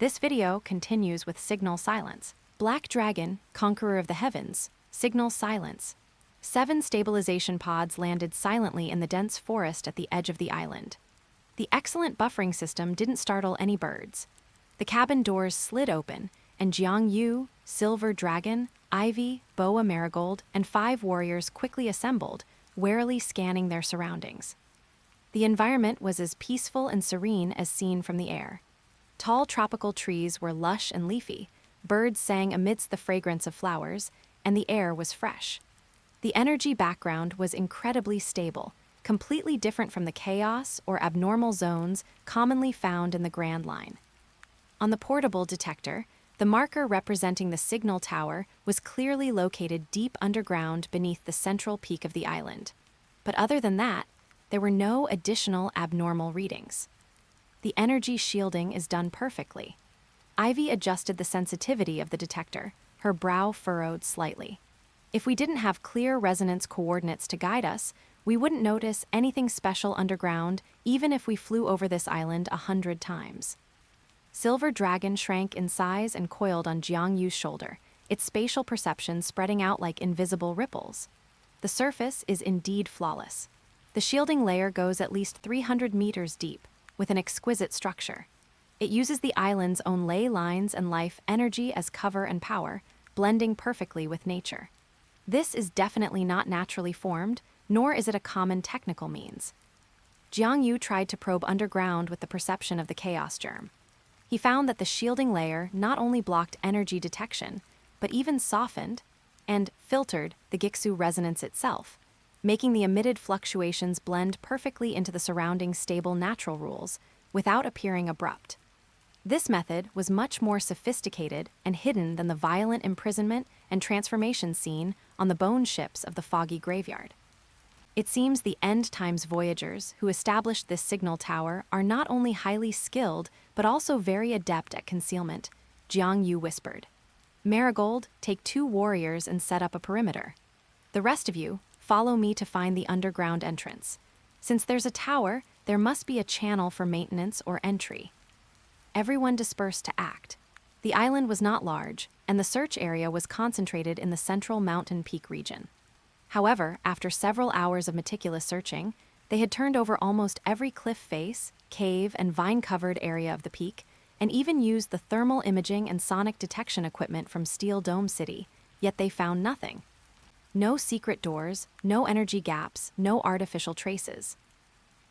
This video continues with Signal Silence. Black Dragon, Conqueror of the Heavens, Signal Silence. 7 stabilization pods landed silently in the dense forest at the edge of the island. The excellent buffering system didn't startle any birds. The cabin doors slid open, and Jiang Yu, Silver Dragon, Ivy, Boa Marigold, and 5 warriors quickly assembled, warily scanning their surroundings. The environment was as peaceful and serene as seen from the air. Tall tropical trees were lush and leafy, birds sang amidst the fragrance of flowers, and the air was fresh. The energy background was incredibly stable, completely different from the chaos or abnormal zones commonly found in the Grand Line. On the portable detector, the marker representing the signal tower was clearly located deep underground beneath the central peak of the island. But other than that, there were no additional abnormal readings. The energy shielding is done perfectly. Ivy adjusted the sensitivity of the detector, her brow furrowed slightly. If we didn't have clear resonance coordinates to guide us, we wouldn't notice anything special underground, even if we flew over this island 100 times. Silver Dragon shrank in size and coiled on Jiang Yu's shoulder, its spatial perception spreading out like invisible ripples. The surface is indeed flawless. The shielding layer goes at least 300 meters deep, with an exquisite structure. It uses the island's own ley lines and life energy as cover and power, blending perfectly with nature. This is definitely not naturally formed, nor is it a common technical means. Jiang Yu tried to probe underground with the perception of the chaos germ. He found that the shielding layer not only blocked energy detection, but even softened and filtered the Gixu resonance itself, making the emitted fluctuations blend perfectly into the surrounding stable natural rules without appearing abrupt. This method was much more sophisticated and hidden than the violent imprisonment and transformation seen on the bone ships of the foggy graveyard. It seems the end times voyagers who established this signal tower are not only highly skilled, but also very adept at concealment, Jiang Yu whispered. Marigold, take 2 warriors and set up a perimeter. The rest of you, follow me to find the underground entrance. Since there's a tower, there must be a channel for maintenance or entry. Everyone dispersed to act. The island was not large, and the search area was concentrated in the central mountain peak region. However, after several hours of meticulous searching, they had turned over almost every cliff face, cave, and vine-covered area of the peak, and even used the thermal imaging and sonic detection equipment from Steel Dome City, yet they found nothing. No secret doors, no energy gaps, no artificial traces.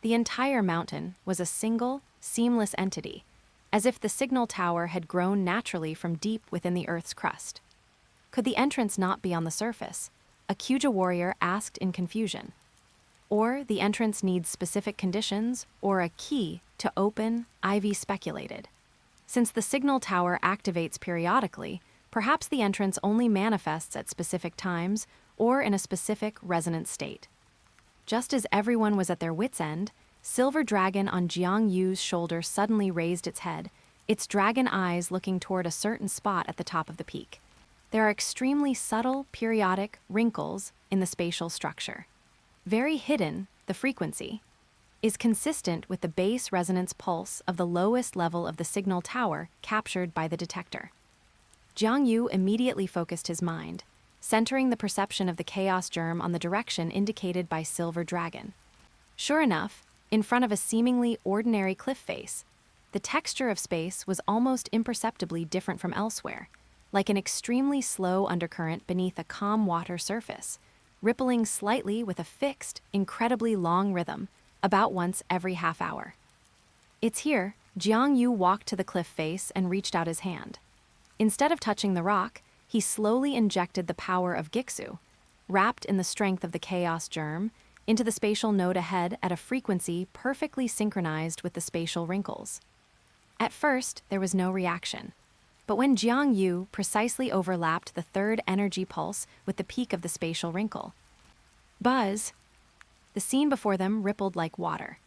The entire mountain was a single, seamless entity, as if the signal tower had grown naturally from deep within the Earth's crust. Could the entrance not be on the surface? A Kuja warrior asked in confusion. Or the entrance needs specific conditions, or a key to open, Ivy speculated. Since the signal tower activates periodically, perhaps the entrance only manifests at specific times or in a specific resonant state. Just as everyone was at their wits' end, Silver Dragon on Jiang Yu's shoulder suddenly raised its head, its dragon eyes looking toward a certain spot at the top of the peak. There are extremely subtle, periodic wrinkles in the spatial structure. Very hidden, the frequency is consistent with the base resonance pulse of the lowest level of the signal tower captured by the detector. Jiang Yu immediately focused his mind, centering the perception of the chaos germ on the direction indicated by Silver Dragon. Sure enough, in front of a seemingly ordinary cliff face, the texture of space was almost imperceptibly different from elsewhere, like an extremely slow undercurrent beneath a calm water surface, rippling slightly with a fixed, incredibly long rhythm, about once every half hour. It's here, Jiang Yu walked to the cliff face and reached out his hand. Instead of touching the rock, he slowly injected the power of Gixu, wrapped in the strength of the chaos germ, into the spatial node ahead at a frequency perfectly synchronized with the spatial wrinkles. At first, there was no reaction. But when Jiang Yu precisely overlapped the third energy pulse with the peak of the spatial wrinkle, buzz! The scene before them rippled like water.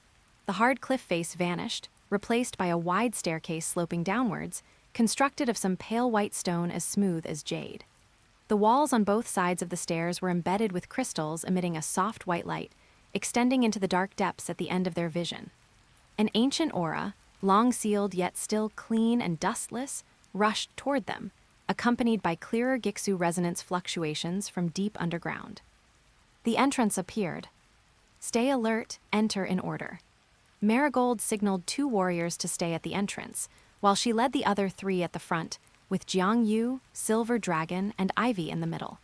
The hard cliff face vanished, replaced by a wide staircase sloping downwards, constructed of some pale white stone as smooth as jade. The walls on both sides of the stairs were embedded with crystals emitting a soft white light, extending into the dark depths at the end of their vision. An ancient aura, long-sealed yet still clean and dustless, rushed toward them, accompanied by clearer Gixu resonance fluctuations from deep underground. The entrance appeared. "Stay alert, enter in order." Marigold signaled 2 warriors to stay at the entrance, while she led the other 3 at the front, with Jiang Yu, Silver Dragon, and Ivy in the middle.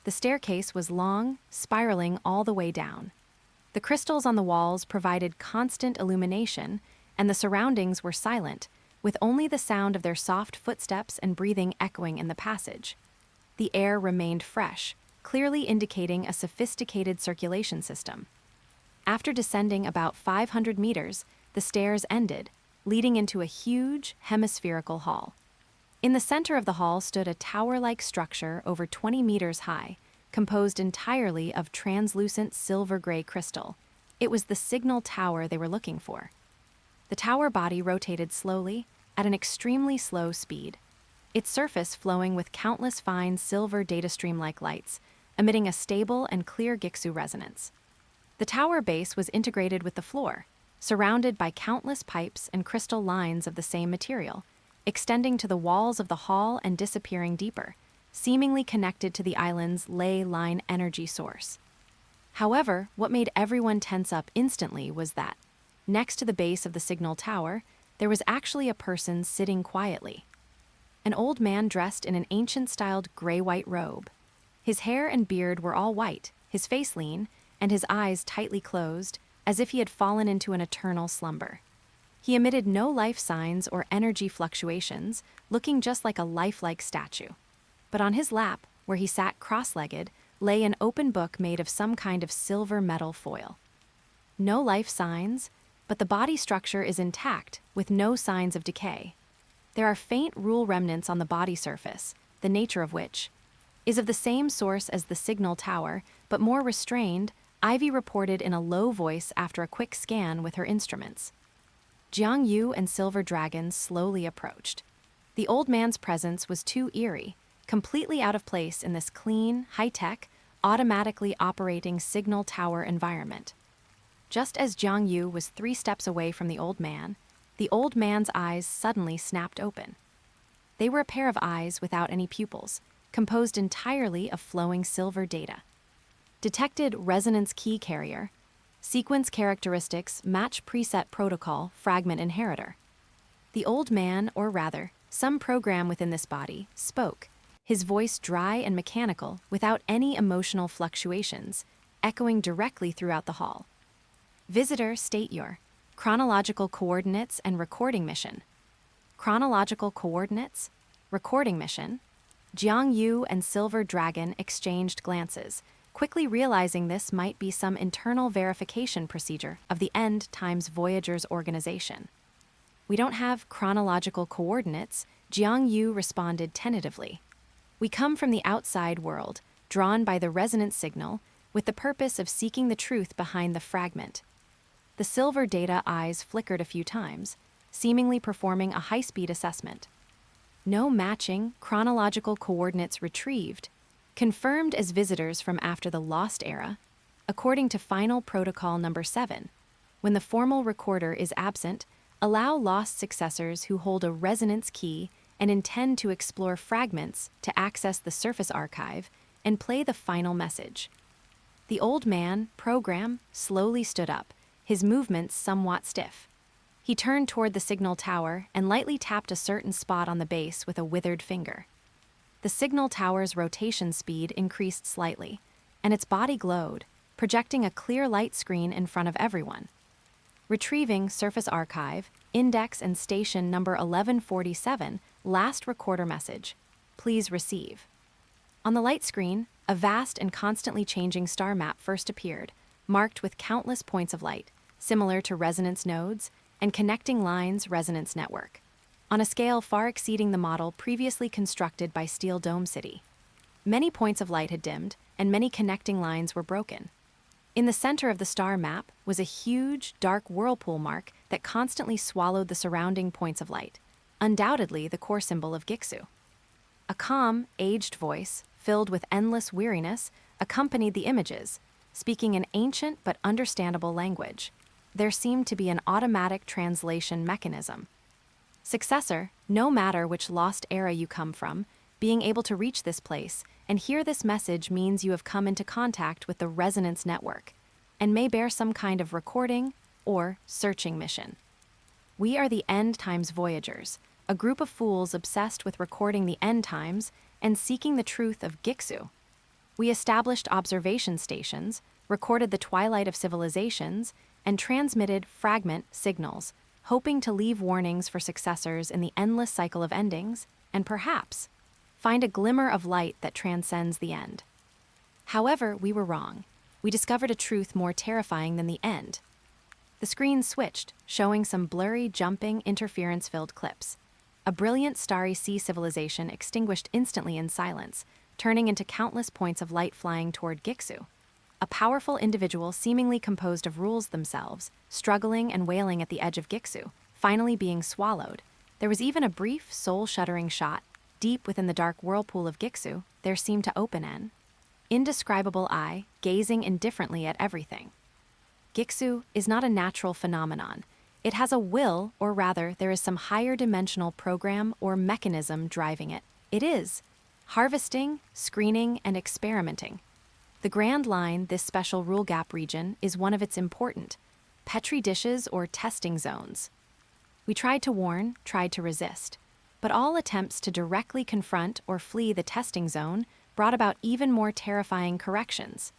The staircase was long, spiraling all the way down. The crystals on the walls provided constant illumination, and the surroundings were silent, with only the sound of their soft footsteps and breathing echoing in the passage. The air remained fresh, clearly indicating a sophisticated circulation system. After descending about 500 meters, the stairs ended, leading into a huge, hemispherical hall. In the center of the hall stood a tower-like structure over 20 meters high, composed entirely of translucent silver-gray crystal. It was the signal tower they were looking for. The tower body rotated slowly, at an extremely slow speed, its surface flowing with countless fine silver data stream-like lights, emitting a stable and clear Gixu resonance. The tower base was integrated with the floor, surrounded by countless pipes and crystal lines of the same material, extending to the walls of the hall and disappearing deeper, seemingly connected to the island's ley line energy source. However, what made everyone tense up instantly was that, next to the base of the signal tower, there was actually a person sitting quietly. An old man dressed in an ancient-styled gray-white robe. His hair and beard were all white, his face lean, and his eyes tightly closed, as if he had fallen into an eternal slumber. He emitted no life signs or energy fluctuations, looking just like a lifelike statue. But on his lap, where he sat cross-legged, lay an open book made of some kind of silver metal foil. No life signs, but the body structure is intact, with no signs of decay. There are faint rule remnants on the body surface, the nature of which is of the same source as the signal tower, but more restrained, Ivy reported in a low voice after a quick scan with her instruments. Jiang Yu and Silver Dragon slowly approached. The old man's presence was too eerie, completely out of place in this clean, high-tech, automatically operating signal tower environment. Just as Jiang Yu was 3 steps away from the old man's eyes suddenly snapped open. They were a pair of eyes without any pupils, composed entirely of flowing silver data. Detected resonance key carrier. Sequence characteristics match preset protocol fragment inheritor. The old man, or rather, some program within this body, spoke, his voice dry and mechanical without any emotional fluctuations, echoing directly throughout the hall. Visitor, state your chronological coordinates and recording mission. Chronological coordinates? Recording mission? Jiang Yu and Silver Dragon exchanged glances, quickly realizing this might be some internal verification procedure of the End times Voyager's organization. "We don't have chronological coordinates," Jiang Yu responded tentatively. "We come from the outside world, drawn by the resonance signal, with the purpose of seeking the truth behind the fragment." The silver data eyes flickered a few times, seemingly performing a high-speed assessment. No matching chronological coordinates retrieved, confirmed as visitors from after the Lost Era, according to Final Protocol Number 7. When the formal recorder is absent, allow lost successors who hold a resonance key and intend to explore fragments to access the surface archive and play the final message. The old man, program, slowly stood up, his movements somewhat stiff. He turned toward the signal tower and lightly tapped a certain spot on the base with a withered finger. The signal tower's rotation speed increased slightly, and its body glowed, projecting a clear light screen in front of everyone. Retrieving surface archive, index and station number 1147, last recorder message. Please receive. On the light screen, a vast and constantly changing star map first appeared, marked with countless points of light, similar to resonance nodes, and connecting lines resonance network, on a scale far exceeding the model previously constructed by Steel Dome City. Many points of light had dimmed, and many connecting lines were broken. In the center of the star map was a huge, dark whirlpool mark that constantly swallowed the surrounding points of light, undoubtedly the core symbol of Gixu. A calm, aged voice, filled with endless weariness, accompanied the images, speaking an ancient but understandable language. there seemed to be an automatic translation mechanism. Successor, no matter which lost era you come from, being able to reach this place and hear this message means you have come into contact with the resonance network and may bear some kind of recording or searching mission. We are the End Times Voyagers, a group of fools obsessed with recording the end times and seeking the truth of Gixu. We established observation stations, recorded the twilight of civilizations, and transmitted fragment signals, hoping to leave warnings for successors in the endless cycle of endings, and perhaps find a glimmer of light that transcends the end. However, we were wrong. We discovered a truth more terrifying than the end. The screen switched, showing some blurry, jumping, interference-filled clips. A brilliant starry sea civilization extinguished instantly in silence, turning into countless points of light flying toward Gixu. A powerful individual seemingly composed of rules themselves, struggling and wailing at the edge of Gixu, finally being swallowed. There was even a brief, soul-shuddering shot. Deep within the dark whirlpool of Gixu, there seemed to open an indescribable eye, gazing indifferently at everything. Gixu is not a natural phenomenon. It has a will, or rather, there is some higher dimensional program or mechanism driving it. It is harvesting, screening, and experimenting. The Grand Line, this special rule gap region, is one of its important petri dishes or testing zones. We tried to warn, tried to resist, but all attempts to directly confront or flee the testing zone brought about even more terrifying corrections.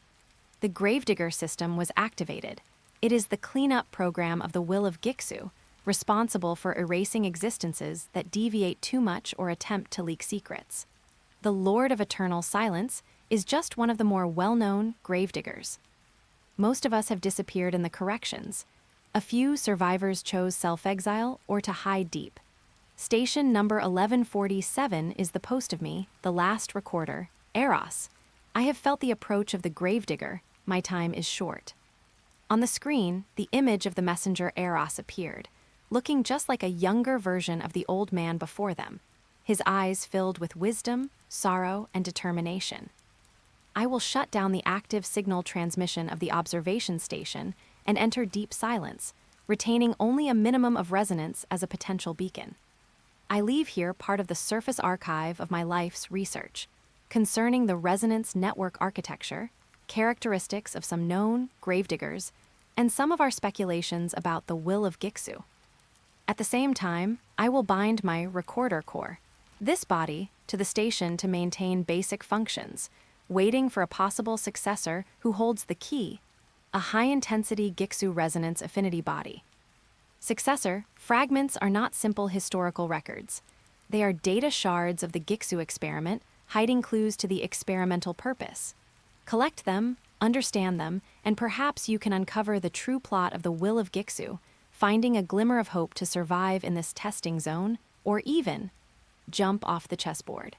The Gravedigger system was activated. It is the cleanup program of the will of Gixu, responsible for erasing existences that deviate too much or attempt to leak secrets. The Lord of Eternal Silence is just one of the more well-known gravediggers. Most of us have disappeared in the corrections. A few survivors chose self-exile or to hide deep. Station number 1147 is the post of me, the last recorder, Eros. I have felt the approach of the gravedigger. My time is short. On the screen, the image of the messenger Eros appeared, looking just like a younger version of the old man before them, his eyes filled with wisdom, sorrow, and determination. I will shut down the active signal transmission of the observation station and enter deep silence, retaining only a minimum of resonance as a potential beacon. I leave here part of the surface archive of my life's research, concerning the resonance network architecture, characteristics of some known gravediggers, and some of our speculations about the will of Gixu. At the same time, I will bind my recorder core, this body, to the station to maintain basic functions, waiting for a possible successor who holds the key, a high-intensity Gixu resonance affinity body. Successor, fragments are not simple historical records. They are data shards of the Gixu experiment, hiding clues to the experimental purpose. Collect them, understand them, and perhaps you can uncover the true plot of the will of Gixu, finding a glimmer of hope to survive in this testing zone, or even jump off the chessboard.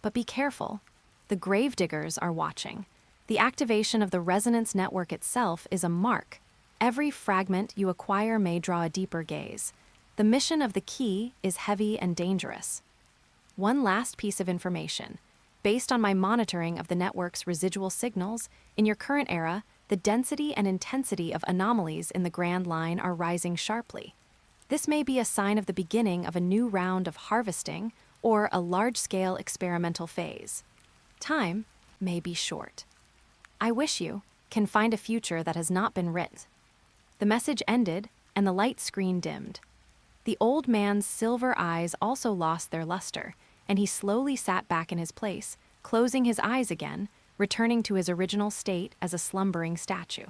But be careful. The gravediggers are watching. The activation of the resonance network itself is a mark. Every fragment you acquire may draw a deeper gaze. The mission of the key is heavy and dangerous. One last piece of information. Based on my monitoring of the network's residual signals, in your current era, the density and intensity of anomalies in the Grand Line are rising sharply. This may be a sign of the beginning of a new round of harvesting or a large-scale experimental phase. Time may be short. I wish you can find a future that has not been written. The message ended, and the light screen dimmed. The old man's silver eyes also lost their luster, and he slowly sat back in his place, closing his eyes again, returning to his original state as a slumbering statue.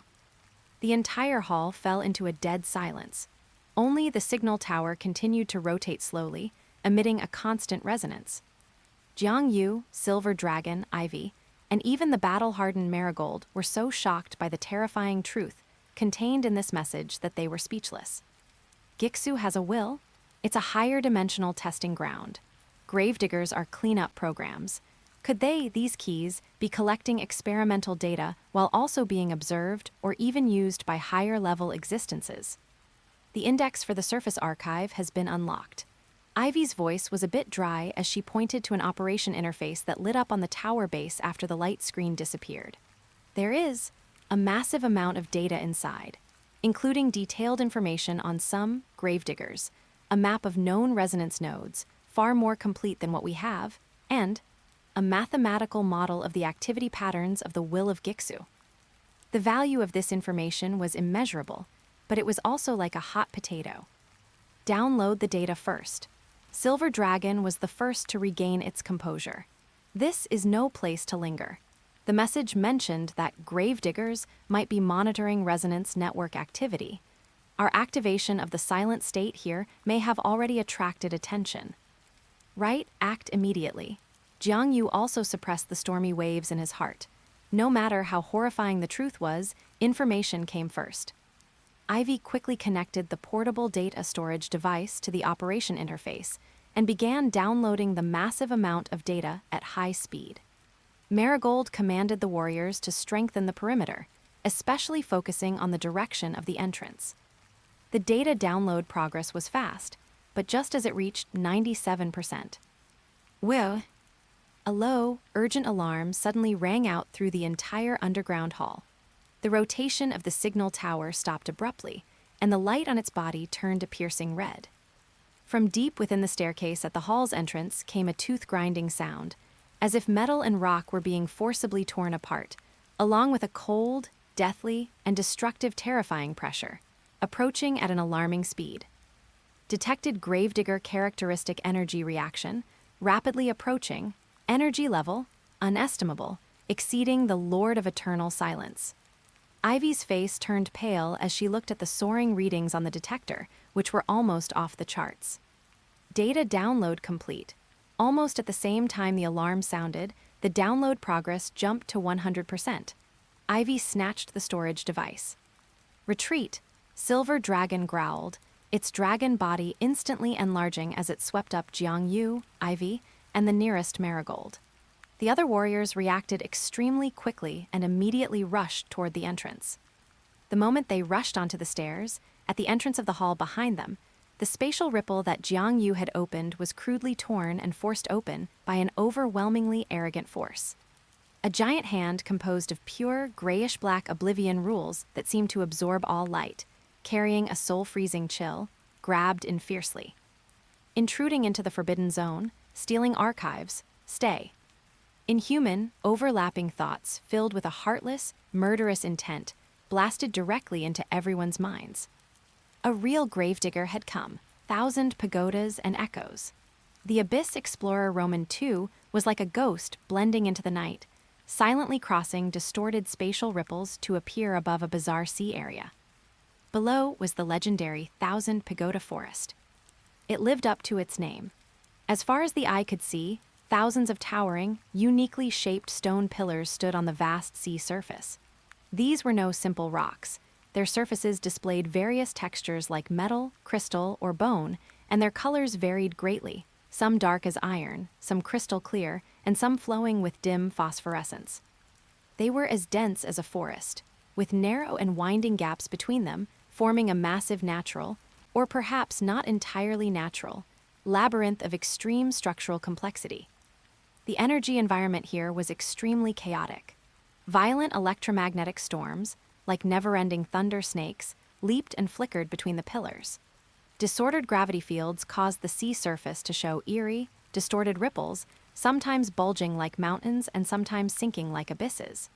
The entire hall fell into a dead silence. Only the signal tower continued to rotate slowly, emitting a constant resonance. Jiang Yu, Silver Dragon, Ivy, and even the battle-hardened Marigold were so shocked by the terrifying truth contained in this message that they were speechless. Gixu has a will. It's a higher dimensional testing ground. Gravediggers are cleanup programs. Could they, these keys, be collecting experimental data while also being observed or even used by higher-level existences? The index for the surface archive has been unlocked. Ivy's voice was a bit dry as she pointed to an operation interface that lit up on the tower base after the light screen disappeared. There is a massive amount of data inside. including detailed information on some gravediggers, a map of known resonance nodes, far more complete than what we have, and a mathematical model of the activity patterns of the will of Gixu. The value of this information was immeasurable, but it was also like a hot potato. Download the data first. Silver Dragon was the first to regain its composure. This is no place to linger. The message mentioned that gravediggers might be monitoring resonance network activity. Our activation of the silent state here may have already attracted attention. Right, act immediately. Jiang Yu also suppressed the stormy waves in his heart. No matter how horrifying the truth was, information came first. Ivy quickly connected the portable data storage device to the operation interface and began downloading the massive amount of data at high speed. Marigold commanded the warriors to strengthen the perimeter, especially focusing on the direction of the entrance. The data download progress was fast, but just as it reached 97%. Well, a low, urgent alarm suddenly rang out through the entire underground hall. The rotation of the signal tower stopped abruptly, and the light on its body turned a piercing red. From deep within the staircase at the hall's entrance came a tooth-grinding sound, as if metal and rock were being forcibly torn apart, along with a cold, deathly, and destructive terrifying pressure, approaching at an alarming speed. Detected gravedigger characteristic energy reaction, rapidly approaching, energy level, unestimable, exceeding the Lord of Eternal Silence. Ivy's face turned pale as she looked at the soaring readings on the detector, which were almost off the charts. Data download complete. Almost at the same time the alarm sounded, the download progress jumped to 100%. Ivy snatched the storage device. Retreat, Silver Dragon growled, its dragon body instantly enlarging as it swept up Jiang Yu, Ivy, and the nearest Marigold. The other warriors reacted extremely quickly and immediately rushed toward the entrance. The moment they rushed onto the stairs, at the entrance of the hall behind them, the spatial ripple that Jiang Yu had opened was crudely torn and forced open by an overwhelmingly arrogant force. A giant hand composed of pure, grayish-black oblivion rules that seemed to absorb all light, carrying a soul-freezing chill, grabbed in fiercely. Intruding into the forbidden zone, stealing archives, stay. Inhuman, overlapping thoughts filled with a heartless, murderous intent blasted directly into everyone's minds. A real gravedigger had come, 1,000 pagodas and echoes. The Abyss Explorer Roman II was like a ghost blending into the night, silently crossing distorted spatial ripples to appear above a bizarre sea area. Below was the legendary 1,000 Pagoda Forest. It lived up to its name. As far as the eye could see, thousands of towering, uniquely shaped stone pillars stood on the vast sea surface. These were no simple rocks. Their surfaces displayed various textures like metal, crystal, or bone, and their colors varied greatly, some dark as iron, some crystal clear, and some flowing with dim phosphorescence. They were as dense as a forest, with narrow and winding gaps between them, forming a massive natural, or perhaps not entirely natural, labyrinth of extreme structural complexity. The energy environment here was extremely chaotic. Violent electromagnetic storms, like never-ending thunder snakes, leaped and flickered between the pillars. Disordered gravity fields caused the sea surface to show eerie, distorted ripples, sometimes bulging like mountains and sometimes sinking like abysses.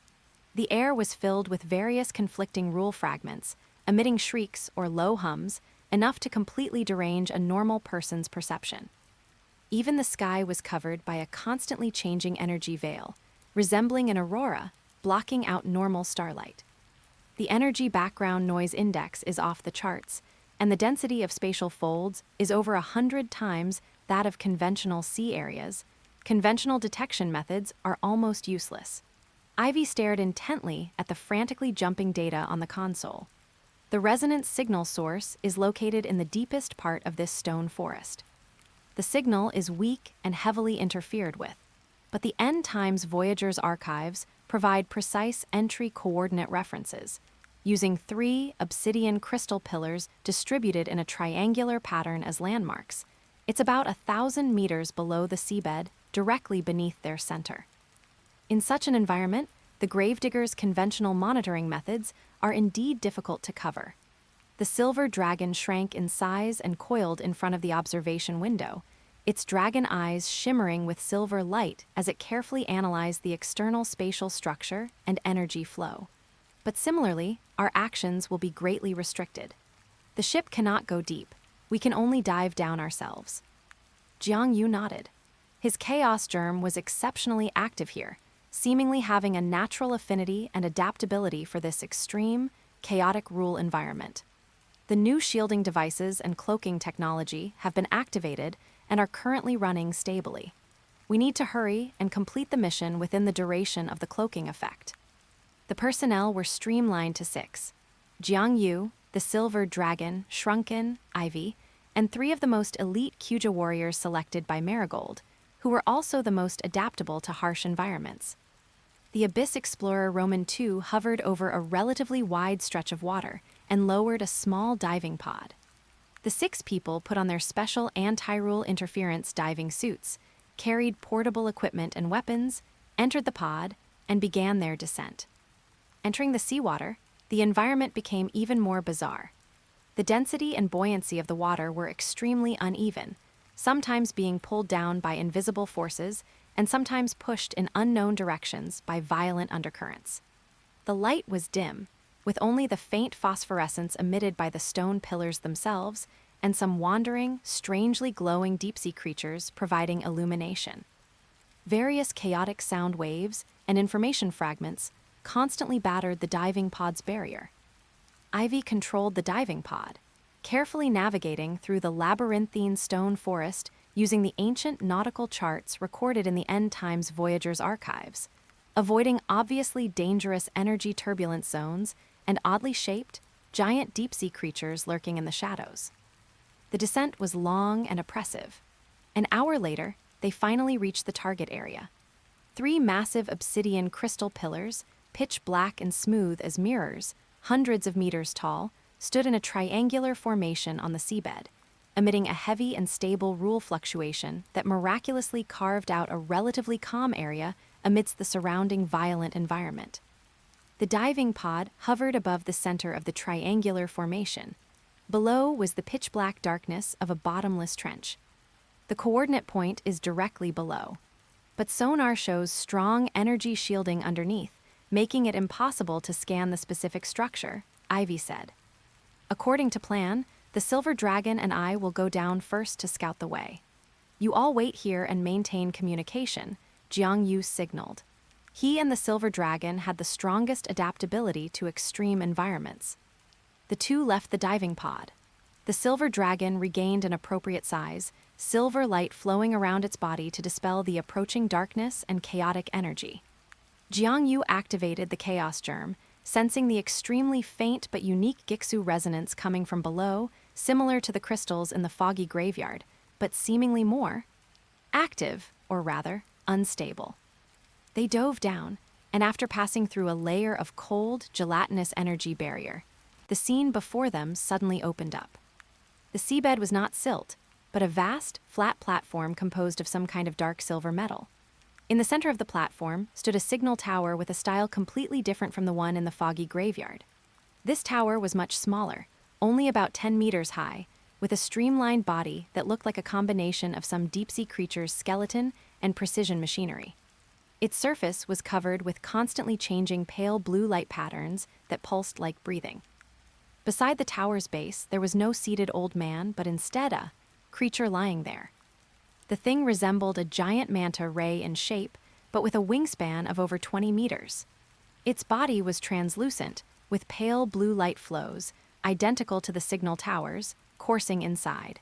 The air was filled with various conflicting rule fragments, emitting shrieks or low hums, enough to completely derange a normal person's perception. Even the sky was covered by a constantly changing energy veil, resembling an aurora, blocking out normal starlight. The energy background noise index is off the charts, and the density of spatial folds is over 100 times that of conventional sea areas. Conventional detection methods are almost useless. Ivy stared intently at the frantically jumping data on the console. The resonance signal source is located in the deepest part of this stone forest. The signal is weak and heavily interfered with, but the End Times Voyager's archives provide precise entry coordinate references, using 3 obsidian crystal pillars distributed in a triangular pattern as landmarks. It's about 1,000 meters below the seabed, directly beneath their center. In such an environment, the gravediggers' conventional monitoring methods are indeed difficult to cover. The silver dragon shrank in size and coiled in front of the observation window, its dragon eyes shimmering with silver light as it carefully analyzed the external spatial structure and energy flow. But similarly, our actions will be greatly restricted. The ship cannot go deep. We can only dive down ourselves. Jiang Yu nodded. His chaos germ was exceptionally active here, seemingly having a natural affinity and adaptability for this extreme, chaotic rule environment. The new shielding devices and cloaking technology have been activated and are currently running stably. We need to hurry and complete the mission within the duration of the cloaking effect. The personnel were streamlined to 6. Jiang Yu, the Silver Dragon, Shrunken, Ivy, and 3 of the most elite Kuja warriors selected by Marigold, who were also the most adaptable to harsh environments. The Abyss Explorer Roman II hovered over a relatively wide stretch of water and lowered a small diving pod. The 6 people put on their special anti-rule interference diving suits, carried portable equipment and weapons, entered the pod, and began their descent. Entering the seawater, the environment became even more bizarre. The density and buoyancy of the water were extremely uneven, sometimes being pulled down by invisible forces and sometimes pushed in unknown directions by violent undercurrents. The light was dim, with only the faint phosphorescence emitted by the stone pillars themselves and some wandering, strangely glowing deep-sea creatures providing illumination. Various chaotic sound waves and information fragments constantly battered the diving pod's barrier. Ivy controlled the diving pod, carefully navigating through the labyrinthine stone forest using the ancient nautical charts recorded in the End Times Voyager's archives, avoiding obviously dangerous energy turbulence zones and oddly shaped, giant deep-sea creatures lurking in the shadows. The descent was long and oppressive. An hour later, they finally reached the target area. 3 massive obsidian crystal pillars, pitch black and smooth as mirrors, hundreds of meters tall, stood in a triangular formation on the seabed, emitting a heavy and stable rule fluctuation that miraculously carved out a relatively calm area amidst the surrounding violent environment. The diving pod hovered above the center of the triangular formation. Below was the pitch-black darkness of a bottomless trench. The coordinate point is directly below, but sonar shows strong energy shielding underneath, making it impossible to scan the specific structure, Ivy said. According to plan, the Silver Dragon and I will go down first to scout the way. You all wait here and maintain communication, Jiang Yu signaled. He and the Silver Dragon had the strongest adaptability to extreme environments. The 2 left the diving pod. The Silver Dragon regained an appropriate size, silver light flowing around its body to dispel the approaching darkness and chaotic energy. Jiang Yu activated the chaos germ, sensing the extremely faint but unique Gixu resonance coming from below, similar to the crystals in the foggy graveyard, but seemingly more active, or rather, unstable. They dove down, and after passing through a layer of cold, gelatinous energy barrier, the scene before them suddenly opened up. The seabed was not silt, but a vast, flat platform composed of some kind of dark silver metal. In the center of the platform stood a signal tower with a style completely different from the one in the foggy graveyard. This tower was much smaller, only about 10 meters high, with a streamlined body that looked like a combination of some deep-sea creature's skeleton and precision machinery. Its surface was covered with constantly changing pale blue light patterns that pulsed like breathing. Beside the tower's base, there was no seated old man, but instead a creature lying there. The thing resembled a giant manta ray in shape, but with a wingspan of over 20 meters. Its body was translucent, with pale blue light flows, identical to the signal towers, coursing inside.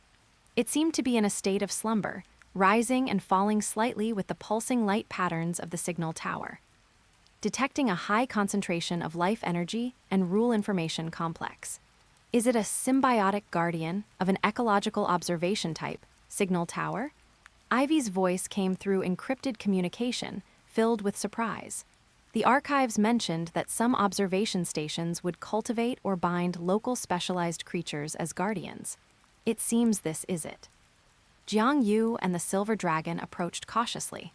It seemed to be in a state of slumber, rising and falling slightly with the pulsing light patterns of the signal tower. Detecting a high concentration of life energy and rule information complex. Is it a symbiotic guardian of an ecological observation type, signal tower? Ivy's voice came through encrypted communication, filled with surprise. The archives mentioned that some observation stations would cultivate or bind local specialized creatures as guardians. It seems this is it. Jiang Yu and the Silver Dragon approached cautiously.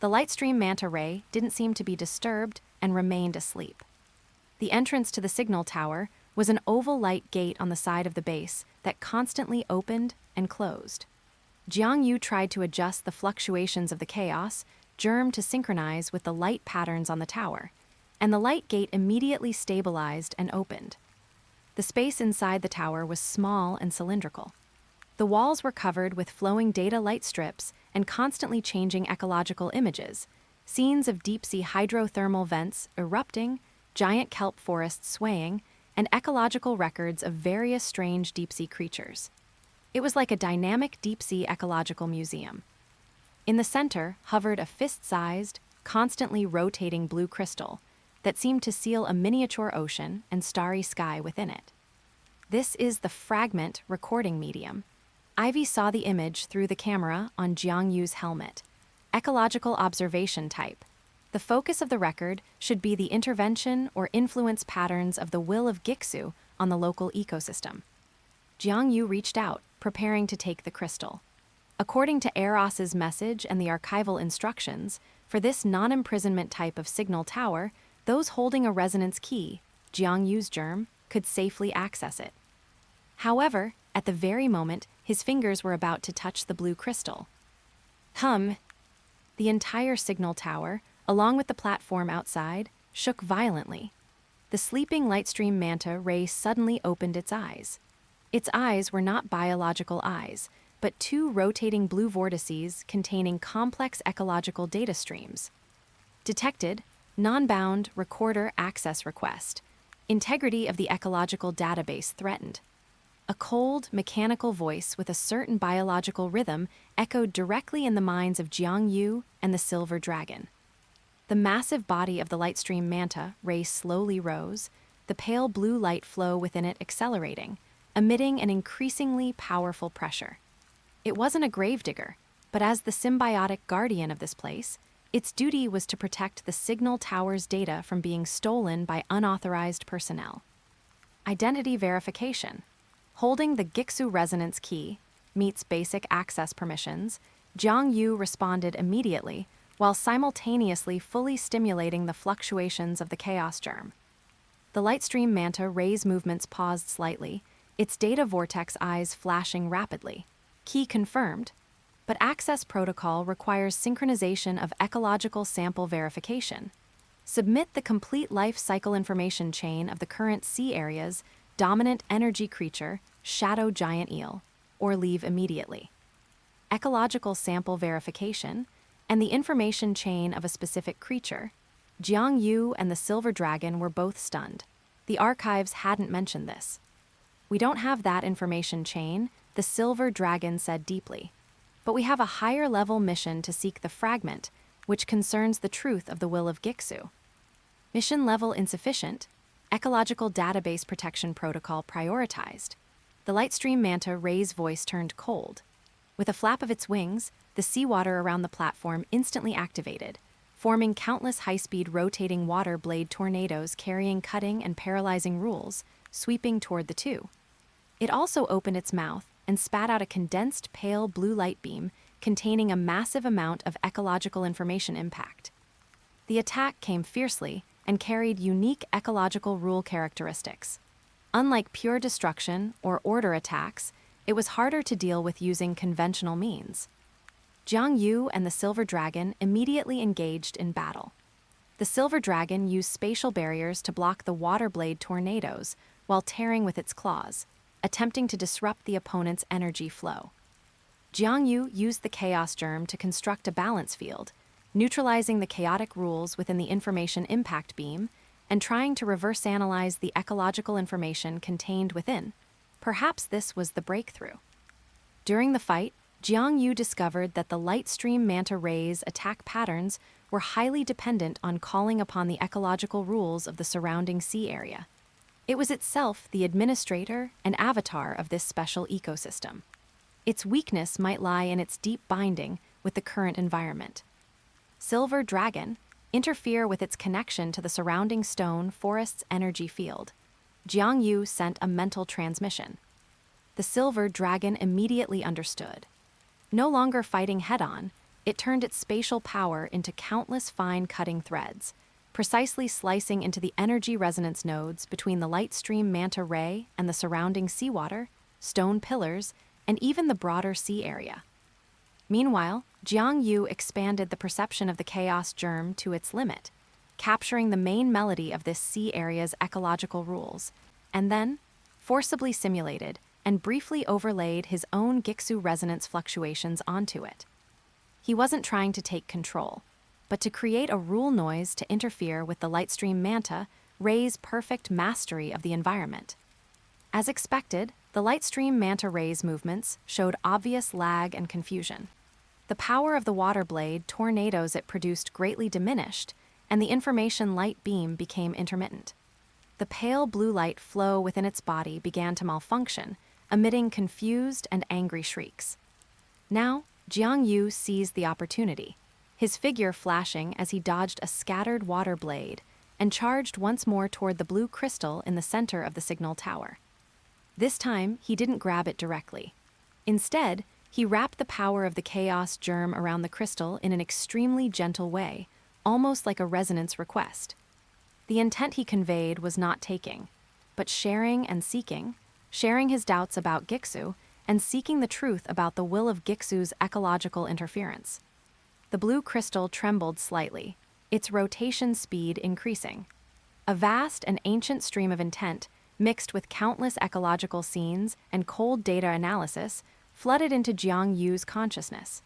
The Lightstream manta ray didn't seem to be disturbed and remained asleep. The entrance to the signal tower was an oval light gate on the side of the base that constantly opened and closed. Jiang Yu tried to adjust the fluctuations of the chaos germ to synchronize with the light patterns on the tower, and the light gate immediately stabilized and opened. The space inside the tower was small and cylindrical. The walls were covered with flowing data light strips and constantly changing ecological images, scenes of deep-sea hydrothermal vents erupting, giant kelp forests swaying, and ecological records of various strange deep-sea creatures. It was like a dynamic deep-sea ecological museum. In the center hovered a fist-sized, constantly rotating blue crystal that seemed to seal a miniature ocean and starry sky within it. This is the fragment recording medium. Ivy saw the image through the camera on Jiang Yu's helmet. Ecological observation type. The focus of the record should be the intervention or influence patterns of the will of Gixu on the local ecosystem. Jiang Yu reached out, preparing to take the crystal. According to Eros's message and the archival instructions, for this non-imprisonment type of signal tower, those holding a resonance key, Jiang Yu's germ, could safely access it. However, at the very moment, his fingers were about to touch the blue crystal. The entire signal tower, along with the platform outside, shook violently. The sleeping lightstream manta ray suddenly opened its eyes. Its eyes were not biological eyes, but two rotating blue vortices containing complex ecological data streams. Detected, non-bound recorder access request. Integrity of the ecological database threatened. A cold, mechanical voice with a certain biological rhythm echoed directly in the minds of Jiang Yu and the Silver Dragon. The massive body of the lightstream manta ray slowly rose, the pale blue light flow within it accelerating, emitting an increasingly powerful pressure. It wasn't a gravedigger, but as the symbiotic guardian of this place, its duty was to protect the signal tower's data from being stolen by unauthorized personnel. Identity verification. Holding the Gixu resonance key meets basic access permissions, Jiang Yu responded immediately while simultaneously fully stimulating the fluctuations of the chaos germ. The lightstream manta ray's movements paused slightly, its data vortex eyes flashing rapidly. Key confirmed, but access protocol requires synchronization of ecological sample verification. Submit the complete life cycle information chain of the current sea area's dominant energy creature, shadow giant eel, or leave immediately. Ecological sample verification and the information chain of a specific creature. Jiang Yu and the Silver Dragon were both stunned. The archives hadn't mentioned this. "We don't have that information chain," the Silver Dragon said deeply. "But we have a higher-level mission to seek the fragment, which concerns the truth of the will of Gixu." Mission level insufficient. Ecological database protection protocol prioritized. The lightstream manta ray's voice turned cold. With a flap of its wings, the seawater around the platform instantly activated, forming countless high-speed rotating water blade tornadoes carrying cutting and paralyzing rules, sweeping toward the two. It also opened its mouth and spat out a condensed pale blue light beam containing a massive amount of ecological information impact. The attack came fiercely and carried unique ecological rule characteristics. Unlike pure destruction or order attacks, it was harder to deal with using conventional means. Jiang Yu and the Silver Dragon immediately engaged in battle. The Silver Dragon used spatial barriers to block the water blade tornadoes while tearing with its claws, attempting to disrupt the opponent's energy flow. Jiang Yu used the chaos germ to construct a balance field, neutralizing the chaotic rules within the information impact beam and trying to reverse analyze the ecological information contained within. Perhaps this was the breakthrough. During the fight, Jiang Yu discovered that the lightstream manta ray's attack patterns were highly dependent on calling upon the ecological rules of the surrounding sea area. It was itself the administrator and avatar of this special ecosystem. Its weakness might lie in its deep binding with the current environment. Silver Dragon, interfere with its connection to the surrounding stone forest's energy field. Jiang Yu sent a mental transmission. The Silver Dragon immediately understood. No longer fighting head-on, it turned its spatial power into countless fine cutting threads, precisely slicing into the energy resonance nodes between the light stream manta ray and the surrounding seawater, stone pillars, and even the broader sea area. Meanwhile, Jiang Yu expanded the perception of the chaos germ to its limit, capturing the main melody of this sea area's ecological rules, and then forcibly simulated and briefly overlaid his own Gixu resonance fluctuations onto it. He wasn't trying to take control, but to create a rule noise to interfere with the lightstream manta ray's perfect mastery of the environment. As expected, the lightstream manta ray's movements showed obvious lag and confusion. The power of the water blade tornadoes it produced greatly diminished, and the information light beam became intermittent. The pale blue light flow within its body began to malfunction, emitting confused and angry shrieks. Now, Jiang Yu seized the opportunity, his figure flashing as he dodged a scattered water blade and charged once more toward the blue crystal in the center of the signal tower. This time, he didn't grab it directly. Instead, he wrapped the power of the chaos germ around the crystal in an extremely gentle way, almost like a resonance request. The intent he conveyed was not taking, but sharing and seeking, sharing his doubts about Gixu and seeking the truth about the will of Gixu's ecological interference. The blue crystal trembled slightly, its rotation speed increasing. A vast and ancient stream of intent, mixed with countless ecological scenes and cold data analysis, flooded into Jiang Yu's consciousness.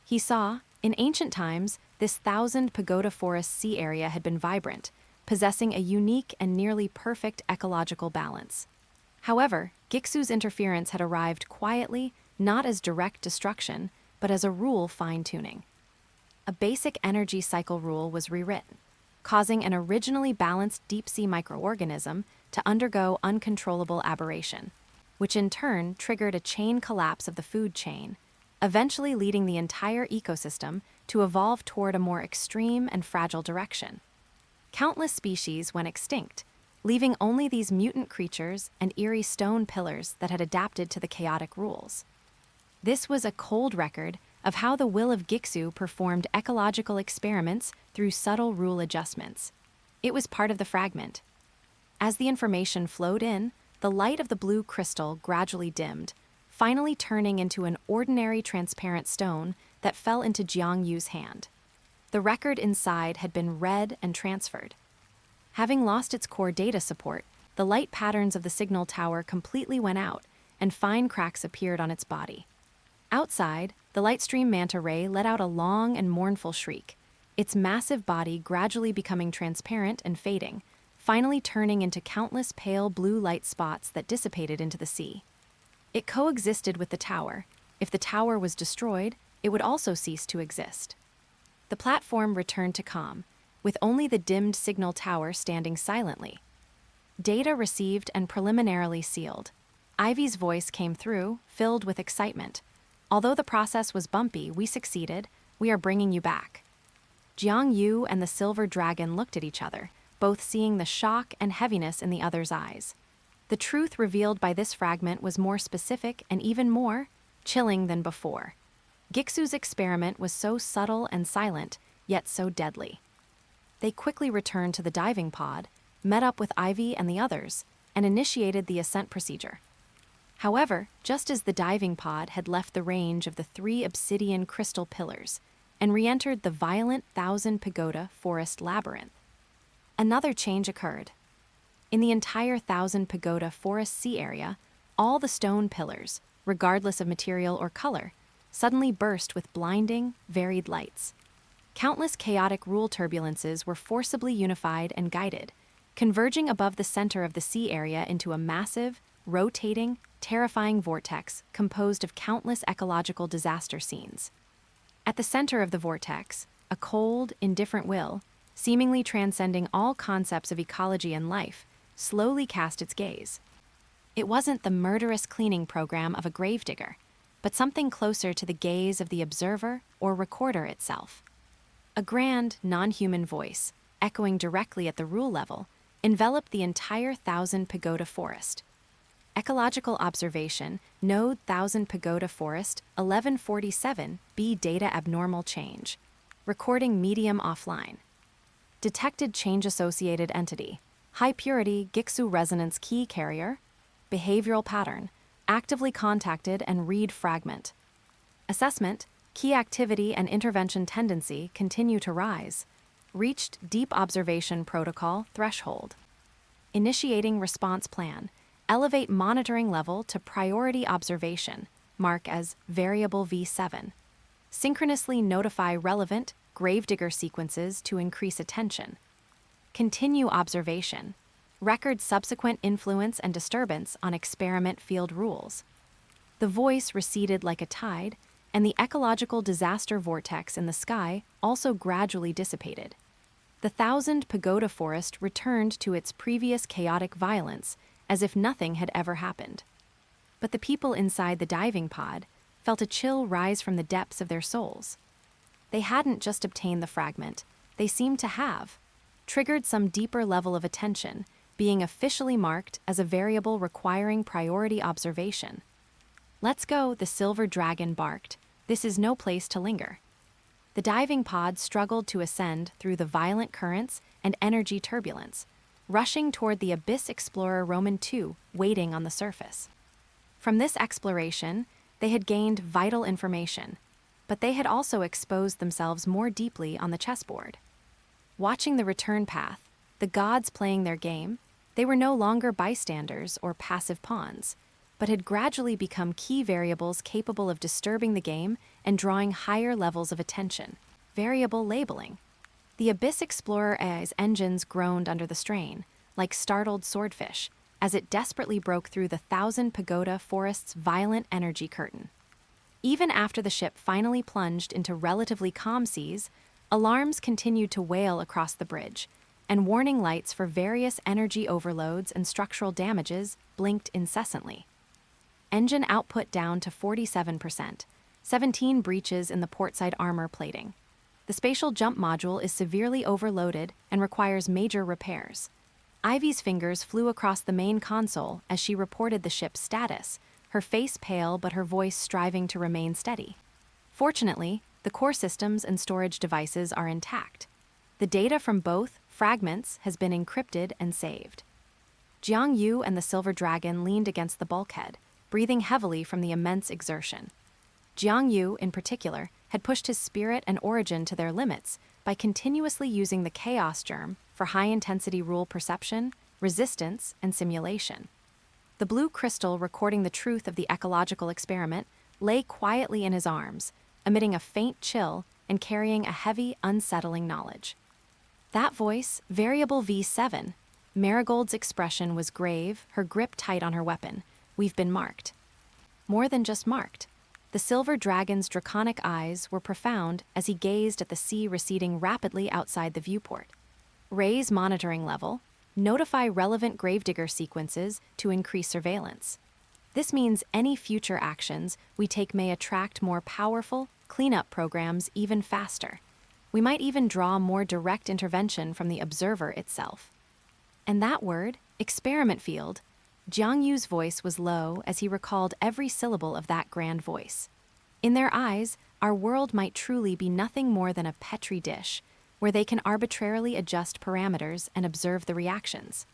He saw, in ancient times, this 1,000 pagoda forest sea area had been vibrant, possessing a unique and nearly perfect ecological balance. However, Gixu's interference had arrived quietly, not as direct destruction, but as a rule fine-tuning. A basic energy cycle rule was rewritten, causing an originally balanced deep-sea microorganism to undergo uncontrollable aberration, which in turn triggered a chain collapse of the food chain, eventually leading the entire ecosystem to evolve toward a more extreme and fragile direction. Countless species went extinct, leaving only these mutant creatures and eerie stone pillars that had adapted to the chaotic rules. This was a cold record of how the will of Gixu performed ecological experiments through subtle rule adjustments. It was part of the fragment. As the information flowed in, the light of the blue crystal gradually dimmed, finally turning into an ordinary transparent stone that fell into Jiang Yu's hand. The record inside had been read and transferred. Having lost its core data support, the light patterns of the signal tower completely went out, and fine cracks appeared on its body. Outside, the lightstream manta ray let out a long and mournful shriek, its massive body gradually becoming transparent and fading, finally turning into countless pale blue light spots that dissipated into the sea. It coexisted with the tower. If the tower was destroyed, it would also cease to exist. The platform returned to calm, with only the dimmed signal tower standing silently. Data received and preliminarily sealed. Ivy's voice came through, filled with excitement. Although the process was bumpy, we succeeded. We are bringing you back. Jiang Yu and the silver dragon looked at each other, both seeing the shock and heaviness in the other's eyes. The truth revealed by this fragment was more specific and even more chilling than before. Gixu's experiment was so subtle and silent, yet so deadly. They quickly returned to the diving pod, met up with Ivy and the others, and initiated the ascent procedure. However, just as the diving pod had left the range of the 3 obsidian crystal pillars and re-entered the violent 1,000 pagoda forest labyrinth, another change occurred. In the entire 1,000 pagoda forest sea area, all the stone pillars, regardless of material or color, suddenly burst with blinding, varied lights. Countless chaotic rule turbulences were forcibly unified and guided, converging above the center of the sea area into a massive, rotating, terrifying vortex composed of countless ecological disaster scenes. At the center of the vortex, a cold, indifferent will, seemingly transcending all concepts of ecology and life, slowly cast its gaze. It wasn't the murderous cleaning program of a gravedigger, but something closer to the gaze of the observer or recorder itself. A grand, non-human voice, echoing directly at the rule level, enveloped the entire 1,000 pagoda forest. Ecological observation, Node 1,000 pagoda forest 1147 B data abnormal change. Recording medium offline. Detected change-associated entity. High-purity Gixu resonance key carrier. Behavioral pattern. Actively contacted and read fragment. Assessment. Key activity and intervention tendency continue to rise. Reached deep observation protocol threshold. Initiating response plan. Elevate monitoring level to priority observation. Mark as variable V7. Synchronously notify relevant gravedigger sequences to increase attention. Continue observation. Record subsequent influence and disturbance on experiment field rules. The voice receded like a tide, and the ecological disaster vortex in the sky also gradually dissipated. The 1,000 pagoda forest returned to its previous chaotic violence, as if nothing had ever happened. But the people inside the diving pod felt a chill rise from the depths of their souls. They hadn't just obtained the fragment, they seemed to have triggered some deeper level of attention, being officially marked as a variable requiring priority observation. "Let's go," the silver dragon barked. "This is no place to linger." The diving pod struggled to ascend through the violent currents and energy turbulence, rushing toward the Abyss Explorer Roman II waiting on the surface. From this exploration, they had gained vital information, but they had also exposed themselves more deeply on the chessboard. Watching the return path, the gods playing their game, they were no longer bystanders or passive pawns, but had gradually become key variables capable of disturbing the game and drawing higher levels of attention. Variable labeling. The Abyss Explorer AI's engines groaned under the strain, like startled swordfish, as it desperately broke through the 1,000 pagoda forest's violent energy curtain. Even after the ship finally plunged into relatively calm seas, alarms continued to wail across the bridge, and warning lights for various energy overloads and structural damages blinked incessantly. Engine output down to 47%, 17 breaches in the portside armor plating. The spatial jump module is severely overloaded and requires major repairs. Ivy's fingers flew across the main console as she reported the ship's status, her face pale but her voice striving to remain steady. Fortunately, the core systems and storage devices are intact. The data from both fragments has been encrypted and saved. Jiang Yu and the Silver Dragon leaned against the bulkhead, breathing heavily from the immense exertion. Jiang Yu, in particular, had pushed his spirit and origin to their limits by continuously using the chaos germ for high-intensity rule perception, resistance, and simulation. The blue crystal recording the truth of the ecological experiment lay quietly in his arms, emitting a faint chill and carrying a heavy, unsettling knowledge. That voice, variable V7, Marigold's expression was grave, her grip tight on her weapon. "We've been marked." More than just marked. The silver dragon's draconic eyes were profound as he gazed at the sea receding rapidly outside the viewport. Raise monitoring level. Notify relevant gravedigger sequences to increase surveillance. This means any future actions we take may attract more powerful cleanup programs even faster. We might even draw more direct intervention from the observer itself. And that word, experiment field, Jiang Yu's voice was low as he recalled every syllable of that grand voice. In their eyes, our world might truly be nothing more than a petri dish, where they can arbitrarily adjust parameters and observe the reactions.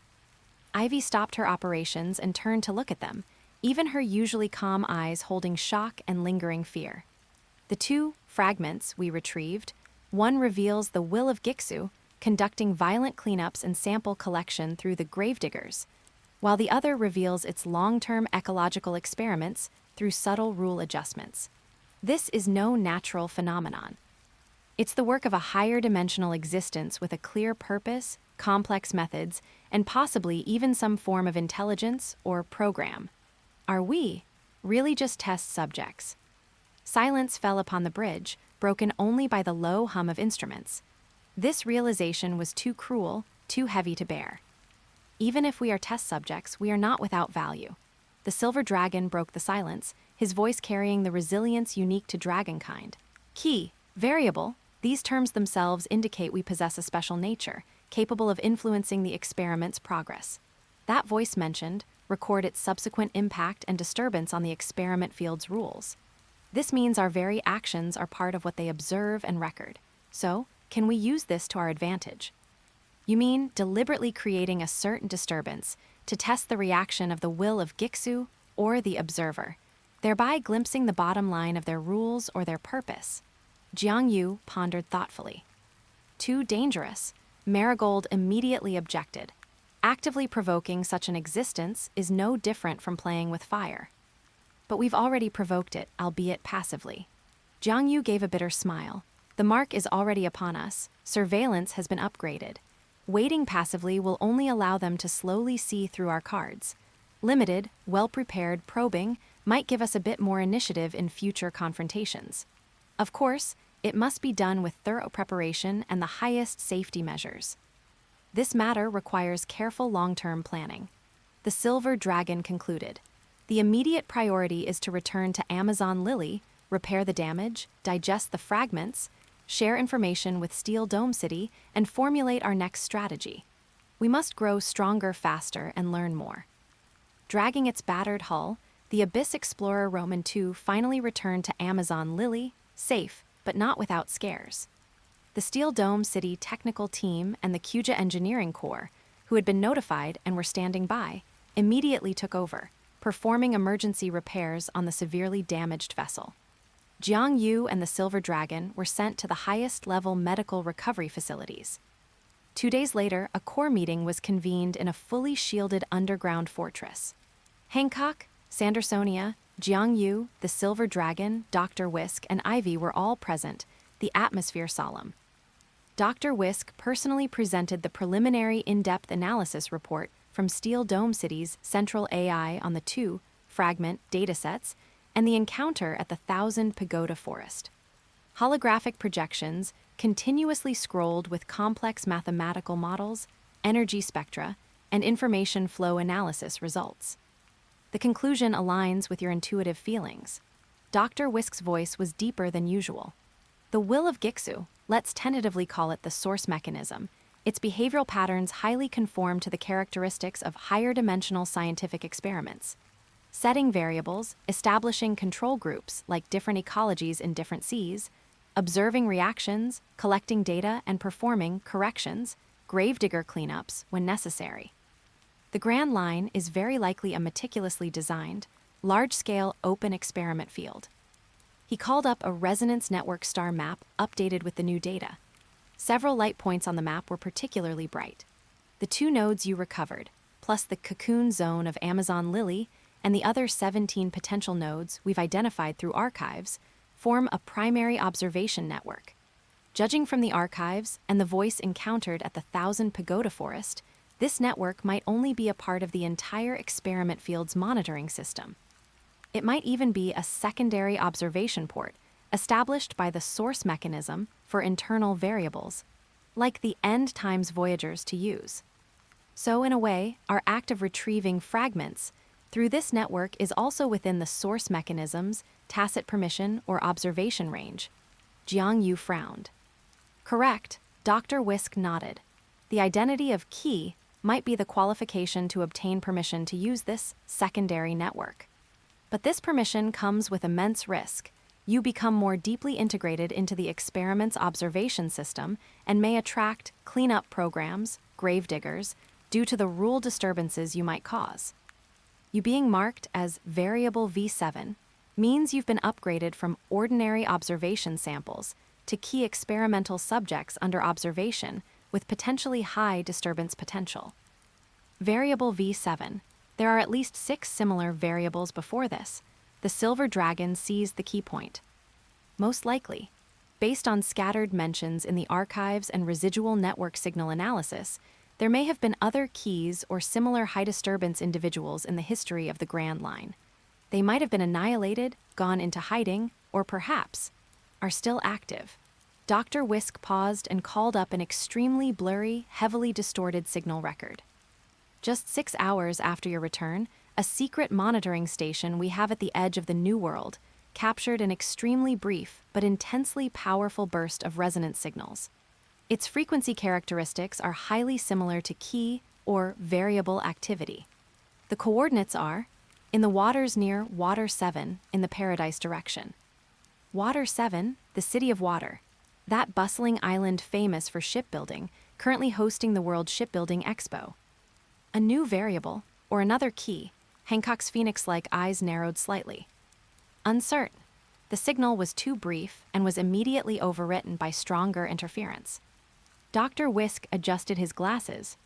Ivy stopped her operations and turned to look at them, even her usually calm eyes holding shock and lingering fear. The two fragments we retrieved, one reveals the will of Gixu, conducting violent cleanups and sample collection through the gravediggers, while the other reveals its long-term ecological experiments through subtle rule adjustments. This is no natural phenomenon. It's the work of a higher dimensional existence with a clear purpose, complex methods, and possibly even some form of intelligence or program. Are we really just test subjects? Silence fell upon the bridge, broken only by the low hum of instruments. This realization was too cruel, too heavy to bear. Even if we are test subjects, we are not without value. The silver dragon broke the silence, his voice carrying the resilience unique to dragonkind. Key, variable, these terms themselves indicate we possess a special nature, capable of influencing the experiment's progress. That voice mentioned, record its subsequent impact and disturbance on the experiment field's rules. This means our very actions are part of what they observe and record. So, can we use this to our advantage? You mean deliberately creating a certain disturbance to test the reaction of the will of Giksu or the observer, thereby glimpsing the bottom line of their rules or their purpose. Jiang Yu pondered thoughtfully. Too dangerous, Marigold immediately objected. Actively provoking such an existence is no different from playing with fire. But we've already provoked it, albeit passively. Jiang Yu gave a bitter smile. The mark is already upon us. Surveillance has been upgraded. Waiting passively will only allow them to slowly see through our cards. Limited, well-prepared probing might give us a bit more initiative in future confrontations. Of course, it must be done with thorough preparation and the highest safety measures. This matter requires careful long-term planning. The Silver Dragon concluded. The immediate priority is to return to Amazon Lily, repair the damage, digest the fragments, share information with Steel Dome City, and formulate our next strategy. We must grow stronger faster and learn more. Dragging its battered hull, the Abyss Explorer Roman II finally returned to Amazon Lily, safe, but not without scares. The Steel Dome City technical team and the Kuja Engineering Corps, who had been notified and were standing by, immediately took over, performing emergency repairs on the severely damaged vessel. Jiang Yu and the Silver Dragon were sent to the highest-level medical recovery facilities. 2 days later, a Corps meeting was convened in a fully shielded underground fortress. Hancock, Sandersonia, Jiang Yu, the Silver Dragon, Dr. Whisk, and Ivy were all present, the atmosphere solemn. Dr. Whisk personally presented the preliminary in-depth analysis report from Steel Dome City's central AI on the 2 fragment datasets and the encounter at the 1,000 Pagoda Forest. Holographic projections, continuously scrolled with complex mathematical models, energy spectra, and information flow analysis results. The conclusion aligns with your intuitive feelings. Dr. Whisk's voice was deeper than usual. The will of Giksu, let's tentatively call it the source mechanism, its behavioral patterns highly conform to the characteristics of higher-dimensional scientific experiments. Setting variables, establishing control groups like different ecologies in different seas, observing reactions, collecting data, and performing corrections, gravedigger cleanups when necessary. The Grand Line is very likely a meticulously designed, large-scale open experiment field. He called up a resonance network star map updated with the new data. Several light points on the map were particularly bright. The 2 nodes you recovered, plus the cocoon zone of Amazon Lily, and the other 17 potential nodes we've identified through archives, form a primary observation network. Judging from the archives and the voice encountered at the 1,000 Pagoda Forest, this network might only be a part of the entire experiment field's monitoring system. It might even be a secondary observation port, established by the source mechanism for internal variables, like the end times Voyagers to use. So in a way, our act of retrieving fragments through this network is also within the source mechanism's tacit permission or observation range. Jiang Yu frowned. Correct, Dr. Whisk nodded. The identity of key might be the qualification to obtain permission to use this secondary network. But this permission comes with immense risk. You become more deeply integrated into the experiment's observation system and may attract cleanup programs, gravediggers, due to the rule disturbances you might cause. You being marked as Variable V7 means you've been upgraded from ordinary observation samples to key experimental subjects under observation with potentially high disturbance potential. Variable V7. There are at least 6 similar variables before this. The Silver Dragon seized the key point. Most likely, based on scattered mentions in the archives and residual network signal analysis, there may have been other keys or similar high-disturbance individuals in the history of the Grand Line. They might have been annihilated, gone into hiding, or perhaps are still active. Dr. Whisk paused and called up an extremely blurry, heavily distorted signal record. Just 6 hours after your return, a secret monitoring station we have at the edge of the New World captured an extremely brief but intensely powerful burst of resonance signals. Its frequency characteristics are highly similar to key or variable activity. The coordinates are in the waters near Water 7 in the Paradise direction. Water 7, the City of Water, that bustling island famous for shipbuilding, currently hosting the World Shipbuilding Expo. A new variable, or another key, Hancock's phoenix-like eyes narrowed slightly. Uncertain. The signal was too brief and was immediately overwritten by stronger interference. Dr. Whisk adjusted his glasses.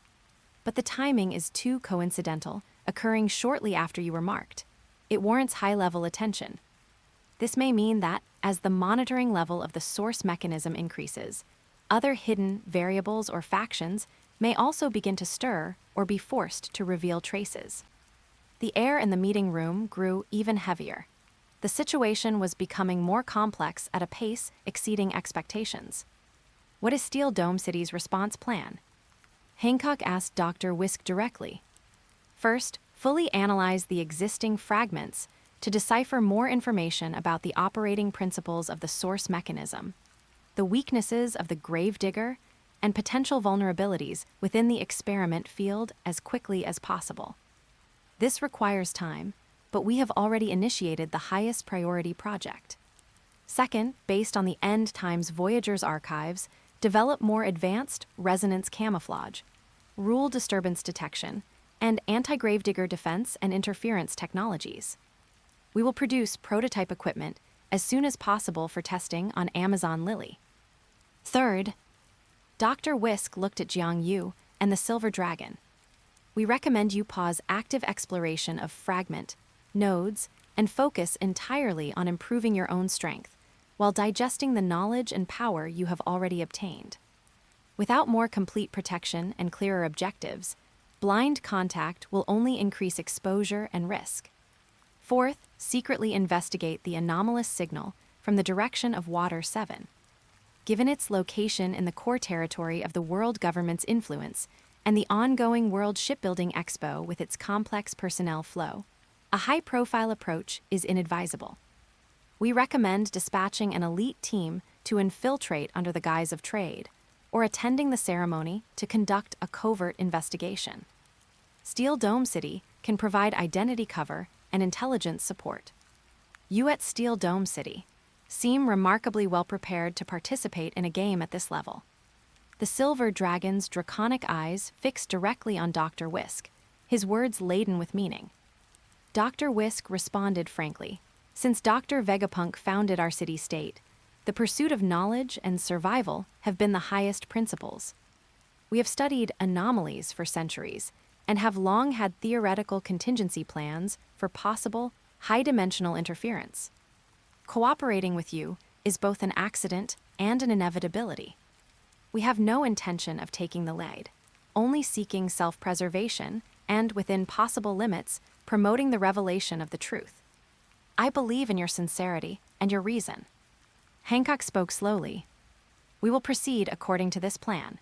But the timing is too coincidental, occurring shortly after you were marked. It warrants high-level attention. This may mean that, as the monitoring level of the source mechanism increases, other hidden variables or factions may also begin to stir or be forced to reveal traces. The air in the meeting room grew even heavier. The situation was becoming more complex at a pace exceeding expectations. What is Steel Dome City's response plan? Hancock asked Dr. Whisk directly. First, fully analyze the existing fragments to decipher more information about the operating principles of the source mechanism, the weaknesses of the gravedigger, and potential vulnerabilities within the experiment field as quickly as possible. This requires time, but we have already initiated the highest priority project. Second, based on the End Times Voyager's archives, develop more advanced resonance camouflage, rule disturbance detection, and anti-gravedigger defense and interference technologies. We will produce prototype equipment as soon as possible for testing on Amazon Lily. Third, Dr. Whisk looked at Jiang Yu and the Silver Dragon. We recommend you pause active exploration of fragment, nodes, and focus entirely on improving your own strength, while digesting the knowledge and power you have already obtained. Without more complete protection and clearer objectives, blind contact will only increase exposure and risk. Fourth, secretly investigate the anomalous signal from the direction of Water 7. Given its location in the core territory of the world government's influence and the ongoing World Shipbuilding Expo with its complex personnel flow, a high-profile approach is inadvisable. We recommend dispatching an elite team to infiltrate under the guise of trade, or attending the ceremony to conduct a covert investigation. Steel Dome City can provide identity cover and intelligence support. You at Steel Dome City seem remarkably well prepared to participate in a game at this level. The Silver Dragon's draconic eyes fixed directly on Dr. Whisk, his words laden with meaning. Dr. Whisk responded frankly. Since Dr. Vegapunk founded our city-state, the pursuit of knowledge and survival have been the highest principles. We have studied anomalies for centuries and have long had theoretical contingency plans for possible high-dimensional interference. Cooperating with you is both an accident and an inevitability. We have no intention of taking the lead, only seeking self-preservation and, within possible limits, promoting the revelation of the truth. I believe in your sincerity and your reason. Hancock spoke slowly. We will proceed according to this plan.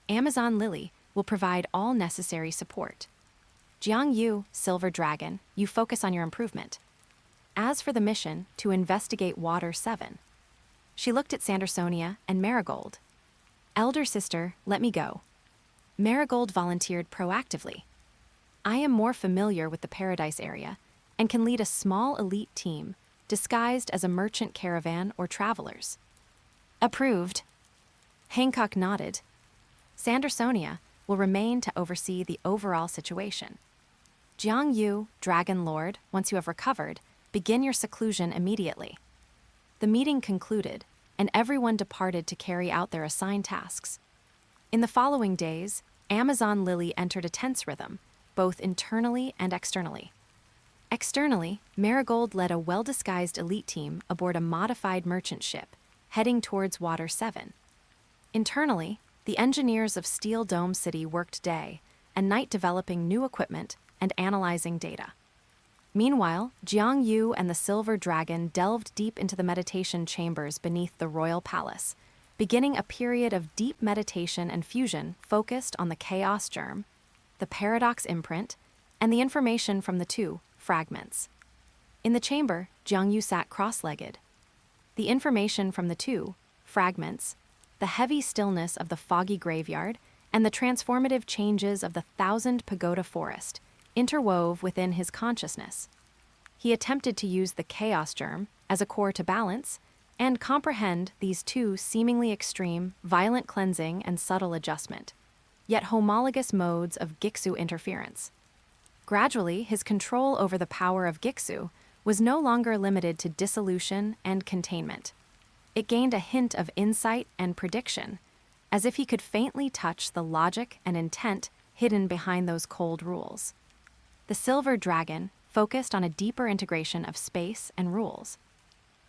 Amazon Lily will provide all necessary support. Jiang Yu, Silver Dragon, you focus on your improvement. As for the mission to investigate Water 7, she looked at Sandersonia and Marigold. Elder sister, let me go. Marigold volunteered proactively. I am more familiar with the Paradise area and can lead a small elite team disguised as a merchant caravan or travelers. Approved. Hancock nodded. Sandersonia will remain to oversee the overall situation. Jiang Yu, Dragon Lord, once you have recovered, begin your seclusion immediately. The meeting concluded, and everyone departed to carry out their assigned tasks. In the following days, Amazon Lily entered a tense rhythm, both internally and externally. Externally, Marigold led a well-disguised elite team aboard a modified merchant ship, heading towards Water 7. Internally, the engineers of Steel Dome City worked day and night developing new equipment and analyzing data. Meanwhile, Jiang Yu and the Silver Dragon delved deep into the meditation chambers beneath the royal palace, beginning a period of deep meditation and fusion focused on the chaos germ, the paradox imprint, and the information from the two fragments. In the chamber, Jiang Yu sat cross-legged. The information from the two fragments, the heavy stillness of the foggy graveyard, and the transformative changes of the 1,000 pagoda forest interwove within his consciousness. He attempted to use the chaos germ as a core to balance and comprehend these two seemingly extreme, violent cleansing and subtle adjustment, yet homologous modes of Giksu interference. Gradually, his control over the power of Giksu was no longer limited to dissolution and containment. It gained a hint of insight and prediction, as if he could faintly touch the logic and intent hidden behind those cold rules. The Silver Dragon focused on a deeper integration of space and rules.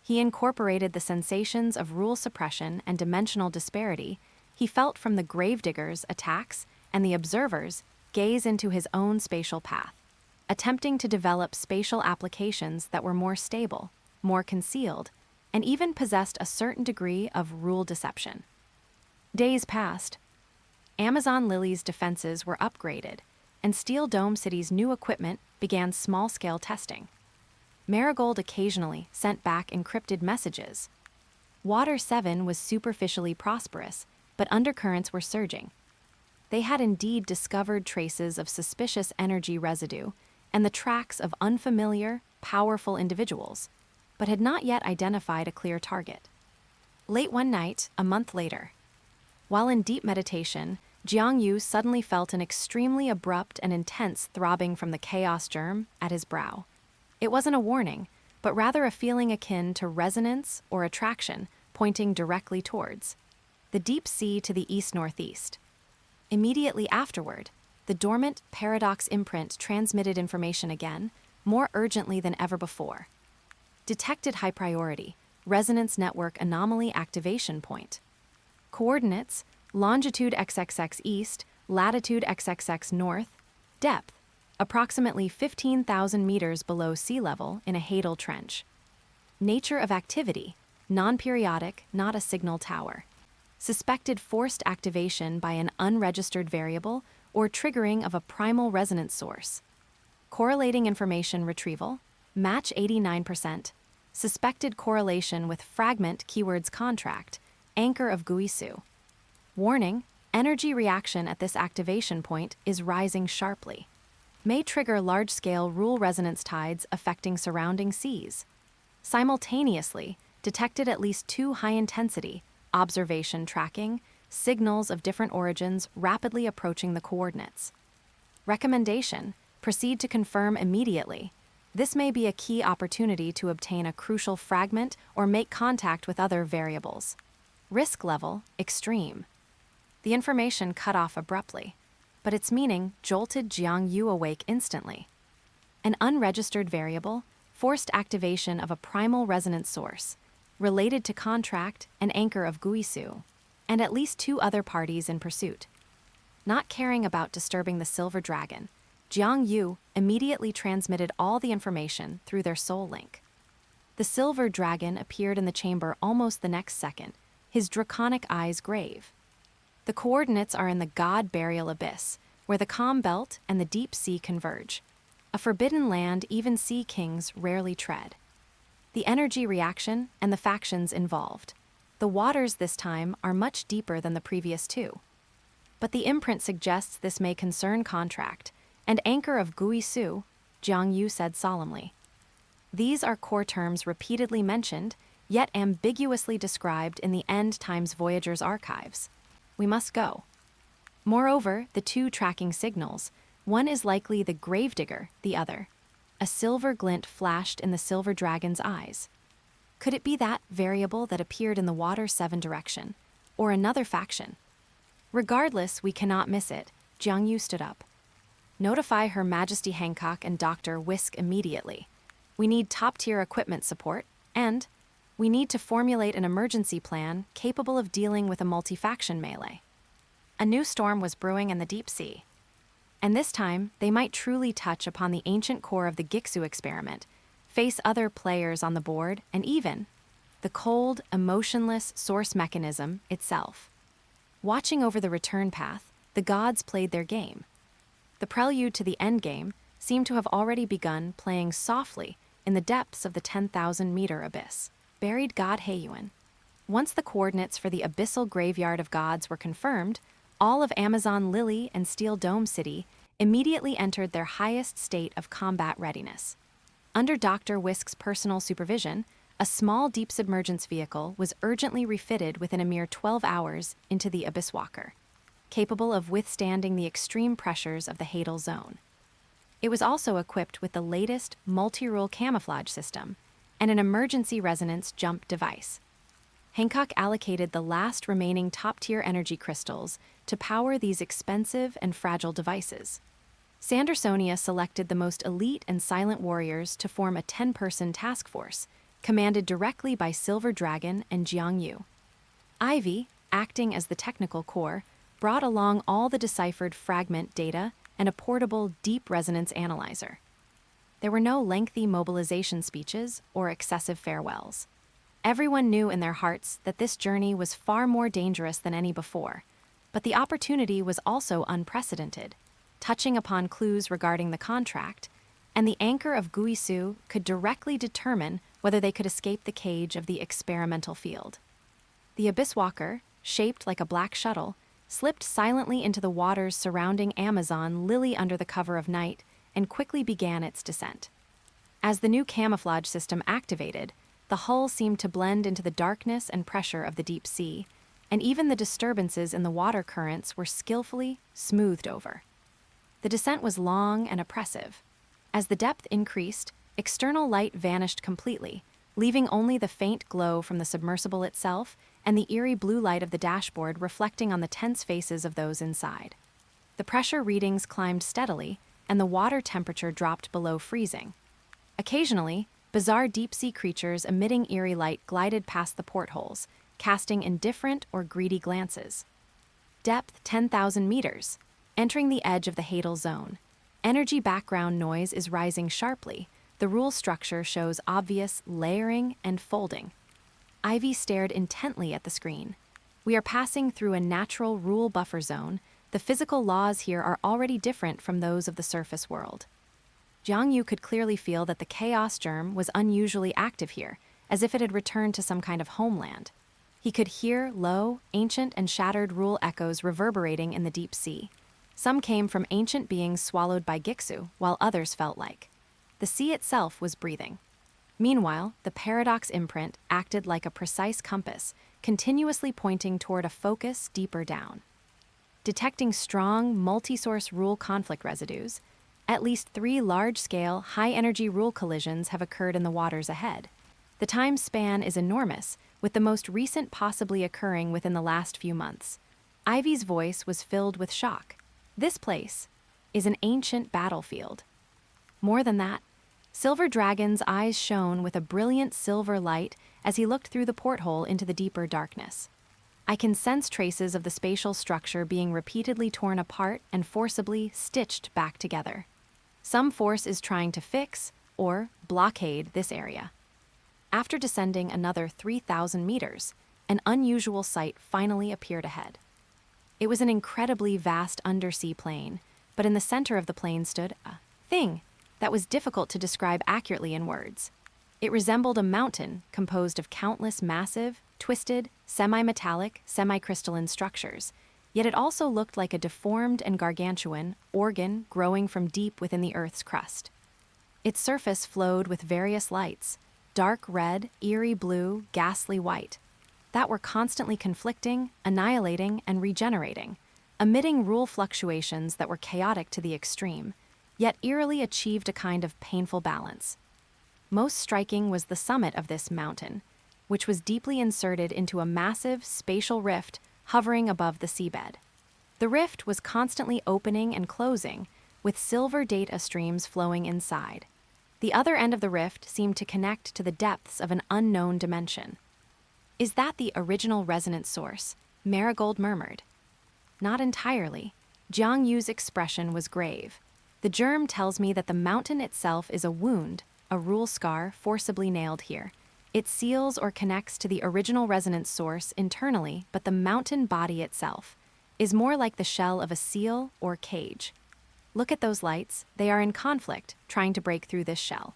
He incorporated the sensations of rule suppression and dimensional disparity he felt from the Gravedigger's attacks and the Observer's gaze into his own spatial path, attempting to develop spatial applications that were more stable, more concealed, and even possessed a certain degree of rule deception. Days passed. Amazon Lily's defenses were upgraded, and Steel Dome City's new equipment began small-scale testing. Marigold occasionally sent back encrypted messages. Water 7 was superficially prosperous, but undercurrents were surging. They had indeed discovered traces of suspicious energy residue and the tracks of unfamiliar, powerful individuals, but had not yet identified a clear target. Late one night, a month later, while in deep meditation, Jiang Yu suddenly felt an extremely abrupt and intense throbbing from the chaos germ at his brow. It wasn't a warning, but rather a feeling akin to resonance or attraction pointing directly towards the deep sea to the east-northeast. Immediately afterward, the dormant paradox imprint transmitted information again, more urgently than ever before. Detected high priority, resonance network anomaly activation point. Coordinates, longitude XXX east, latitude XXX north, depth, approximately 15,000 meters below sea level in a hadal trench. Nature of activity, non-periodic, not a signal tower. Suspected forced activation by an unregistered variable or triggering of a primal resonance source. Correlating information retrieval, match 89%. Suspected correlation with fragment keywords contract, anchor of Guisu. Warning, energy reaction at this activation point is rising sharply. May trigger large-scale rule resonance tides affecting surrounding seas. Simultaneously, detected at least 2 high-intensity, observation tracking, signals of different origins rapidly approaching the coordinates. Recommendation, proceed to confirm immediately. This may be a key opportunity to obtain a crucial fragment or make contact with other variables. Risk level, extreme. The information cut off abruptly, but its meaning jolted Jiang Yu awake instantly. An unregistered variable, forced activation of a primal resonance source, related to contract and anchor of Guisu, and at least 2 other parties in pursuit. Not caring about disturbing the Silver Dragon, Jiang Yu immediately transmitted all the information through their soul link. The Silver Dragon appeared in the chamber almost the next second, his draconic eyes grave. The coordinates are in the God Burial Abyss, where the calm belt and the deep sea converge, a forbidden land even sea kings rarely tread. The energy reaction and the factions involved. The waters this time are much deeper than the previous 2. But the imprint suggests this may concern contract, and anchor of Guisu, Jiang Yu said solemnly. These are core terms repeatedly mentioned, yet ambiguously described in the End Times Voyager's archives. We must go. Moreover, the 2 tracking signals, one is likely the Gravedigger, the other. A silver glint flashed in the Silver Dragon's eyes. Could it be that variable that appeared in the Water 7 direction, or another faction? Regardless, we cannot miss it. Jiang Yu stood up. Notify Her Majesty Hancock and Dr. Whisk immediately. We need top-tier equipment support, and we need to formulate an emergency plan capable of dealing with a multi-faction melee. A new storm was brewing in the deep sea. And this time, they might truly touch upon the ancient core of the Giksu experiment, face other players on the board, and even the cold, emotionless source mechanism itself. Watching over the return path, the gods played their game. The prelude to the Endgame seemed to have already begun playing softly in the depths of the 10,000-meter abyss. Buried God Haiyuan. Once the coordinates for the abyssal graveyard of gods were confirmed, all of Amazon Lily and Steel Dome City immediately entered their highest state of combat readiness. Under Dr. Whisk's personal supervision, a small deep submergence vehicle was urgently refitted within a mere 12 hours into the Abyss Walker, capable of withstanding the extreme pressures of the Hadal Zone. It was also equipped with the latest multi-rule camouflage system and an emergency resonance jump device. Hancock allocated the last remaining top-tier energy crystals to power these expensive and fragile devices. Sandersonia selected the most elite and silent warriors to form a 10-person task force, commanded directly by Silver Dragon and Jiang Yu. Ivy, acting as the technical core, brought along all the deciphered fragment data and a portable deep resonance analyzer. There were no lengthy mobilization speeches or excessive farewells. Everyone knew in their hearts that this journey was far more dangerous than any before, but the opportunity was also unprecedented, touching upon clues regarding the contract, and the anchor of Guisu could directly determine whether they could escape the cage of the experimental field. The Abyss Walker, shaped like a black shuttle, slipped silently into the waters surrounding Amazon Lily under the cover of night and quickly began its descent. As the new camouflage system activated, the hull seemed to blend into the darkness and pressure of the deep sea, and even the disturbances in the water currents were skillfully smoothed over. The descent was long and oppressive. As the depth increased, external light vanished completely, leaving only the faint glow from the submersible itself and the eerie blue light of the dashboard reflecting on the tense faces of those inside. The pressure readings climbed steadily, and the water temperature dropped below freezing. Occasionally, bizarre deep-sea creatures emitting eerie light glided past the portholes, casting indifferent or greedy glances. Depth 10,000 meters. Entering the edge of the Hadal Zone. Energy background noise is rising sharply. The rule structure shows obvious layering and folding. Ivy stared intently at the screen. We are passing through a natural rule buffer zone. The physical laws here are already different from those of the surface world. Jiang Yu could clearly feel that the chaos germ was unusually active here, as if it had returned to some kind of homeland. He could hear low, ancient and shattered rule echoes reverberating in the deep sea. Some came from ancient beings swallowed by Gixu, while others felt like the sea itself was breathing. Meanwhile, the paradox imprint acted like a precise compass, continuously pointing toward a focus deeper down. Detecting strong, multi-source rule conflict residues, at least 3 large-scale, high-energy rule collisions have occurred in the waters ahead. The time span is enormous, with the most recent possibly occurring within the last few months. Ivy's voice was filled with shock. This place is an ancient battlefield. More than that, Silver Dragon's eyes shone with a brilliant silver light as he looked through the porthole into the deeper darkness. I can sense traces of the spatial structure being repeatedly torn apart and forcibly stitched back together. Some force is trying to fix or blockade this area. After descending another 3,000 meters, an unusual sight finally appeared ahead. It was an incredibly vast undersea plain, but in the center of the plain stood a thing that was difficult to describe accurately in words. It resembled a mountain composed of countless massive, twisted, semi-metallic, semi-crystalline structures, yet it also looked like a deformed and gargantuan organ growing from deep within the Earth's crust. Its surface flowed with various lights, dark red, eerie blue, ghastly white, that were constantly conflicting, annihilating, and regenerating, emitting rule fluctuations that were chaotic to the extreme, yet eerily achieved a kind of painful balance. Most striking was the summit of this mountain, which was deeply inserted into a massive spatial rift hovering above the seabed. The rift was constantly opening and closing, with silver data streams flowing inside. The other end of the rift seemed to connect to the depths of an unknown dimension. "Is that the original resonance source?" Marigold murmured. "Not entirely." Jiang Yu's expression was grave. "The germ tells me that the mountain itself is a wound, a rule scar forcibly nailed here. It seals or connects to the original resonance source internally, but the mountain body itself is more like the shell of a seal or cage. Look at those lights. They are in conflict, trying to break through this shell."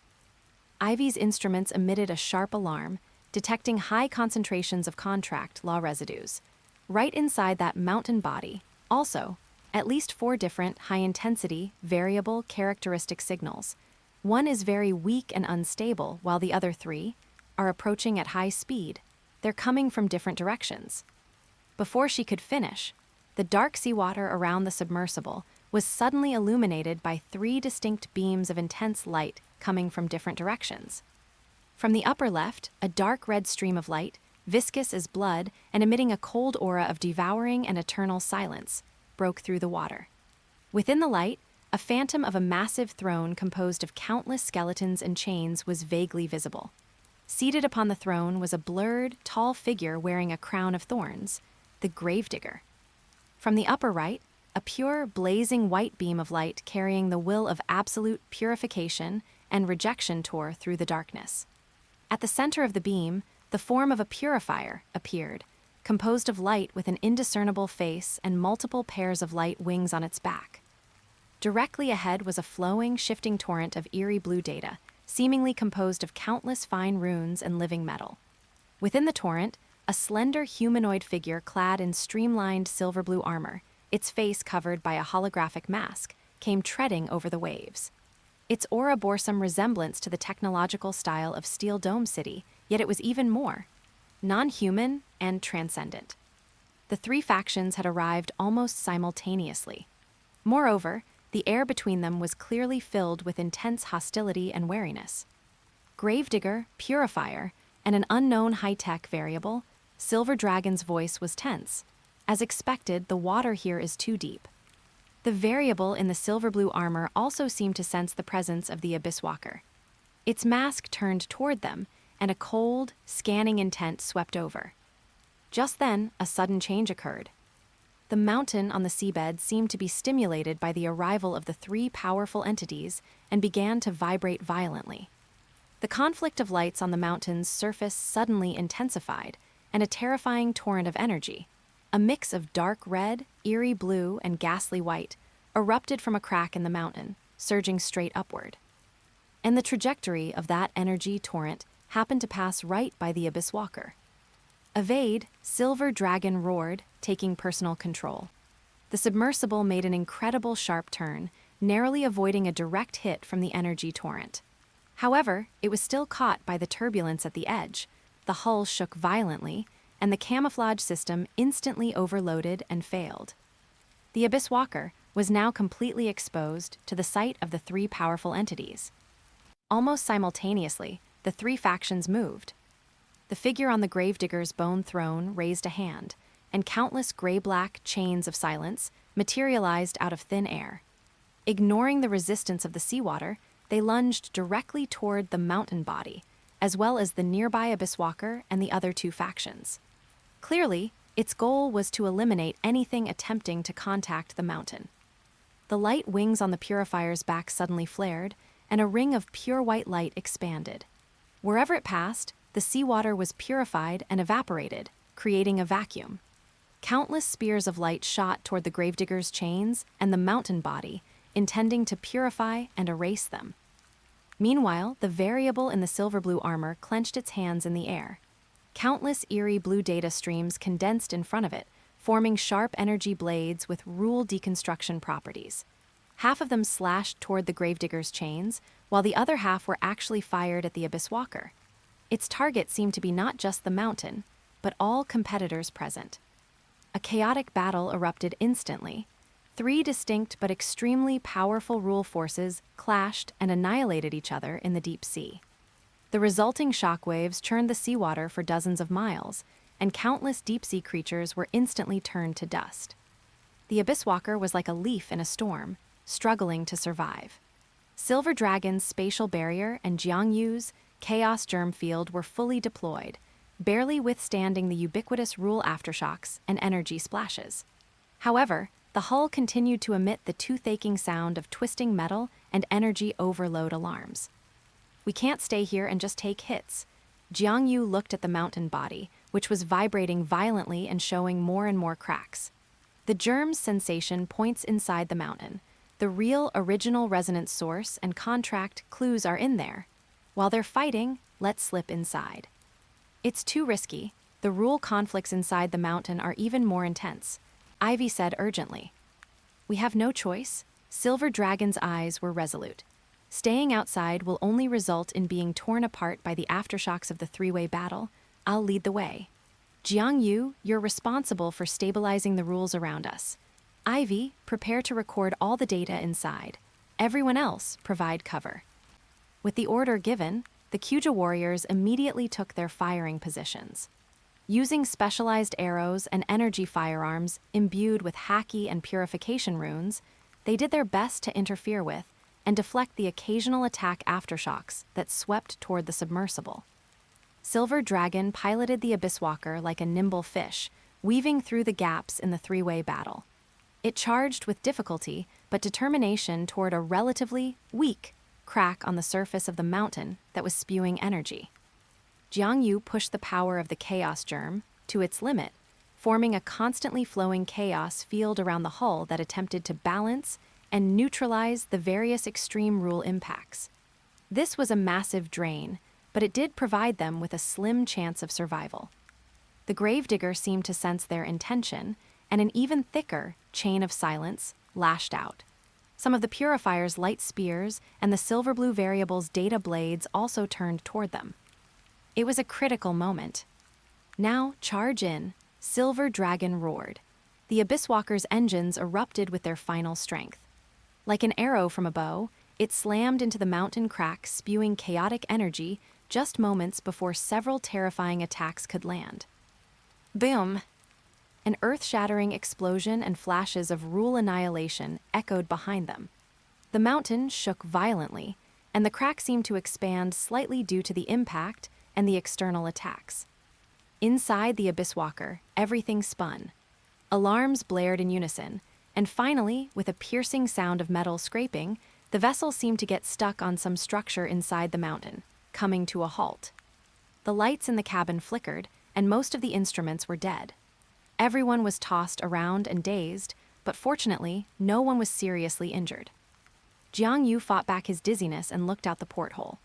Ivy's instruments emitted a sharp alarm, detecting high concentrations of contract law residues. Right inside that mountain body, also, at least 4 different high-intensity, variable characteristic signals. One is very weak and unstable, while the other 3, are approaching at high speed. They're coming from different directions. Before she could finish, the dark seawater around the submersible was suddenly illuminated by 3 distinct beams of intense light coming from different directions. From the upper left, a dark red stream of light, viscous as blood and emitting a cold aura of devouring and eternal silence, broke through the water. Within the light, a phantom of a massive throne composed of countless skeletons and chains was vaguely visible. Seated upon the throne was a blurred, tall figure wearing a crown of thorns, the gravedigger. From the upper right, a pure, blazing white beam of light carrying the will of absolute purification and rejection tore through the darkness. At the center of the beam, the form of a purifier appeared, composed of light with an indiscernible face and multiple pairs of light wings on its back. Directly ahead was a flowing, shifting torrent of eerie blue data, seemingly composed of countless fine runes and living metal. Within the torrent, a slender humanoid figure clad in streamlined silver blue armor, its face covered by a holographic mask, came treading over the waves. Its aura bore some resemblance to the technological style of Steel Dome City, yet it was even more non-human and transcendent. The 3 factions had arrived almost simultaneously. Moreover, the air between them was clearly filled with intense hostility and wariness. Gravedigger, Purifier, and an unknown high-tech variable, Silver Dragon's voice was tense. As expected, the water here is too deep. The variable in the silver blue armor also seemed to sense the presence of the Abyss Walker. Its mask turned toward them, and a cold, scanning intent swept over. Just then, a sudden change occurred. The mountain on the seabed seemed to be stimulated by the arrival of the 3 powerful entities and began to vibrate violently. The conflict of lights on the mountain's surface suddenly intensified, and a terrifying torrent of energy, a mix of dark red, eerie blue, and ghastly white, erupted from a crack in the mountain, surging straight upward. And the trajectory of that energy torrent happened to pass right by the Abyss Walker. Evade, Silver Dragon roared, taking personal control. The submersible made an incredible sharp turn, narrowly avoiding a direct hit from the energy torrent. However, it was still caught by the turbulence at the edge. The hull shook violently, and the camouflage system instantly overloaded and failed. The Abyss Walker was now completely exposed to the sight of the 3 powerful entities. Almost simultaneously, the 3 factions moved. The figure on the gravedigger's bone throne raised a hand, and countless gray-black chains of silence materialized out of thin air. Ignoring the resistance of the seawater, they lunged directly toward the mountain body, as well as the nearby Abyss Walker and the other 2 factions. Clearly, its goal was to eliminate anything attempting to contact the mountain. The light wings on the purifier's back suddenly flared, and a ring of pure white light expanded. Wherever it passed, the seawater was purified and evaporated, creating a vacuum. Countless spears of light shot toward the gravedigger's chains and the mountain body, intending to purify and erase them. Meanwhile, the variable in the silver blue armor clenched its hands in the air. Countless eerie blue data streams condensed in front of it, forming sharp energy blades with rule deconstruction properties. Half of them slashed toward the gravedigger's chains, while the other half were actually fired at the Abyss Walker. Its target seemed to be not just the mountain, but all competitors present. A chaotic battle erupted instantly. 3 distinct but extremely powerful rule forces clashed and annihilated each other in the deep sea. The resulting shockwaves churned the seawater for dozens of miles, and countless deep-sea creatures were instantly turned to dust. The Abyss Walker was like a leaf in a storm, struggling to survive. Silver Dragon's spatial barrier and Jiangyu's chaos germ field were fully deployed, barely withstanding the ubiquitous rule aftershocks and energy splashes. However, the hull continued to emit the tooth-aching sound of twisting metal and energy overload alarms. "We can't stay here and just take hits." Jiangyu looked at the mountain body, which was vibrating violently and showing more and more cracks. The germ's sensation points inside the mountain. The real original resonance source and contract clues are in there. While they're fighting, let's slip inside. It's too risky. The rule conflicts inside the mountain are even more intense, Ivy said urgently. We have no choice. Silver Dragon's eyes were resolute. Staying outside will only result in being torn apart by the aftershocks of the three-way battle. I'll lead the way. Jiang Yu, you're responsible for stabilizing the rules around us. Ivy, prepare to record all the data inside. Everyone else, provide cover. With the order given, the Kyuja warriors immediately took their firing positions. Using specialized arrows and energy firearms imbued with Haki and purification runes, they did their best to interfere with and deflect the occasional attack aftershocks that swept toward the submersible. Silver Dragon piloted the Abysswalker like a nimble fish, weaving through the gaps in the three-way battle. It charged with difficulty but determination toward a relatively weak crack on the surface of the mountain that was spewing energy. Jiang Yu pushed the power of the chaos germ to its limit, forming a constantly flowing chaos field around the hull that attempted to balance and neutralize the various extreme rule impacts. This was a massive drain, but it did provide them with a slim chance of survival. The Gravedigger seemed to sense their intention, and an even thicker chain of silence lashed out. Some of the Purifier's light spears and the silver-blue variable's data blades also turned toward them. It was a critical moment. Now, charge in, Silver Dragon roared. The Abysswalker's engines erupted with their final strength. Like an arrow from a bow, it slammed into the mountain crack, spewing chaotic energy just moments before several terrifying attacks could land. Boom! An earth-shattering explosion and flashes of rule annihilation echoed behind them. The mountain shook violently, and the crack seemed to expand slightly due to the impact and the external attacks. Inside the Abysswalker, everything spun. Alarms blared in unison, and finally, with a piercing sound of metal scraping, the vessel seemed to get stuck on some structure inside the mountain, coming to a halt. The lights in the cabin flickered, and most of the instruments were dead. Everyone was tossed around and dazed, but fortunately, no one was seriously injured. Jiang Yu fought back his dizziness and looked out the porthole.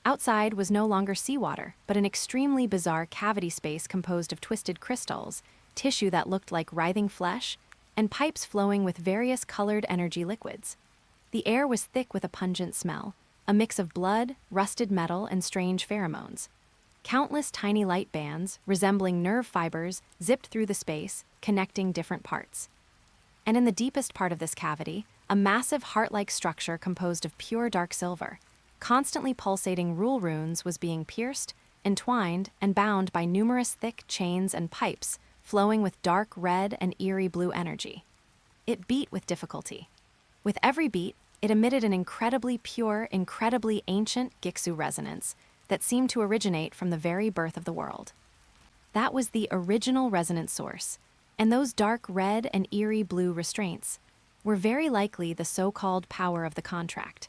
Outside was no longer seawater, but an extremely bizarre cavity space composed of twisted crystals, tissue that looked like writhing flesh, and pipes flowing with various colored energy liquids. The air was thick with a pungent smell, a mix of blood, rusted metal, and strange pheromones. Countless tiny light bands, resembling nerve fibers, zipped through the space, connecting different parts. And in the deepest part of this cavity, a massive heart-like structure composed of pure dark silver, constantly pulsating rule runes, was being pierced, entwined, and bound by numerous thick chains and pipes flowing with dark red and eerie blue energy. It beat with difficulty. With every beat, it emitted an incredibly pure, incredibly ancient Gixu resonance that seemed to originate from the very birth of the world. That was the original resonance source, and those dark red and eerie blue restraints were very likely the so-called power of the contract.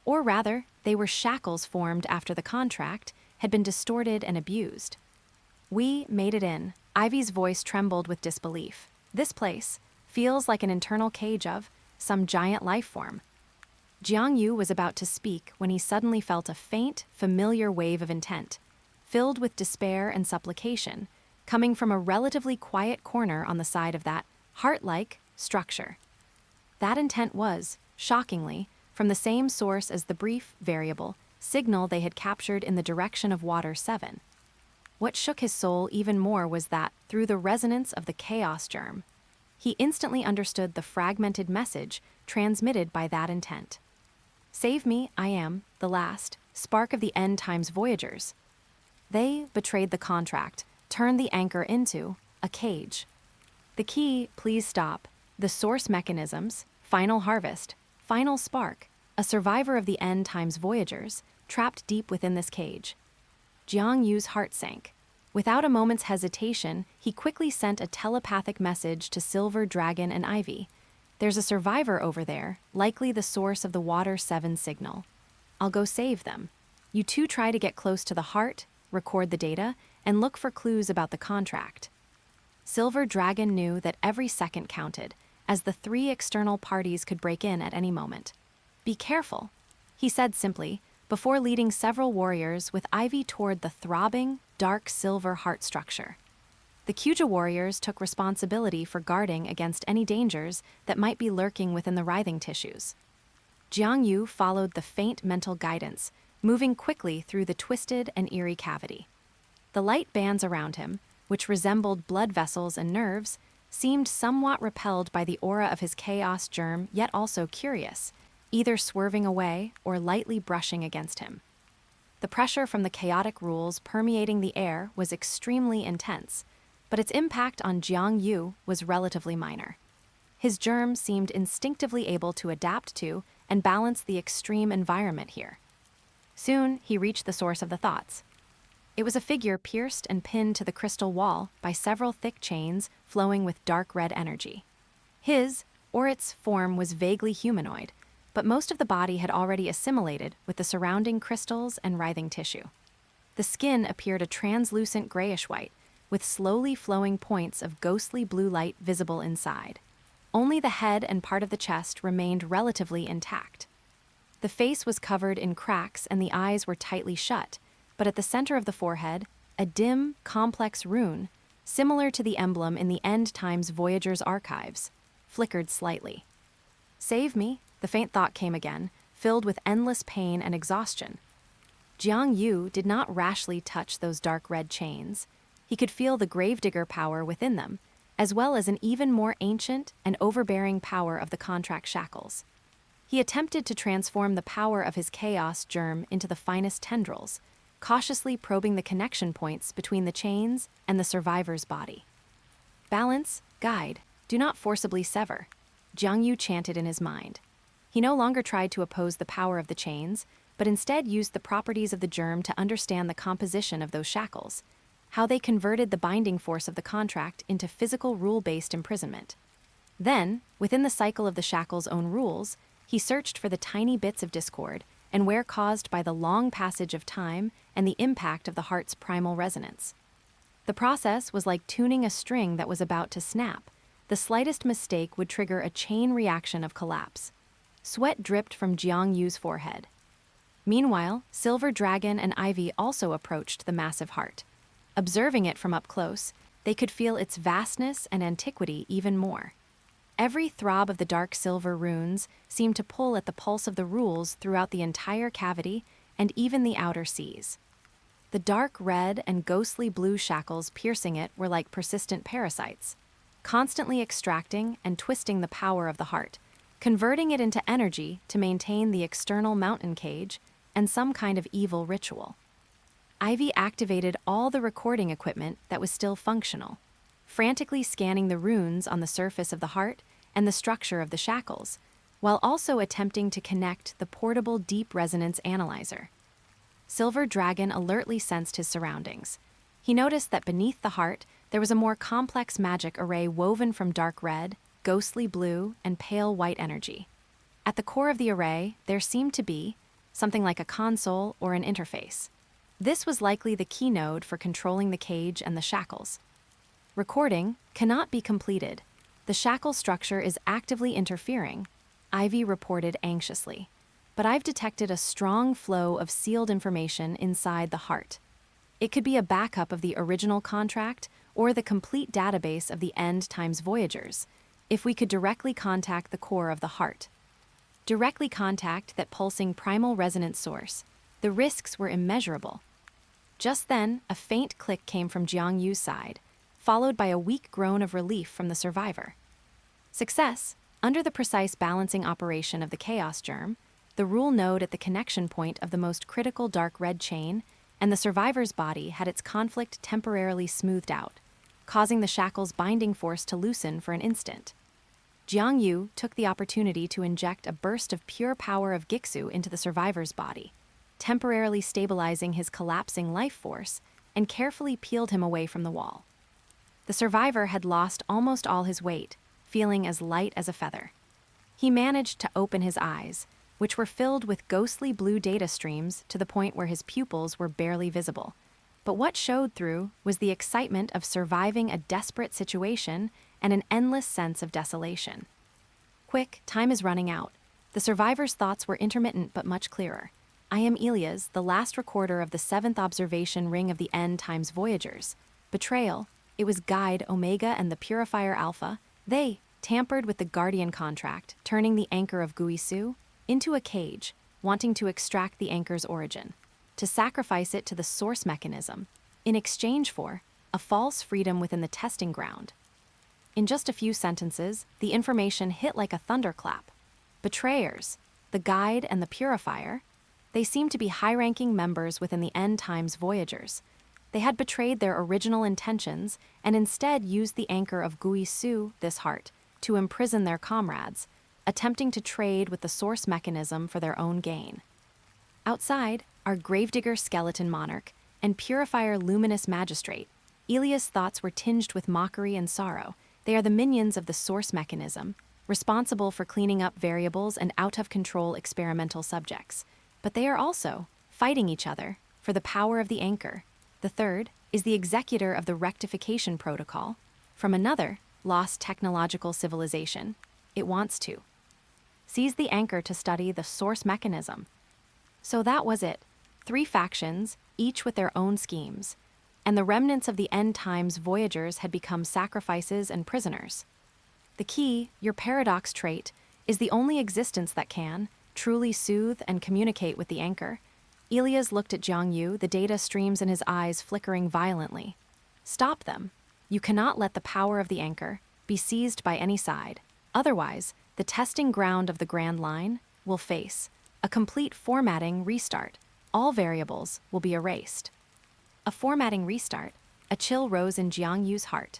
Or rather, they were shackles formed after the contract had been distorted and abused. We made it in. Ivy's voice trembled with disbelief. This place feels like an internal cage of some giant life form. Jiang Yu was about to speak when he suddenly felt a faint, familiar wave of intent, filled with despair and supplication, coming from a relatively quiet corner on the side of that heart-like structure. That intent was, shockingly, from the same source as the brief, variable signal they had captured in the direction of Water 7. What shook his soul even more was that, through the resonance of the chaos germ, he instantly understood the fragmented message transmitted by that intent. Save me, I am, the last, spark of the end times voyagers. They betrayed the contract, turned the anchor into a cage. The key, please stop, the source mechanisms, final harvest, final spark, a survivor of the end times voyagers, trapped deep within this cage. Jiang Yu's heart sank. Without a moment's hesitation, he quickly sent a telepathic message to Silver Dragon and Ivy. There's a survivor over there, likely the source of the Water 7 signal. I'll go save them. You two try to get close to the heart, record the data, and look for clues about the contract. Silver Dragon knew that every second counted, as the three external parties could break in at any moment. Be careful, he said simply, before leading several warriors with Ivy toward the throbbing, dark silver heart structure. The Kyuja warriors took responsibility for guarding against any dangers that might be lurking within the writhing tissues. Jiang Yu followed the faint mental guidance, moving quickly through the twisted and eerie cavity. The light bands around him, which resembled blood vessels and nerves, seemed somewhat repelled by the aura of his chaos germ, yet also curious, either swerving away or lightly brushing against him. The pressure from the chaotic rules permeating the air was extremely intense, but its impact on Jiang Yu was relatively minor. His germ seemed instinctively able to adapt to and balance the extreme environment here. Soon, he reached the source of the thoughts. It was a figure pierced and pinned to the crystal wall by several thick chains flowing with dark red energy. His, or its, form was vaguely humanoid, but most of the body had already assimilated with the surrounding crystals and writhing tissue. The skin appeared a translucent grayish-white, with slowly flowing points of ghostly blue light visible inside. Only the head and part of the chest remained relatively intact. The face was covered in cracks and the eyes were tightly shut, but at the center of the forehead, a dim, complex rune, similar to the emblem in the End Times Voyager's archives, flickered slightly. "Save me," the faint thought came again, filled with endless pain and exhaustion. Jiang Yu did not rashly touch those dark red chains. He could feel the gravedigger power within them, as well as an even more ancient and overbearing power of the contract shackles. He attempted to transform the power of his chaos germ into the finest tendrils, cautiously probing the connection points between the chains and the survivor's body. "Balance, guide, do not forcibly sever," Jiang Yu chanted in his mind. He no longer tried to oppose the power of the chains, but instead used the properties of the germ to understand the composition of those shackles, how they converted the binding force of the contract into physical rule-based imprisonment. Then, within the cycle of the shackle's own rules, he searched for the tiny bits of discord and where caused by the long passage of time and the impact of the heart's primal resonance. The process was like tuning a string that was about to snap. The slightest mistake would trigger a chain reaction of collapse. Sweat dripped from Jiang Yu's forehead. Meanwhile, Silver Dragon and Ivy also approached the massive heart. Observing it from up close, they could feel its vastness and antiquity even more. Every throb of the dark silver runes seemed to pull at the pulse of the rules throughout the entire cavity and even the outer seas. The dark red and ghostly blue shackles piercing it were like persistent parasites, constantly extracting and twisting the power of the heart, converting it into energy to maintain the external mountain cage and some kind of evil ritual. Ivy activated all the recording equipment that was still functional, frantically scanning the runes on the surface of the heart and the structure of the shackles, while also attempting to connect the portable deep resonance analyzer. Silver Dragon alertly sensed his surroundings. He noticed that beneath the heart there was a more complex magic array woven from dark red, ghostly blue, and pale white energy. At the core of the array, there seemed to be something like a console or an interface. This was likely the key node for controlling the cage and the shackles. "Recording cannot be completed. The shackle structure is actively interfering," Ivy reported anxiously. "But I've detected a strong flow of sealed information inside the heart. It could be a backup of the original contract or the complete database of the End Times Voyagers, if we could directly contact the core of the heart. Directly contact that pulsing primal resonance source. The risks were immeasurable." Just then, a faint click came from Jiang Yu's side, followed by a weak groan of relief from the survivor. Success. Under the precise balancing operation of the chaos germ, the rule node at the connection point of the most critical dark red chain, and the survivor's body had its conflict temporarily smoothed out, causing the shackle's binding force to loosen for an instant. Jiang Yu took the opportunity to inject a burst of pure power of Gixu into the survivor's body, temporarily stabilizing his collapsing life force, and carefully peeled him away from the wall. The survivor had lost almost all his weight, feeling as light as a feather. He managed to open his eyes, which were filled with ghostly blue data streams to the point where his pupils were barely visible. But what showed through was the excitement of surviving a desperate situation and an endless sense of desolation. "Quick, time is running out." The survivor's thoughts were intermittent but much clearer. "I am Elias, the last recorder of the 7th observation ring of the End Times Voyagers. Betrayal. It was Guide, Omega, and the Purifier Alpha. They tampered with the Guardian contract, turning the anchor of Guisu. into a cage, wanting to extract the anchor's origin, to sacrifice it to the source mechanism, in exchange for a false freedom within the testing ground. In just a few sentences, the information hit like a thunderclap. Betrayers, the guide and the purifier, they seemed to be high-ranking members within the end times Voyagers. They had betrayed their original intentions and instead used the anchor of Guisu, this heart, to imprison their comrades, attempting to trade with the source mechanism for their own gain. Outside are Gravedigger Skeleton Monarch and Purifier Luminous Magistrate. Elias' thoughts were tinged with mockery and sorrow. They are the minions of the source mechanism, responsible for cleaning up variables and out-of-control experimental subjects. But they are also fighting each other for the power of the anchor. The third is the executor of the rectification protocol from another lost technological civilization. It wants to seize the anchor to study the source mechanism. So that was it. 3 factions, each with their own schemes. And the remnants of the end times Voyagers had become sacrifices and prisoners. The key, your paradox trait, is the only existence that can truly soothe and communicate with the anchor. Elias looked at Jiang Yu, the data streams in his eyes flickering violently. Stop them. You cannot let the power of the anchor be seized by any side. Otherwise, the testing ground of the Grand Line will face a complete formatting restart. All variables will be erased. A formatting restart. A chill rose in Jiang Yu's heart.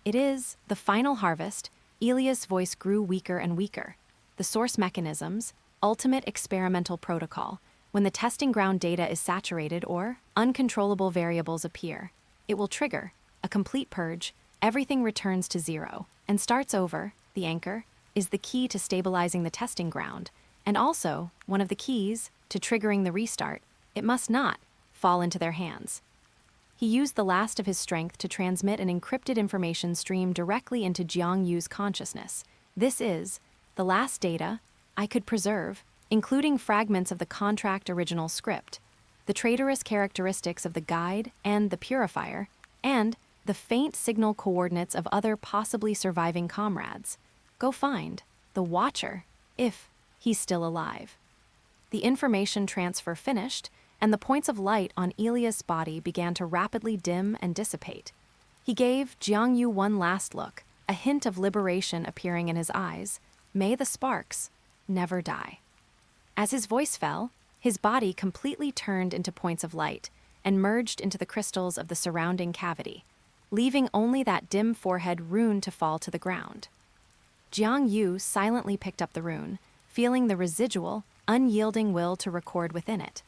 It is the final harvest. Elias' voice grew weaker and weaker. The source mechanisms, ultimate experimental protocol. When the testing ground data is saturated or uncontrollable variables appear, it will trigger a complete purge. Everything returns to zero and starts over. The anchor is the key to stabilizing the testing ground, and also one of the keys to triggering the restart. It must not fall into their hands. He used the last of his strength to transmit an encrypted information stream directly into Jiang Yu's consciousness. This is the last data I could preserve, including fragments of the contract original script, the traitorous characteristics of the guide and the purifier, and the faint signal coordinates of other possibly surviving comrades. Go find the Watcher, if he's still alive. The information transfer finished, and the points of light on Elias' body began to rapidly dim and dissipate. He gave Jiang Yu one last look, a hint of liberation appearing in his eyes. May the sparks never die. As his voice fell, his body completely turned into points of light and merged into the crystals of the surrounding cavity, leaving only that dim forehead rune to fall to the ground. Jiang Yu silently picked up the rune, feeling the residual, unyielding will to record within it.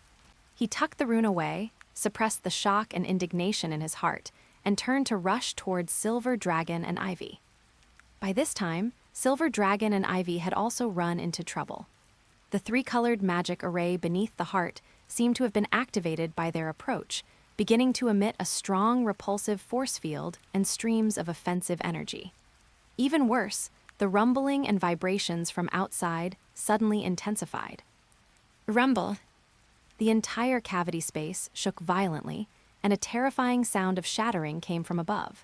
He tucked the rune away, suppressed the shock and indignation in his heart, and turned to rush towards Silver Dragon and Ivy. By this time, Silver Dragon and Ivy had also run into trouble. The 3-colored magic array beneath the heart seemed to have been activated by their approach, beginning to emit a strong, repulsive force field and streams of offensive energy. Even worse, the rumbling and vibrations from outside suddenly intensified. Rumble. The entire cavity space shook violently, and a terrifying sound of shattering came from above.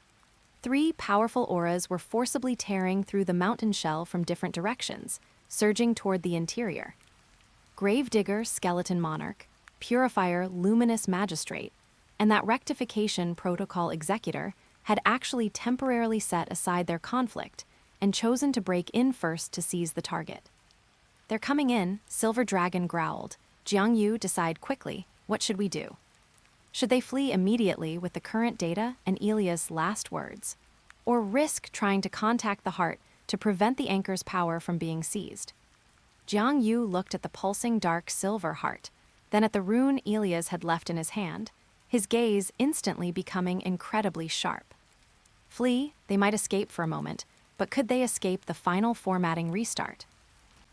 3 powerful auras were forcibly tearing through the mountain shell from different directions, surging toward the interior. Gravedigger Skeleton Monarch, Purifier Luminous Magistrate, and that rectification protocol executor had actually temporarily set aside their conflict and chosen to break in first to seize the target. They're coming in, Silver Dragon growled. Jiang Yu, decide quickly, what should we do? Should they flee immediately with the current data and Elias' last words, or risk trying to contact the heart to prevent the anchor's power from being seized? Jiang Yu looked at the pulsing dark silver heart, then at the rune Elias had left in his hand, his gaze instantly becoming incredibly sharp. Flee, they might escape for a moment, but could they escape the final formatting restart?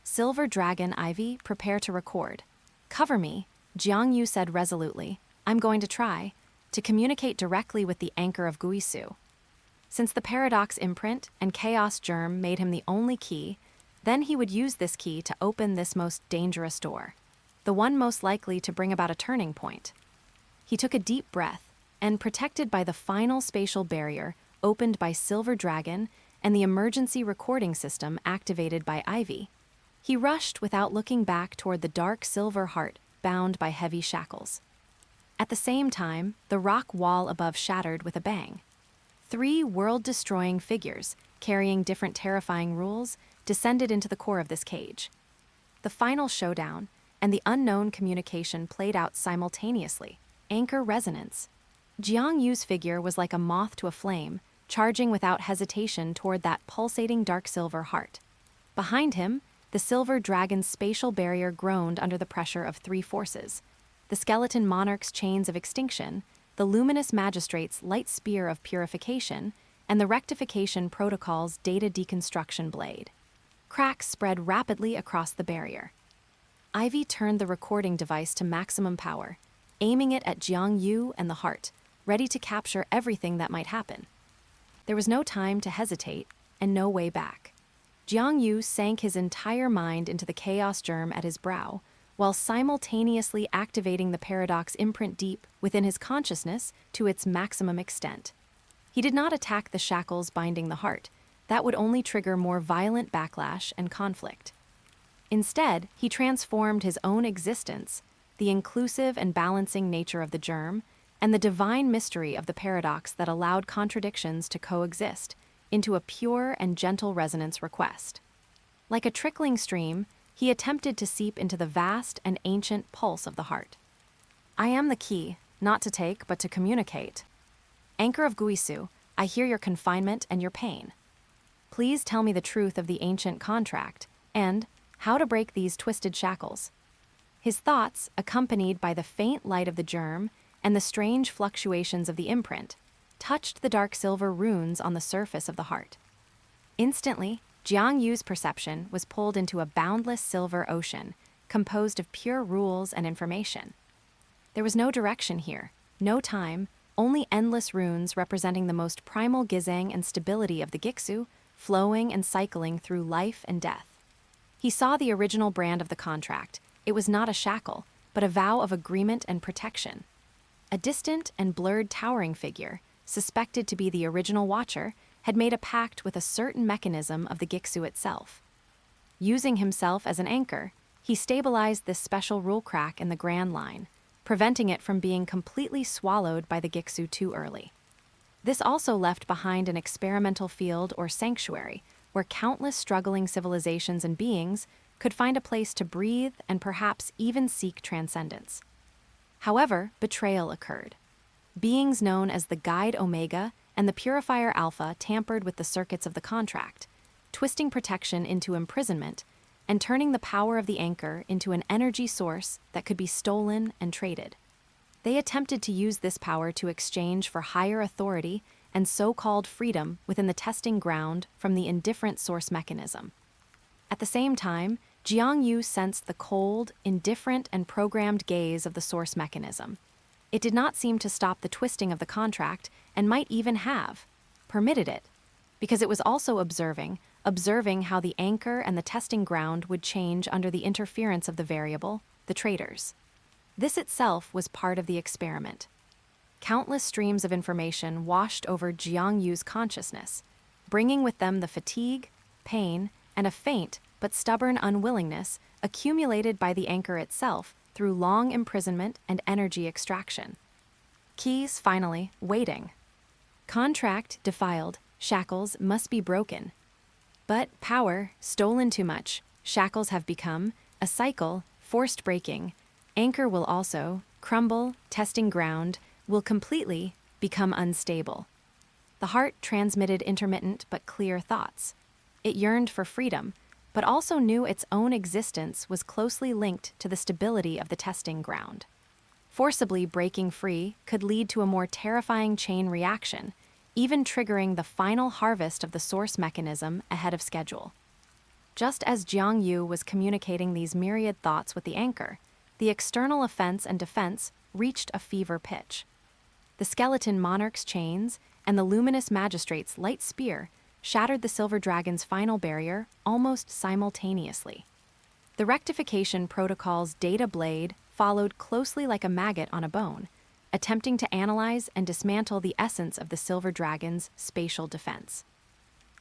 Silver Dragon Ivy, prepare to record. Cover me, Jiang Yu said resolutely. I'm going to try to communicate directly with the anchor of Guisu. Since the paradox imprint and chaos germ made him the only key, then he would use this key to open this most dangerous door, the one most likely to bring about a turning point. He took a deep breath, and protected by the final spatial barrier opened by Silver Dragon and the emergency recording system activated by Ivy, He rushed without looking back toward the dark silver heart bound by heavy shackles. At the same time, the rock wall above shattered with a bang. 3 world-destroying figures, carrying different terrifying rules, descended into the core of this cage. The final showdown and the unknown communication played out simultaneously. Anchor resonance. Jiang Yu's figure was like a moth to a flame, charging without hesitation toward that pulsating dark silver heart. Behind him, the silver dragon's spatial barrier groaned under the pressure of 3 forces: the skeleton monarch's chains of extinction, the luminous magistrate's light spear of purification, and the rectification protocol's data deconstruction blade. Cracks spread rapidly across the barrier. Ivy turned the recording device to maximum power, aiming it at Jiang Yu and the heart, ready to capture everything that might happen. There was no time to hesitate and no way back. Jiang Yu sank his entire mind into the chaos germ at his brow, while simultaneously activating the paradox imprint deep within his consciousness to its maximum extent. He did not attack the shackles binding the heart. That would only trigger more violent backlash and conflict. Instead, he transformed his own existence, the inclusive and balancing nature of the germ, and the divine mystery of the paradox that allowed contradictions to coexist, into a pure and gentle resonance request. Like a trickling stream, he attempted to seep into the vast and ancient pulse of the heart. I am the key, not to take, but to communicate. Anchor of Guisu, I hear your confinement and your pain. Please tell me the truth of the ancient contract, and how to break these twisted shackles. His thoughts, accompanied by the faint light of the germ and the strange fluctuations of the imprint, touched the dark silver runes on the surface of the heart. Instantly, Jiang Yu's perception was pulled into a boundless silver ocean, composed of pure rules and information. There was no direction here, no time, only endless runes representing the most primal gizang and stability of the Gixu, flowing and cycling through life and death. He saw the original brand of the contract. It was not a shackle, but a vow of agreement and protection. A distant and blurred towering figure, suspected to be the original Watcher, had made a pact with a certain mechanism of the Gixu itself. Using himself as an anchor, he stabilized this special rule crack in the Grand Line, preventing it from being completely swallowed by the Gixu too early. This also left behind an experimental field or sanctuary, where countless struggling civilizations and beings could find a place to breathe and perhaps even seek transcendence. However, betrayal occurred. Beings known as the Guide Omega and the Purifier Alpha tampered with the circuits of the contract, twisting protection into imprisonment and turning the power of the anchor into an energy source that could be stolen and traded. They attempted to use this power to exchange for higher authority and so-called freedom within the testing ground from the indifferent source mechanism. At the same time, Jiang Yu sensed the cold, indifferent, and programmed gaze of the source mechanism. It did not seem to stop the twisting of the contract, and might even have permitted it, because it was also observing how the anchor and the testing ground would change under the interference of the variable, the traitors. This itself was part of the experiment. Countless streams of information washed over Jiang Yu's consciousness, bringing with them the fatigue, pain, and a faint but stubborn unwillingness accumulated by the anchor itself through long imprisonment and energy extraction. Keys, finally, waiting. Contract defiled, shackles must be broken. But power, stolen too much, shackles have become, a cycle, forced breaking. Anchor will also crumble, testing ground, will completely become unstable. The heart transmitted intermittent but clear thoughts. It yearned for freedom, but also knew its own existence was closely linked to the stability of the testing ground. Forcibly breaking free could lead to a more terrifying chain reaction, even triggering the final harvest of the source mechanism ahead of schedule. Just as Jiang Yu was communicating these myriad thoughts with the anchor, the external offense and defense reached a fever pitch. The skeleton monarch's chains and the luminous magistrate's light spear shattered the silver dragon's final barrier almost simultaneously. The rectification protocol's data blade followed closely like a maggot on a bone, attempting to analyze and dismantle the essence of the silver dragon's spatial defense.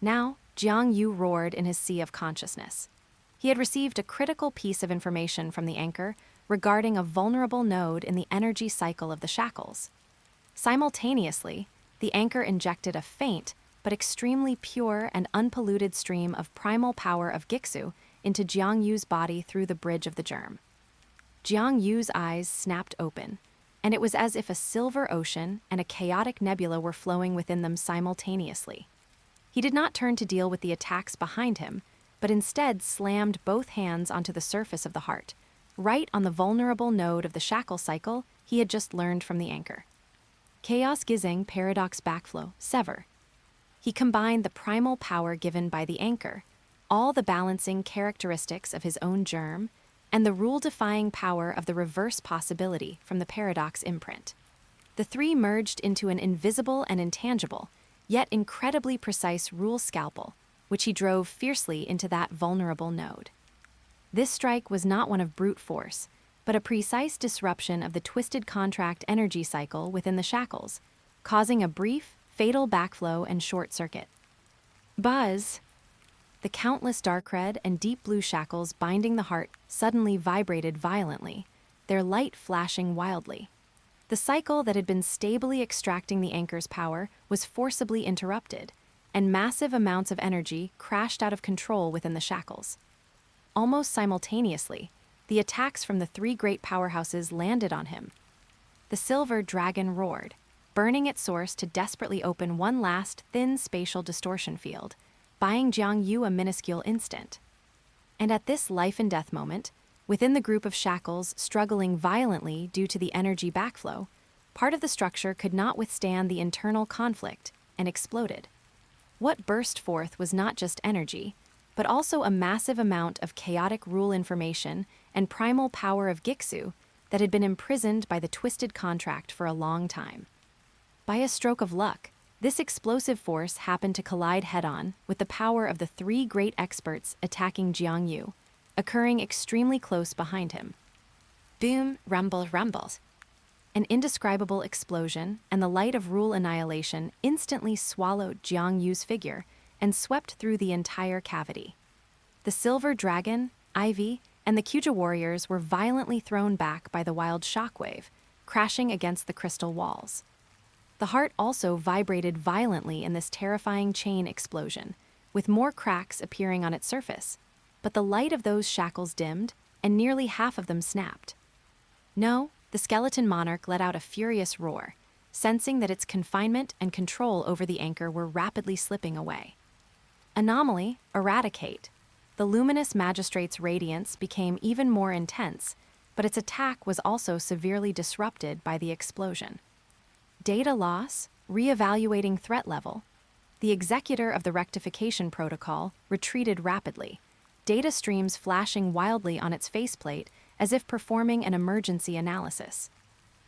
Now, Jiang Yu roared in his sea of consciousness. He had received a critical piece of information from the anchor regarding a vulnerable node in the energy cycle of the shackles. Simultaneously, the anchor injected a faint but extremely pure and unpolluted stream of primal power of Gixu into Jiang Yu's body through the bridge of the germ. Jiang Yu's eyes snapped open, and it was as if a silver ocean and a chaotic nebula were flowing within them simultaneously. He did not turn to deal with the attacks behind him, but instead slammed both hands onto the surface of the heart, right on the vulnerable node of the shackle cycle he had just learned from the anchor. Chaos Gizing Paradox Backflow, Sever. He combined the primal power given by the anchor, all the balancing characteristics of his own germ, and the rule-defying power of the reverse possibility from the paradox imprint. The three merged into an invisible and intangible, yet incredibly precise rule scalpel, which he drove fiercely into that vulnerable node. This strike was not one of brute force, but a precise disruption of the twisted contract energy cycle within the shackles, causing a brief, fatal backflow and short circuit. Buzz! The countless dark red and deep blue shackles binding the heart suddenly vibrated violently, their light flashing wildly. The cycle that had been stably extracting the anchor's power was forcibly interrupted, and massive amounts of energy crashed out of control within the shackles. Almost simultaneously, the attacks from the three great powerhouses landed on him. The silver dragon roared, burning its source to desperately open one last thin spatial distortion field, buying Jiang Yu a minuscule instant. And at this life-and-death moment, within the group of shackles struggling violently due to the energy backflow, part of the structure could not withstand the internal conflict and exploded. What burst forth was not just energy, but also a massive amount of chaotic rule information and primal power of Gixu that had been imprisoned by the twisted contract for a long time. By a stroke of luck, this explosive force happened to collide head-on with the power of the three great experts attacking Jiang Yu, occurring extremely close behind him. Boom, rumble, rumbles. An indescribable explosion and the light of rule annihilation instantly swallowed Jiang Yu's figure and swept through the entire cavity. The silver dragon, Ivy, and the Kuja warriors were violently thrown back by the wild shockwave, crashing against the crystal walls. The heart also vibrated violently in this terrifying chain explosion, with more cracks appearing on its surface, but the light of those shackles dimmed, and nearly half of them snapped. No, the skeleton monarch let out a furious roar, sensing that its confinement and control over the anchor were rapidly slipping away. Anomaly, eradicate. The luminous magistrate's radiance became even more intense, but its attack was also severely disrupted by the explosion. Data loss, reevaluating threat level. The executor of the rectification protocol retreated rapidly, data streams flashing wildly on its faceplate as if performing an emergency analysis.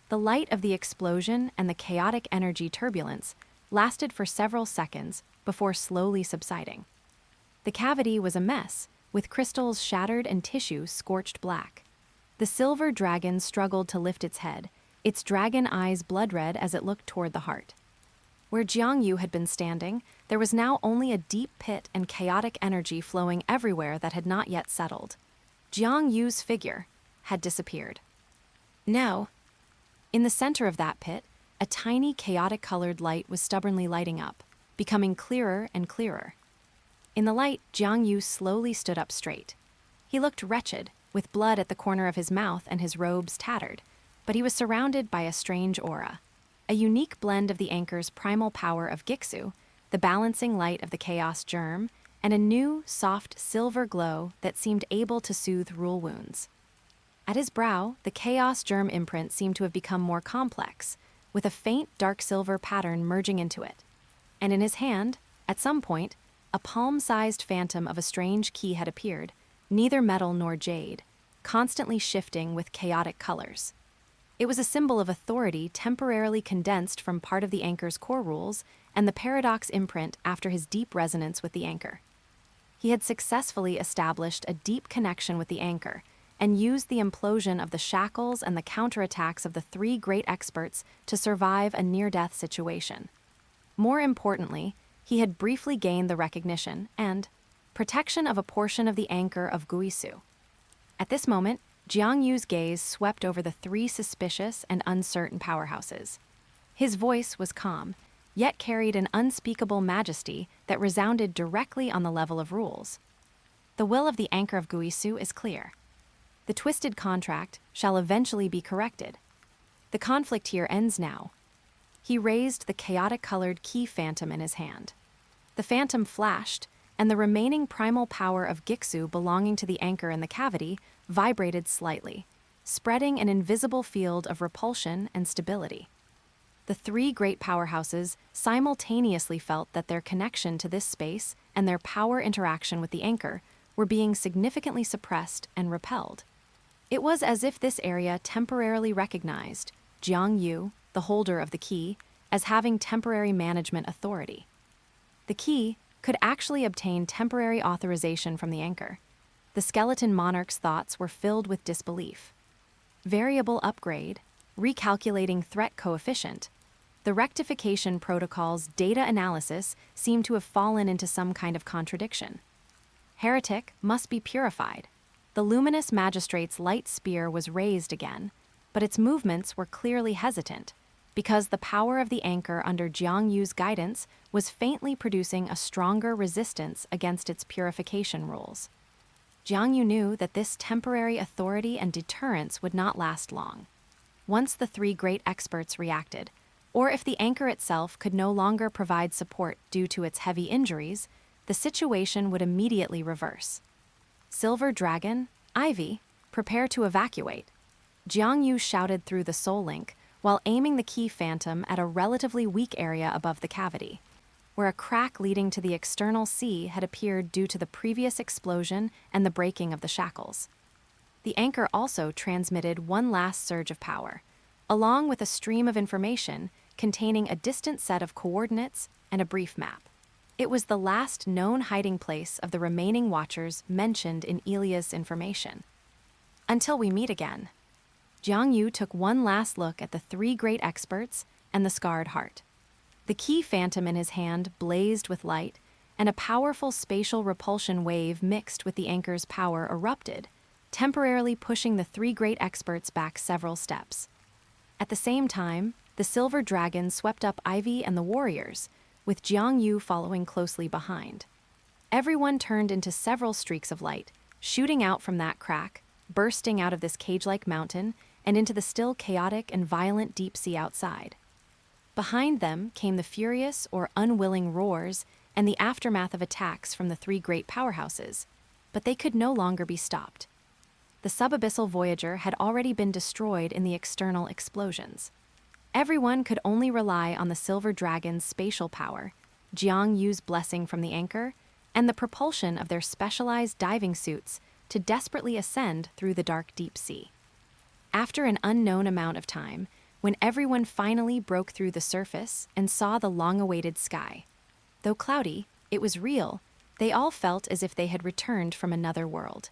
The light of the explosion and the chaotic energy turbulence lasted for several seconds before slowly subsiding. The cavity was a mess, with crystals shattered and tissue scorched black. The silver dragon struggled to lift its head, its dragon eyes blood-red as it looked toward the heart. Where Jiang Yu had been standing, there was now only a deep pit and chaotic energy flowing everywhere that had not yet settled. Jiang Yu's figure had disappeared. No. In the center of that pit, a tiny chaotic-colored light was stubbornly lighting up, becoming clearer and clearer. In the light, Jiang Yu slowly stood up straight. He looked wretched, with blood at the corner of his mouth and his robes tattered, but he was surrounded by a strange aura, a unique blend of the anchor's primal power of Gixu, the balancing light of the chaos germ, and a new, soft silver glow that seemed able to soothe rule wounds. At his brow, the chaos germ imprint seemed to have become more complex, with a faint dark silver pattern merging into it. And in his hand, at some point, a palm-sized phantom of a strange key had appeared, neither metal nor jade, constantly shifting with chaotic colors. It was a symbol of authority temporarily condensed from part of the anchor's core rules and the paradox imprint after his deep resonance with the anchor. He had successfully established a deep connection with the anchor and used the implosion of the shackles and the counterattacks of the three great experts to survive a near-death situation. More importantly, he had briefly gained the recognition and, protection of a portion of the anchor of Guisu. At this moment, Jiang Yu's gaze swept over the three suspicious and uncertain powerhouses. His voice was calm, yet carried an unspeakable majesty that resounded directly on the level of rules. The will of the anchor of Guisu is clear. The twisted contract shall eventually be corrected. The conflict here ends now. He raised the chaotic-colored key phantom in his hand. The phantom flashed, and the remaining primal power of Gixu belonging to the anchor in the cavity vibrated slightly, spreading an invisible field of repulsion and stability. The three great powerhouses simultaneously felt that their connection to this space and their power interaction with the anchor were being significantly suppressed and repelled. It was as if this area temporarily recognized Jiang Yu, the holder of the key, as having temporary management authority. The key could actually obtain temporary authorization from the anchor. The skeleton monarch's thoughts were filled with disbelief. Variable upgrade, recalculating threat coefficient. The rectification protocol's data analysis seemed to have fallen into some kind of contradiction. Heretic must be purified. The luminous magistrate's light spear was raised again, but its movements were clearly hesitant, because the power of the anchor under Jiang Yu's guidance was faintly producing a stronger resistance against its purification rules. Jiang Yu knew that this temporary authority and deterrence would not last long. Once the three great experts reacted, or if the anchor itself could no longer provide support due to its heavy injuries, the situation would immediately reverse. Silver Dragon, Ivy, prepare to evacuate. Jiang Yu shouted through the soul link while aiming the key phantom at a relatively weak area above the cavity, where a crack leading to the external sea had appeared due to the previous explosion and the breaking of the shackles. The anchor also transmitted one last surge of power, along with a stream of information containing a distant set of coordinates and a brief map. It was the last known hiding place of the remaining watchers mentioned in Ilia's information. Until we meet again. Jiang Yu took one last look at the three great experts and the scarred heart. The key phantom in his hand blazed with light, and a powerful spatial repulsion wave mixed with the anchor's power erupted, temporarily pushing the three great experts back several steps. At the same time, the silver dragon swept up Ivy and the warriors, with Jiang Yu following closely behind. Everyone turned into several streaks of light, shooting out from that crack, bursting out of this cage-like mountain, and into the still chaotic and violent deep sea outside. Behind them came the furious or unwilling roars and the aftermath of attacks from the three great powerhouses, but they could no longer be stopped. The subabyssal Voyager had already been destroyed in the external explosions. Everyone could only rely on the Silver Dragon's spatial power, Jiang Yu's blessing from the anchor, and the propulsion of their specialized diving suits to desperately ascend through the dark deep sea. After an unknown amount of time, when everyone finally broke through the surface and saw the long-awaited sky, though cloudy, it was real. They all felt as if they had returned from another world.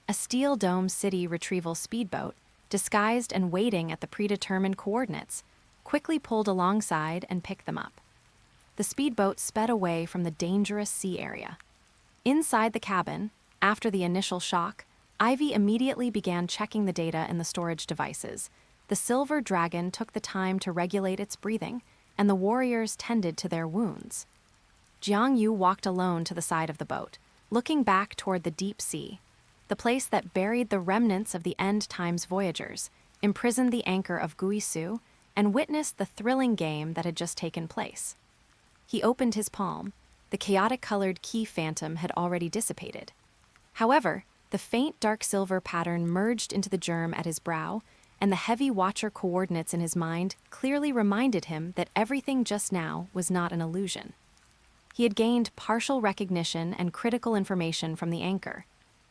A Steel Dome City retrieval speedboat, disguised and waiting at the predetermined coordinates, quickly pulled alongside and picked them up. The speedboat sped away from the dangerous sea area. Inside the cabin, after the initial shock, Ivy immediately began checking the data in the storage devices. The Silver Dragon took the time to regulate its breathing, and the warriors tended to their wounds. Jiang Yu walked alone to the side of the boat, looking back toward the deep sea, the place that buried the remnants of the end times Voyagers, imprisoned the anchor of Guisu, and witnessed the thrilling game that had just taken place. He opened his palm. The chaotic-colored key phantom had already dissipated. However, the faint dark silver pattern merged into the germ at his brow, and the heavy watcher coordinates in his mind clearly reminded him that everything just now was not an illusion. He had gained partial recognition and critical information from the anchor,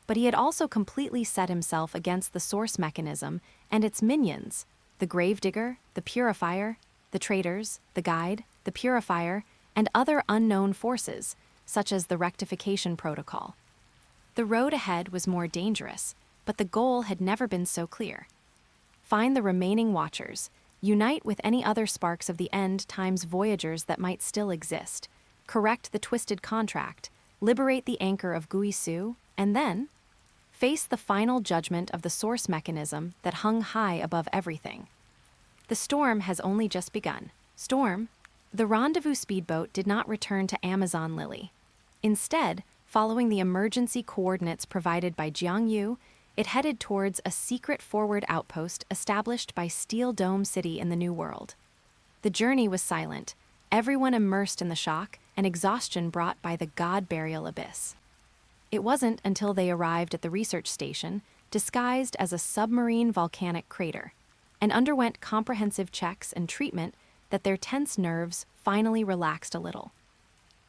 but he had also completely set himself against the source mechanism and its minions, the gravedigger, the purifier, the traitors, the guide, the purifier, and other unknown forces, such as the rectification protocol. The road ahead was more dangerous, but the goal had never been so clear. Find the remaining watchers, unite with any other sparks of the end times Voyagers that might still exist, correct the twisted contract, liberate the anchor of Guisu, and then face the final judgment of the source mechanism that hung high above everything. The storm has only just begun. Storm, the rendezvous speedboat did not return to Amazon Lily. Instead, following the emergency coordinates provided by Jiang Yu, it headed towards a secret forward outpost established by Steel Dome City in the New World. The journey was silent, everyone immersed in the shock and exhaustion brought by the God Burial Abyss. It wasn't until they arrived at the research station, disguised as a submarine volcanic crater, and underwent comprehensive checks and treatment that their tense nerves finally relaxed a little.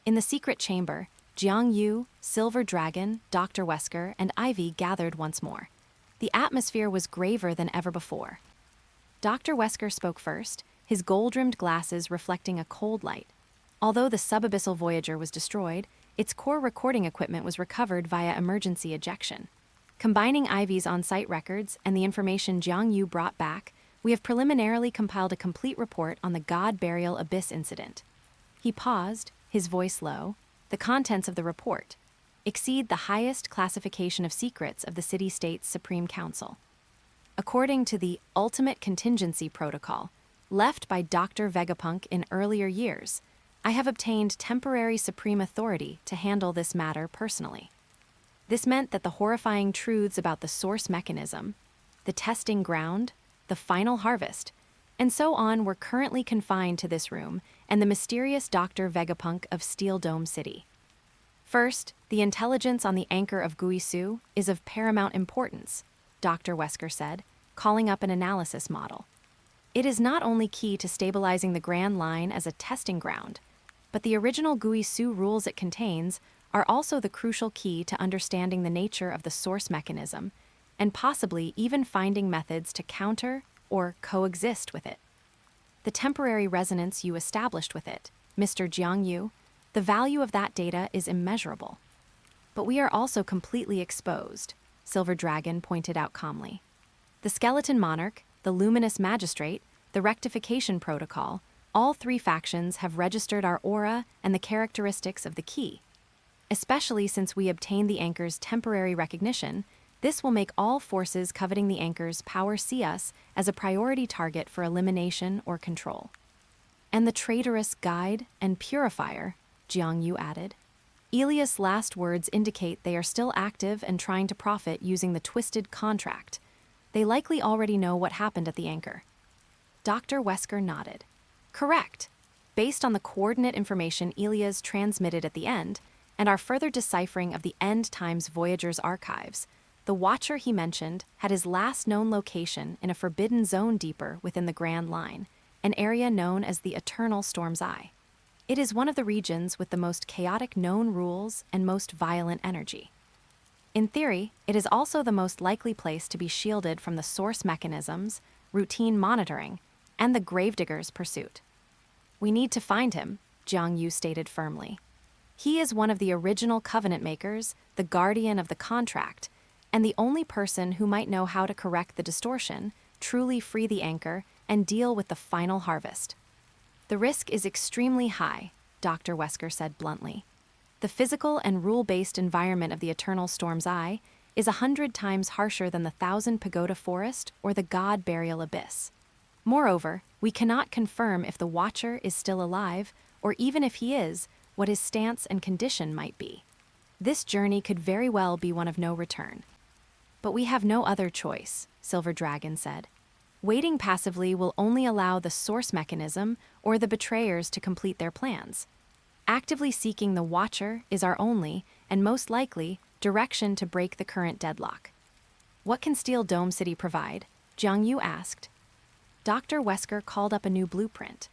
In the secret chamber, Jiang Yu, Silver Dragon, Dr. Wesker, and Ivy gathered once more. The atmosphere was graver than ever before. Dr. Wesker spoke first, his gold-rimmed glasses reflecting a cold light. Although the subabyssal Voyager was destroyed, its core recording equipment was recovered via emergency ejection. Combining Ivy's on-site records and the information Jiang Yu brought back, we have preliminarily compiled a complete report on the God Burial Abyss incident. He paused, his voice low. The contents of the report exceed the highest classification of secrets of the city-state's Supreme Council. According to the Ultimate Contingency Protocol, left by Dr. Vegapunk in earlier years, I have obtained temporary supreme authority to handle this matter personally. This meant that the horrifying truths about the source mechanism, the testing ground, the final harvest, and so on were currently confined to this room and the mysterious Dr. Vegapunk of Steel Dome City. First, the intelligence on the anchor of Guisu is of paramount importance, Dr. Wesker said, calling up an analysis model. It is not only key to stabilizing the Grand Line as a testing ground, but the original Guisu rules it contains are also the crucial key to understanding the nature of the source mechanism and possibly even finding methods to counter or coexist with it. The temporary resonance you established with it, Mr. Jiang Yu, the value of that data is immeasurable. But we are also completely exposed, Silver Dragon pointed out calmly. The Skeleton Monarch, the Luminous Magistrate, the Rectification Protocol, all three factions have registered our aura and the characteristics of the key. Especially since we obtained the anchor's temporary recognition, this will make all forces coveting the anchor's power see us as a priority target for elimination or control. And the traitorous guide and purifier, Jiang Yu added. Elias' last words indicate they are still active and trying to profit using the twisted contract. They likely already know what happened at the anchor. Dr. Wesker nodded. Correct. Based on the coordinate information Elias transmitted at the end, and our further deciphering of the End Times Voyager's archives, the Watcher he mentioned had his last known location in a forbidden zone deeper within the Grand Line, an area known as the Eternal Storm's Eye. It is one of the regions with the most chaotic known rules and most violent energy. In theory, it is also the most likely place to be shielded from the source mechanisms, routine monitoring, and the Gravedigger's pursuit. We need to find him, Jiang Yu stated firmly. He is one of the original Covenant makers, the guardian of the contract, and the only person who might know how to correct the distortion, truly free the anchor, and deal with the final harvest. The risk is extremely high, Dr. Wesker said bluntly. The physical and rule-based environment of the Eternal Storm's Eye is 100 times harsher than the 1,000 Pagoda Forest or the God Burial Abyss. Moreover, we cannot confirm if the Watcher is still alive, or even if he is, what his stance and condition might be. This journey could very well be one of no return. But we have no other choice, Silver Dragon said. Waiting passively will only allow the source mechanism or the betrayers to complete their plans. Actively seeking the Watcher is our only, and most likely, direction to break the current deadlock. What can Steel Dome City provide? Jiang Yu asked. Dr. Wesker called up a new blueprint.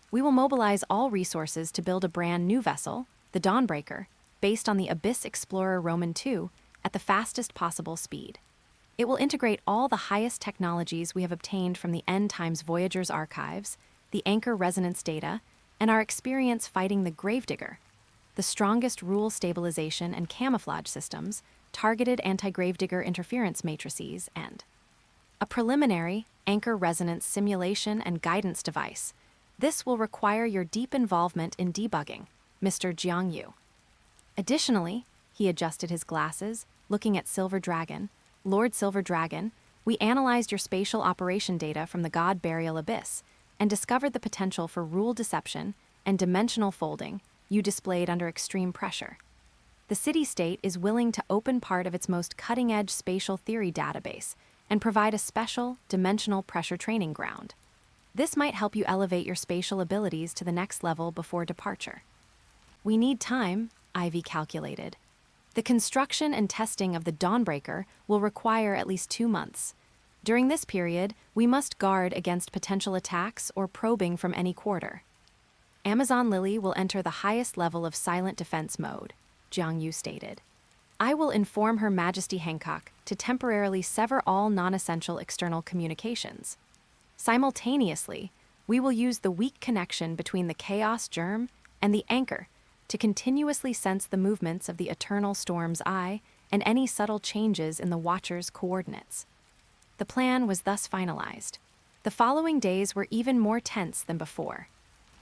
We will mobilize all resources to build a brand new vessel, the Dawnbreaker, based on the Abyss Explorer Roman II, at the fastest possible speed. It will integrate all the highest technologies we have obtained from the End Times Voyager's archives, the anchor resonance data, and our experience fighting the Gravedigger, the strongest rule stabilization and camouflage systems, targeted anti-Gravedigger interference matrices, and a preliminary anchor resonance simulation and guidance device. This will require your deep involvement in debugging, Mr. Jiang Yu. Additionally, he adjusted his glasses, looking at Silver Dragon. Lord Silver Dragon, we analyzed your spatial operation data from the God Burial Abyss and discovered the potential for rule deception and dimensional folding you displayed under extreme pressure. The city-state is willing to open part of its most cutting-edge spatial theory database and provide a special, dimensional pressure training ground. This might help you elevate your spatial abilities to the next level before departure. We need time, Ivy calculated. The construction and testing of the Dawnbreaker will require at least 2 months. During this period, we must guard against potential attacks or probing from any quarter. Amazon Lily will enter the highest level of silent defense mode, Jiang Yu stated. I will inform Her Majesty Hancock to temporarily sever all non-essential external communications. Simultaneously, we will use the weak connection between the chaos germ and the anchor to continuously sense the movements of the eternal storm's eye and any subtle changes in the Watcher's coordinates. The plan was thus finalized. The following days were even more tense than before.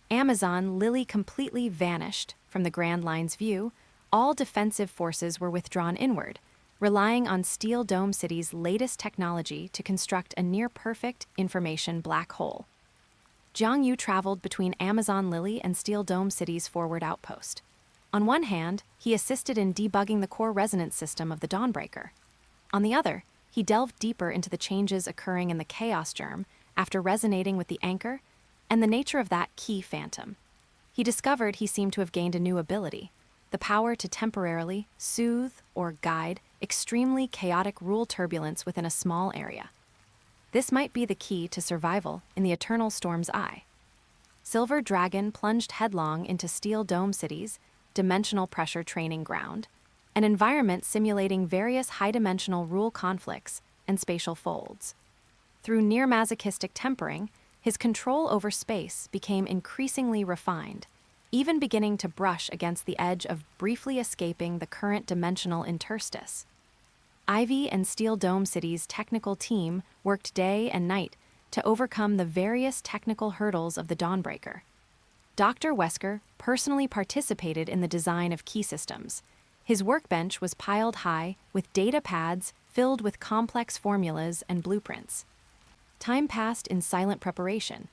Amazon Lily completely vanished from the Grand Line's view. All defensive forces were withdrawn inward, relying on Steel Dome City's latest technology to construct a near-perfect information black hole. Jiang Yu traveled between Amazon Lily and Steel Dome City's forward outpost. On one hand, he assisted in debugging the core resonance system of the Dawnbreaker. On the other, he delved deeper into the changes occurring in the Chaos Germ after resonating with the anchor and the nature of that key phantom. He discovered he seemed to have gained a new ability, the power to temporarily soothe or guide extremely chaotic rule turbulence within a small area. This might be the key to survival in the Eternal Storm's eye. Silver Dragon plunged headlong into Steel Dome City's dimensional pressure training ground, an environment simulating various high-dimensional rule conflicts and spatial folds. Through near-masochistic tempering, his control over space became increasingly refined, even beginning to brush against the edge of briefly escaping the current dimensional interstice. Ivy and Steel Dome City's technical team worked day and night to overcome the various technical hurdles of the Dawnbreaker. Dr. Wesker personally participated in the design of key systems. His workbench was piled high with data pads filled with complex formulas and blueprints. Time passed in silent preparation.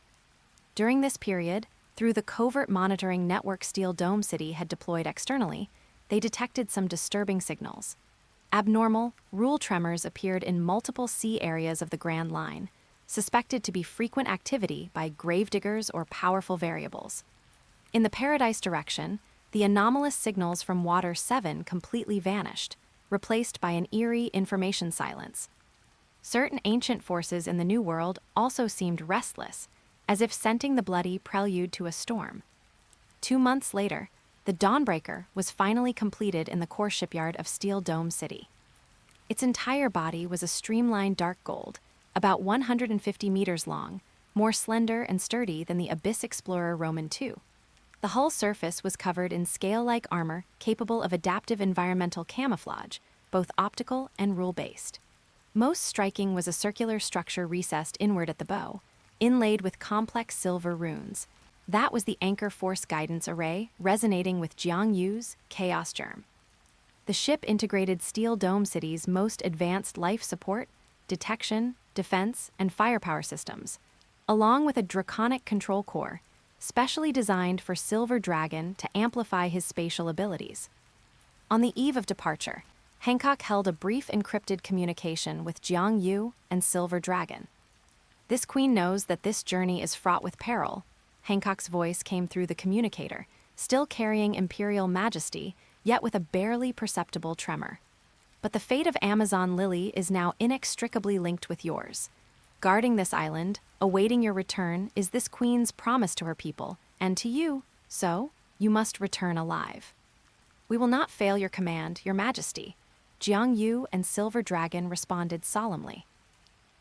During this period, through the covert monitoring network Steel Dome City had deployed externally, they detected some disturbing signals. Abnormal, rule tremors appeared in multiple sea areas of the Grand Line, suspected to be frequent activity by gravediggers or powerful variables. In the Paradise direction, the anomalous signals from Water 7 completely vanished, replaced by an eerie information silence. Certain ancient forces in the New World also seemed restless, as if scenting the bloody prelude to a storm. 2 months later, the Dawnbreaker was finally completed in the core shipyard of Steel Dome City. Its entire body was a streamlined dark gold, about 150 meters long, more slender and sturdy than the Abyss Explorer Roman II. The hull surface was covered in scale-like armor capable of adaptive environmental camouflage, both optical and rule-based. Most striking was a circular structure recessed inward at the bow, inlaid with complex silver runes. That was the Anchor Force Guidance Array resonating with Jiang Yu's Chaos Germ. The ship integrated Steel Dome City's most advanced life support, detection, defense, and firepower systems, along with a draconic control core, specially designed for Silver Dragon to amplify his spatial abilities. On the eve of departure, Hancock held a brief encrypted communication with Jiang Yu and Silver Dragon. This queen knows that this journey is fraught with peril. Hancock's voice came through the communicator, still carrying imperial majesty, yet with a barely perceptible tremor. But the fate of Amazon Lily is now inextricably linked with yours. Guarding this island, awaiting your return, is this queen's promise to her people, and to you, so you must return alive. We will not fail your command, your majesty. Jiang Yu and Silver Dragon responded solemnly.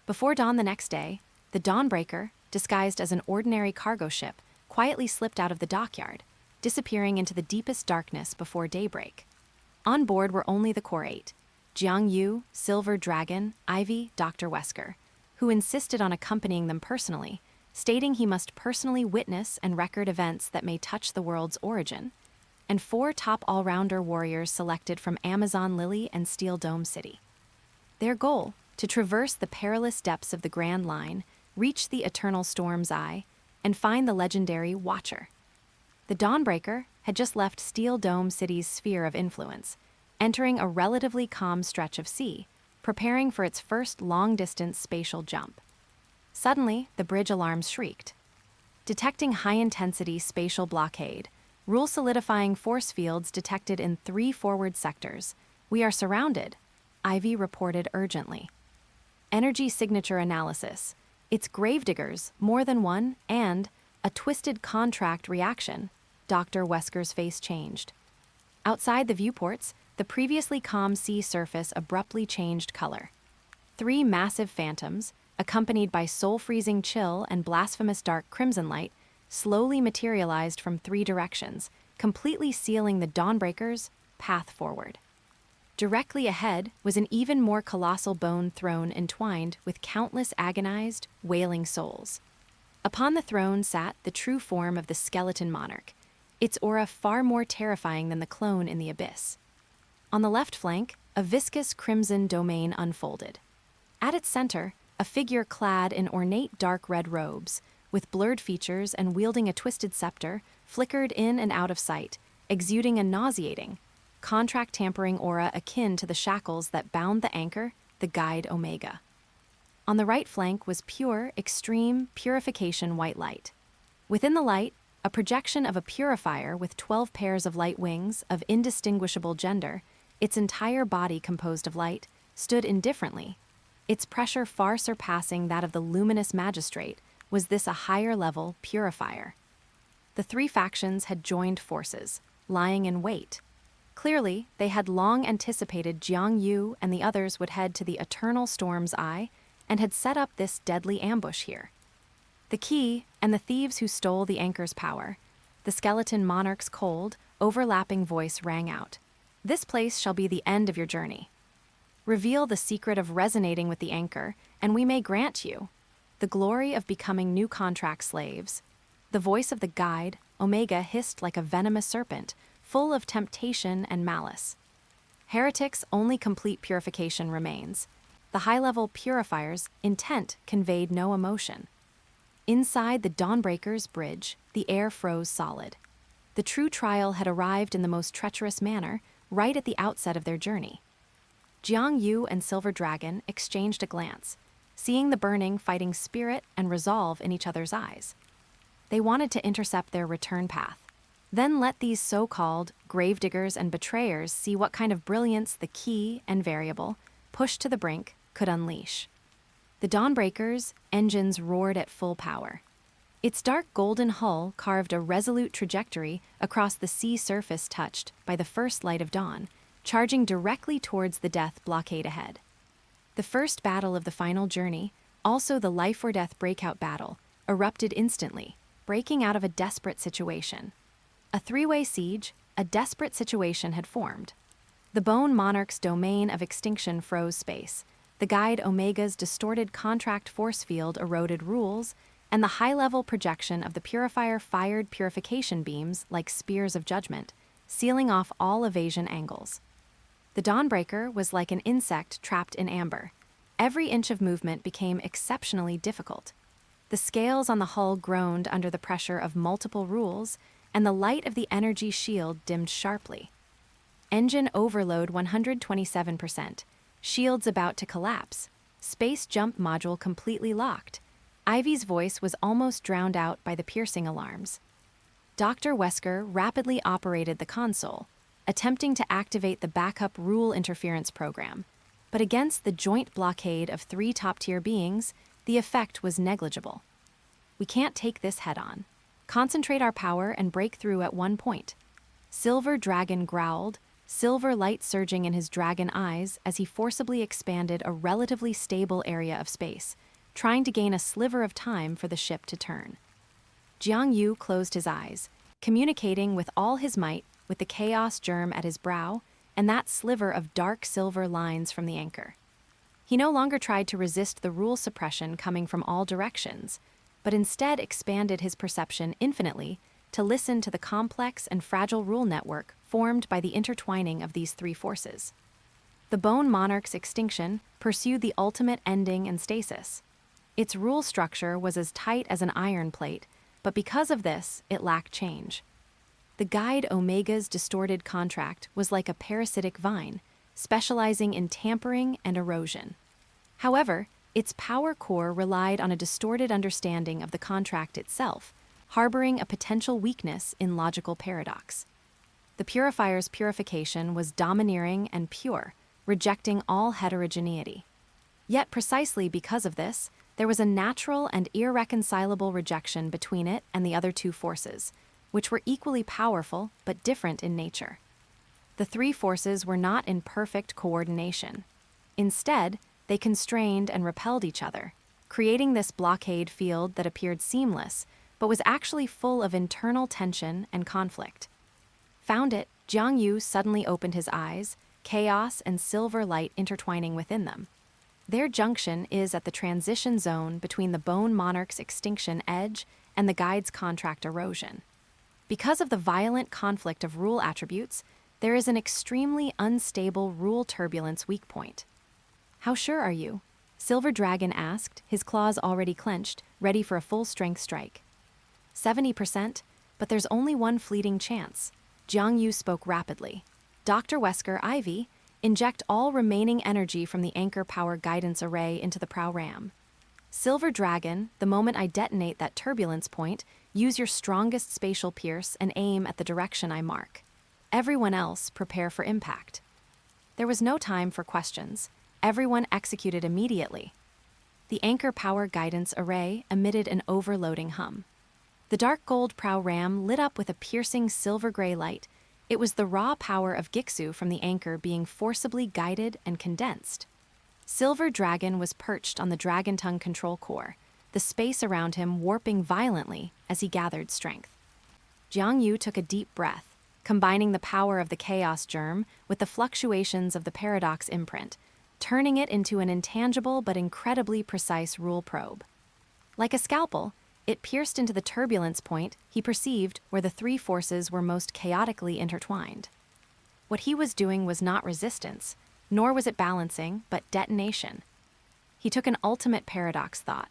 Before dawn the next day, the Dawnbreaker, disguised as an ordinary cargo ship, quietly slipped out of the dockyard, disappearing into the deepest darkness before daybreak. On board were only the Core 8, Jiang Yu, Silver Dragon, Ivy, Dr. Wesker, who insisted on accompanying them personally, stating he must personally witness and record events that may touch the world's origin. and 4 top all-rounder warriors selected from Amazon Lily and Steel Dome City. Their goal, to traverse the perilous depths of the Grand Line, reach the Eternal Storm's Eye, and find the legendary Watcher. The Dawnbreaker had just left Steel Dome City's sphere of influence, entering a relatively calm stretch of sea, preparing for its first long-distance spatial jump. Suddenly, the bridge alarms shrieked. Detecting high-intensity spatial blockade, rule-solidifying force fields detected in 3 forward sectors. We are surrounded, Ivy reported urgently. Energy signature analysis. It's gravediggers, more than one, and a twisted contract reaction. Dr. Wesker's face changed. Outside the viewports, the previously calm sea surface abruptly changed color. 3 massive phantoms, accompanied by soul-freezing chill and blasphemous dark crimson light, slowly materialized from 3 directions, completely sealing the Dawnbreaker's path forward. Directly ahead was an even more colossal bone throne entwined with countless agonized, wailing souls. Upon the throne sat the true form of the skeleton monarch, its aura far more terrifying than the clone in the abyss. On the left flank, a viscous crimson domain unfolded. At its center, a figure clad in ornate dark red robes, with blurred features and wielding a twisted scepter, flickered in and out of sight, exuding a nauseating, contract-tampering aura akin to the shackles that bound the anchor, the guide Omega. On the right flank was pure, extreme, purification white light. Within the light, a projection of a purifier with 12 pairs of light wings of indistinguishable gender, its entire body composed of light, stood indifferently. Its pressure far surpassing that of the luminous magistrate, was this a higher-level purifier. The 3 factions had joined forces, lying in wait. Clearly, they had long anticipated Jiang Yu and the others would head to the Eternal Storm's Eye and had set up this deadly ambush here. The key, and the thieves who stole the anchor's power. The skeleton monarch's cold, overlapping voice rang out. This place shall be the end of your journey. Reveal the secret of resonating with the anchor, and we may grant you the glory of becoming new contract slaves. The voice of the guide, Omega, hissed like a venomous serpent, full of temptation and malice. Heretics' only complete purification remains. The high-level purifier's intent conveyed no emotion. Inside the Dawnbreaker's bridge, the air froze solid. The true trial had arrived in the most treacherous manner, right at the outset of their journey. Jiang Yu and Silver Dragon exchanged a glance, seeing the burning, fighting spirit and resolve in each other's eyes. They wanted to intercept their return path, then let these so-called gravediggers and betrayers see what kind of brilliance the key and variable, pushed to the brink, could unleash. The Dawnbreaker's engines roared at full power. Its dark golden hull carved a resolute trajectory across the sea surface touched by the first light of dawn, charging directly towards the death blockade ahead. The first battle of the final journey, also the life-or-death breakout battle, erupted instantly, breaking out of a desperate situation. A 3-way siege, a desperate situation had formed. The Bone Monarch's domain of extinction froze space, the guide Omega's distorted contract force field eroded rules, and the high-level projection of the purifier fired purification beams like spears of judgment, sealing off all evasion angles. The Dawnbreaker was like an insect trapped in amber. Every inch of movement became exceptionally difficult. The scales on the hull groaned under the pressure of multiple rules, and the light of the energy shield dimmed sharply. Engine overload 127%. Shields about to collapse. Space jump module completely locked. Ivy's voice was almost drowned out by the piercing alarms. Dr. Wesker rapidly operated the console, attempting to activate the backup rule interference program. But against the joint blockade of 3 top-tier beings, the effect was negligible. We can't take this head-on. Concentrate our power and break through at one point. Silver Dragon growled, silver light surging in his dragon eyes as he forcibly expanded a relatively stable area of space, trying to gain a sliver of time for the ship to turn. Jiang Yu closed his eyes, communicating with all his might with the chaos germ at his brow and that sliver of dark silver lines from the anchor. He no longer tried to resist the rule suppression coming from all directions, but instead expanded his perception infinitely to listen to the complex and fragile rule network formed by the intertwining of these three forces. The Bone Monarch's extinction pursued the ultimate ending and stasis. Its rule structure was as tight as an iron plate, but because of this, it lacked change. The Guide Omega's distorted contract was like a parasitic vine, specializing in tampering and erosion. However, its power core relied on a distorted understanding of the contract itself, harboring a potential weakness in logical paradox. The Purifier's purification was domineering and pure, rejecting all heterogeneity. Yet precisely because of this, there was a natural and irreconcilable rejection between it and the other two forces, which were equally powerful but different in nature. The three forces were not in perfect coordination. Instead, they constrained and repelled each other, creating this blockade field that appeared seamless, but was actually full of internal tension and conflict. Found it, Jiang Yu suddenly opened his eyes, chaos and silver light intertwining within them. Their junction is at the transition zone between the Bone Monarch's extinction edge and the Guide's contract erosion. Because of the violent conflict of rule attributes, there is an extremely unstable rule turbulence weak point. "How sure are you?" Silver Dragon asked, his claws already clenched, ready for a full-strength strike. 70%, but there's only one fleeting chance. Jiang Yu spoke rapidly. Dr. Wesker, Ivy, inject all remaining energy from the anchor power guidance array into the prow ram. Silver Dragon, the moment I detonate that turbulence point, use your strongest spatial pierce and aim at the direction I mark. Everyone else prepare for impact. There was no time for questions. Everyone executed immediately. The anchor power guidance array emitted an overloading hum. The dark gold prow ram lit up with a piercing silver-gray light. It was the raw power of Gixu from the anchor being forcibly guided and condensed. Silver Dragon was perched on the Dragon Tongue control core, the space around him warping violently as he gathered strength. Jiang Yu took a deep breath, combining the power of the chaos germ with the fluctuations of the paradox imprint, turning it into an intangible but incredibly precise rule probe. Like a scalpel, it pierced into the turbulence point he perceived where the three forces were most chaotically intertwined. What he was doing was not resistance, nor was it balancing, but detonation. He took an ultimate paradox thought,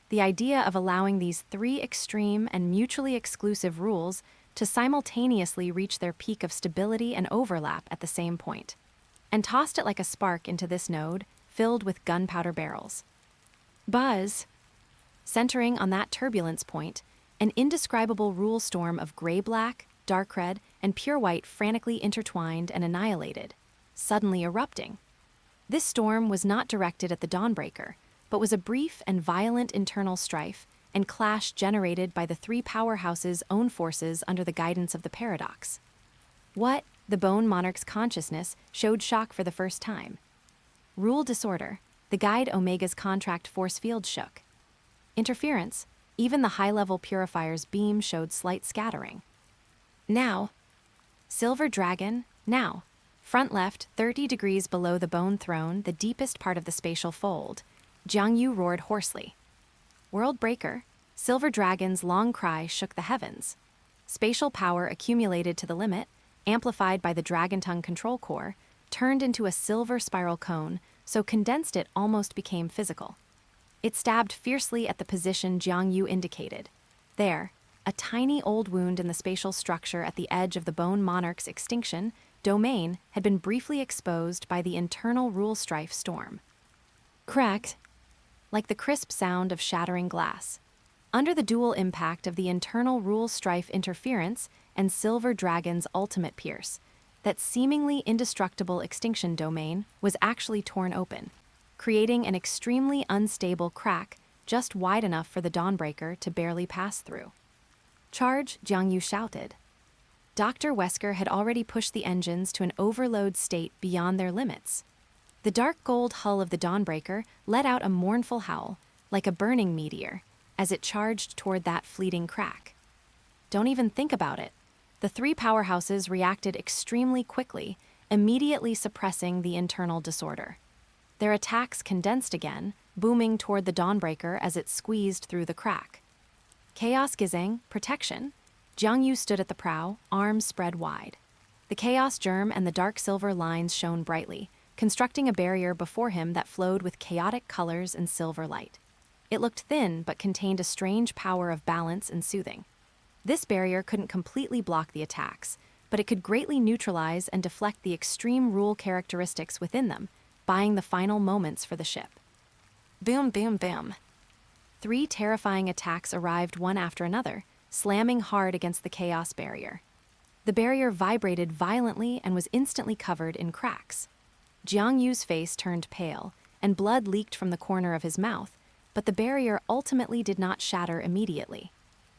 the idea of allowing these three extreme and mutually exclusive rules to simultaneously reach their peak of stability and overlap at the same point, and tossed it like a spark into this node, filled with gunpowder barrels. Buzz! Centering on that turbulence point, an indescribable rule storm of gray-black, dark red, and pure white frantically intertwined and annihilated, suddenly erupting. This storm was not directed at the Dawnbreaker, but was a brief and violent internal strife and clash generated by the three powerhouses' own forces under the guidance of the paradox. What? The Bone Monarch's consciousness showed shock for the first time. Rule disorder. The Guide Omega's contract force field shook. Interference. Even the high-level purifier's beam showed slight scattering. Now. Silver Dragon, now. Front left, 30 degrees below the bone throne, the deepest part of the spatial fold. Jiang Yu roared hoarsely. World Breaker. Silver Dragon's long cry shook the heavens. Spatial power accumulated to the limit, amplified by the Dragon Tongue control core, turned into a silver spiral cone, so condensed it almost became physical. It stabbed fiercely at the position Jiang Yu indicated. There, a tiny old wound in the spatial structure at the edge of the Bone Monarch's extinction domain had been briefly exposed by the internal rule strife storm. Cracked, like the crisp sound of shattering glass. Under the dual impact of the internal rule strife interference and Silver Dragon's ultimate pierce, that seemingly indestructible extinction domain was actually torn open, creating an extremely unstable crack just wide enough for the Dawnbreaker to barely pass through. Charge, Jiang Yu shouted. Dr. Wesker had already pushed the engines to an overload state beyond their limits. The dark gold hull of the Dawnbreaker let out a mournful howl, like a burning meteor, as it charged toward that fleeting crack. Don't even think about it. The three powerhouses reacted extremely quickly, immediately suppressing the internal disorder. Their attacks condensed again, booming toward the Dawnbreaker as it squeezed through the crack. Chaos Gizeng, protection. Jiang Yu stood at the prow, arms spread wide. The chaos germ and the dark silver lines shone brightly, constructing a barrier before him that flowed with chaotic colors and silver light. It looked thin, but contained a strange power of balance and soothing. This barrier couldn't completely block the attacks, but it could greatly neutralize and deflect the extreme rule characteristics within them, buying the final moments for the ship. Boom, boom, boom. 3 terrifying attacks arrived one after another, slamming hard against the chaos barrier. The barrier vibrated violently and was instantly covered in cracks. Jiang Yu's face turned pale, and blood leaked from the corner of his mouth, but the barrier ultimately did not shatter immediately.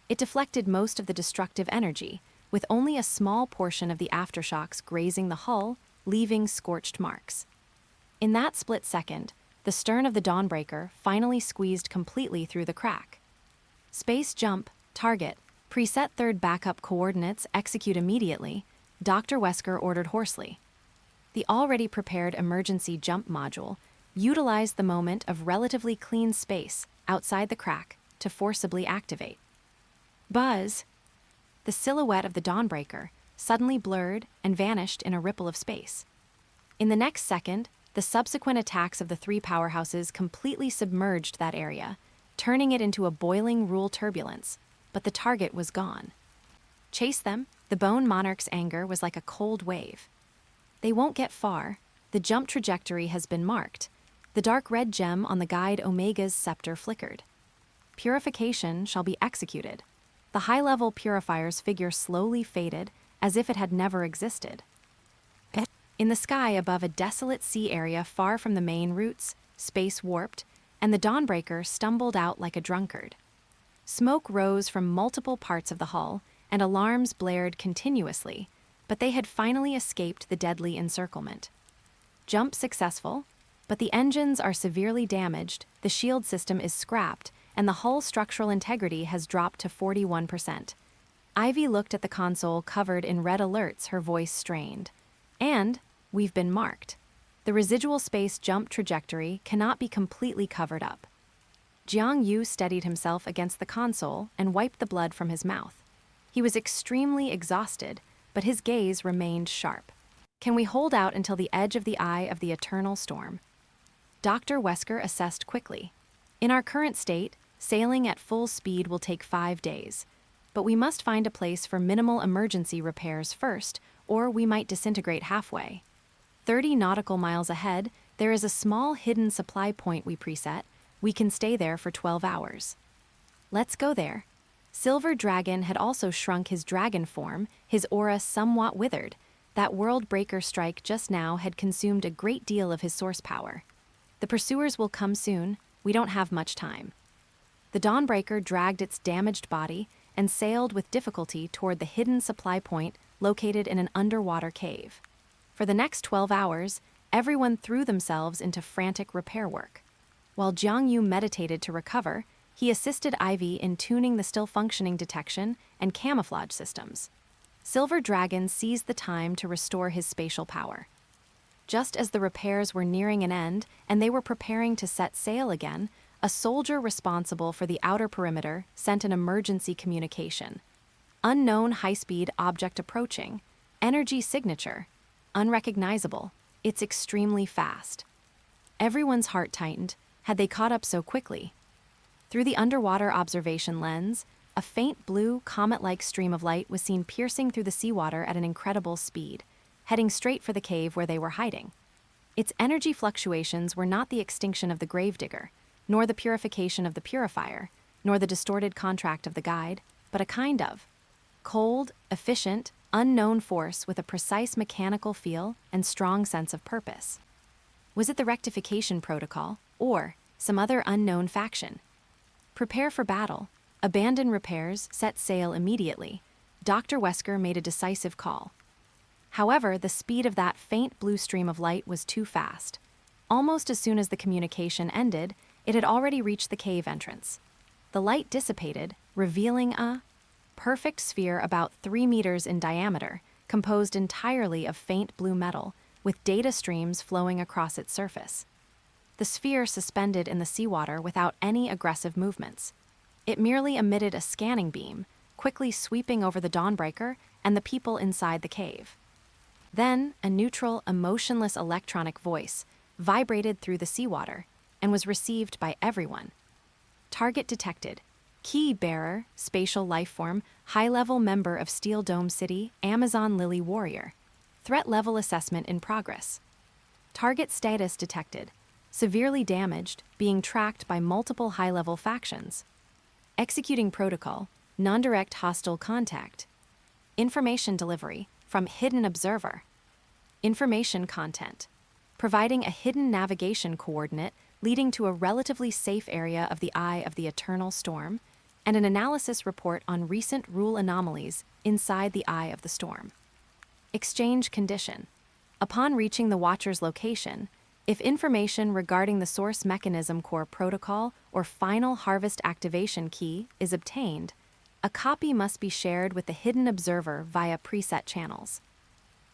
It deflected most of the destructive energy, with only a small portion of the aftershocks grazing the hull, leaving scorched marks. In that split second, the stern of the Dawnbreaker finally squeezed completely through the crack. Space jump, target, preset third backup coordinates execute immediately, Dr. Wesker ordered hoarsely. The already prepared emergency jump module utilized the moment of relatively clean space outside the crack to forcibly activate. Buzz! The silhouette of the Dawnbreaker suddenly blurred and vanished in a ripple of space. In the next second, the subsequent attacks of the 3 powerhouses completely submerged that area, turning it into a boiling rule turbulence, but the target was gone. Chase them, the Bone Monarch's anger was like a cold wave. They won't get far. The jump trajectory has been marked. The dark red gem on the guide Omega's scepter flickered. Purification shall be executed. The high-level purifier's figure slowly faded, as if it had never existed. In the sky above a desolate sea area far from the main routes, space warped, and the Dawnbreaker stumbled out like a drunkard. Smoke rose from multiple parts of the hull, and alarms blared continuously, but they had finally escaped the deadly encirclement. Jump successful, but the engines are severely damaged, the shield system is scrapped, and the hull structural integrity has dropped to 41%. Ivy looked at the console covered in red alerts, her voice strained. And we've been marked. The residual space jump trajectory cannot be completely covered up. Jiang Yu steadied himself against the console and wiped the blood from his mouth. He was extremely exhausted, but his gaze remained sharp. Can we hold out until the edge of the eye of the eternal storm? Dr. Wesker assessed quickly. In our current state, sailing at full speed will take 5 days. But we must find a place for minimal emergency repairs first, or we might disintegrate halfway. 30 nautical miles ahead, there is a small hidden supply point we preset. We can stay there for 12 hours. Let's go there. Silver Dragon had also shrunk his dragon form, his aura somewhat withered. That world breaker strike just now had consumed a great deal of his source power. The pursuers will come soon. We don't have much time. The Dawnbreaker dragged its damaged body and sailed with difficulty toward the hidden supply point located in an underwater cave. For the next 12 hours, everyone threw themselves into frantic repair work. While Jiang Yu meditated to recover, he assisted Ivy in tuning the still-functioning detection and camouflage systems. Silver Dragon seized the time to restore his spatial power. Just as the repairs were nearing an end and they were preparing to set sail again, a soldier responsible for the outer perimeter sent an emergency communication. Unknown high-speed object approaching. Energy signature. Unrecognizable. It's extremely fast. Everyone's heart tightened. Had they caught up so quickly? Through the underwater observation lens, a faint blue, comet-like stream of light was seen piercing through the seawater at an incredible speed, heading straight for the cave where they were hiding. Its energy fluctuations were not the extinction of the gravedigger, nor the purification of the purifier, nor the distorted contract of the guide, but a kind of cold, efficient, unknown force with a precise mechanical feel and strong sense of purpose. Was it the rectification protocol, or some other unknown faction? Prepare for battle. Abandon repairs, set sail immediately. Dr. Wesker made a decisive call. However, the speed of that faint blue stream of light was too fast. Almost as soon as the communication ended, it had already reached the cave entrance. The light dissipated, revealing a perfect sphere about 3 meters in diameter, composed entirely of faint blue metal, with data streams flowing across its surface. The sphere suspended in the seawater without any aggressive movements. It merely emitted a scanning beam, quickly sweeping over the Dawnbreaker and the people inside the cave. Then, a neutral, emotionless electronic voice vibrated through the seawater and was received by everyone. Target detected. Key bearer, spatial lifeform, high-level member of Steel Dome City, Amazon Lily Warrior. Threat level assessment in progress. Target status detected. Severely damaged, being tracked by multiple high-level factions. Executing protocol, non-direct hostile contact. Information delivery from hidden observer. Information content. Providing a hidden navigation coordinate leading to a relatively safe area of the Eye of the Eternal Storm, and an analysis report on recent rule anomalies inside the Eye of the Storm. Exchange condition. Upon reaching the Watcher's location, if information regarding the source mechanism core protocol or final harvest activation key is obtained, a copy must be shared with the hidden observer via preset channels.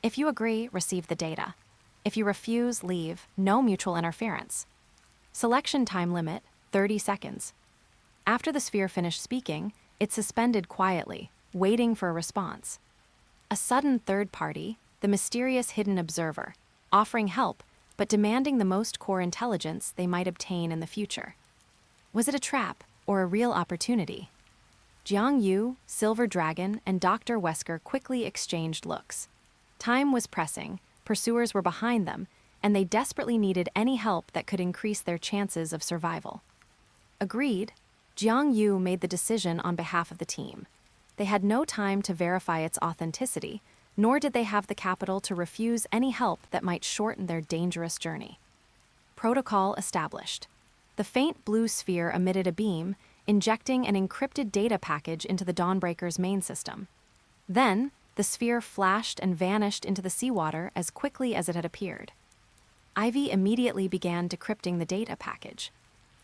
If you agree, receive the data. If you refuse, leave. No mutual interference. Selection time limit, 30 seconds. After the sphere finished speaking, it suspended quietly, waiting for a response. A sudden third party, the mysterious hidden observer, offering help, but demanding the most core intelligence they might obtain in the future. Was it a trap or a real opportunity? Jiang Yu, Silver Dragon, and Dr. Wesker quickly exchanged looks. Time was pressing, pursuers were behind them, and they desperately needed any help that could increase their chances of survival. Agreed, Jiang Yu made the decision on behalf of the team. They had no time to verify its authenticity, nor did they have the capital to refuse any help that might shorten their dangerous journey. Protocol established. The faint blue sphere emitted a beam, injecting an encrypted data package into the Dawnbreaker's main system. Then, the sphere flashed and vanished into the seawater as quickly as it had appeared. Ivy immediately began decrypting the data package.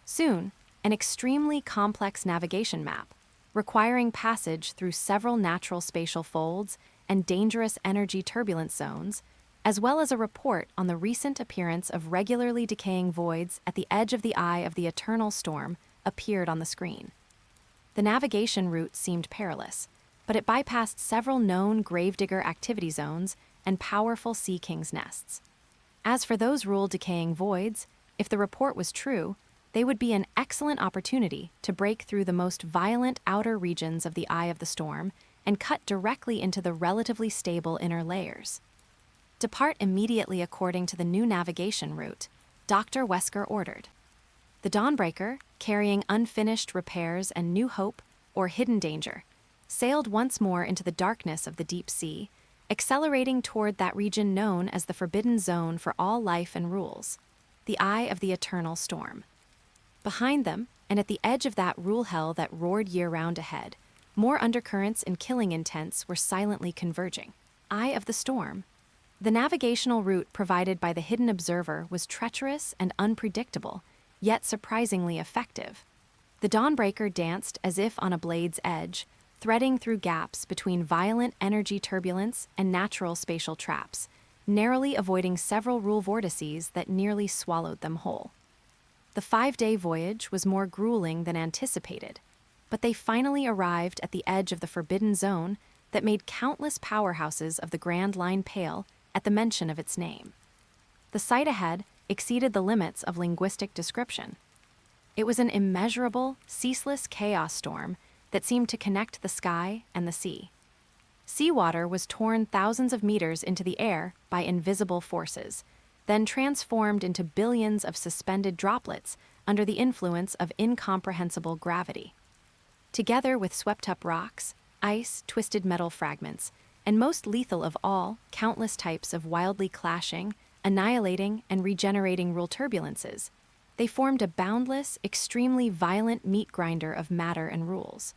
Soon, an extremely complex navigation map, requiring passage through several natural spatial folds and dangerous energy turbulence zones, as well as a report on the recent appearance of regularly decaying voids at the edge of the Eye of the Eternal Storm, appeared on the screen. The navigation route seemed perilous, but it bypassed several known gravedigger activity zones and powerful Sea King's nests. As for those rule-decaying voids, if the report was true, they would be an excellent opportunity to break through the most violent outer regions of the Eye of the Storm and cut directly into the relatively stable inner layers. Depart immediately according to the new navigation route, Dr. Wesker ordered. The Dawnbreaker, carrying unfinished repairs and new hope, or hidden danger, sailed once more into the darkness of the deep sea, accelerating toward that region known as the Forbidden Zone for all life and rules, the Eye of the Eternal Storm. Behind them, and at the edge of that rule hell that roared year-round ahead, more undercurrents and killing intents were silently converging. Eye of the Storm. The navigational route provided by the hidden observer was treacherous and unpredictable, yet surprisingly effective. The Dawnbreaker danced as if on a blade's edge, threading through gaps between violent energy turbulence and natural spatial traps, narrowly avoiding several rule vortices that nearly swallowed them whole. The 5-day voyage was more grueling than anticipated, but they finally arrived at the edge of the Forbidden Zone that made countless powerhouses of the Grand Line pale at the mention of its name. The sight ahead exceeded the limits of linguistic description. It was an immeasurable, ceaseless chaos storm that seemed to connect the sky and the sea. Seawater was torn thousands of meters into the air by invisible forces, then transformed into billions of suspended droplets under the influence of incomprehensible gravity. Together with swept-up rocks, ice, twisted metal fragments, and most lethal of all, countless types of wildly clashing, annihilating, and regenerating rule turbulences, they formed a boundless, extremely violent meat grinder of matter and rules.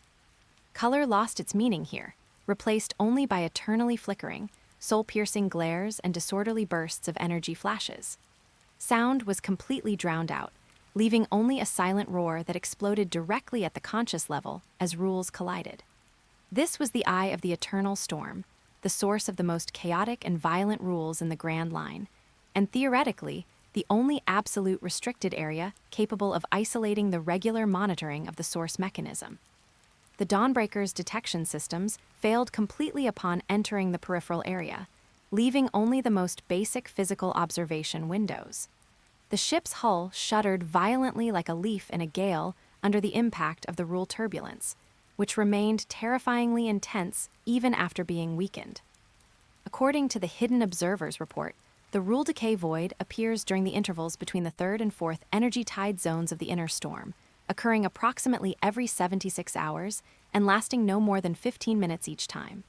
Color lost its meaning here, replaced only by eternally flickering, soul-piercing glares and disorderly bursts of energy flashes. Sound was completely drowned out, leaving only a silent roar that exploded directly at the conscious level as rules collided. This was the Eye of the Eternal Storm, the source of the most chaotic and violent rules in the Grand Line, and theoretically, the only absolute restricted area capable of isolating the regular monitoring of the source mechanism. The Dawnbreaker's detection systems failed completely upon entering the peripheral area, leaving only the most basic physical observation windows. The ship's hull shuddered violently like a leaf in a gale under the impact of the rule turbulence, which remained terrifyingly intense even after being weakened. According to the Hidden Observers report, the rule decay void appears during the intervals between the third and fourth energy tide zones of the inner storm, occurring approximately every 76 hours and lasting no more than 15 minutes each time.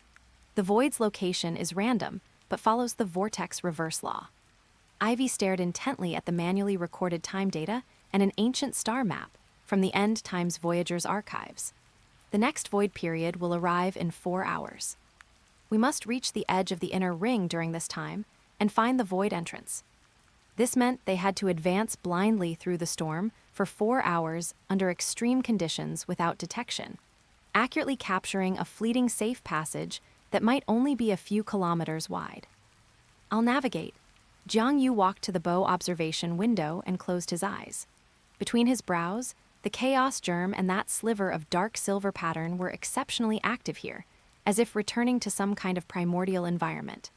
The void's location is random, but follows the vortex reverse law. Ivy stared intently at the manually recorded time data and an ancient star map from the End Times Voyager's archives. The next void period will arrive in 4 hours. We must reach the edge of the inner ring during this time and find the void entrance. This meant they had to advance blindly through the storm for 4 hours under extreme conditions without detection, accurately capturing a fleeting safe passage that might only be a few kilometers wide. "I'll navigate." Jiang Yu walked to the bow observation window and closed his eyes. Between his brows, the chaos germ and that sliver of dark silver pattern were exceptionally active here, as if returning to some kind of primordial environment.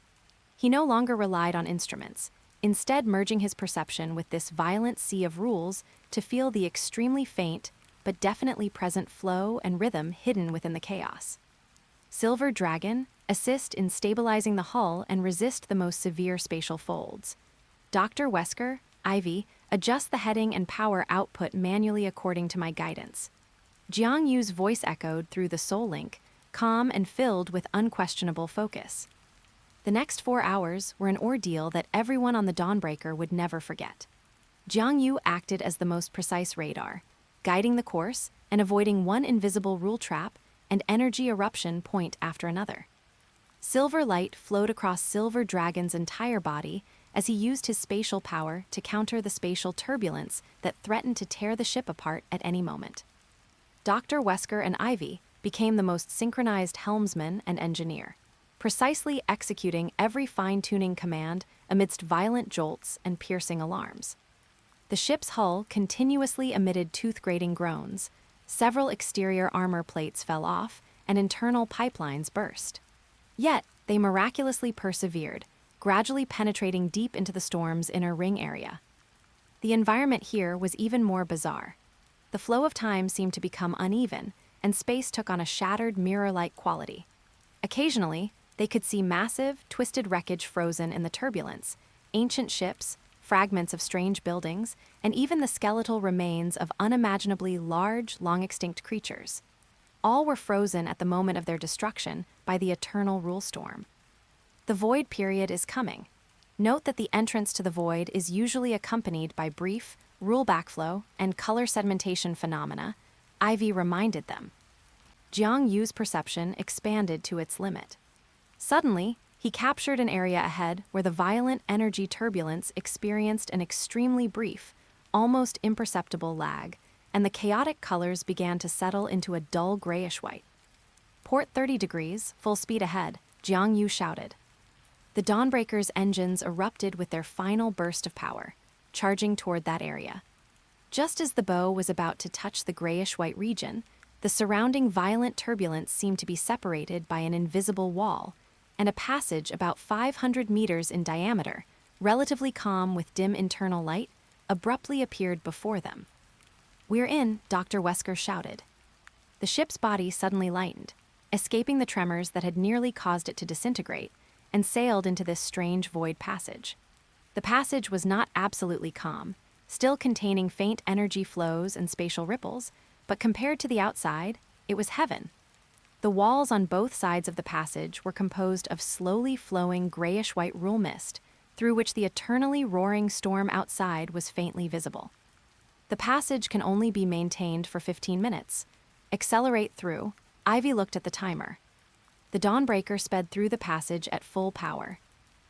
He no longer relied on instruments, instead merging his perception with this violent sea of rules to feel the extremely faint but definitely present flow and rhythm hidden within the chaos. Silver Dragon, assist in stabilizing the hull and resist the most severe spatial folds. Dr. Wesker, Ivy, adjust the heading and power output manually according to my guidance. Jiang Yu's voice echoed through the soul link, calm and filled with unquestionable focus. The next 4 hours were an ordeal that everyone on the Dawnbreaker would never forget. Jiang Yu acted as the most precise radar, guiding the course and avoiding one invisible rule trap and energy eruption point after another. Silver light flowed across Silver Dragon's entire body as he used his spatial power to counter the spatial turbulence that threatened to tear the ship apart at any moment. Dr. Wesker and Ivy became the most synchronized helmsman and engineer, precisely executing every fine-tuning command amidst violent jolts and piercing alarms. The ship's hull continuously emitted tooth-grating groans, several exterior armor plates fell off, and internal pipelines burst. Yet, they miraculously persevered, gradually penetrating deep into the storm's inner ring area. The environment here was even more bizarre. The flow of time seemed to become uneven, and space took on a shattered mirror-like quality. Occasionally, they could see massive, twisted wreckage frozen in the turbulence, ancient ships, fragments of strange buildings, and even the skeletal remains of unimaginably large, long-extinct creatures. All were frozen at the moment of their destruction by the eternal rule storm. The void period is coming. Note that the entrance to the void is usually accompanied by brief, rule backflow and color sedimentation phenomena, Ivy reminded them. Jiang Yu's perception expanded to its limit. Suddenly, he captured an area ahead where the violent energy turbulence experienced an extremely brief, almost imperceptible lag, and the chaotic colors began to settle into a dull grayish-white. "Port 30 degrees, full speed ahead," Jiang Yu shouted. The Dawnbreaker's engines erupted with their final burst of power, charging toward that area. Just as the bow was about to touch the grayish-white region, the surrounding violent turbulence seemed to be separated by an invisible wall, and a passage about 500 meters in diameter, relatively calm with dim internal light, abruptly appeared before them. "We're in," Dr. Wesker shouted. The ship's body suddenly lightened, escaping the tremors that had nearly caused it to disintegrate, and sailed into this strange void passage. The passage was not absolutely calm, still containing faint energy flows and spatial ripples, but compared to the outside, it was heaven. The walls on both sides of the passage were composed of slowly flowing grayish-white rule mist, through which the eternally roaring storm outside was faintly visible. The passage can only be maintained for 15 minutes. Accelerate through. Ivy looked at the timer. The Dawnbreaker sped through the passage at full power.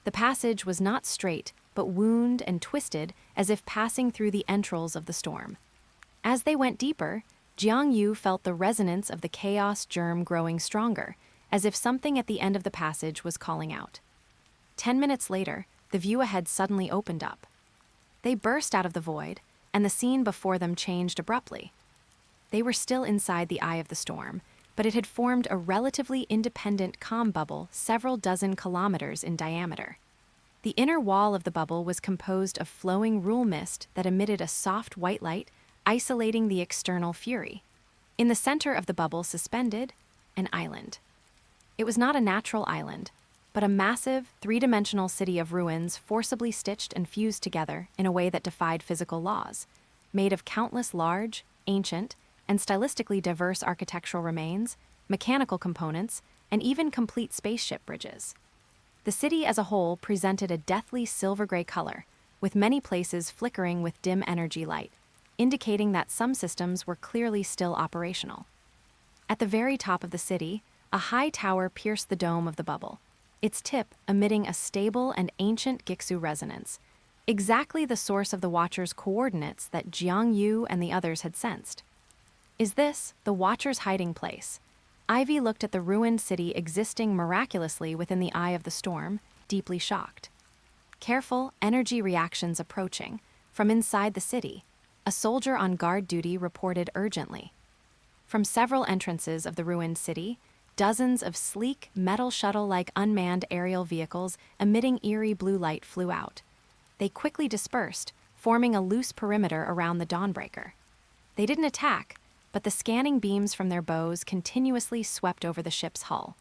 The passage was not straight, but wound and twisted as if passing through the entrails of the storm. As they went deeper, Jiang Yu felt the resonance of the chaos germ growing stronger, as if something at the end of the passage was calling out. 10 minutes later, the view ahead suddenly opened up. They burst out of the void, and the scene before them changed abruptly. They were still inside the eye of the storm, but it had formed a relatively independent calm bubble several dozen kilometers in diameter. The inner wall of the bubble was composed of flowing rule mist that emitted a soft white light, isolating the external fury. In the center of the bubble suspended, an island. It was not a natural island, but a massive, three-dimensional city of ruins forcibly stitched and fused together in a way that defied physical laws, made of countless large, ancient, and stylistically diverse architectural remains, mechanical components, and even complete spaceship bridges. The city as a whole presented a deathly silver-gray color, with many places flickering with dim energy light, indicating that some systems were clearly still operational. At the very top of the city, a high tower pierced the dome of the bubble, its tip emitting a stable and ancient Gixu resonance, exactly the source of the Watcher's coordinates that Jiang Yu and the others had sensed. Is this the Watcher's hiding place? Ivy looked at the ruined city existing miraculously within the eye of the storm, deeply shocked. Careful, energy reactions approaching. From inside the city, a soldier on guard duty reported urgently. From several entrances of the ruined city, dozens of sleek, metal shuttle-like unmanned aerial vehicles emitting eerie blue light flew out. They quickly dispersed, forming a loose perimeter around the Dawnbreaker. They didn't attack, but the scanning beams from their bows continuously swept over the ship's hull.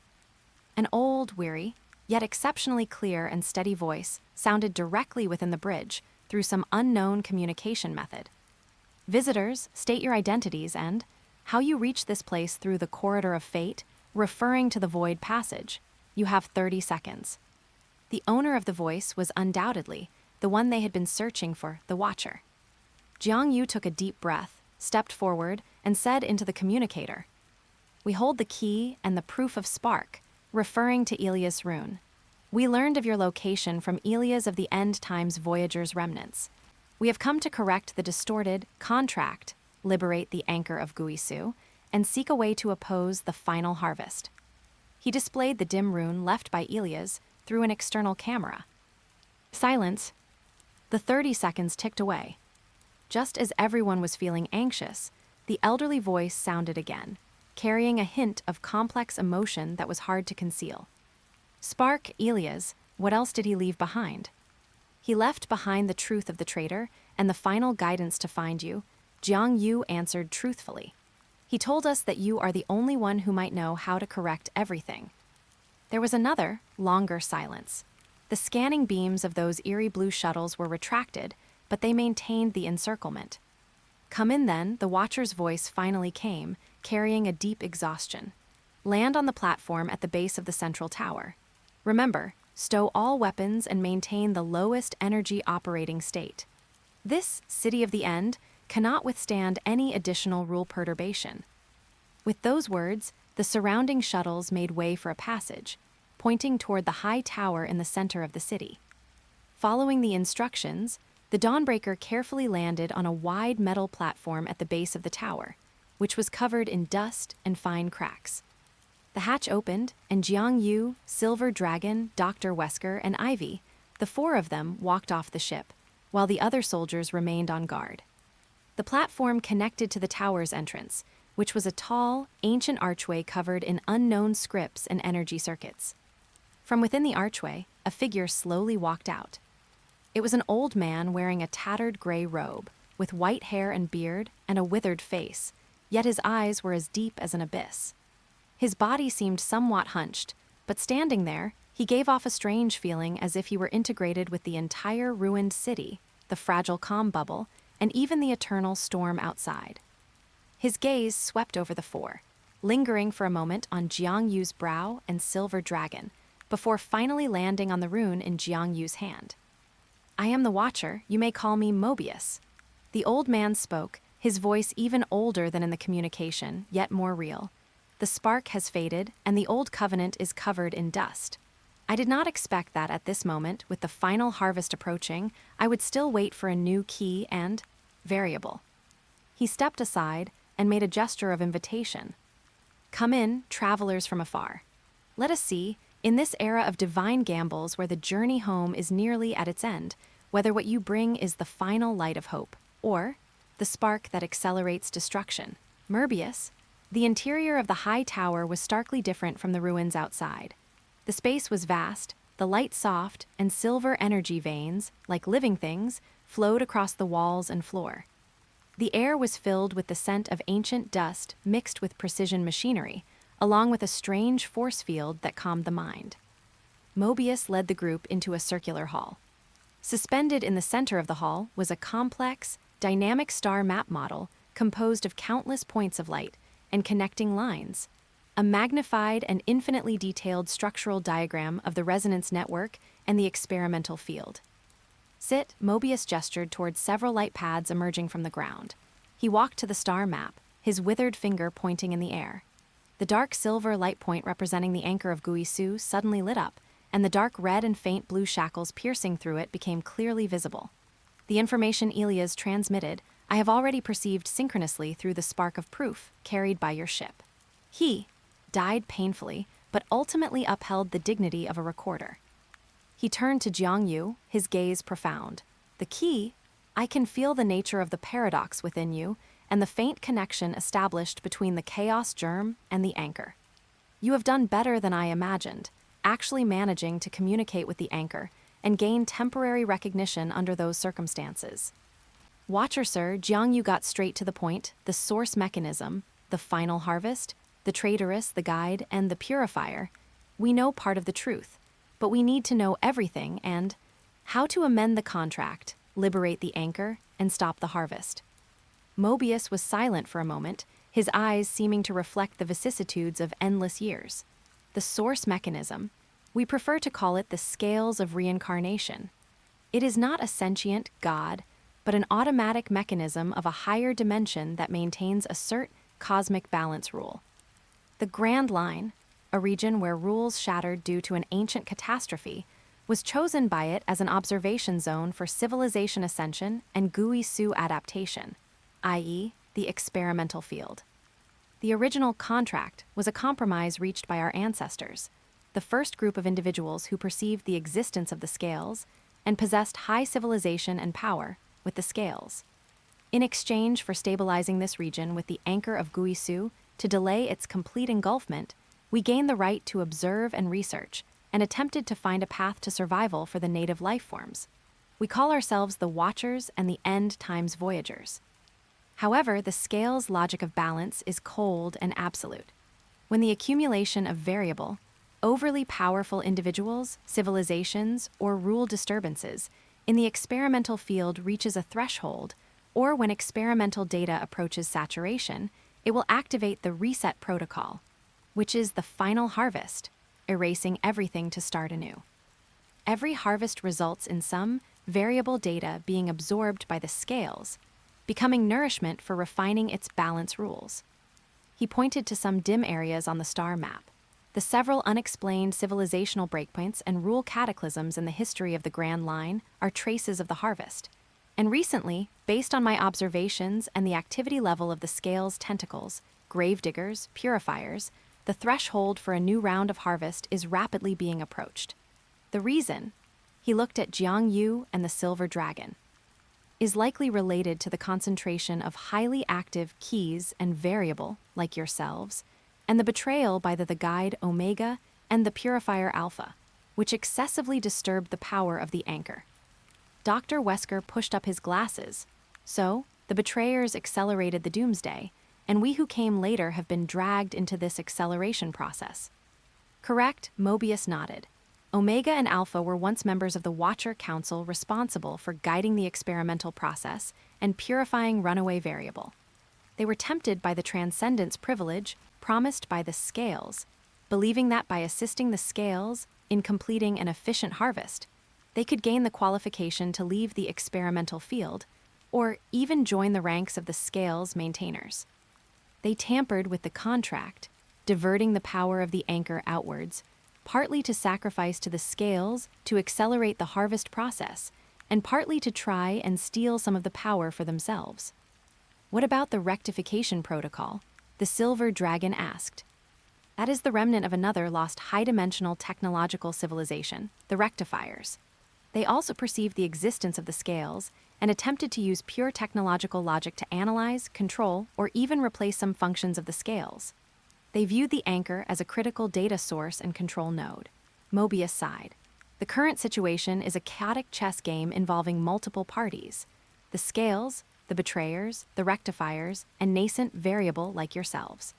An old, weary, yet exceptionally clear and steady voice sounded directly within the bridge through some unknown communication method. Visitors, state your identities and how you reach this place through the corridor of fate, referring to the void passage. You have 30 seconds. The owner of the voice was undoubtedly the one they had been searching for, the Watcher. Jiang Yu took a deep breath, stepped forward, and said into the communicator, "We hold the key and the proof of spark," referring to Elias' rune. "We learned of your location from Elias of the End Times Voyager's remnants. We have come to correct the distorted contract, liberate the anchor of Guisu, and seek a way to oppose the final harvest." He displayed the dim rune left by Elias through an external camera. Silence. The 30 seconds ticked away. Just as everyone was feeling anxious, the elderly voice sounded again, carrying a hint of complex emotion that was hard to conceal. "Spark, Elias, what else did he leave behind?" "He left behind the truth of the traitor and the final guidance to find you," Jiang Yu answered truthfully. "He told us that you are the only one who might know how to correct everything." There was another, longer silence. The scanning beams of those eerie blue shuttles were retracted, but they maintained the encirclement. "Come in then," the Watcher's voice finally came, carrying a deep exhaustion. "Land on the platform at the base of the central tower. Remember, stow all weapons and maintain the lowest energy operating state. This City of the End cannot withstand any additional rule perturbation." With those words, the surrounding shuttles made way for a passage, pointing toward the high tower in the center of the city. Following the instructions, the Dawnbreaker carefully landed on a wide metal platform at the base of the tower, which was covered in dust and fine cracks. The hatch opened, and Jiang Yu, Silver Dragon, Dr. Wesker, and Ivy, the four of them, walked off the ship, while the other soldiers remained on guard. The platform connected to the tower's entrance, which was a tall, ancient archway covered in unknown scripts and energy circuits. From within the archway, a figure slowly walked out. It was an old man wearing a tattered gray robe, with white hair and beard and a withered face, yet his eyes were as deep as an abyss. His body seemed somewhat hunched, but standing there, he gave off a strange feeling as if he were integrated with the entire ruined city, the fragile calm bubble, and even the eternal storm outside. His gaze swept over the four, lingering for a moment on Jiang Yu's brow and Silver Dragon, before finally landing on the rune in Jiang Yu's hand. "I am the Watcher, you may call me Möbius." The old man spoke, his voice even older than in the communication, yet more real. "The spark has faded, and the old covenant is covered in dust. I did not expect that at this moment, with the final harvest approaching, I would still wait for a new key and variable." He stepped aside and made a gesture of invitation. "Come in, travelers from afar. Let us see, in this era of divine gambles where the journey home is nearly at its end, whether what you bring is the final light of hope, or the spark that accelerates destruction." Möbius, The interior of the high tower was starkly different from the ruins outside. The space was vast, the light soft, and silver energy veins, like living things, flowed across the walls and floor. The air was filled with the scent of ancient dust mixed with precision machinery, along with a strange force field that calmed the mind. Möbius led the group into a circular hall. Suspended in the center of the hall was a complex, dynamic star map model composed of countless points of light and connecting lines, a magnified and infinitely detailed structural diagram of the resonance network and the experimental field. Sit, Möbius gestured towards several light paths emerging from the ground. He walked to the star map, his withered finger pointing in the air. The dark silver light point representing the anchor of Guisu suddenly lit up, and the dark red and faint blue shackles piercing through it became clearly visible. The information Elias transmitted, I have already perceived synchronously through the spark of proof carried by your ship. He died painfully, but ultimately upheld the dignity of a recorder. He turned to Jiangyu, his gaze profound. The key, I can feel the nature of the paradox within you and the faint connection established between the chaos germ and the anchor. You have done better than I imagined, actually managing to communicate with the anchor and gain temporary recognition under those circumstances. Watcher Sir, Jiangyu got straight to the point, the source mechanism, the final harvest, the traitoress, the guide, and the purifier. We know part of the truth, but we need to know everything and how to amend the contract, liberate the anchor, and stop the harvest. Möbius was silent for a moment, his eyes seeming to reflect the vicissitudes of endless years. The source mechanism, we prefer to call it the scales of reincarnation. It is not a sentient God, but an automatic mechanism of a higher dimension that maintains a certain cosmic balance rule. The Grand Line, a region where rules shattered due to an ancient catastrophe, was chosen by it as an observation zone for civilization ascension and Guisu adaptation, i.e., the experimental field. The original contract was a compromise reached by our ancestors, the first group of individuals who perceived the existence of the scales and possessed high civilization and power with the scales. In exchange for stabilizing this region with the anchor of Guisu to delay its complete engulfment, we gained the right to observe and research, and attempted to find a path to survival for the native life forms. We call ourselves the Watchers and the End Times Voyagers. However, the scale's logic of balance is cold and absolute. When the accumulation of variable, overly powerful individuals, civilizations, or rule disturbances in the experimental field reaches a threshold, or when experimental data approaches saturation, it will activate the reset protocol, which is the final harvest, erasing everything to start anew. Every harvest results in some variable data being absorbed by the scales, becoming nourishment for refining its balance rules. He pointed to some dim areas on the star map. The several unexplained civilizational breakpoints and rule cataclysms in the history of the Grand Line are traces of the harvest. And recently, based on my observations and the activity level of the scale's tentacles, gravediggers, purifiers, the threshold for a new round of harvest is rapidly being approached. The reason, he looked at Jiangyu and the silver dragon, is likely related to the concentration of highly active keys and variable, like yourselves, and the betrayal by the guide Omega and the purifier Alpha, which excessively disturbed the power of the anchor. Dr. Wesker pushed up his glasses. So, the betrayers accelerated the doomsday, and we who came later have been dragged into this acceleration process. Correct, Möbius nodded. Omega and Alpha were once members of the Watcher Council responsible for guiding the experimental process and purifying runaway variable. They were tempted by the transcendence privilege promised by the scales, believing that by assisting the scales in completing an efficient harvest, they could gain the qualification to leave the experimental field, or even join the ranks of the scales maintainers. They tampered with the contract, diverting the power of the anchor outwards, partly to sacrifice to the scales to accelerate the harvest process, and partly to try and steal some of the power for themselves. What about the rectification protocol? The silver dragon asked. That is the remnant of another lost high-dimensional technological civilization, the rectifiers. They also perceived the existence of the scales and attempted to use pure technological logic to analyze, control, or even replace some functions of the scales. They viewed the anchor as a critical data source and control node. Möbius sighed. The current situation is a chaotic chess game involving multiple parties. The scales, the betrayers, the rectifiers, and nascent variable like yourselves.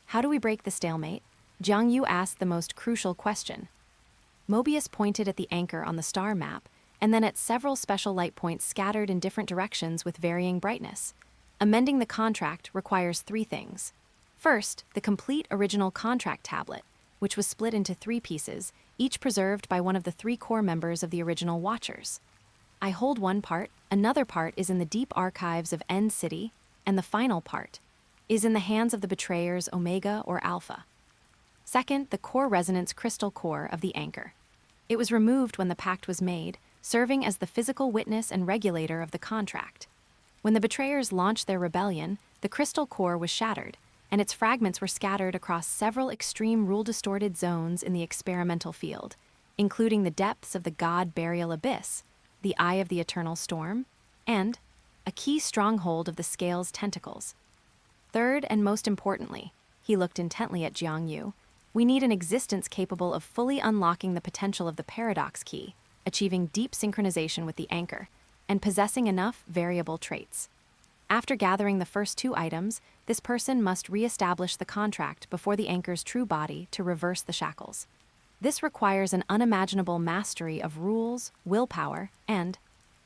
How do we break the stalemate? Jiang Yu asked the most crucial question. Möbius pointed at the anchor on the star map, and then at several special light points scattered in different directions with varying brightness. Amending the contract requires 3 things. First, the complete original contract tablet, which was split into 3 pieces, each preserved by one of the 3 core members of the original Watchers. I hold one part, another part is in the deep archives of End City, and the final part is in the hands of the betrayers Omega or Alpha. Second, the core resonance crystal core of the anchor. It was removed when the pact was made, serving as the physical witness and regulator of the contract. When the betrayers launched their rebellion, the crystal core was shattered, and its fragments were scattered across several extreme rule-distorted zones in the experimental field, including the depths of the God Burial Abyss, the Eye of the Eternal Storm, and a key stronghold of the Scale's tentacles. Third, and most importantly, he looked intently at Jiang Yu, we need an existence capable of fully unlocking the potential of the paradox key, achieving deep synchronization with the anchor, and possessing enough variable traits. After gathering the first 2 items, this person must re-establish the contract before the anchor's true body to reverse the shackles. This requires an unimaginable mastery of rules, willpower, and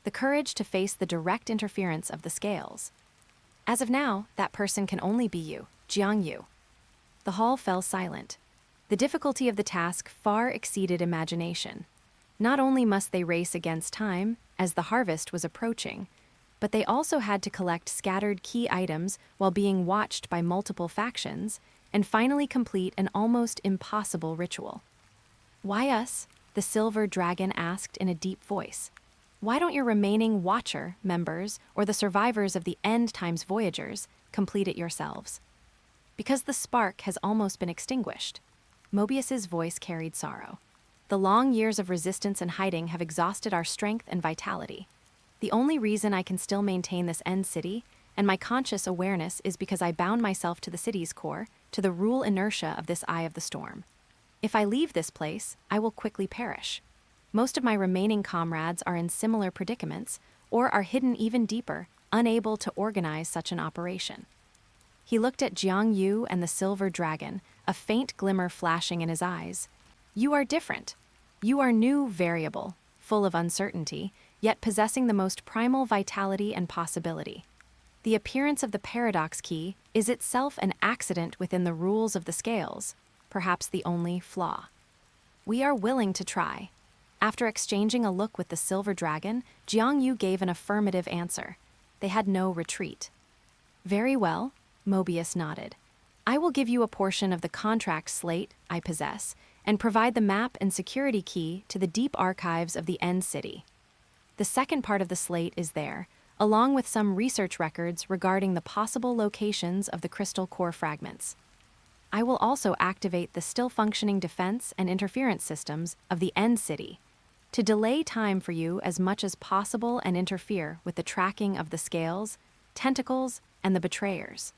the courage to face the direct interference of the scales. As of now, that person can only be you, Jiang Yu. The hall fell silent. The difficulty of the task far exceeded imagination. Not only must they race against time, as the harvest was approaching, but they also had to collect scattered key items while being watched by multiple factions, and finally complete an almost impossible ritual. Why us? The Silver Dragon asked in a deep voice. Why don't your remaining Watcher members, or the survivors of the End Times Voyagers, complete it yourselves? Because the spark has almost been extinguished. Möbius's voice carried sorrow. The long years of resistance and hiding have exhausted our strength and vitality. The only reason I can still maintain this End City, and my conscious awareness, is because I bound myself to the city's core, to the rule inertia of this Eye of the Storm. If I leave this place, I will quickly perish. Most of my remaining comrades are in similar predicaments, or are hidden even deeper, unable to organize such an operation. He looked at Jiang Yu and the Silver Dragon, a faint glimmer flashing in his eyes. You are different. You are new, variable, full of uncertainty, yet possessing the most primal vitality and possibility. The appearance of the paradox key is itself an accident within the rules of the scales, perhaps the only flaw. We are willing to try. After exchanging a look with the Silver Dragon, Jiang Yu gave an affirmative answer. They had no retreat. Very well, Möbius nodded. I will give you a portion of the contract slate I possess, and provide the map and security key to the deep archives of the End City. The second part of the slate is there, along with some research records regarding the possible locations of the crystal core fragments. I will also activate the still-functioning defense and interference systems of the End City to delay time for you as much as possible and interfere with the tracking of the scales, tentacles, and the betrayers.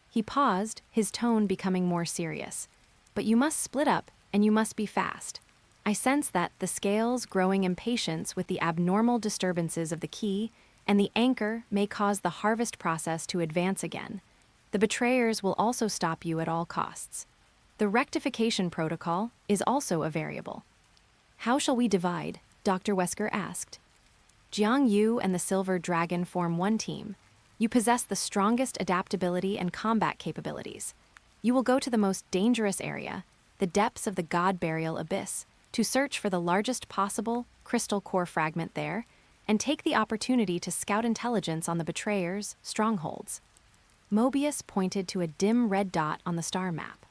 He paused, his tone becoming more serious. But you must split up, and you must be fast. I sense that the scales growing impatience with the abnormal disturbances of the key and the anchor may cause the harvest process to advance again. The betrayers will also stop you at all costs. The rectification protocol is also a variable. How shall we divide? Dr. Wesker asked. Jiang Yu and the Silver Dragon form one team. You possess the strongest adaptability and combat capabilities. You will go to the most dangerous area, the depths of the God Burial Abyss, to search for the largest possible crystal core fragment there, and take the opportunity to scout intelligence on the betrayers' strongholds. Möbius pointed to a dim red dot on the star map.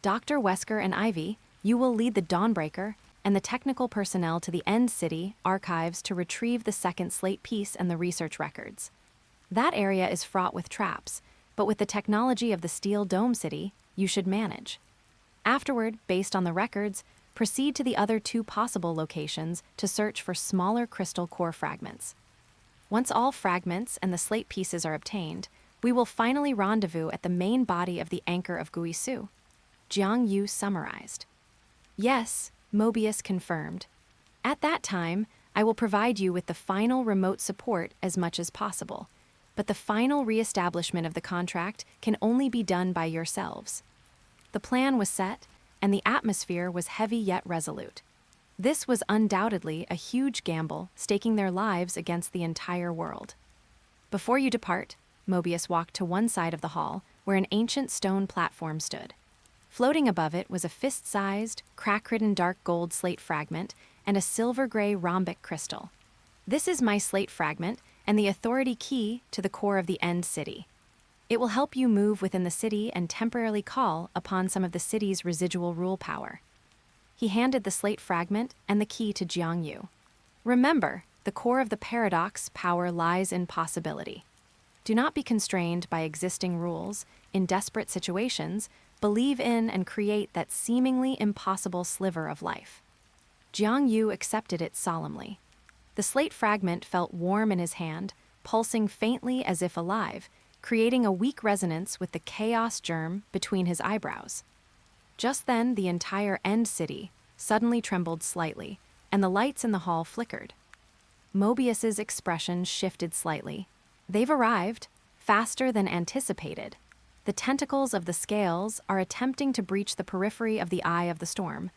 Dr. Wesker and Ivy, you will lead the Dawnbreaker and the technical personnel to the End City archives to retrieve the second slate piece and the research records. That area is fraught with traps, but with the technology of the Steel Dome City, you should manage. Afterward, based on the records, proceed to the other two possible locations to search for smaller crystal core fragments. Once all fragments and the slate pieces are obtained, we will finally rendezvous at the main body of the anchor of Guisu. Jiang Yu summarized. Yes, Möbius confirmed. At that time, I will provide you with the final remote support as much as possible, but the final re-establishment of the contract can only be done by yourselves. The plan was set, and the atmosphere was heavy yet resolute. This was undoubtedly a huge gamble, staking their lives against the entire world. Before you depart, Möbius walked to one side of the hall, where an ancient stone platform stood. Floating above it was a fist-sized, crack-ridden dark gold slate fragment and a silver-gray rhombic crystal. This is my slate fragment and the authority key to the core of the End City. It will help you move within the city and temporarily call upon some of the city's residual rule power. He handed the slate fragment and the key to Jiang Yu. Remember, the core of the paradox power lies in possibility. Do not be constrained by existing rules. In desperate situations, believe in and create that seemingly impossible sliver of life. Jiang Yu accepted it solemnly. The slate fragment felt warm in his hand, pulsing faintly as if alive, creating a weak resonance with the chaos germ between his eyebrows. Just then, the entire End City suddenly trembled slightly, and the lights in the hall flickered. Möbius's expression shifted slightly. They've arrived, faster than anticipated. The tentacles of the scales are attempting to breach the periphery of the eye of the storm.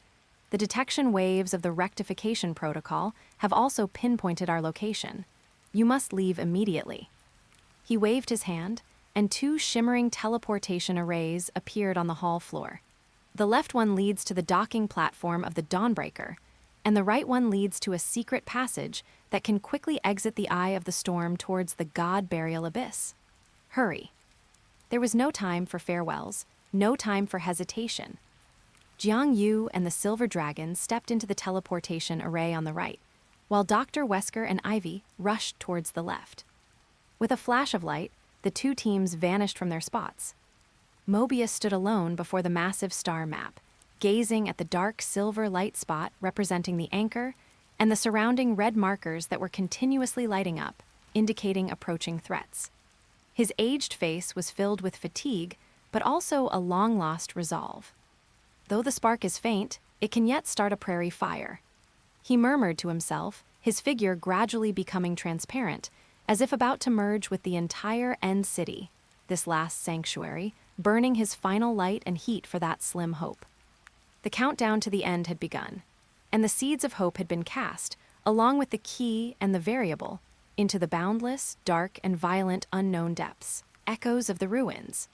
The detection waves of the rectification protocol have also pinpointed our location. You must leave immediately. He waved his hand, and two shimmering teleportation arrays appeared on the hall floor. The left one leads to the docking platform of the Dawnbreaker, and the right one leads to a secret passage that can quickly exit the eye of the storm towards the God Burial Abyss. Hurry. There was no time for farewells, no time for hesitation. Jiang Yu and the Silver Dragon stepped into the teleportation array on the right, while Dr. Wesker and Ivy rushed towards the left. With a flash of light, the two teams vanished from their spots. Möbius stood alone before the massive star map, gazing at the dark silver light spot representing the anchor and the surrounding red markers that were continuously lighting up, indicating approaching threats. His aged face was filled with fatigue, but also a long-lost resolve. Though the spark is faint, it can yet start a prairie fire. He murmured to himself, his figure gradually becoming transparent, as if about to merge with the entire End City, this last sanctuary, burning his final light and heat for that slim hope. The countdown to the end had begun, and the seeds of hope had been cast, along with the key and the variable, into the boundless, dark, and violent unknown depths, echoes of the ruins.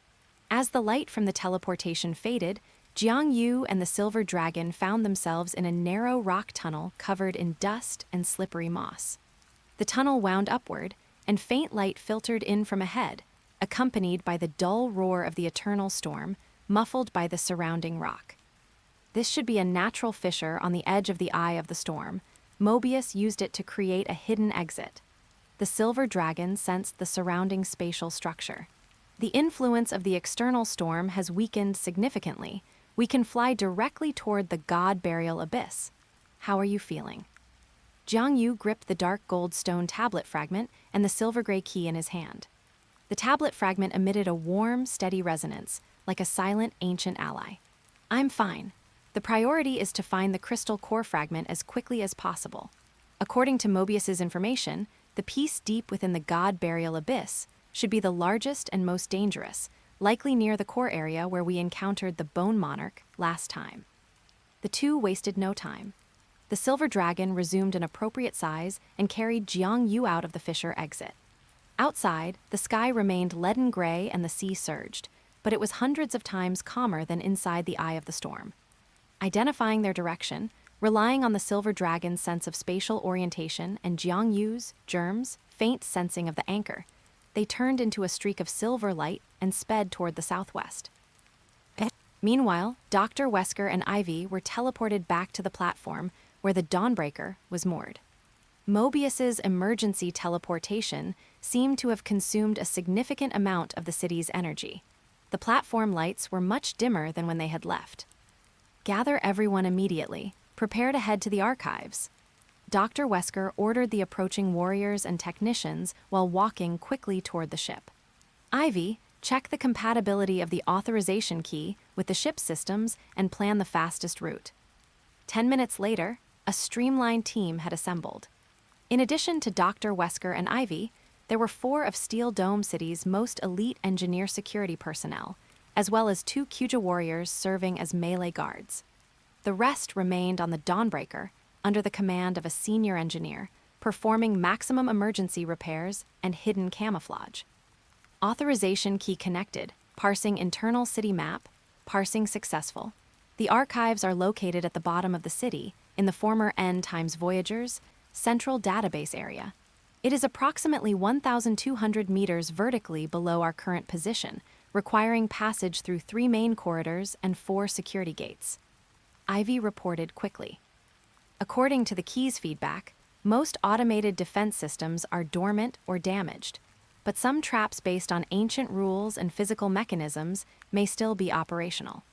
As the light from the teleportation faded, Jiang Yu and the Silver Dragon found themselves in a narrow rock tunnel covered in dust and slippery moss. The tunnel wound upward, and faint light filtered in from ahead, accompanied by the dull roar of the eternal storm, muffled by the surrounding rock. This should be a natural fissure on the edge of the eye of the storm. Möbius used it to create a hidden exit. The Silver Dragon sensed the surrounding spatial structure. The influence of the external storm has weakened significantly. We can fly directly toward the God Burial Abyss. How are you feeling? Jiang Yu gripped the dark gold stone tablet fragment and the silver-gray key in his hand. The tablet fragment emitted a warm, steady resonance, like a silent, ancient ally. I'm fine. The priority is to find the crystal core fragment as quickly as possible. According to Möbius's information, the piece deep within the God Burial Abyss should be the largest and most dangerous, likely near the core area where we encountered the Bone Monarch last time. The two wasted no time. The Silver Dragon resumed an appropriate size and carried Jiang Yu out of the fissure exit. Outside, the sky remained leaden gray and the sea surged, but it was hundreds of times calmer than inside the eye of the storm. Identifying their direction, relying on the Silver Dragon's sense of spatial orientation and Jiang Yu's, Germ's, faint sensing of the anchor, they turned into a streak of silver light and sped toward the southwest. Meanwhile, Dr. Wesker and Ivy were teleported back to the platform where the Dawnbreaker was moored. Möbius's emergency teleportation seemed to have consumed a significant amount of the city's energy. The platform lights were much dimmer than when they had left. Gather everyone immediately. Prepare to head to the archives. Dr. Wesker ordered the approaching warriors and technicians while walking quickly toward the ship. Ivy, check the compatibility of the authorization key with the ship's systems and plan the fastest route. 10 minutes later, a streamlined team had assembled. In addition to Dr. Wesker and Ivy, there were 4 of Steel Dome City's most elite engineer security personnel, as well as 2 Kuja warriors serving as melee guards. The rest remained on the Dawnbreaker, under the command of a senior engineer, performing maximum emergency repairs and hidden camouflage. Authorization key connected, parsing internal city map, parsing successful. The archives are located at the bottom of the city, in the former N times Voyagers central database area. It is approximately 1,200 meters vertically below our current position, requiring passage through 3 main corridors and 4 security gates. Ivy reported quickly. According to the key's feedback, most automated defense systems are dormant or damaged, but some traps based on ancient rules and physical mechanisms may still be operational.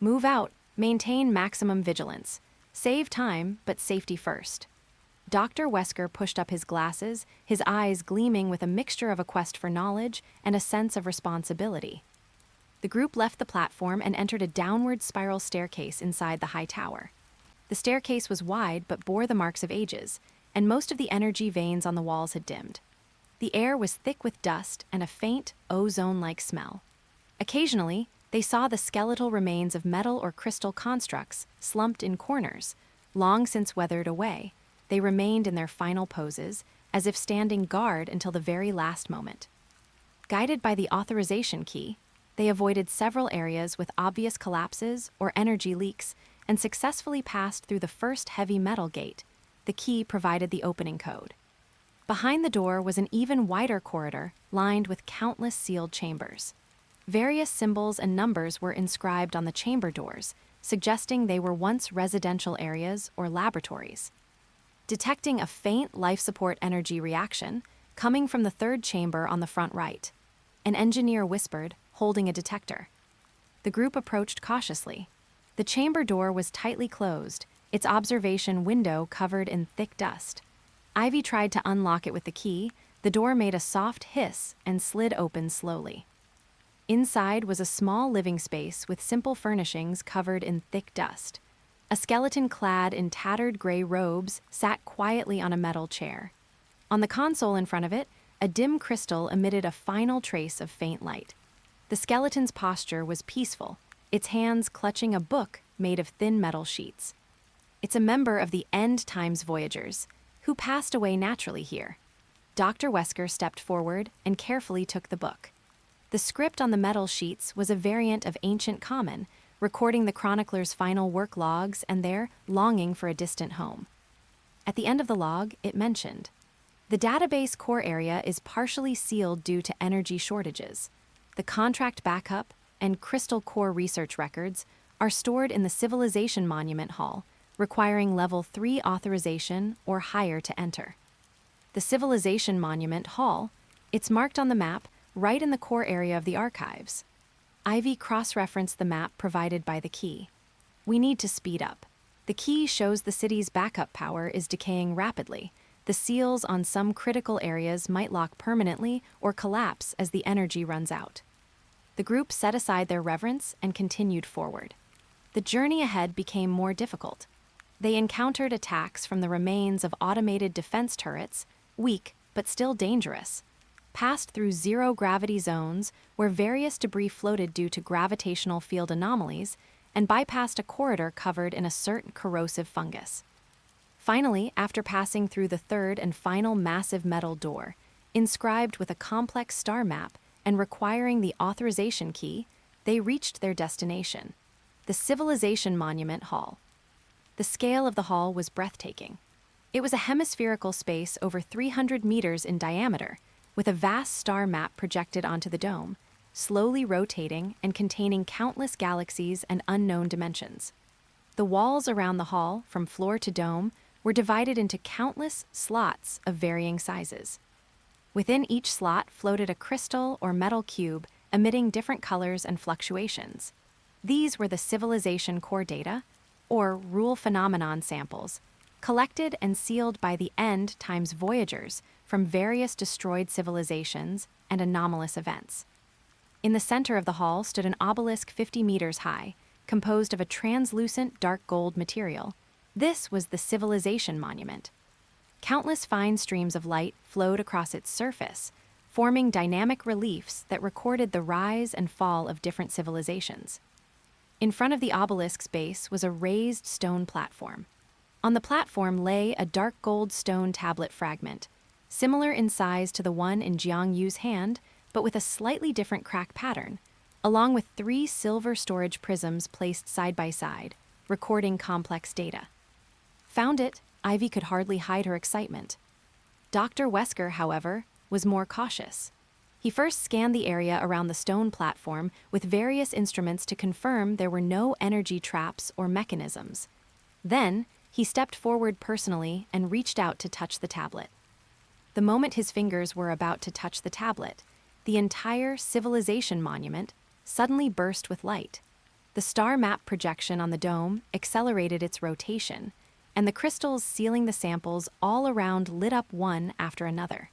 Move out, maintain maximum vigilance. Save time, but safety first. Dr. Wesker pushed up his glasses, his eyes gleaming with a mixture of a quest for knowledge and a sense of responsibility. The group left the platform and entered a downward spiral staircase inside the high tower. The staircase was wide but bore the marks of ages, and most of the energy veins on the walls had dimmed. The air was thick with dust and a faint, ozone-like smell. Occasionally, they saw the skeletal remains of metal or crystal constructs slumped in corners, long since weathered away. They remained in their final poses, as if standing guard until the very last moment. Guided by the authorization key, they avoided several areas with obvious collapses or energy leaks and successfully passed through the first heavy metal gate. The key provided the opening code. Behind the door was an even wider corridor lined with countless sealed chambers. Various symbols and numbers were inscribed on the chamber doors, suggesting they were once residential areas or laboratories. Detecting a faint life support energy reaction coming from the 3rd chamber on the front right, an engineer whispered, holding a detector. The group approached cautiously. The chamber door was tightly closed, its observation window covered in thick dust. Ivy tried to unlock it with the key. The door made a soft hiss and slid open slowly. Inside was a small living space with simple furnishings covered in thick dust. A skeleton clad in tattered gray robes sat quietly on a metal chair. On the console in front of it, a dim crystal emitted a final trace of faint light. The skeleton's posture was peaceful, its hands clutching a book made of thin metal sheets. It's a member of the End Times Voyagers, who passed away naturally here. Dr. Wesker stepped forward and carefully took the book. The script on the metal sheets was a variant of Ancient Common, recording the chronicler's final work logs and their longing for a distant home. At the end of the log, it mentioned, "The database core area is partially sealed due to energy shortages. The contract backup and crystal core research records are stored in the Civilization Monument Hall, requiring Level 3 authorization or higher to enter." The Civilization Monument Hall, it's marked on the map right in the core area of the archives. Ivy cross-referenced the map provided by the key. "We need to speed up. The key shows the city's backup power is decaying rapidly. The seals on some critical areas might lock permanently or collapse as the energy runs out." The group set aside their reverence and continued forward. The journey ahead became more difficult. They encountered attacks from the remains of automated defense turrets, weak but still dangerous, passed through zero-gravity zones where various debris floated due to gravitational field anomalies, and bypassed a corridor covered in a certain corrosive fungus. Finally, after passing through the 3rd and final massive metal door, inscribed with a complex star map and requiring the authorization key, they reached their destination, the Civilization Monument Hall. The scale of the hall was breathtaking. It was a hemispherical space over 300 meters in diameter, with a vast star map projected onto the dome, slowly rotating and containing countless galaxies and unknown dimensions. The walls around the hall, from floor to dome, were divided into countless slots of varying sizes. Within each slot floated a crystal or metal cube emitting different colors and fluctuations. These were the civilization core data, or rule phenomenon samples, collected and sealed by the End times Voyagers from various destroyed civilizations and anomalous events. In the center of the hall stood an obelisk 50 meters high, composed of a translucent dark gold material. This was the Civilization Monument. Countless fine streams of light flowed across its surface, forming dynamic reliefs that recorded the rise and fall of different civilizations. In front of the obelisk's base was a raised stone platform. On the platform lay a dark gold stone tablet fragment, similar in size to the one in Jiang Yu's hand, but with a slightly different crack pattern, along with 3 silver storage prisms placed side by side, recording complex data. Found it, Ivy could hardly hide her excitement. Dr. Wesker, however, was more cautious. He first scanned the area around the stone platform with various instruments to confirm there were no energy traps or mechanisms. Then, he stepped forward personally and reached out to touch the tablet. The moment his fingers were about to touch the tablet, the entire Civilization Monument suddenly burst with light. The star map projection on the dome accelerated its rotation, and the crystals sealing the samples all around lit up one after another.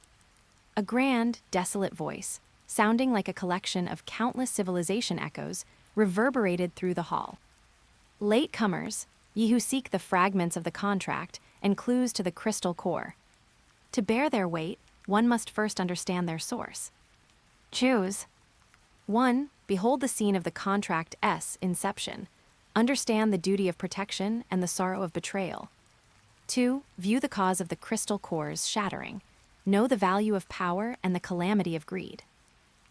A grand, desolate voice, sounding like a collection of countless civilization echoes, reverberated through the hall. Latecomers, ye who seek the fragments of the contract and clues to the crystal core. To bear their weight, one must first understand their source. Choose. 1. Behold the scene of the contract's inception. Understand the duty of protection and the sorrow of betrayal. 2. View the cause of the crystal core's shattering. Know the value of power and the calamity of greed.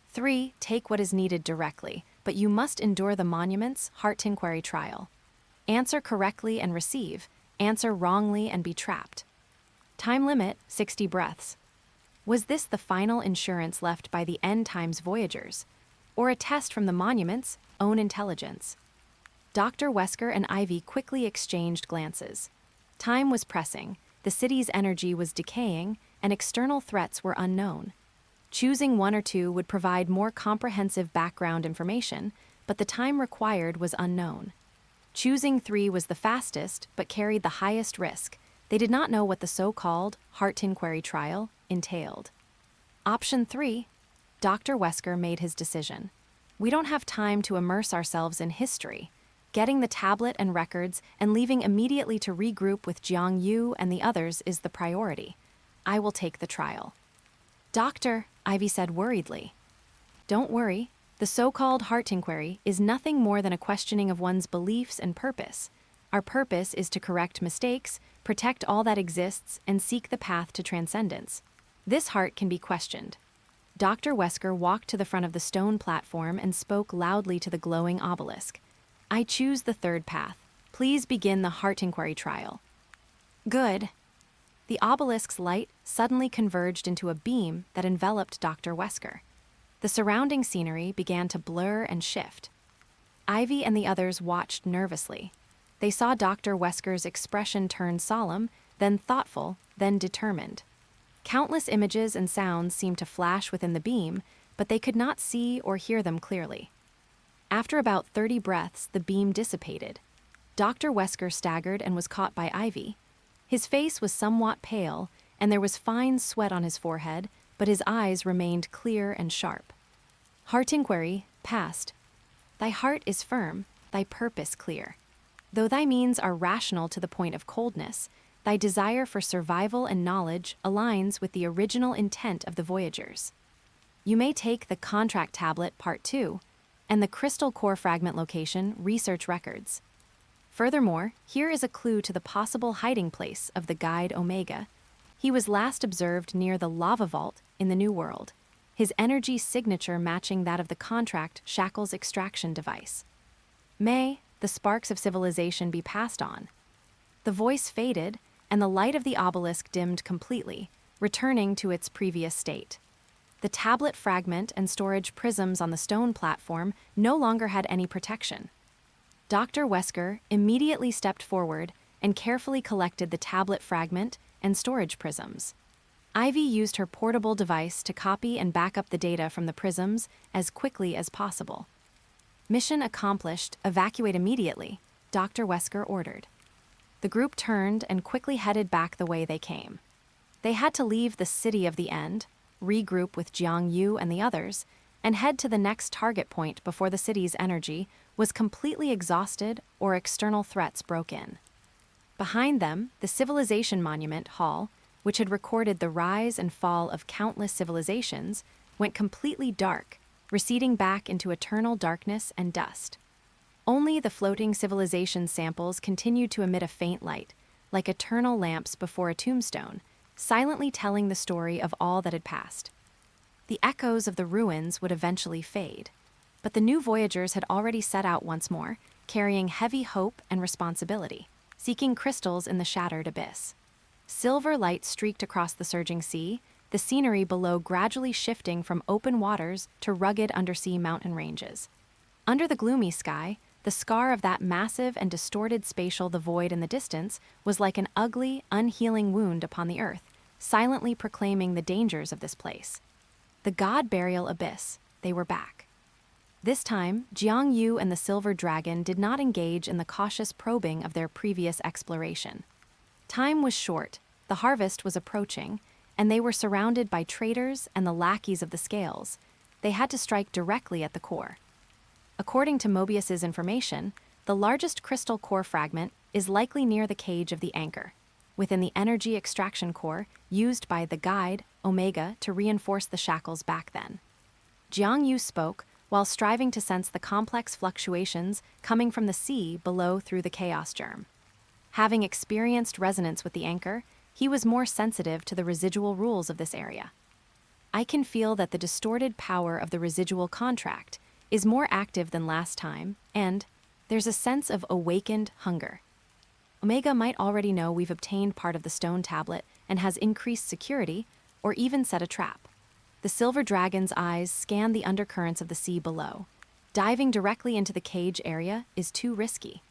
3. Take what is needed directly, but you must endure the monument's heart inquiry trial. Answer correctly and receive. Answer wrongly and be trapped. Time limit, 60 breaths. Was this the final insurance left by the End times Voyagers, or a test from the monument's own intelligence? Dr. Wesker and Ivy quickly exchanged glances. Time was pressing, the city's energy was decaying, and external threats were unknown. Choosing 1 or 2 would provide more comprehensive background information, but the time required was unknown. Choosing 3 was the fastest, but carried the highest risk. They did not know what the so-called heart inquiry trial entailed. Option 3, Dr. Wesker made his decision. We don't have time to immerse ourselves in history. Getting the tablet and records and leaving immediately to regroup with Jiang Yu and the others is the priority. I will take the trial. Doctor, Ivy said worriedly. Don't worry. The so-called heart inquiry is nothing more than a questioning of one's beliefs and purpose. Our purpose is to correct mistakes, protect all that exists, and seek the path to transcendence. This heart can be questioned. Dr. Wesker walked to the front of the stone platform and spoke loudly to the glowing obelisk. I choose the 3rd path. Please begin the heart inquiry trial. Good. The obelisk's light suddenly converged into a beam that enveloped Dr. Wesker. The surrounding scenery began to blur and shift. Ivy and the others watched nervously. They saw Dr. Wesker's expression turn solemn, then thoughtful, then determined. Countless images and sounds seemed to flash within the beam, but they could not see or hear them clearly. After about 30 breaths, the beam dissipated. Dr. Wesker staggered and was caught by Ivy. His face was somewhat pale, and there was fine sweat on his forehead, but his eyes remained clear and sharp. Heart inquiry, passed. Thy heart is firm, thy purpose clear. Though thy means are rational to the point of coldness, thy desire for survival and knowledge aligns with the original intent of the Voyagers. You may take the contract tablet Part 2 and the crystal core fragment location research records. Furthermore, here is a clue to the possible hiding place of the guide Omega. He was last observed near the lava vault in the New World, his energy signature matching that of the contract Shackle's extraction device. May the sparks of civilization be passed on. The voice faded, and the light of the obelisk dimmed completely, returning to its previous state. The tablet fragment and storage prisms on the stone platform no longer had any protection. Dr. Wesker immediately stepped forward and carefully collected the tablet fragment and storage prisms. Ivy used her portable device to copy and back up the data from the prisms as quickly as possible. Mission accomplished, evacuate immediately, Dr. Wesker ordered. The group turned and quickly headed back the way they came. They had to leave the City of the End, regroup with Jiang Yu and the others, and head to the next target point before the city's energy was completely exhausted or external threats broke in. Behind them, the Civilization Monument Hall, which had recorded the rise and fall of countless civilizations, went completely dark, receding back into eternal darkness and dust. Only the floating civilization samples continued to emit a faint light, like eternal lamps before a tombstone, silently telling the story of all that had passed. The echoes of the ruins would eventually fade, but the new voyagers had already set out once more, carrying heavy hope and responsibility, seeking crystals in the shattered abyss. Silver light streaked across the surging sea, the scenery below gradually shifting from open waters to rugged undersea mountain ranges. Under the gloomy sky, the scar of that massive and distorted spatial the void in the distance was like an ugly, unhealing wound upon the earth, silently proclaiming the dangers of this place. The God Burial Abyss, they were back. This time, Jiang Yu and the Silver Dragon did not engage in the cautious probing of their previous exploration. Time was short, the harvest was approaching, and they were surrounded by traitors and the lackeys of the scales. They had to strike directly at the core. According to Möbius's information, the largest crystal core fragment is likely near the cage of the anchor, within the energy extraction core used by the guide, Omega, to reinforce the shackles back then. Jiang Yu spoke while striving to sense the complex fluctuations coming from the sea below through the chaos germ. Having experienced resonance with the anchor, he was more sensitive to the residual rules of this area. I can feel that the distorted power of the residual contract is more active than last time, and there's a sense of awakened hunger. Omega might already know we've obtained part of the stone tablet and has increased security, or even set a trap. The Silver Dragon's eyes scan the undercurrents of the sea below. Diving directly into the cage area is too risky.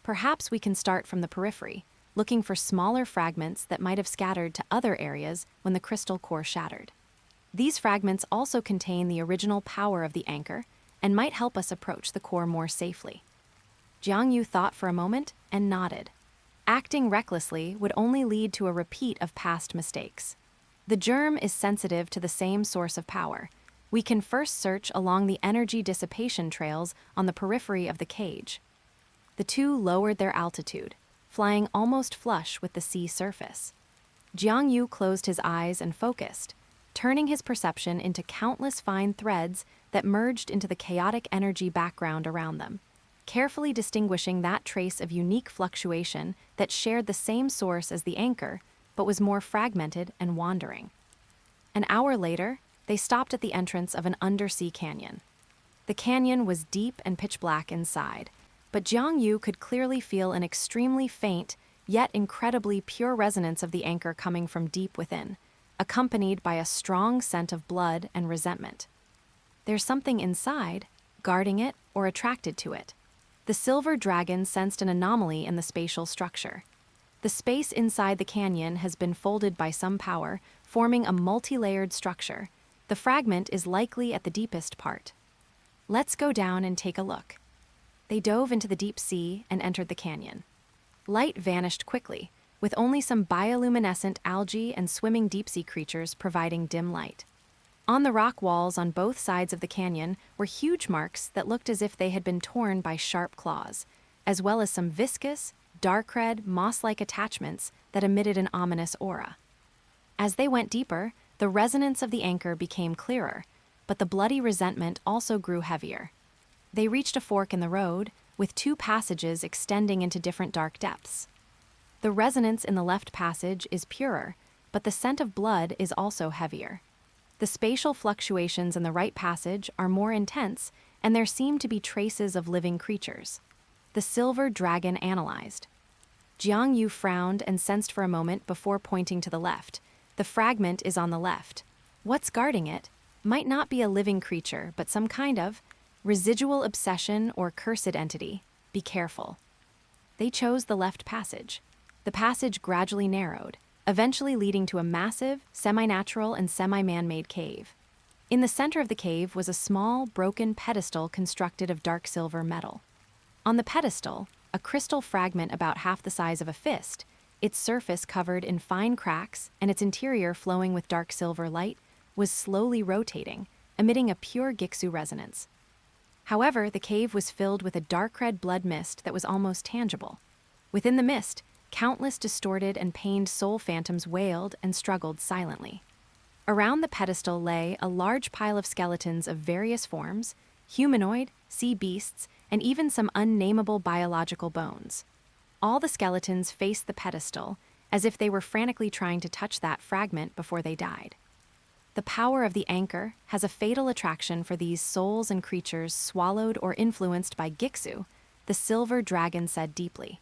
Perhaps we can start from the periphery, looking for smaller fragments that might have scattered to other areas when the crystal core shattered. These fragments also contain the original power of the anchor and might help us approach the core more safely. Jiang Yu thought for a moment and nodded. Acting recklessly would only lead to a repeat of past mistakes. The germ is sensitive to the same source of power. We can first search along the energy dissipation trails on the periphery of the cage. The two lowered their altitude, flying almost flush with the sea surface. Jiang Yu closed his eyes and focused, turning his perception into countless fine threads that merged into the chaotic energy background around them, carefully distinguishing that trace of unique fluctuation that shared the same source as the anchor, but was more fragmented and wandering. An hour later, they stopped at the entrance of an undersea canyon. The canyon was deep and pitch black inside, but Jiang Yu could clearly feel an extremely faint, yet incredibly pure resonance of the anchor coming from deep within, accompanied by a strong scent of blood and resentment. There's something inside, guarding it or attracted to it. The Silver Dragon sensed an anomaly in the spatial structure. The space inside the canyon has been folded by some power, forming a multi-layered structure. The fragment is likely at the deepest part. Let's go down and take a look. They dove into the deep sea and entered the canyon. Light vanished quickly, with only some bioluminescent algae and swimming deep-sea creatures providing dim light. On the rock walls on both sides of the canyon were huge marks that looked as if they had been torn by sharp claws, as well as some viscous, dark red, moss-like attachments that emitted an ominous aura. As they went deeper, the resonance of the anchor became clearer, but the bloody resentment also grew heavier. They reached a fork in the road, with two passages extending into different dark depths. The resonance in the left passage is purer, but the scent of blood is also heavier. The spatial fluctuations in the right passage are more intense, and there seem to be traces of living creatures. The Silver Dragon analyzed. Jiang Yu frowned and sensed for a moment before pointing to the left. The fragment is on the left. What's guarding it might not be a living creature, but some kind of residual obsession or cursed entity. Be careful. They chose the left passage. The passage gradually narrowed, eventually leading to a massive, semi-natural and semi-man-made cave. In the center of the cave was a small, broken pedestal constructed of dark silver metal. On the pedestal, a crystal fragment about half the size of a fist, its surface covered in fine cracks and its interior flowing with dark silver light, was slowly rotating, emitting a pure Gixu resonance. However, the cave was filled with a dark red blood mist that was almost tangible. Within the mist, countless distorted and pained soul phantoms wailed and struggled silently. Around the pedestal lay a large pile of skeletons of various forms, humanoid, sea beasts, and even some unnameable biological bones. All the skeletons faced the pedestal, as if they were frantically trying to touch that fragment before they died. The power of the anchor has a fatal attraction for these souls and creatures swallowed or influenced by Gixu, the silver dragon said deeply.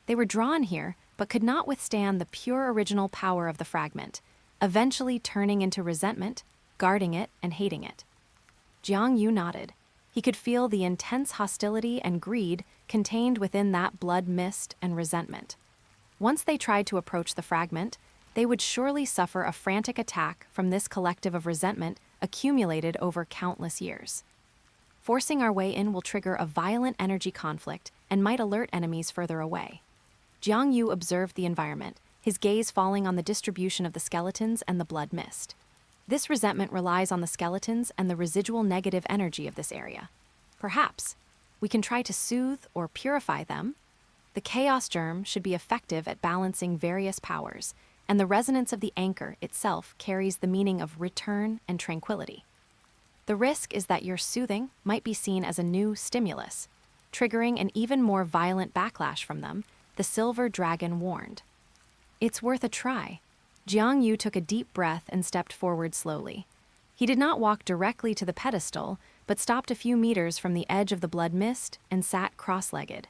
They were drawn here, but could not withstand the pure original power of the fragment, eventually turning into resentment, guarding it, and hating it. Jiang Yu nodded. He could feel the intense hostility and greed contained within that blood mist and resentment. Once they tried to approach the fragment, they would surely suffer a frantic attack from this collective of resentment accumulated over countless years. Forcing our way in will trigger a violent energy conflict and might alert enemies further away. Jiang Yu observed the environment, his gaze falling on the distribution of the skeletons and the blood mist. This resentment relies on the skeletons and the residual negative energy of this area. Perhaps we can try to soothe or purify them. The chaos germ should be effective at balancing various powers, and the resonance of the anchor itself carries the meaning of return and tranquility. The risk is that your soothing might be seen as a new stimulus, triggering an even more violent backlash from them, the silver dragon warned. It's worth a try. Jiang Yu took a deep breath and stepped forward slowly. He did not walk directly to the pedestal, but stopped a few meters from the edge of the blood mist and sat cross-legged.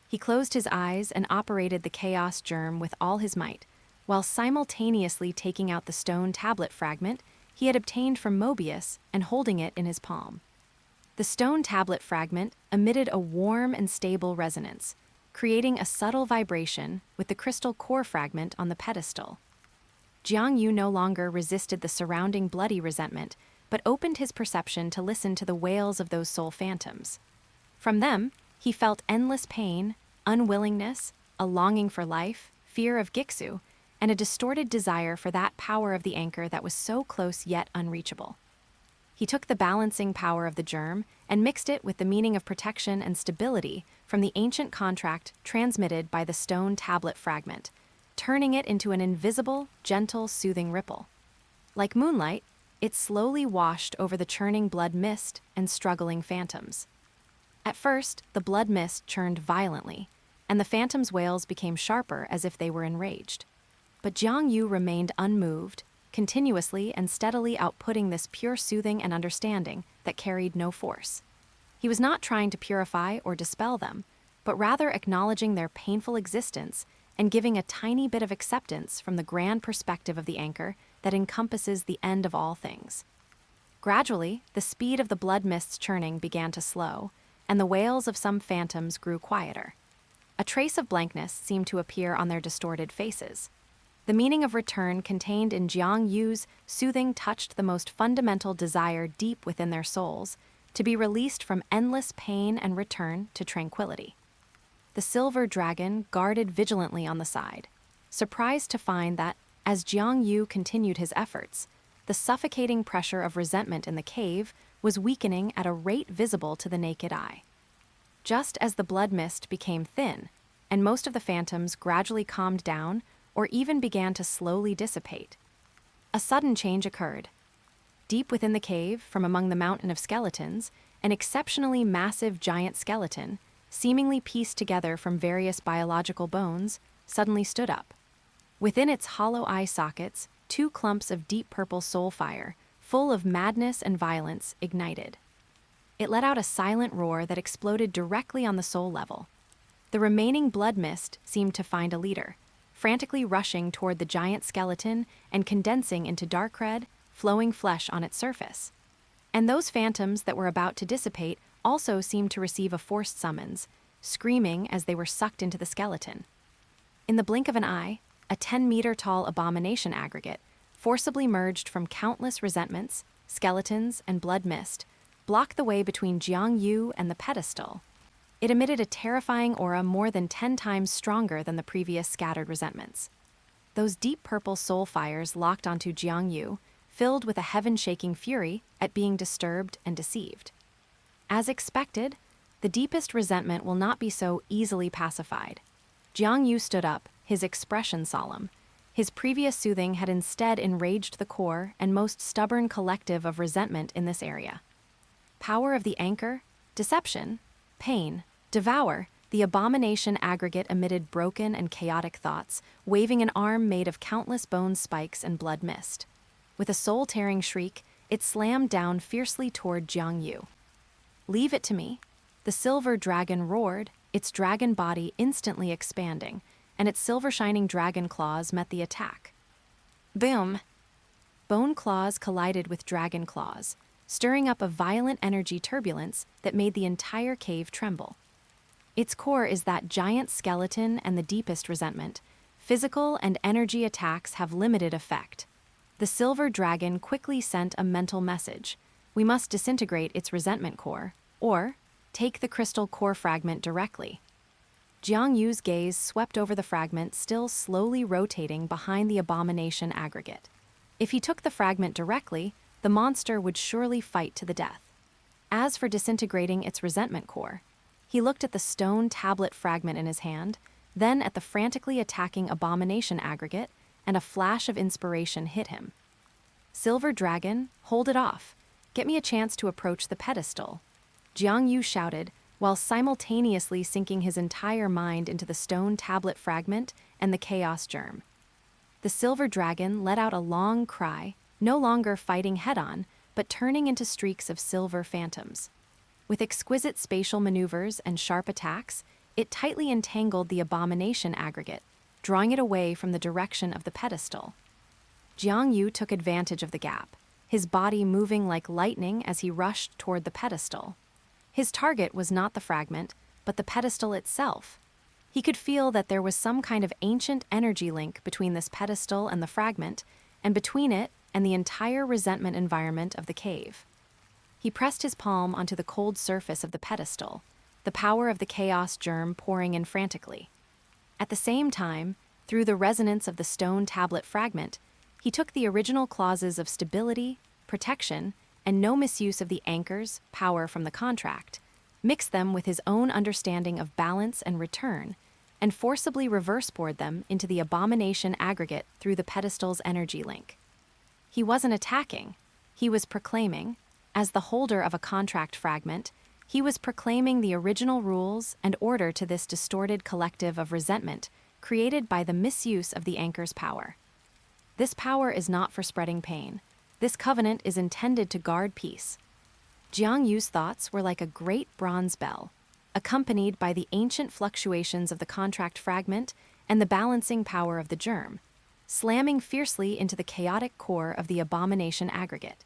He closed his eyes and operated the chaos germ with all his might, while simultaneously taking out the stone tablet fragment he had obtained from Möbius and holding it in his palm. The stone tablet fragment emitted a warm and stable resonance, creating a subtle vibration with the crystal core fragment on the pedestal. Jiang Yu no longer resisted the surrounding bloody resentment, but opened his perception to listen to the wails of those soul phantoms. From them, he felt endless pain, unwillingness, a longing for life, fear of Gixu, and a distorted desire for that power of the anchor that was so close yet unreachable. He took the balancing power of the germ and mixed it with the meaning of protection and stability from the ancient contract transmitted by the stone tablet fragment, turning it into an invisible, gentle, soothing ripple. Like moonlight, it slowly washed over the churning blood mist and struggling phantoms. At first, the blood mist churned violently, and the phantoms' wails became sharper as if they were enraged. But Jiang Yu remained unmoved, continuously and steadily outputting this pure soothing and understanding that carried no force. He was not trying to purify or dispel them, but rather acknowledging their painful existence and giving a tiny bit of acceptance from the grand perspective of the anchor that encompasses the end of all things. Gradually, the speed of the blood mist's churning began to slow, and the wails of some phantoms grew quieter. A trace of blankness seemed to appear on their distorted faces. The meaning of return contained in Jiang Yu's soothing touched the most fundamental desire deep within their souls, to be released from endless pain and return to tranquility. The silver dragon guarded vigilantly on the side, surprised to find that, as Jiang Yu continued his efforts, the suffocating pressure of resentment in the cave was weakening at a rate visible to the naked eye. Just as the blood mist became thin, and most of the phantoms gradually calmed down or even began to slowly dissipate, a sudden change occurred. Deep within the cave, from among the mountain of skeletons, an exceptionally massive giant skeleton, seemingly pieced together from various biological bones, suddenly stood up. Within its hollow eye sockets, two clumps of deep purple soul fire, full of madness and violence, ignited. It let out a silent roar that exploded directly on the soul level. The remaining blood mist seemed to find a leader, frantically rushing toward the giant skeleton and condensing into dark red, flowing flesh on its surface. And those phantoms that were about to dissipate also seemed to receive a forced summons, screaming as they were sucked into the skeleton. In the blink of an eye, a 10-meter-tall abomination aggregate, forcibly merged from countless resentments, skeletons, and blood mist, blocked the way between Jiang Yu and the pedestal. It emitted a terrifying aura more than 10 times stronger than the previous scattered resentments. Those deep purple soul fires locked onto Jiang Yu, filled with a heaven-shaking fury at being disturbed and deceived. As expected, the deepest resentment will not be so easily pacified. Jiang Yu stood up, his expression solemn. His previous soothing had instead enraged the core and most stubborn collective of resentment in this area. Power of the anchor, deception, pain, devour, the abomination aggregate emitted broken and chaotic thoughts, waving an arm made of countless bone spikes and blood mist. With a soul-tearing shriek, it slammed down fiercely toward Jiang Yu. "Leave it to me." The silver dragon roared, its dragon body instantly expanding, and its silver-shining dragon claws met the attack. Boom! Bone claws collided with dragon claws, stirring up a violent energy turbulence that made the entire cave tremble. Its core is that giant skeleton and the deepest resentment. Physical and energy attacks have limited effect. The silver dragon quickly sent a mental message. We must disintegrate its resentment core, or take the crystal core fragment directly. Jiang Yu's gaze swept over the fragment still slowly rotating behind the abomination aggregate. If he took the fragment directly, the monster would surely fight to the death. As for disintegrating its resentment core, he looked at the stone tablet fragment in his hand, then at the frantically attacking abomination aggregate, and a flash of inspiration hit him. "Silver dragon, hold it off. Get me a chance to approach the pedestal," Jiang Yu shouted, while simultaneously sinking his entire mind into the stone tablet fragment and the chaos germ. The silver dragon let out a long cry, no longer fighting head-on, but turning into streaks of silver phantoms. With exquisite spatial maneuvers and sharp attacks, it tightly entangled the abomination aggregate, drawing it away from the direction of the pedestal. Jiang Yu took advantage of the gap, his body moving like lightning as he rushed toward the pedestal. His target was not the fragment, but the pedestal itself. He could feel that there was some kind of ancient energy link between this pedestal and the fragment, and between it and the entire resentment environment of the cave. He pressed his palm onto the cold surface of the pedestal, the power of the chaos germ pouring in frantically. At the same time, through the resonance of the stone tablet fragment, he took the original clauses of stability, protection, and no misuse of the anchor's power from the contract, mixed them with his own understanding of balance and return, and forcibly reverse-board them into the abomination aggregate through the pedestal's energy link. He wasn't attacking, he was proclaiming. As the holder of a contract fragment, he was proclaiming the original rules and order to this distorted collective of resentment created by the misuse of the anchor's power. This power is not for spreading pain. This covenant is intended to guard peace. Jiang Yu's thoughts were like a great bronze bell, accompanied by the ancient fluctuations of the contract fragment and the balancing power of the germ, slamming fiercely into the chaotic core of the abomination aggregate.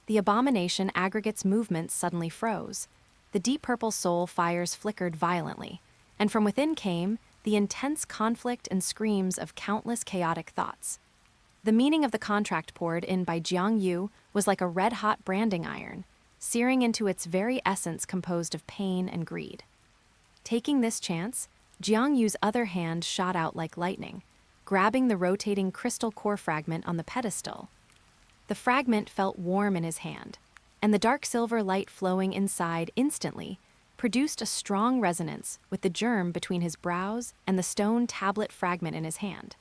The abomination aggregate's movements suddenly froze. The deep purple soul fires flickered violently, and from within came the intense conflict and screams of countless chaotic thoughts. The meaning of the contract poured in by Jiang Yu was like a red-hot branding iron, searing into its very essence composed of pain and greed. Taking this chance, Jiang Yu's other hand shot out like lightning, grabbing the rotating crystal core fragment on the pedestal. The fragment felt warm in his hand, and the dark silver light flowing inside instantly produced a strong resonance with the germ between his brows and the stone tablet fragment in his hand.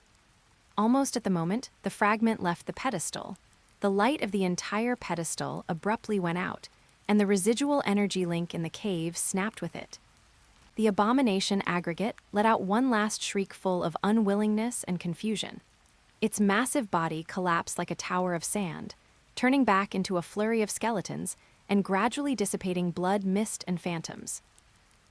Almost at the moment the fragment left the pedestal, the light of the entire pedestal abruptly went out, and the residual energy link in the cave snapped with it. The abomination aggregate let out one last shriek full of unwillingness and confusion. Its massive body collapsed like a tower of sand, turning back into a flurry of skeletons and gradually dissipating blood, mist, and phantoms.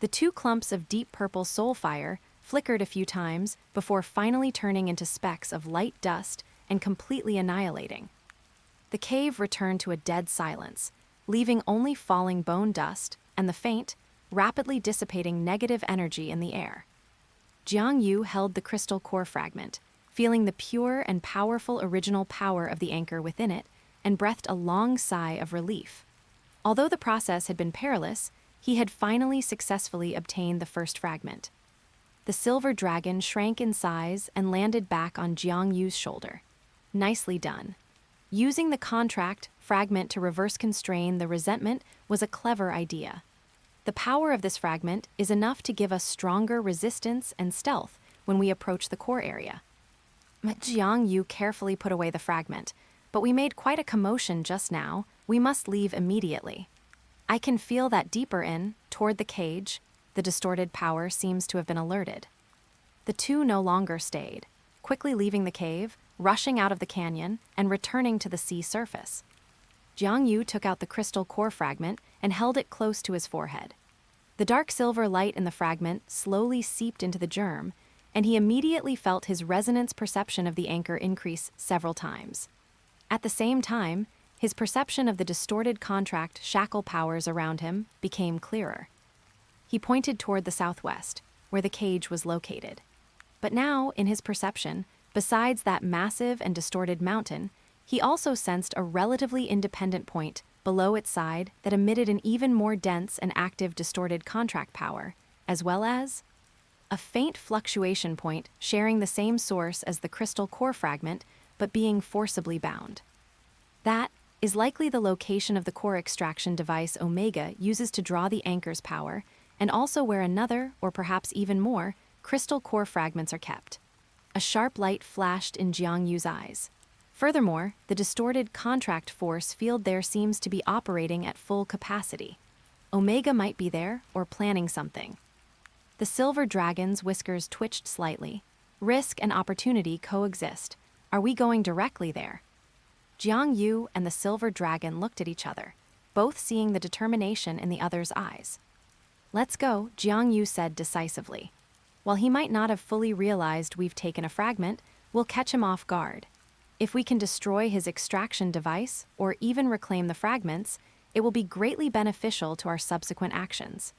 The two clumps of deep purple soul fire flickered a few times before finally turning into specks of light dust and completely annihilating. The cave returned to a dead silence, leaving only falling bone dust and the faint, rapidly dissipating negative energy in the air. Jiang Yu held the crystal core fragment, feeling the pure and powerful original power of the anchor within it, and breathed a long sigh of relief. Although the process had been perilous, he had finally successfully obtained the first fragment. The silver dragon shrank in size and landed back on Jiang Yu's shoulder. Nicely done. Using the contract fragment to reverse constrain the resentment was a clever idea. The power of this fragment is enough to give us stronger resistance and stealth when we approach the core area. Jiang Yu carefully put away the fragment, but we made quite a commotion just now. We must leave immediately. I can feel that deeper in, toward the cage, the distorted power seems to have been alerted. The two no longer stayed, quickly leaving the cave, rushing out of the canyon, and returning to the sea surface. Jiang Yu took out the crystal core fragment and held it close to his forehead. The dark silver light in the fragment slowly seeped into the germ, and he immediately felt his resonance perception of the anchor increase several times. At the same time, his perception of the distorted contract shackle powers around him became clearer. He pointed toward the southwest, where the cage was located. But now, in his perception, besides that massive and distorted mountain, he also sensed a relatively independent point below its side that emitted an even more dense and active distorted contract power, as well as a faint fluctuation point sharing the same source as the crystal core fragment, but being forcibly bound. That is likely the location of the core extraction device Omega uses to draw the anchor's power, and also where another, or perhaps even more, crystal core fragments are kept. A sharp light flashed in Jiang Yu's eyes. Furthermore, the distorted contract force field there seems to be operating at full capacity. Omega might be there, or planning something. The silver dragon's whiskers twitched slightly. Risk and opportunity coexist. Are we going directly there? Jiang Yu and the silver dragon looked at each other, both seeing the determination in the other's eyes. Let's go, Jiang Yu said decisively. While he might not have fully realized we've taken a fragment, we'll catch him off guard. If we can destroy his extraction device, or even reclaim the fragments, it will be greatly beneficial to our subsequent actions.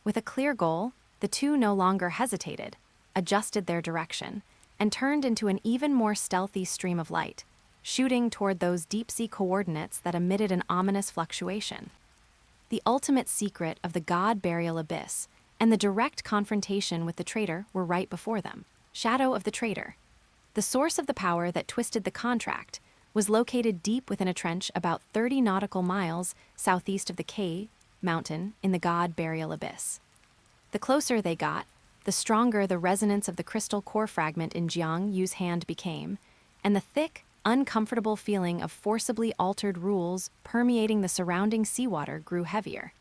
With a clear goal, the two no longer hesitated, adjusted their direction, and turned into an even more stealthy stream of light, shooting toward those deep-sea coordinates that emitted an ominous fluctuation. The ultimate secret of the God Burial Abyss and the direct confrontation with the traitor were right before them. Shadow of the Traitor. The source of the power that twisted the contract was located deep within a trench about 30 nautical miles southeast of the K mountain in the God Burial Abyss. The closer they got, the stronger the resonance of the crystal core fragment in Jiang Yu's hand became, and the thick, uncomfortable feeling of forcibly altered rules permeating the surrounding seawater grew heavier.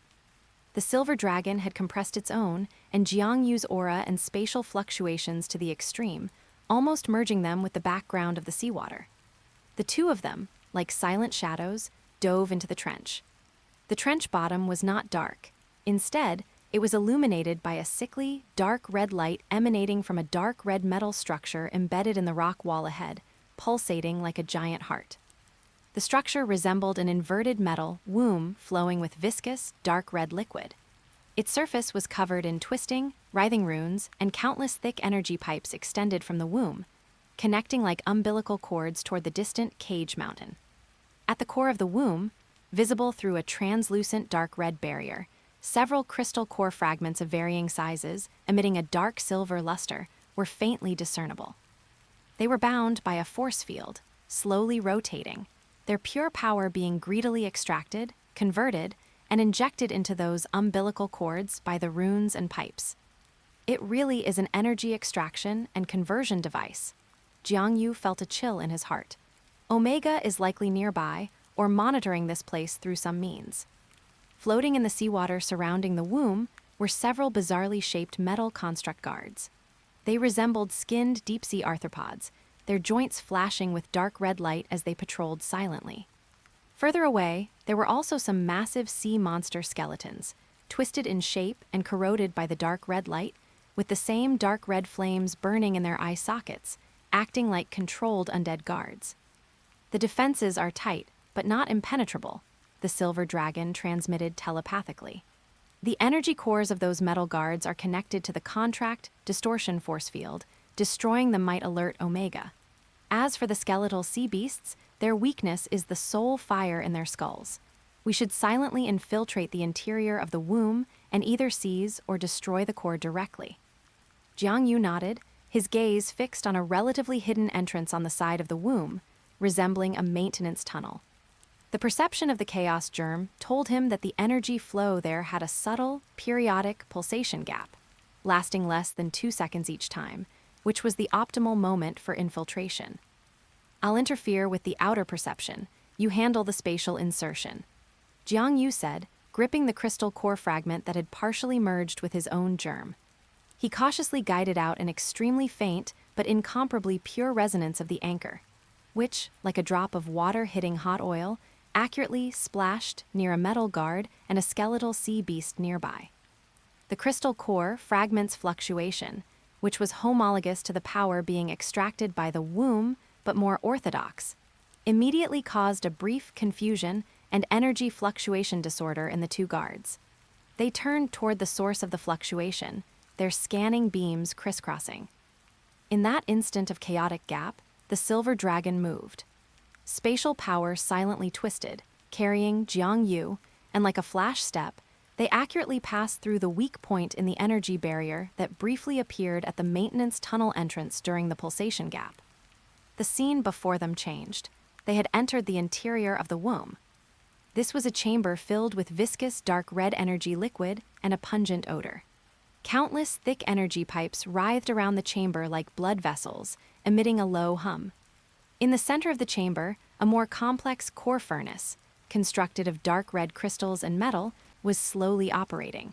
The silver dragon had compressed its own, and Jiang Yu's aura and spatial fluctuations to the extreme, almost merging them with the background of the seawater. The two of them, like silent shadows, dove into the trench. The trench bottom was not dark. Instead, it was illuminated by a sickly, dark red light emanating from a dark red metal structure embedded in the rock wall ahead, pulsating like a giant heart. The structure resembled an inverted metal womb flowing with viscous, dark red liquid. Its surface was covered in twisting, writhing runes, and countless thick energy pipes extended from the womb, connecting like umbilical cords toward the distant Cage Mountain. At the core of the womb, visible through a translucent dark red barrier, several crystal core fragments of varying sizes, emitting a dark silver luster, were faintly discernible. They were bound by a force field, slowly rotating, their pure power being greedily extracted, converted, and injected into those umbilical cords by the runes and pipes. It really is an energy extraction and conversion device. Jiang Yu felt a chill in his heart. Omega is likely nearby, or monitoring this place through some means. Floating in the seawater surrounding the womb were several bizarrely shaped metal construct guards. They resembled skinned deep-sea arthropods, their joints flashing with dark red light as they patrolled silently. Further away, there were also some massive sea monster skeletons, twisted in shape and corroded by the dark red light, with the same dark red flames burning in their eye sockets, acting like controlled undead guards. The defenses are tight, but not impenetrable, the silver dragon transmitted telepathically. The energy cores of those metal guards are connected to the contract distortion force field. Destroying them might alert Omega. As for the skeletal sea beasts, their weakness is the sole fire in their skulls. We should silently infiltrate the interior of the womb and either seize or destroy the core directly. Jiang Yu nodded, his gaze fixed on a relatively hidden entrance on the side of the womb, resembling a maintenance tunnel. The perception of the chaos germ told him that the energy flow there had a subtle, periodic pulsation gap, lasting less than 2 seconds each time, which was the optimal moment for infiltration. I'll interfere with the outer perception. You handle the spatial insertion, Jiang Yu said, gripping the crystal core fragment that had partially merged with his own germ. He cautiously guided out an extremely faint but incomparably pure resonance of the anchor, which, like a drop of water hitting hot oil, accurately splashed near a metal guard and a skeletal sea beast nearby. The crystal core fragment's fluctuation, which was homologous to the power being extracted by the womb but more orthodox, immediately caused a brief confusion and energy fluctuation disorder in the two guards. They turned toward the source of the fluctuation, their scanning beams crisscrossing. In that instant of chaotic gap, the silver dragon moved. Spatial power silently twisted, carrying Jiang Yu, and like a flash step, they accurately passed through the weak point in the energy barrier that briefly appeared at the maintenance tunnel entrance during the pulsation gap. The scene before them changed. They had entered the interior of the womb. This was a chamber filled with viscous dark red energy liquid and a pungent odor. Countless thick energy pipes writhed around the chamber like blood vessels, emitting a low hum. In the center of the chamber, a more complex core furnace, constructed of dark red crystals and metal, was slowly operating.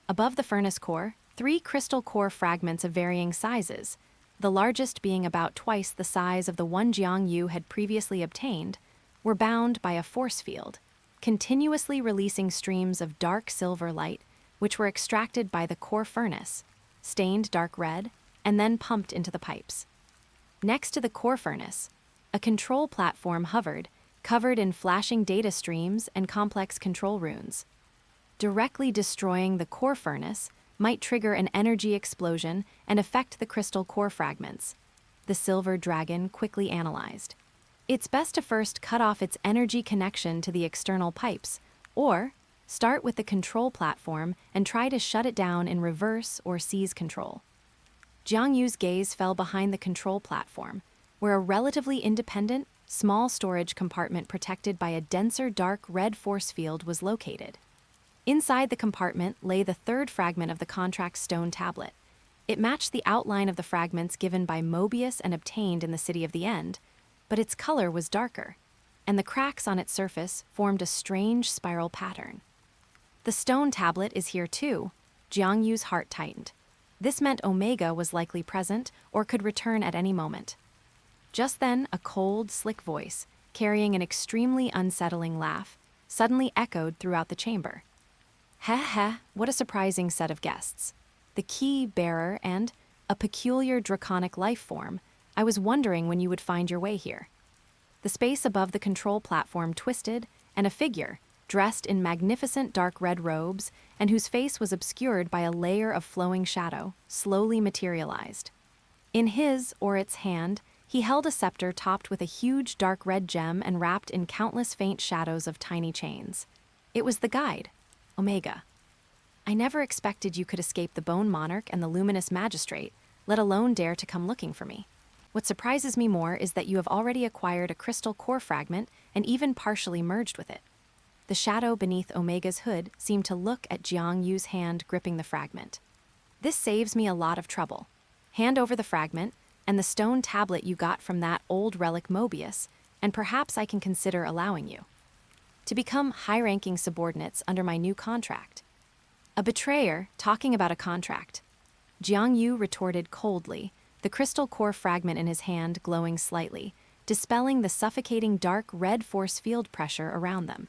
Above the furnace core, 3 crystal core fragments of varying sizes, the largest being about twice the size of the one Jiang Yu had previously obtained, were bound by a force field, continuously releasing streams of dark silver light, which were extracted by the core furnace, stained dark red, and then pumped into the pipes. Next to the core furnace, a control platform hovered, covered in flashing data streams and complex control runes. Directly destroying the core furnace might trigger an energy explosion and affect the crystal core fragments, the silver dragon quickly analyzed. It's best to first cut off its energy connection to the external pipes, or start with the control platform and try to shut it down in reverse or seize control. Jiang Yu's gaze fell behind the control platform, where a relatively independent, small storage compartment protected by a denser dark red force field was located. Inside the compartment lay the third fragment of the contract stone tablet. It matched the outline of the fragments given by Möbius and obtained in the City of the End, but its color was darker, and the cracks on its surface formed a strange spiral pattern. The stone tablet is here too. Jiang Yu's heart tightened. This meant Omega was likely present or could return at any moment. Just then, a cold, slick voice, carrying an extremely unsettling laugh, suddenly echoed throughout the chamber. Heh, what a surprising set of guests. The key bearer and a peculiar draconic life form. I was wondering when you would find your way here. The space above the control platform twisted, and a figure, dressed in magnificent dark red robes and whose face was obscured by a layer of flowing shadow, slowly materialized. In his or its hand, he held a scepter topped with a huge dark red gem and wrapped in countless faint shadows of tiny chains. It was the guide, Omega. I never expected you could escape the Bone Monarch and the Luminous Magistrate, let alone dare to come looking for me. What surprises me more is that you have already acquired a crystal core fragment and even partially merged with it. The shadow beneath Omega's hood seemed to look at Jiang Yu's hand gripping the fragment. This saves me a lot of trouble. Hand over the fragment and the stone tablet you got from that old relic Möbius, and perhaps I can consider allowing you to become high-ranking subordinates under my new contract. A betrayer talking about a contract. Jiang Yu retorted coldly, the crystal core fragment in his hand glowing slightly, dispelling the suffocating dark red force field pressure around them.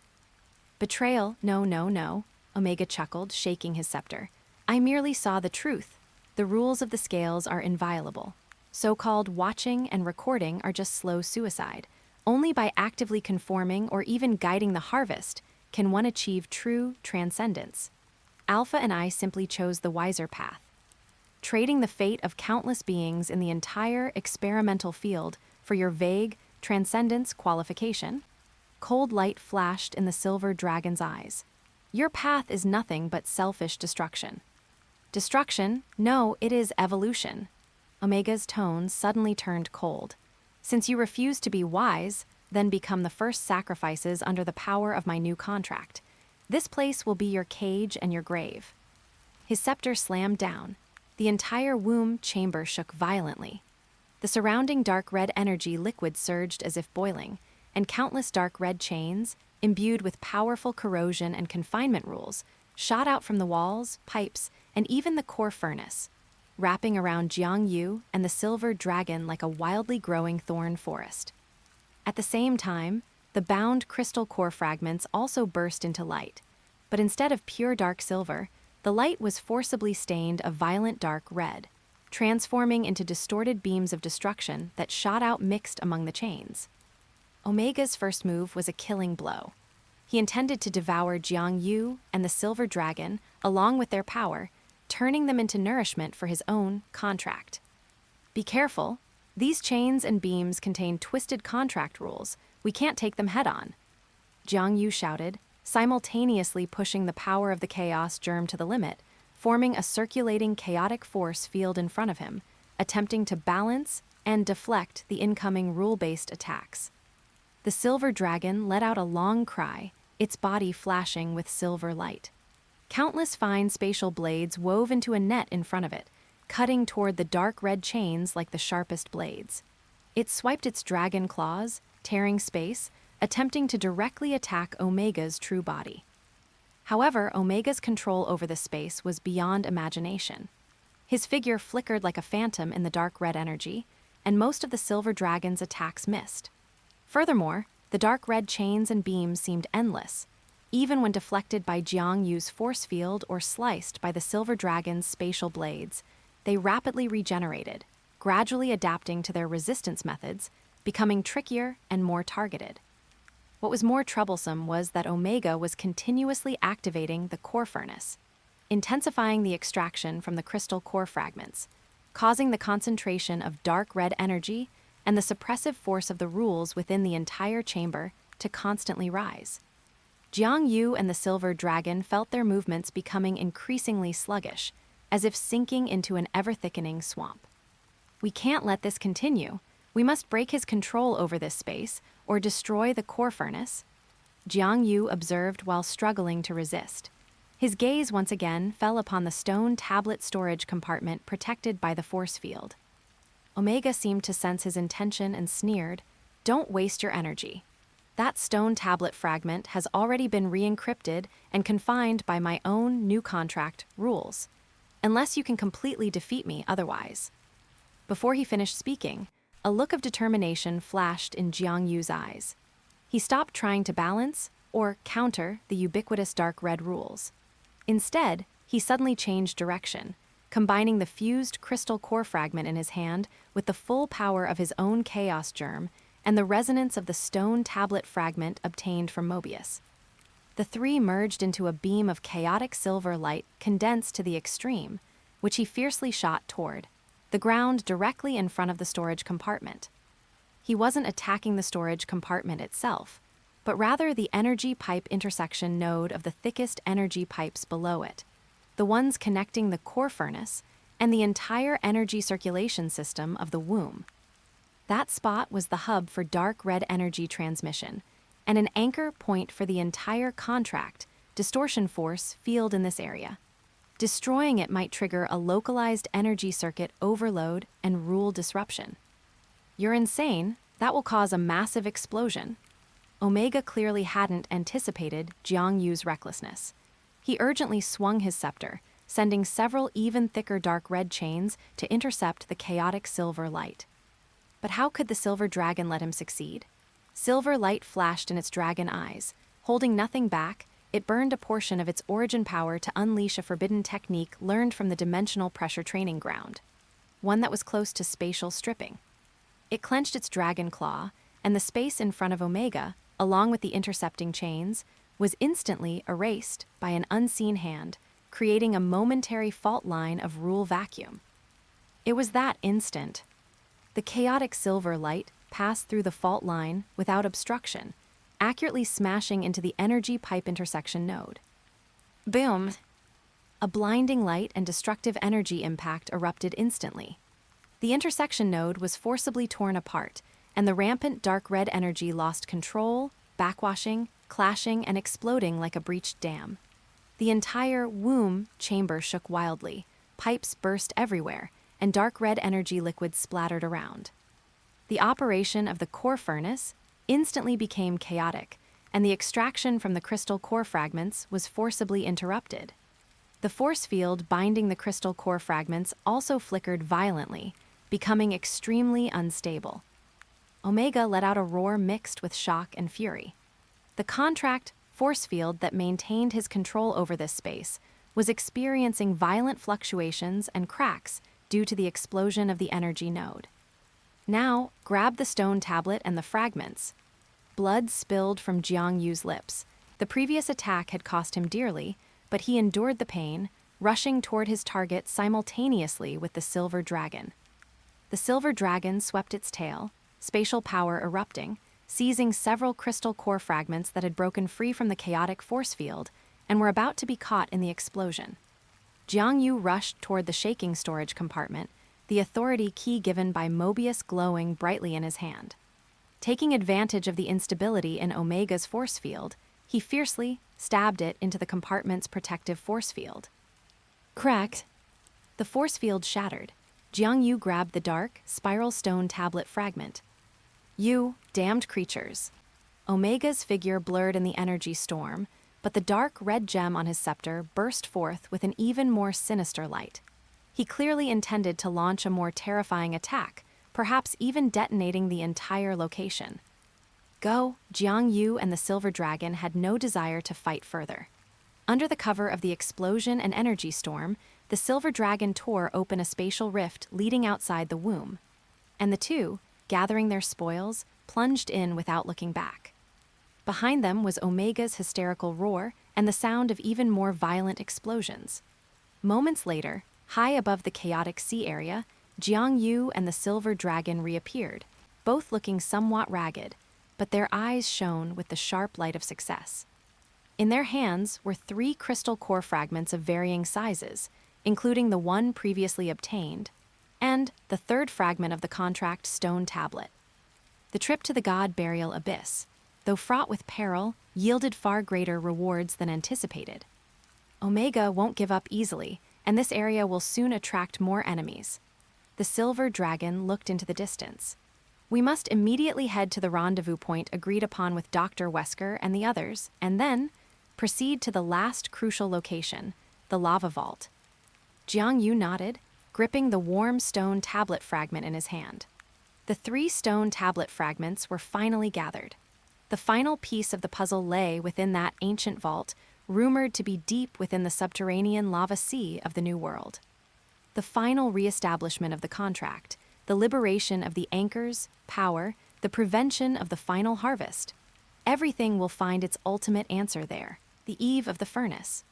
Betrayal, no, Omega chuckled, shaking his scepter. I merely saw the truth. The rules of the scales are inviolable. So-called watching and recording are just slow suicide. Only by actively conforming or even guiding the harvest can one achieve true transcendence. Alpha and I simply chose the wiser path. Trading the fate of countless beings in the entire experimental field for your vague transcendence qualification. Cold light flashed in the silver dragon's eyes. Your path is nothing but selfish destruction. Destruction? No, it is evolution. Omega's tone suddenly turned cold. Since you refuse to be wise, then become the first sacrifices under the power of my new contract. This place will be your cage and your grave. His scepter slammed down. The entire womb chamber shook violently. The surrounding dark red energy liquid surged as if boiling, and countless dark red chains, imbued with powerful corrosion and confinement rules, shot out from the walls, pipes, and even the core furnace, wrapping around Jiang Yu and the silver dragon like a wildly growing thorn forest. At the same time, the bound crystal core fragments also burst into light, but instead of pure dark silver, the light was forcibly stained a violent dark red, transforming into distorted beams of destruction that shot out mixed among the chains. Omega's first move was a killing blow. He intended to devour Jiang Yu and the silver dragon along with their power, turning them into nourishment for his own contract. Be careful. These chains and beams contain twisted contract rules. We can't take them head-on. Jiang Yu shouted, simultaneously pushing the power of the chaos germ to the limit, forming a circulating chaotic force field in front of him, attempting to balance and deflect the incoming rule-based attacks. The silver dragon let out a long cry, its body flashing with silver light. Countless fine spatial blades wove into a net in front of it, cutting toward the dark red chains like the sharpest blades. It swiped its dragon claws, tearing space, attempting to directly attack Omega's true body. However, Omega's control over the space was beyond imagination. His figure flickered like a phantom in the dark red energy, and most of the silver dragon's attacks missed. Furthermore, the dark red chains and beams seemed endless, even when deflected by Jiang Yu's force field or sliced by the silver dragon's spatial blades. They rapidly regenerated, gradually adapting to their resistance methods, becoming trickier and more targeted. What was more troublesome was that Omega was continuously activating the core furnace, intensifying the extraction from the crystal core fragments, causing the concentration of dark red energy and the suppressive force of the rules within the entire chamber to constantly rise. Jiang Yu and the silver dragon felt their movements becoming increasingly sluggish, as if sinking into an ever-thickening swamp. We can't let this continue. We must break his control over this space, or destroy the core furnace, Jiang Yu observed while struggling to resist. His gaze once again fell upon the stone tablet storage compartment protected by the force field. Omega seemed to sense his intention and sneered, "Don't waste your energy. That stone tablet fragment has already been re-encrypted and confined by my own new contract rules, unless you can completely defeat me otherwise." Before he finished speaking, a look of determination flashed in Jiang Yu's eyes. He stopped trying to balance or counter the ubiquitous dark red rules. Instead, he suddenly changed direction, combining the fused crystal core fragment in his hand with the full power of his own chaos germ and the resonance of the stone tablet fragment obtained from Möbius. The three merged into a beam of chaotic silver light condensed to the extreme, which he fiercely shot toward the ground directly in front of the storage compartment. He wasn't attacking the storage compartment itself, but rather the energy pipe intersection node of the thickest energy pipes below it, the ones connecting the core furnace and the entire energy circulation system of the womb. That spot was the hub for dark red energy transmission, and an anchor point for the entire contract distortion force field in this area. Destroying it might trigger a localized energy circuit overload and rule disruption. You're insane. That will cause a massive explosion. Omega clearly hadn't anticipated Jiang Yu's recklessness. He urgently swung his scepter, sending several even thicker dark red chains to intercept the chaotic silver light. But how could the silver dragon let him succeed? Silver light flashed in its dragon eyes. Holding nothing back, it burned a portion of its origin power to unleash a forbidden technique learned from the dimensional pressure training ground, one that was close to spatial stripping. It clenched its dragon claw, and the space in front of Omega, along with the intercepting chains, was instantly erased by an unseen hand, creating a momentary fault line of rule vacuum. It was that instant. The chaotic silver light, passed through the fault line without obstruction, accurately smashing into the energy pipe intersection node. Boom! A blinding light and destructive energy impact erupted instantly. The intersection node was forcibly torn apart, and the rampant dark red energy lost control, backwashing, clashing, and exploding like a breached dam. The entire womb chamber shook wildly, pipes burst everywhere, and dark red energy liquids splattered around. The operation of the core furnace instantly became chaotic, and the extraction from the crystal core fragments was forcibly interrupted. The force field binding the crystal core fragments also flickered violently, becoming extremely unstable. Omega let out a roar mixed with shock and fury. The contract force field that maintained his control over this space was experiencing violent fluctuations and cracks due to the explosion of the energy node. Now, grab the stone tablet and the fragments. Blood spilled from Jiang Yu's lips. The previous attack had cost him dearly, but he endured the pain, rushing toward his target simultaneously with the silver dragon. The silver dragon swept its tail, spatial power erupting, seizing several crystal core fragments that had broken free from the chaotic force field and were about to be caught in the explosion. Jiang Yu rushed toward the shaking storage compartment, the authority key given by Möbius glowing brightly in his hand. Taking advantage of the instability in Omega's force field, he fiercely stabbed it into the compartment's protective force field. Cracked. The force field shattered. Jiang Yu grabbed the dark, spiral stone tablet fragment. You damned creatures. Omega's figure blurred in the energy storm, but the dark red gem on his scepter burst forth with an even more sinister light. He clearly intended to launch a more terrifying attack, perhaps even detonating the entire location. Go, Jiang Yu and the Silver Dragon had no desire to fight further. Under the cover of the explosion and energy storm, the Silver Dragon tore open a spatial rift leading outside the womb, and the two, gathering their spoils, plunged in without looking back. Behind them was Omega's hysterical roar and the sound of even more violent explosions. Moments later, high above the chaotic sea area, Jiang Yu and the Silver Dragon reappeared, both looking somewhat ragged, but their eyes shone with the sharp light of success. In their hands were 3 crystal core fragments of varying sizes, including the one previously obtained, and the 3rd fragment of the contract stone tablet. The trip to the God Burial Abyss, though fraught with peril, yielded far greater rewards than anticipated. Omega won't give up easily, and this area will soon attract more enemies. The Silver Dragon looked into the distance. We must immediately head to the rendezvous point agreed upon with Dr. Wesker and the others, and then proceed to the last crucial location, the lava vault. Jiang Yu nodded, gripping the warm stone tablet fragment in his hand. The 3 stone tablet fragments were finally gathered. The final piece of the puzzle lay within that ancient vault, rumored to be deep within the subterranean lava sea of the New World. The final re-establishment of the contract, the liberation of the anchors, power, the prevention of the final harvest. Everything will find its ultimate answer there, the eve of the furnace.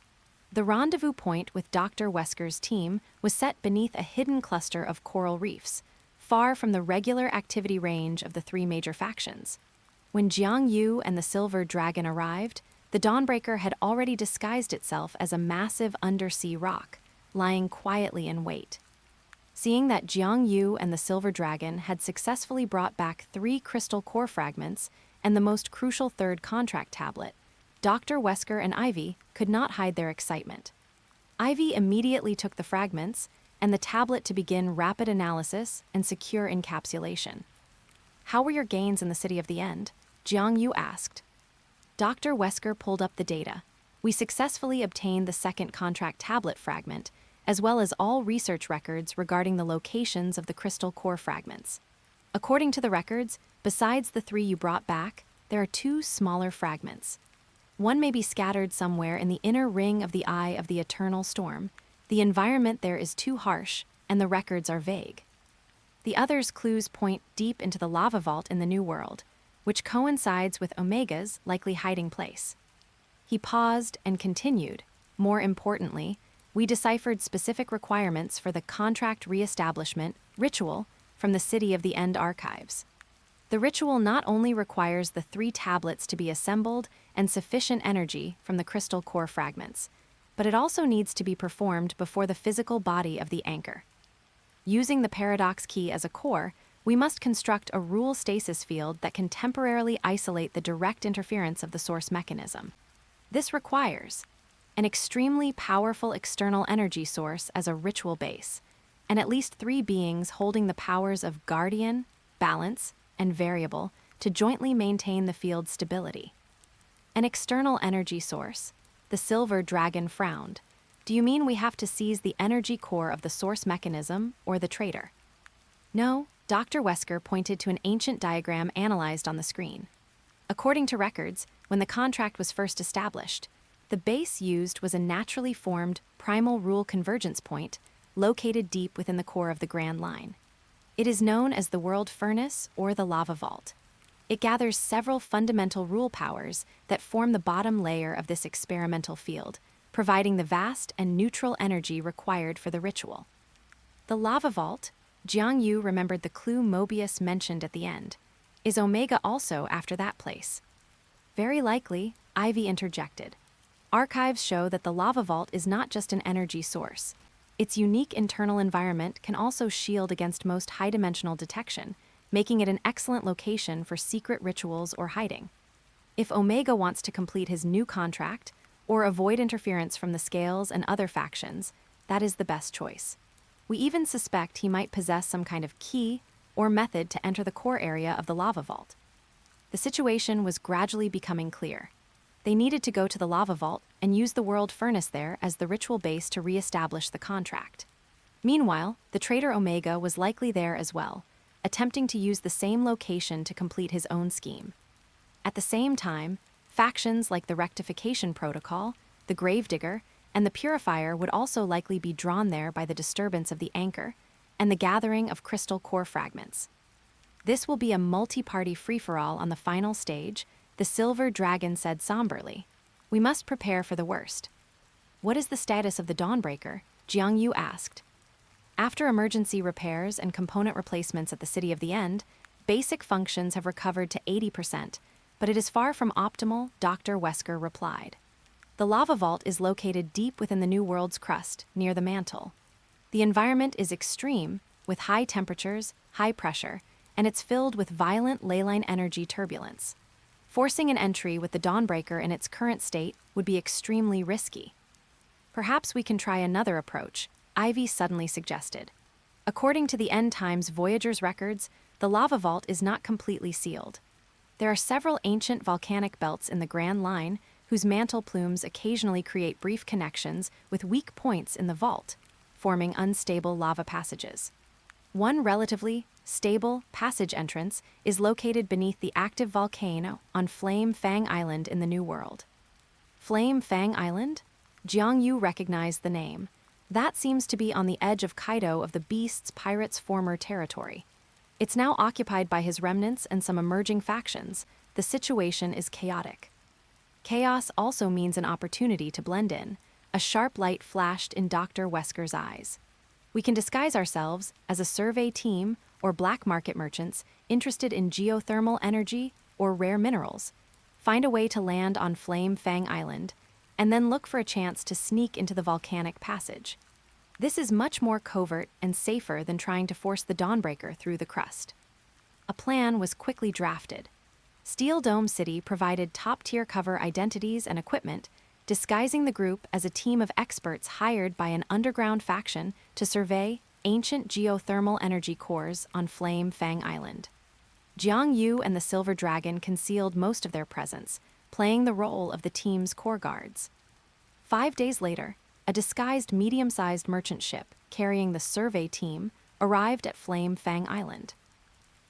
The rendezvous point with Dr. Wesker's team was set beneath a hidden cluster of coral reefs, far from the regular activity range of the 3 major factions. When Jiang Yu and the Silver Dragon arrived, the Dawnbreaker had already disguised itself as a massive undersea rock, lying quietly in wait. Seeing that Jiang Yu and the Silver Dragon had successfully brought back 3 crystal core fragments and the most crucial 3rd contract tablet, Dr. Wesker and Ivy could not hide their excitement. Ivy immediately took the fragments and the tablet to begin rapid analysis and secure encapsulation. How were your gains in the City of the End? Jiang Yu asked. Dr. Wesker pulled up the data. We successfully obtained the 2nd contract tablet fragment, as well as all research records regarding the locations of the crystal core fragments. According to the records, besides the 3 you brought back, there are 2 smaller fragments. One may be scattered somewhere in the inner ring of the eye of the eternal storm. The environment there is too harsh, and the records are vague. The other's clues point deep into the lava vault in the New World, which coincides with Omega's likely hiding place. He paused and continued. More importantly, we deciphered specific requirements for the contract re-establishment ritual from the City of the End archives. The ritual not only requires the 3 tablets to be assembled and sufficient energy from the crystal core fragments, but it also needs to be performed before the physical body of the anchor. Using the paradox key as a core, we must construct a rule stasis field that can temporarily isolate the direct interference of the source mechanism. This requires an extremely powerful external energy source as a ritual base, and at least 3 beings holding the powers of guardian, balance, and variable to jointly maintain the field's stability. An external energy source. The silver dragon frowned. Do you mean we have to seize the energy core of the source mechanism or the traitor? No, Dr. Wesker pointed to an ancient diagram analyzed on the screen. According to records, when the contract was first established, the base used was a naturally formed primal rule convergence point located deep within the core of the Grand Line. It is known as the World Furnace or the Lava Vault. It gathers several fundamental rule powers that form the bottom layer of this experimental field, providing the vast and neutral energy required for the ritual. The Lava Vault, Jiang Yu remembered the clue Möbius mentioned at the end. Is Omega also after that place? Very likely, Ivy interjected. Archives show that the Lava Vault is not just an energy source. Its unique internal environment can also shield against most high-dimensional detection, making it an excellent location for secret rituals or hiding. If Omega wants to complete his new contract, or avoid interference from the Scales and other factions, that is the best choice. We even suspect he might possess some kind of key or method to enter the core area of the Lava Vault. The situation was gradually becoming clear. They needed to go to the Lava Vault and use the World Furnace there as the ritual base to re-establish the contract. Meanwhile, the traitor Omega was likely there as well, attempting to use the same location to complete his own scheme. At the same time, factions like the Rectification Protocol, the Gravedigger, and the Purifier would also likely be drawn there by the disturbance of the anchor and the gathering of crystal core fragments. This will be a multi-party free-for-all on the final stage, the Silver Dragon said somberly. We must prepare for the worst. What is the status of the Dawnbreaker? Jiang Yu asked. After emergency repairs and component replacements at the City of the End, basic functions have recovered to 80%, but it is far from optimal, Dr. Wesker replied. The Lava Vault is located deep within the New World's crust, near the mantle. The environment is extreme, with high temperatures, high pressure, and it's filled with violent leyline energy turbulence. Forcing an entry with the Dawnbreaker in its current state would be extremely risky. Perhaps we can try another approach, Ivy suddenly suggested. According to the End Times Voyager's records, the Lava Vault is not completely sealed. There are several ancient volcanic belts in the Grand Line whose mantle plumes occasionally create brief connections with weak points in the vault, forming unstable lava passages. One relatively stable passage entrance is located beneath the active volcano on Flame Fang Island in the New World. Flame Fang Island? Jiang Yu recognized the name. That seems to be on the edge of Kaido of the Beast's pirates' former territory. It's now occupied by his remnants and some emerging factions. The situation is chaotic. Chaos also means an opportunity to blend in. A sharp light flashed in Dr. Wesker's eyes. We can disguise ourselves as a survey team or black market merchants interested in geothermal energy or rare minerals, find a way to land on Flame Fang Island, and then look for a chance to sneak into the volcanic passage. This is much more covert and safer than trying to force the Dawnbreaker through the crust. A plan was quickly drafted. Steel Dome City provided top-tier cover identities and equipment, disguising the group as a team of experts hired by an underground faction to survey ancient geothermal energy cores on Flame Fang Island. Jiang Yu and the Silver Dragon concealed most of their presence, playing the role of the team's core guards. 5 days later, a disguised medium-sized merchant ship carrying the survey team arrived at Flame Fang Island.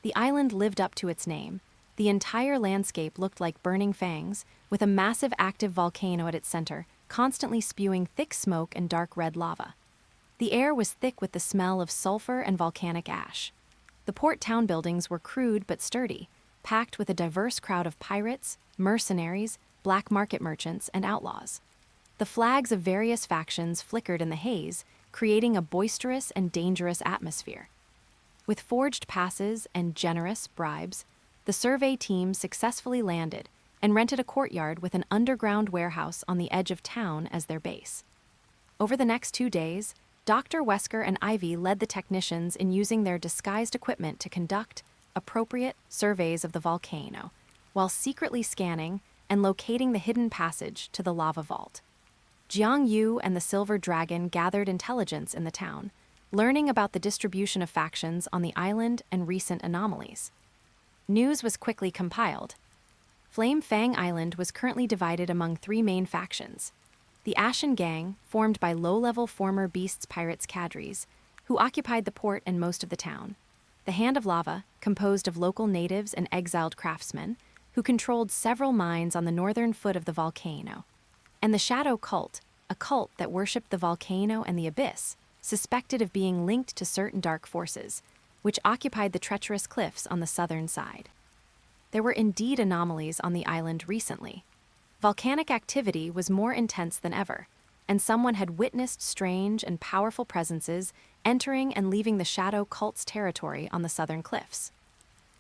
The island lived up to its name. The entire landscape looked like burning fangs, with a massive active volcano at its center, constantly spewing thick smoke and dark red lava. The air was thick with the smell of sulfur and volcanic ash. The port town buildings were crude but sturdy, packed with a diverse crowd of pirates, mercenaries, black market merchants, and outlaws. The flags of various factions flickered in the haze, creating a boisterous and dangerous atmosphere. With forged passes and generous bribes, the survey team successfully landed and rented a courtyard with an underground warehouse on the edge of town as their base. Over the next 2 days, Dr. Wesker and Ivy led the technicians in using their disguised equipment to conduct appropriate surveys of the volcano, while secretly scanning and locating the hidden passage to the lava vault. Jiang Yu and the Silver Dragon gathered intelligence in the town, learning about the distribution of factions on the island and recent anomalies. News was quickly compiled. Flame Fang Island was currently divided among 3 main factions. The Ashen Gang, formed by low-level former Beasts Pirates cadres, who occupied the port and most of the town. The Hand of Lava, composed of local natives and exiled craftsmen, who controlled several mines on the northern foot of the volcano. And the Shadow Cult, a cult that worshipped the volcano and the abyss, suspected of being linked to certain dark forces, which occupied the treacherous cliffs on the southern side. There were indeed anomalies on the island recently. Volcanic activity was more intense than ever, and someone had witnessed strange and powerful presences entering and leaving the Shadow Cult's territory on the southern cliffs.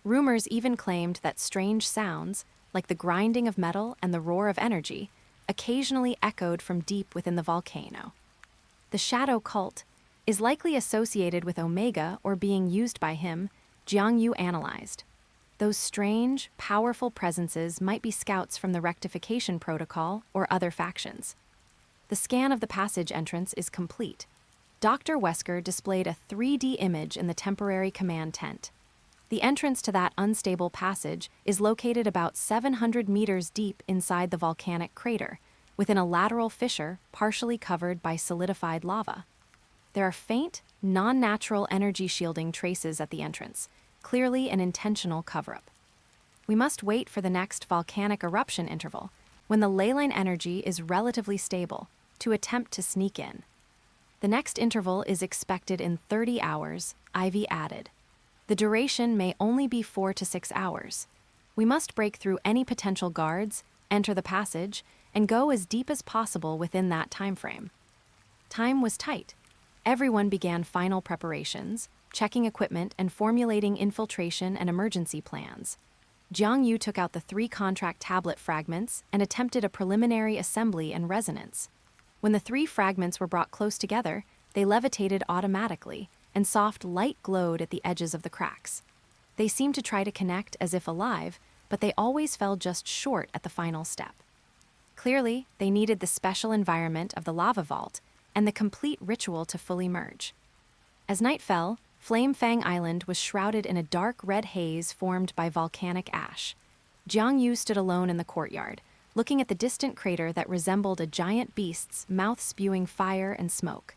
Rumors even claimed that strange sounds, like the grinding of metal and the roar of energy, occasionally echoed from deep within the volcano. The Shadow Cult is likely associated with Omega or being used by him, Jiang Yu analyzed. Those strange, powerful presences might be scouts from the Rectification Protocol or other factions. The scan of the passage entrance is complete. Dr. Wesker displayed a 3D image in the temporary command tent. The entrance to that unstable passage is located about 700 meters deep inside the volcanic crater, within a lateral fissure partially covered by solidified lava. There are faint, non-natural energy shielding traces at the entrance, clearly an intentional cover-up. We must wait for the next volcanic eruption interval, when the ley line energy is relatively stable, to attempt to sneak in. The next interval is expected in 30 hours, Ivy added. The duration may only be 4 to 6 hours. We must break through any potential guards, enter the passage, and go as deep as possible within that time frame. Time was tight. Everyone began final preparations, checking equipment and formulating infiltration and emergency plans. Jiang Yu took out the 3 contract tablet fragments and attempted a preliminary assembly and resonance. When the 3 fragments were brought close together, they levitated automatically, and soft light glowed at the edges of the cracks. They seemed to try to connect as if alive, but they always fell just short at the final step. Clearly, they needed the special environment of the lava vault and the complete ritual to fully merge. As night fell, Flame Fang Island was shrouded in a dark red haze formed by volcanic ash. Jiang Yu stood alone in the courtyard, looking at the distant crater that resembled a giant beast's mouth spewing fire and smoke.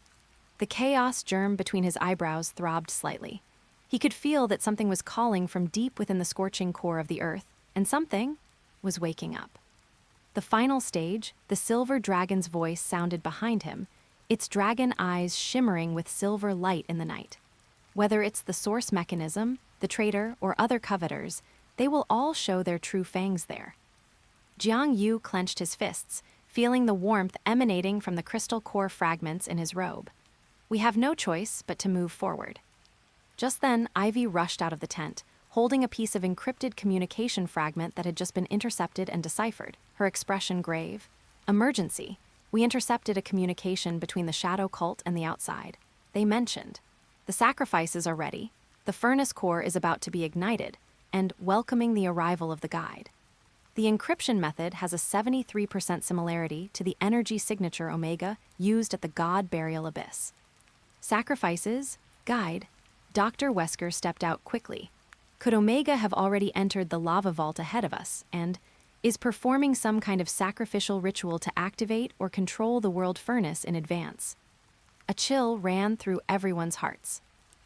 The chaos germ between his eyebrows throbbed slightly. He could feel that something was calling from deep within the scorching core of the earth, and something was waking up. The final stage, the Silver Dragon's voice sounded behind him, its dragon eyes shimmering with silver light in the night. Whether it's the source mechanism, the traitor, or other covetors, they will all show their true fangs there. Jiang Yu clenched his fists, feeling the warmth emanating from the crystal core fragments in his robe. We have no choice but to move forward. Just then, Ivy rushed out of the tent, holding a piece of encrypted communication fragment that had just been intercepted and deciphered, her expression grave. Emergency. We intercepted a communication between the Shadow Cult and the outside. They mentioned, the sacrifices are ready, the furnace core is about to be ignited, and welcoming the arrival of the guide. The encryption method has a 73% similarity to the energy signature Omega used at the God Burial Abyss. Sacrifices? Guide? Dr. Wesker stepped out quickly. Could Omega have already entered the lava vault ahead of us and is performing some kind of sacrificial ritual to activate or control the world furnace in advance? A chill ran through everyone's hearts.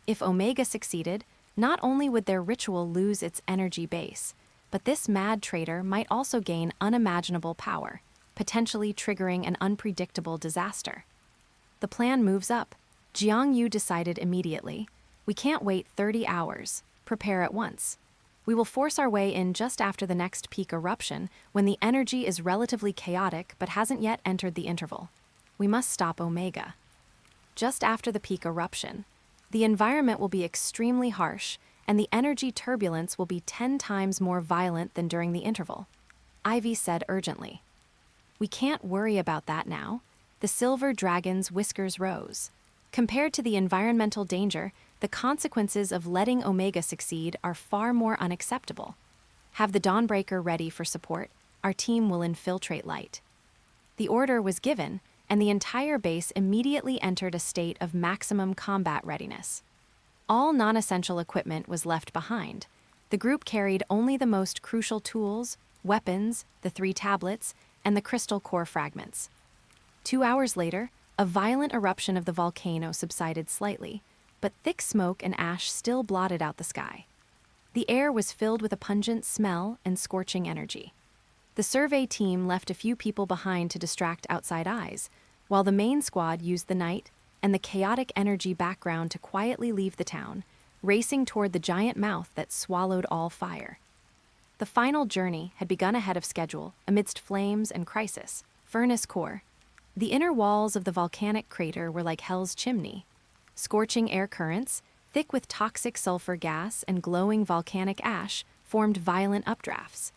If Omega succeeded, not only would their ritual lose its energy base, but this mad traitor might also gain unimaginable power, potentially triggering an unpredictable disaster. The plan moves up. Jiang Yu decided immediately, we can't wait 30 hours, prepare at once. We will force our way in just after the next peak eruption, when the energy is relatively chaotic but hasn't yet entered the interval. We must stop Omega. Just after the peak eruption, the environment will be extremely harsh, and the energy turbulence will be 10 times more violent than during the interval, Ivy said urgently. We can't worry about that now. The silver dragon's whiskers rose. Compared to the environmental danger, the consequences of letting Omega succeed are far more unacceptable. Have the Dawnbreaker ready for support. Our team will infiltrate Light. The order was given, and the entire base immediately entered a state of maximum combat readiness. All non-essential equipment was left behind. The group carried only the most crucial tools, weapons, the 3 tablets, and the crystal core fragments. 2 hours later, a violent eruption of the volcano subsided slightly, but thick smoke and ash still blotted out the sky. The air was filled with a pungent smell and scorching energy. The survey team left a few people behind to distract outside eyes, while the main squad used the night and the chaotic energy background to quietly leave the town, racing toward the giant mouth that swallowed all fire. The final journey had begun ahead of schedule amidst flames and crisis. Furnace core. The inner walls of the volcanic crater were like hell's chimney. Scorching air currents, thick with toxic sulfur gas and glowing volcanic ash, formed violent updrafts.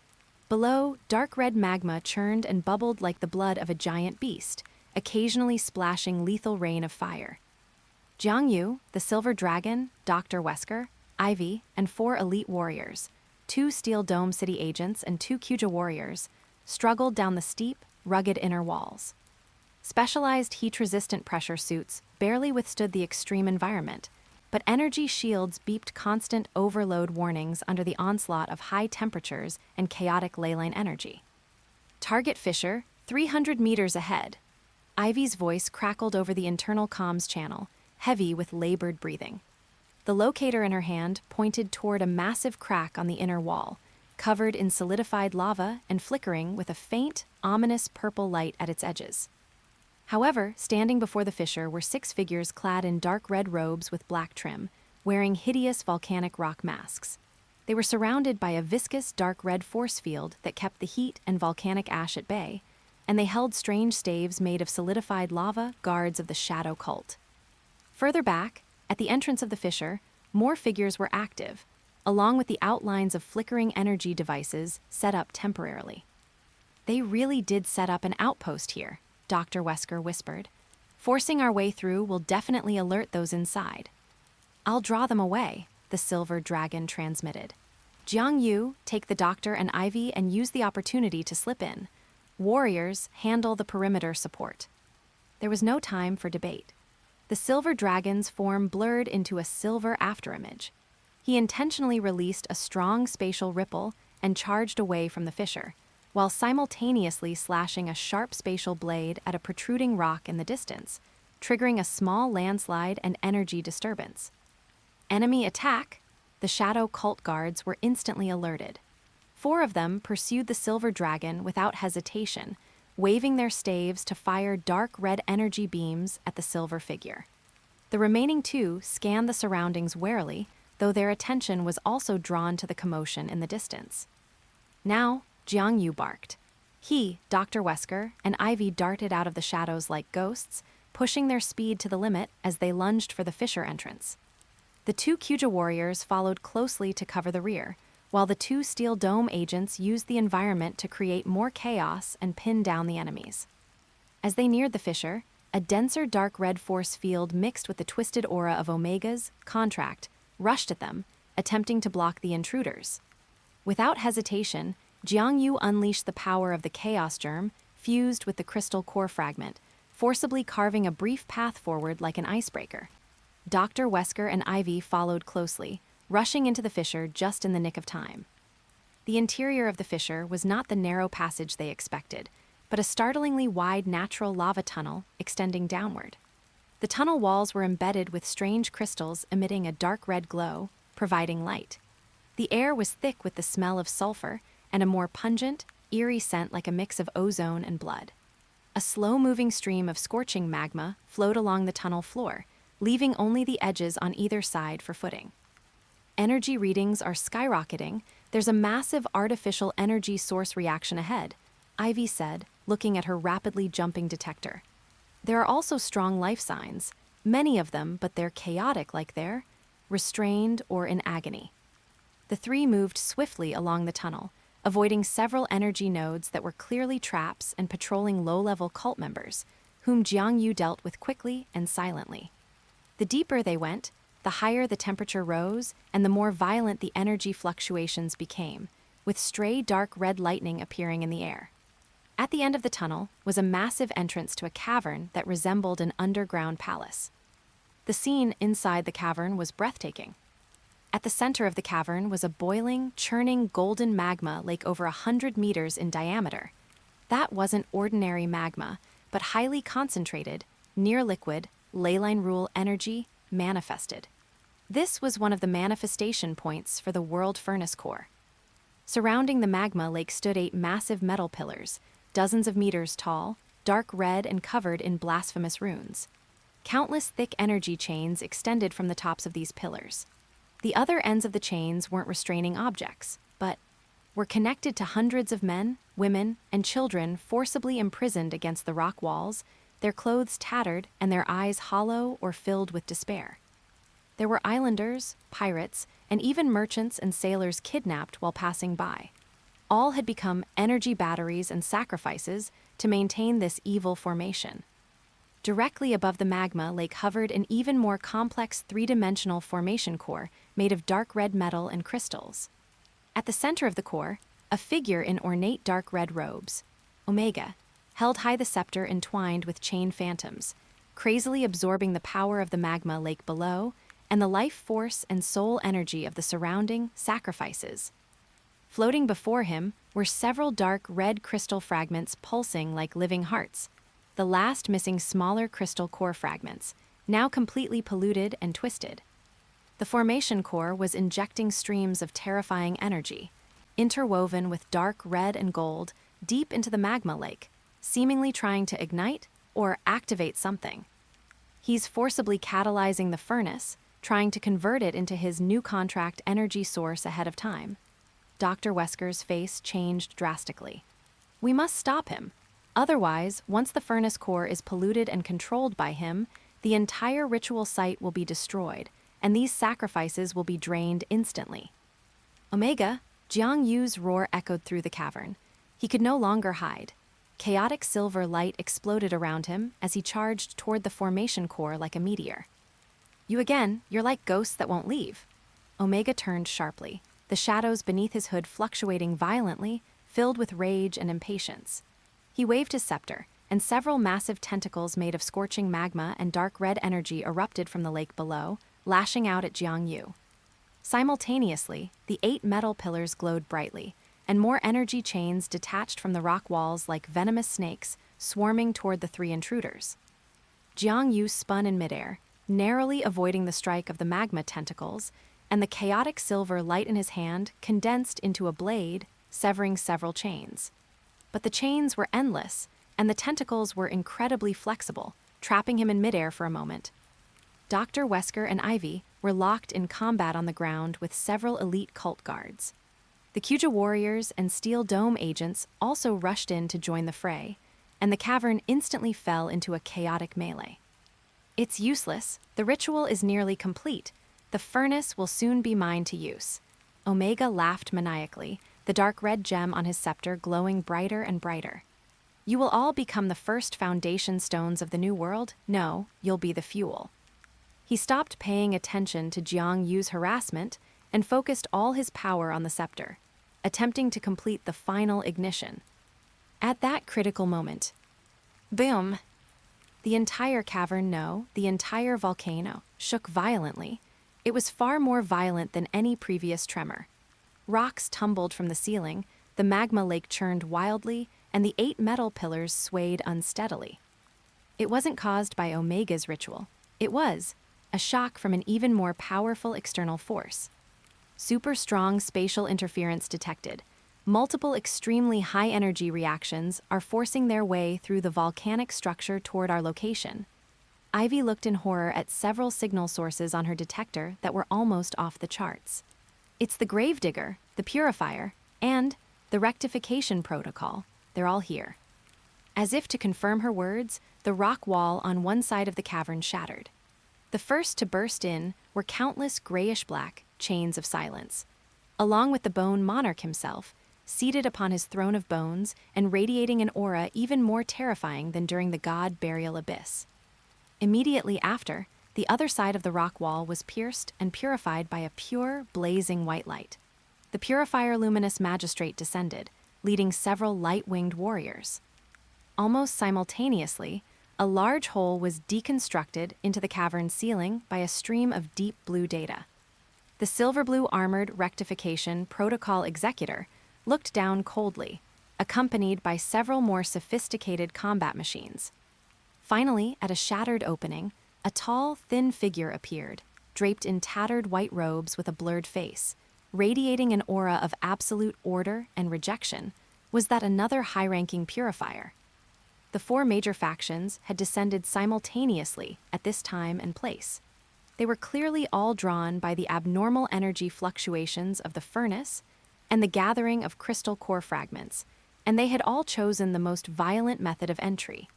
Below, dark red magma churned and bubbled like the blood of a giant beast, occasionally splashing lethal rain of fire. Jiang Yu, the silver dragon, Dr. Wesker, Ivy, and 4 elite warriors, 2 Steel Dome City agents and 2 Kuja warriors, struggled down the steep, rugged inner walls. Specialized heat-resistant pressure suits barely withstood the extreme environment, but energy shields beeped constant overload warnings under the onslaught of high temperatures and chaotic leyline energy. Target fissure, 300 meters ahead. Ivy's voice crackled over the internal comms channel, heavy with labored breathing. The locator in her hand pointed toward a massive crack on the inner wall, covered in solidified lava and flickering with a faint, ominous purple light at its edges. However, standing before the fissure were 6 figures clad in dark red robes with black trim, wearing hideous volcanic rock masks. They were surrounded by a viscous dark red force field that kept the heat and volcanic ash at bay, and they held strange staves made of solidified lava, guards of the shadow cult. Further back, at the entrance of the fissure, more figures were active, along with the outlines of flickering energy devices set up temporarily. They really did set up an outpost here, Dr. Wesker whispered. Forcing our way through will definitely alert those inside. I'll draw them away, the silver dragon transmitted. Jiang Yu, take the doctor and Ivy and use the opportunity to slip in. Warriors, handle the perimeter support. There was no time for debate. The silver dragon's form blurred into a silver afterimage. He intentionally released a strong spatial ripple and charged away from the fissure, while simultaneously slashing a sharp spatial blade at a protruding rock in the distance, triggering a small landslide and energy disturbance. Enemy attack! The shadow cult guards were instantly alerted. 4 of them pursued the silver dragon without hesitation, waving their staves to fire dark red energy beams at the silver figure. The remaining 2 scanned the surroundings warily, though their attention was also drawn to the commotion in the distance. Now, Jiang Yu barked. He, Dr. Wesker, and Ivy darted out of the shadows like ghosts, pushing their speed to the limit as they lunged for the fissure entrance. The 2 Kuja warriors followed closely to cover the rear, while the 2 Steel Dome agents used the environment to create more chaos and pin down the enemies. As they neared the fissure, a denser dark red force field mixed with the twisted aura of Omega's contract rushed at them, attempting to block the intruders. Without hesitation, Jiang Yu unleashed the power of the Chaos Germ, fused with the crystal core fragment, forcibly carving a brief path forward like an icebreaker. Dr. Wesker and Ivy followed closely, rushing into the fissure just in the nick of time. The interior of the fissure was not the narrow passage they expected, but a startlingly wide natural lava tunnel extending downward. The tunnel walls were embedded with strange crystals emitting a dark red glow, providing light. The air was thick with the smell of sulfur and a more pungent, eerie scent like a mix of ozone and blood. A slow-moving stream of scorching magma flowed along the tunnel floor, leaving only the edges on either side for footing. Energy readings are skyrocketing. There's a massive artificial energy source reaction ahead, Ivy said, looking at her rapidly jumping detector. There are also strong life signs, many of them, but they're chaotic like they're restrained or in agony. The three moved swiftly along the tunnel, avoiding several energy nodes that were clearly traps and patrolling low-level cult members, whom Jiang Yu dealt with quickly and silently. The deeper they went, the higher the temperature rose and the more violent the energy fluctuations became, with stray dark red lightning appearing in the air. At the end of the tunnel was a massive entrance to a cavern that resembled an underground palace. The scene inside the cavern was breathtaking. At the center of the cavern was a boiling, churning golden magma lake over 100 meters in diameter. That wasn't ordinary magma, but highly concentrated, near-liquid, leyline rule energy manifested. This was one of the manifestation points for the World Furnace Core. Surrounding the magma lake stood 8 massive metal pillars, dozens of meters tall, dark red and covered in blasphemous runes. Countless thick energy chains extended from the tops of these pillars. The other ends of the chains weren't restraining objects, but were connected to hundreds of men, women, and children forcibly imprisoned against the rock walls, their clothes tattered and their eyes hollow or filled with despair. There were islanders, pirates, and even merchants and sailors kidnapped while passing by. All had become energy batteries and sacrifices to maintain this evil formation. Directly above the magma lake hovered an even more complex three-dimensional formation core made of dark red metal and crystals. At the center of the core, a figure in ornate dark red robes, Omega, held high the scepter entwined with chain phantoms, crazily absorbing the power of the magma lake below and the life force and soul energy of the surrounding sacrifices. Floating before him were several dark red crystal fragments pulsing like living hearts, the last missing smaller crystal core fragments, now completely polluted and twisted. The formation core was injecting streams of terrifying energy, interwoven with dark red and gold, deep into the magma lake, seemingly trying to ignite or activate something. He's forcibly catalyzing the furnace, trying to convert it into his new contract energy source ahead of time. Dr. Wesker's face changed drastically. We must stop him. Otherwise, once the furnace core is polluted and controlled by him, the entire ritual site will be destroyed, and these sacrifices will be drained instantly. Omega, Jiang Yu's roar echoed through the cavern. He could no longer hide. Chaotic silver light exploded around him as he charged toward the formation core like a meteor. You again, you're like ghosts that won't leave. Omega turned sharply, the shadows beneath his hood fluctuating violently, filled with rage and impatience. He waved his scepter, and several massive tentacles made of scorching magma and dark red energy erupted from the lake below, lashing out at Jiang Yu. Simultaneously, the 8 metal pillars glowed brightly, and more energy chains detached from the rock walls like venomous snakes, swarming toward the 3 intruders. Jiang Yu spun in midair, narrowly avoiding the strike of the magma tentacles, and the chaotic silver light in his hand condensed into a blade, severing several chains. But the chains were endless, and the tentacles were incredibly flexible, trapping him in midair for a moment. Dr. Wesker and Ivy were locked in combat on the ground with several elite cult guards. The Kuja warriors and Steel Dome agents also rushed in to join the fray, and the cavern instantly fell into a chaotic melee. It's useless. The ritual is nearly complete. The furnace will soon be mine to use. Omega laughed maniacally, the dark red gem on his scepter glowing brighter and brighter. You will all become the first foundation stones of the new world? No, you'll be the fuel. He stopped paying attention to Jiang Yu's harassment and focused all his power on the scepter, attempting to complete the final ignition. At that critical moment, boom! The entire cavern, no, the entire volcano, shook violently. It was far more violent than any previous tremor. Rocks tumbled from the ceiling, the magma lake churned wildly, and the 8 metal pillars swayed unsteadily. It wasn't caused by Omega's ritual. It was a shock from an even more powerful external force. Super strong spatial interference detected. Multiple extremely high-energy reactions are forcing their way through the volcanic structure toward our location. Ivy looked in horror at several signal sources on her detector that were almost off the charts. It's the Gravedigger, the Purifier, and the Rectification Protocol. They're all here. As if to confirm her words, the rock wall on one side of the cavern shattered. The first to burst in were countless grayish-black chains of silence. along with the bone monarch himself, seated upon his throne of bones and radiating an aura even more terrifying than during the god burial abyss. Immediately after, the other side of the rock wall was pierced and purified by a pure, blazing white light. The purifier luminous magistrate descended, leading several light-winged warriors. Almost simultaneously, a large hole was deconstructed into the cavern's ceiling by a stream of deep blue data. The silver-blue armored rectification protocol executor looked down coldly, accompanied by several more sophisticated combat machines. Finally, at a shattered opening, a tall, thin figure appeared, draped in tattered white robes with a blurred face. Radiating an aura of absolute order and rejection, was that another high-ranking purifier. The four major factions had descended simultaneously at this time and place. They were clearly all drawn by the abnormal energy fluctuations of the furnace and the gathering of crystal core fragments, and they had all chosen the most violent method of entry.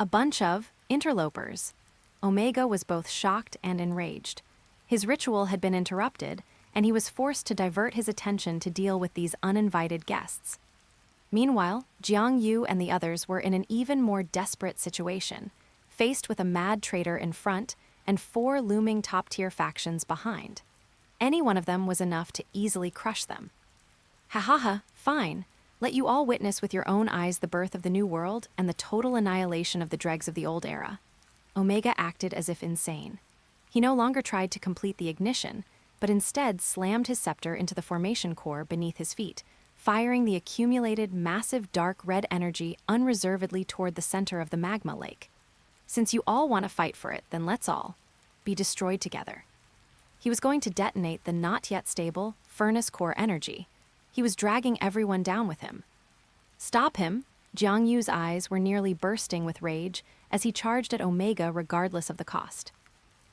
A bunch of interlopers. Omega was both shocked and enraged. His ritual had been interrupted, and he was forced to divert his attention to deal with these uninvited guests. Meanwhile, Jiang Yu and the others were in an even more desperate situation, faced with a mad traitor in front and four looming top-tier factions behind. Any one of them was enough to easily crush them. Ha ha ha, fine. Let you all witness with your own eyes the birth of the new world and the total annihilation of the dregs of the old era. Omega acted as if insane. He no longer tried to complete the ignition, but instead slammed his scepter into the formation core beneath his feet, firing the accumulated massive dark red energy unreservedly toward the center of the magma lake. Since you all want to fight for it, then let's all be destroyed together. He was going to detonate the not yet stable furnace core energy. He was dragging everyone down with him. Stop him! Jiang Yu's eyes were nearly bursting with rage as he charged at Omega regardless of the cost.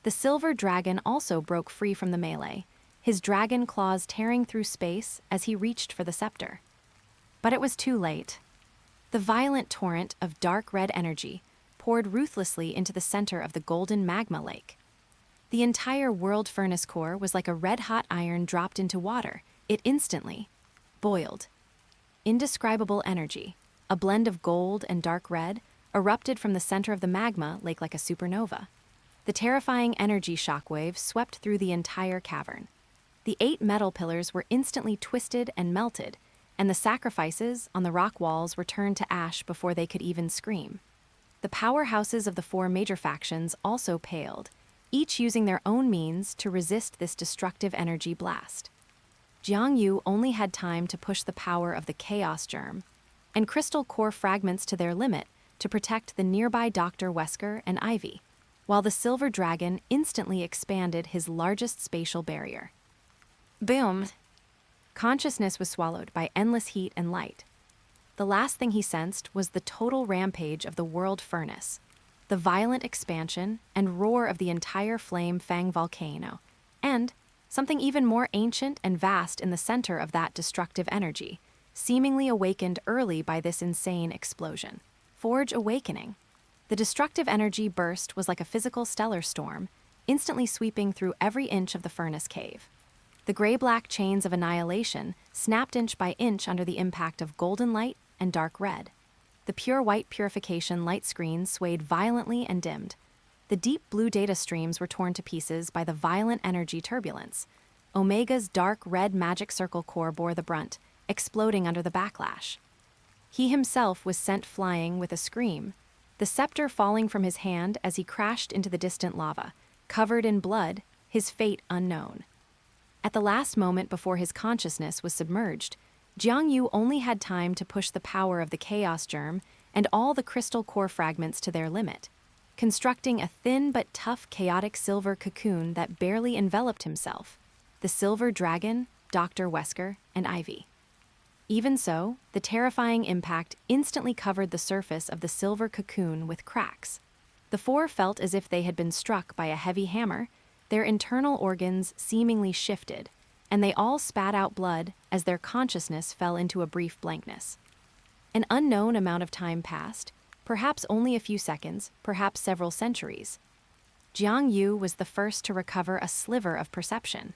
The silver dragon also broke free from the melee, his dragon claws tearing through space as he reached for the scepter. But it was too late. The violent torrent of dark red energy poured ruthlessly into the center of the golden magma lake. The entire world furnace core was like a red-hot iron dropped into water. It instantly boiled. Indescribable energy, a blend of gold and dark red, erupted from the center of the magma lake like a supernova. The terrifying energy shockwave swept through the entire cavern. The 8 metal pillars were instantly twisted and melted, and the sacrifices on the rock walls were turned to ash before they could even scream. The powerhouses of the 4 major factions also paled, each using their own means to resist this destructive energy blast. Jiang Yu only had time to push the power of the Chaos Germ and crystal core fragments to their limit to protect the nearby Dr. Wesker and Ivy, while the silver dragon instantly expanded his largest spatial barrier. Boom! Consciousness was swallowed by endless heat and light. The last thing he sensed was the total rampage of the world furnace, the violent expansion and roar of the entire Flame Fang volcano, and something even more ancient and vast in the center of that destructive energy, seemingly awakened early by this insane explosion. Forge Awakening. The destructive energy burst was like a physical stellar storm, instantly sweeping through every inch of the furnace cave. The gray-black chains of annihilation snapped inch by inch under the impact of golden light and dark red. The pure white purification light screens swayed violently and dimmed. The deep blue data streams were torn to pieces by the violent energy turbulence. Omega's dark red magic circle core bore the brunt, exploding under the backlash. He himself was sent flying with a scream, the scepter falling from his hand as he crashed into the distant lava, covered in blood, his fate unknown. At the last moment before his consciousness was submerged, Jiang Yu only had time to push the power of the Chaos Germ and all the crystal core fragments to their limit, constructing a thin but tough chaotic silver cocoon that barely enveloped himself, the silver dragon, Dr. Wesker, and Ivy. Even so, the terrifying impact instantly covered the surface of the silver cocoon with cracks. The 4 felt as if they had been struck by a heavy hammer, their internal organs seemingly shifted, and they all spat out blood as their consciousness fell into a brief blankness. An unknown amount of time passed, perhaps only a few seconds, perhaps several centuries. Jiang Yu was the first to recover a sliver of perception.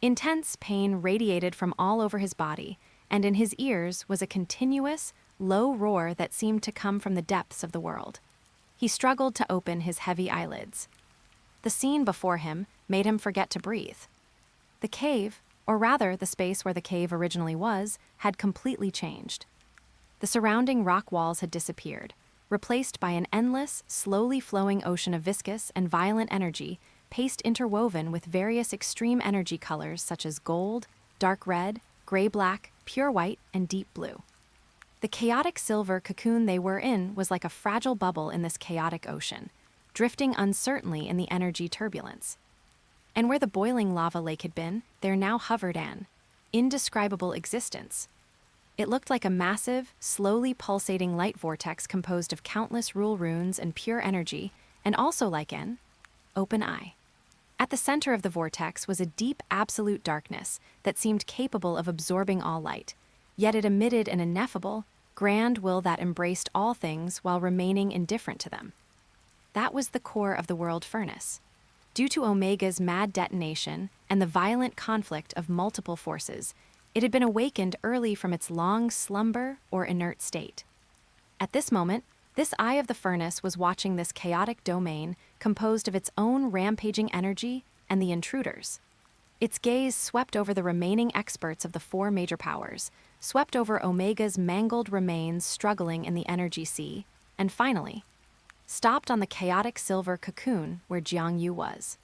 Intense pain radiated from all over his body, and in his ears was a continuous, low roar that seemed to come from the depths of the world. He struggled to open his heavy eyelids. The scene before him made him forget to breathe. The cave, or rather the space where the cave originally was, had completely changed. The surrounding rock walls had disappeared, replaced by an endless, slowly flowing ocean of viscous and violent energy, paste interwoven with various extreme energy colors such as gold, dark red, gray-black, pure white, and deep blue. The chaotic silver cocoon they were in was like a fragile bubble in this chaotic ocean, drifting uncertainly in the energy turbulence. And where the boiling lava lake had been, there now hovered an indescribable existence. It looked like a massive, slowly pulsating light vortex composed of countless rule runes and pure energy, and also like an open eye. At the center of the vortex was a deep absolute darkness that seemed capable of absorbing all light, yet it emitted an ineffable, grand will that embraced all things while remaining indifferent to them. That was the core of the world furnace. Due to Omega's mad detonation and the violent conflict of multiple forces, it had been awakened early from its long slumber or inert state. At this moment, this eye of the furnace was watching this chaotic domain composed of its own rampaging energy and the intruders. Its gaze swept over the remaining experts of the four major powers, swept over Omega's mangled remains struggling in the energy sea, and finally, stopped on the chaotic silver cocoon where Jiangyu was.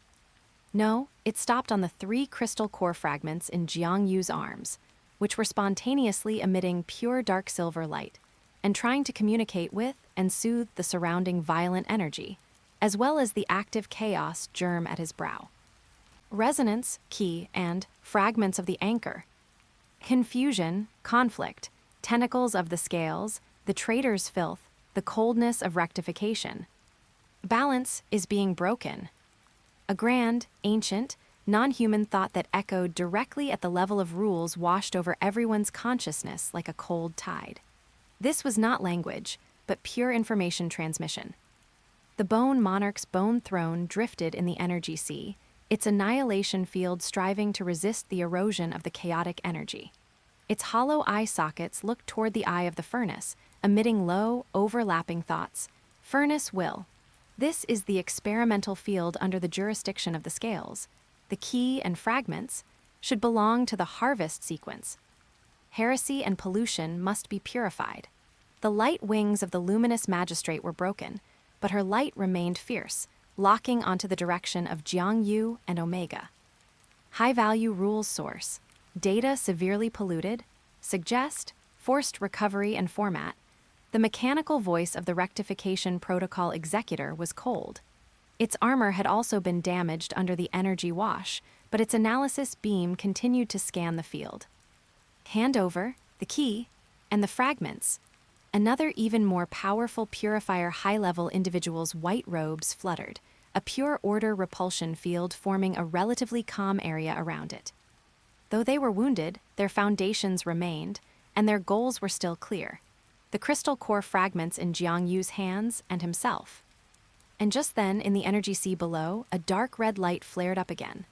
No, it stopped on the 3 crystal core fragments in Jiangyu's arms, which were spontaneously emitting pure dark silver light, and trying to communicate with and soothe the surrounding violent energy, as well as the active chaos germ at his brow. Resonance, key, and fragments of the anchor. Confusion, conflict, tentacles of the scales, the traitor's filth, the coldness of rectification. Balance is being broken. A grand, ancient, non-human thought that echoed directly at the level of rules washed over everyone's consciousness like a cold tide. This was not language, but pure information transmission. The bone monarch's bone throne drifted in the energy sea, its annihilation field striving to resist the erosion of the chaotic energy. Its hollow eye sockets looked toward the eye of the furnace, emitting low, overlapping thoughts. Furnace will. This is the experimental field under the jurisdiction of the scales. The key and fragments should belong to the harvest sequence. Heresy and pollution must be purified. The light wings of the luminous magistrate were broken, but her light remained fierce, locking onto the direction of Jiangyu and Omega. High-value rules source. Data severely polluted. Suggest. Forced recovery and format. The mechanical voice of the rectification protocol executor was cold. Its armor had also been damaged under the energy wash, but its analysis beam continued to scan the field. Hand over, the key, and the fragments. Another even more powerful purifier high-level individual's white robes fluttered, a pure order repulsion field forming a relatively calm area around it. Though they were wounded, their foundations remained, and their goals were still clear. The crystal core fragments in Jiangyu's hands and himself. And just then, in the energy sea below, a dark red light flared up again.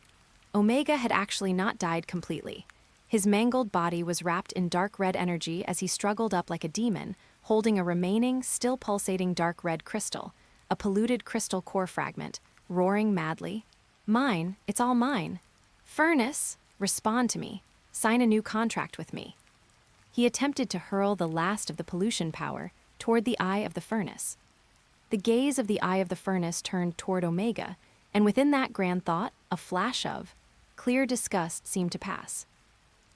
Omega had actually not died completely. His mangled body was wrapped in dark red energy as he struggled up like a demon, holding a remaining, still pulsating dark red crystal, a polluted crystal core fragment, roaring madly. Mine, it's all mine. Furnace, respond to me. Sign a new contract with me. He attempted to hurl the last of the pollution power toward the eye of the furnace. The gaze of the eye of the furnace turned toward Omega, and within that grand thought, a flash of clear disgust seemed to pass.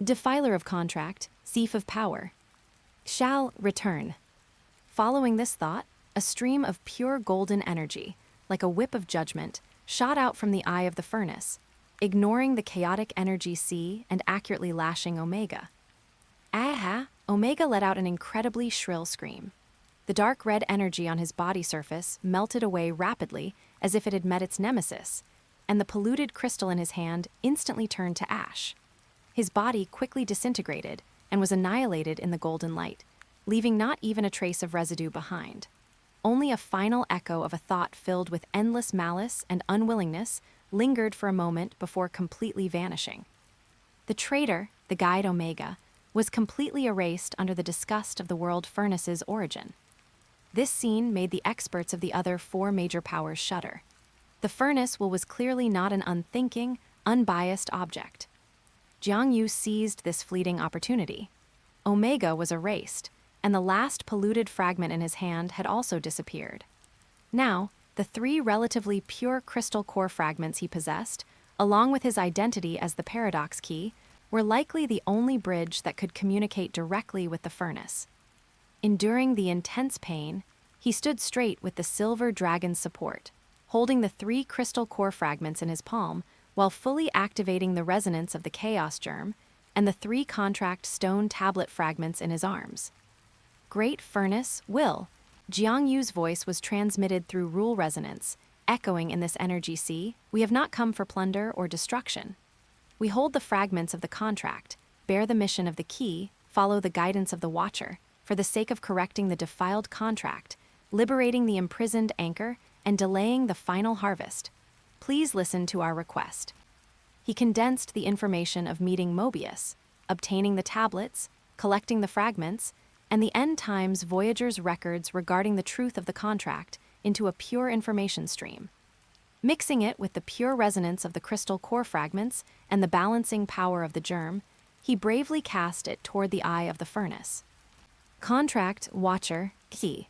Defiler of contract, thief of power, shall return. Following this thought, a stream of pure golden energy, like a whip of judgment, shot out from the eye of the furnace, ignoring the chaotic energy sea and accurately lashing Omega. Aha! Omega let out an incredibly shrill scream. The dark red energy on his body surface melted away rapidly as if it had met its nemesis, and the polluted crystal in his hand instantly turned to ash. His body quickly disintegrated and was annihilated in the golden light, leaving not even a trace of residue behind. Only a final echo of a thought filled with endless malice and unwillingness lingered for a moment before completely vanishing. The traitor, the guide Omega, was completely erased under the disgust of the world furnace's origin. This scene made the experts of the other four major powers shudder. The furnace was clearly not an unthinking, unbiased object. Jiang Yu seized this fleeting opportunity. Omega was erased, and the last polluted fragment in his hand had also disappeared. Now, the three relatively pure crystal core fragments he possessed, along with his identity as the paradox key, were likely the only bridge that could communicate directly with the furnace. Enduring the intense pain, he stood straight with the silver dragon's support, holding the three crystal core fragments in his palm while fully activating the resonance of the chaos germ and the three contract stone tablet fragments in his arms. Great Furnace, will. Jiang Yu's voice was transmitted through rule resonance, echoing in this energy sea, we have not come for plunder or destruction. We hold the fragments of the contract, bear the mission of the key, follow the guidance of the watcher, for the sake of correcting the defiled contract, liberating the imprisoned anchor, and delaying the final harvest. Please listen to our request. He condensed the information of meeting Möbius, obtaining the tablets, collecting the fragments, and the end times Voyager's records regarding the truth of the contract into a pure information stream. Mixing it with the pure resonance of the crystal core fragments and the balancing power of the germ, he bravely cast it toward the eye of the furnace. Contract, watcher, key.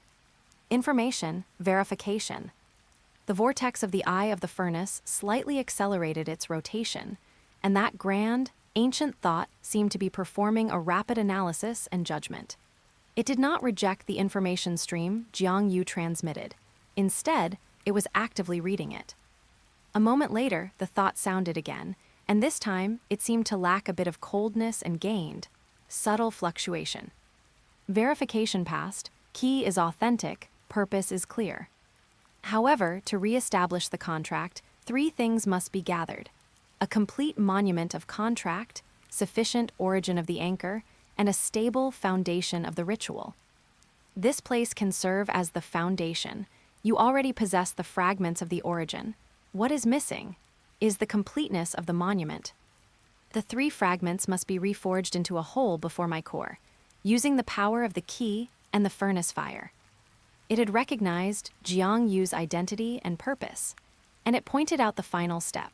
Information, verification. The vortex of the eye of the furnace slightly accelerated its rotation, and that grand, ancient thought seemed to be performing a rapid analysis and judgment. It did not reject the information stream Jiang Yu transmitted. Instead, it was actively reading it. A moment later, the thought sounded again, and this time it seemed to lack a bit of coldness and gained subtle fluctuation. Verification passed, key is authentic, purpose is clear. However, to re-establish the contract, three things must be gathered: a complete monument of contract, sufficient origin of the anchor, and a stable foundation of the ritual. This place can serve as the foundation. You already possess the fragments of the origin. What is missing is the completeness of the monument. The three fragments must be reforged into a whole before my core, using the power of the key and the furnace fire. It had recognized Jiang Yu's identity and purpose, and it pointed out the final step.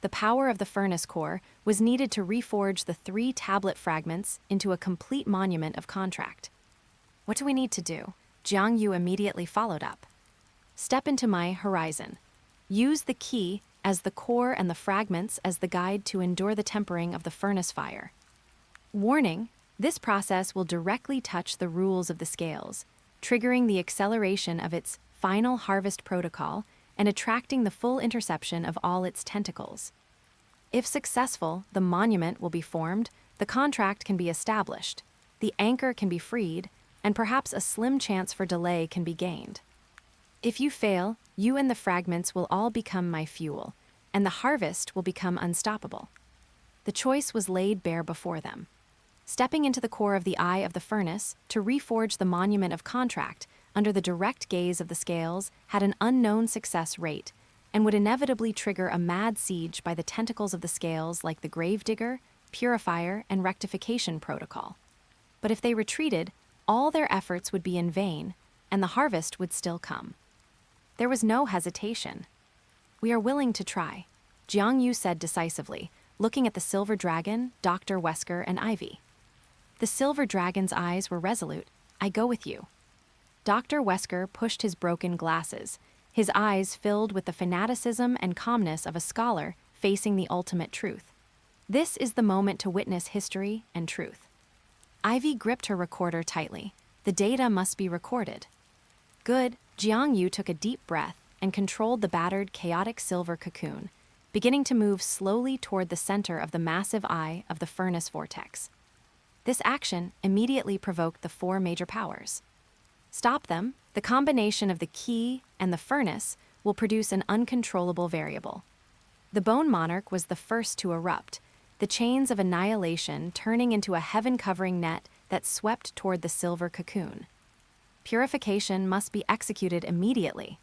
The power of the furnace core was needed to reforge the three tablet fragments into a complete monument of contract. What do we need to do? Jiang Yu immediately followed up. Step into my horizon. Use the key as the core and the fragments as the guide to endure the tempering of the furnace fire. Warning, this process will directly touch the rules of the scales, triggering the acceleration of its final harvest protocol and attracting the full interception of all its tentacles. If successful, the monument will be formed, the contract can be established, the anchor can be freed, and perhaps a slim chance for delay can be gained. If you fail, you and the fragments will all become my fuel, and the harvest will become unstoppable. The choice was laid bare before them. Stepping into the core of the eye of the furnace to reforge the monument of contract under the direct gaze of the scales had an unknown success rate and would inevitably trigger a mad siege by the tentacles of the scales like the gravedigger, purifier, and rectification protocol. But if they retreated, all their efforts would be in vain, and the harvest would still come. There was no hesitation. We are willing to try, Jiang Yu said decisively, looking at the silver dragon, Dr. Wesker, and Ivy. The silver dragon's eyes were resolute. I go with you. Dr. Wesker pushed his broken glasses, his eyes filled with the fanaticism and calmness of a scholar facing the ultimate truth. This is the moment to witness history and truth. Ivy gripped her recorder tightly. The data must be recorded. Good. Jiang Yu took a deep breath and controlled the battered, chaotic silver cocoon, beginning to move slowly toward the center of the massive eye of the furnace vortex. This action immediately provoked the four major powers. Stop them, the combination of the key and the furnace will produce an uncontrollable variable. The Bone Monarch was the first to erupt, the chains of annihilation turning into a heaven-covering net that swept toward the silver cocoon. Purification must be executed immediately.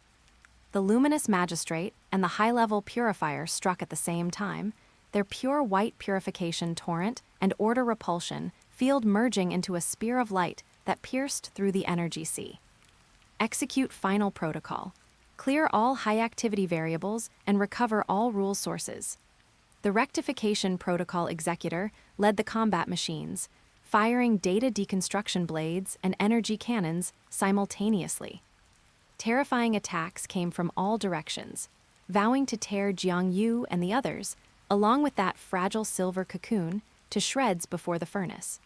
The luminous magistrate and the high-level purifier struck at the same time, their pure white purification torrent and order repulsion field merging into a spear of light that pierced through the energy sea. Execute final protocol. Clear all high-activity variables and recover all rule sources. The rectification protocol executor led the combat machines, firing data deconstruction blades and energy cannons simultaneously. Terrifying attacks came from all directions, vowing to tear Jiang Yu and the others, along with that fragile silver cocoon, to shreds before the furnace.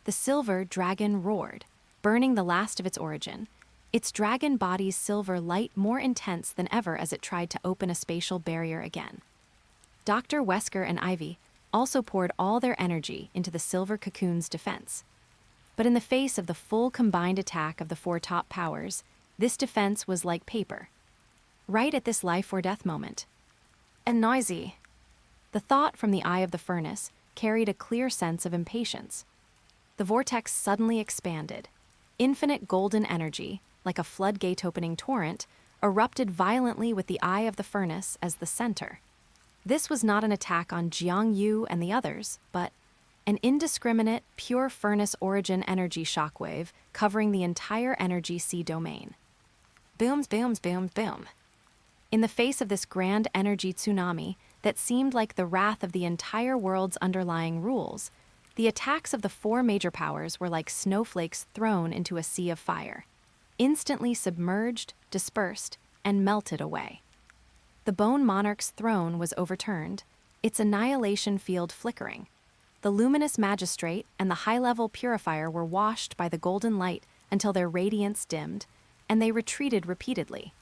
The silver dragon roared, burning the last of its origin, its dragon body's silver light more intense than ever as it tried to open a spatial barrier again. Dr. Wesker and Ivy also poured all their energy into the silver cocoon's defense. But in the face of the full combined attack of the four top powers, this defense was like paper. Right at this life or death moment. And noisy. The thought from the eye of the furnace carried a clear sense of impatience. The vortex suddenly expanded. Infinite golden energy, like a floodgate-opening torrent, erupted violently with the eye of the furnace as the center. This was not an attack on Jiang Yu and the others, but an indiscriminate, pure furnace origin energy shockwave covering the entire energy sea domain. Booms, booms, booms, boom. In the face of this grand energy tsunami that seemed like the wrath of the entire world's underlying rules, the attacks of the four major powers were like snowflakes thrown into a sea of fire, instantly submerged, dispersed, and melted away. The Bone Monarch's throne was overturned, its annihilation field flickering. The luminous magistrate and the high-level purifier were washed by the golden light until their radiance dimmed, and they retreated repeatedly.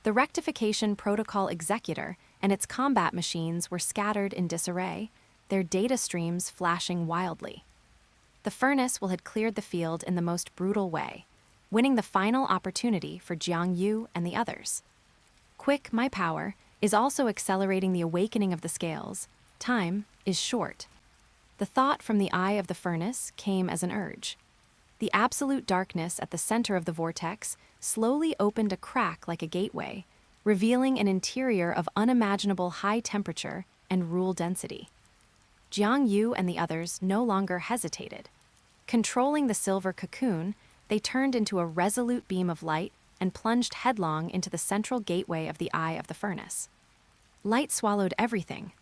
The rectification protocol executor and its combat machines were scattered in disarray, their data streams flashing wildly. The furnace had cleared the field in the most brutal way, winning the final opportunity for Jiang Yu and the others. Quick, my power, is also accelerating the awakening of the scales. Time is short. The thought from the eye of the furnace came as an urge. The absolute darkness at the center of the vortex slowly opened a crack like a gateway, revealing an interior of unimaginable high temperature and rule density. Jiang Yu and the others no longer hesitated. Controlling the silver cocoon, they turned into a resolute beam of light and plunged headlong into the central gateway of the eye of the furnace. Light swallowed everything.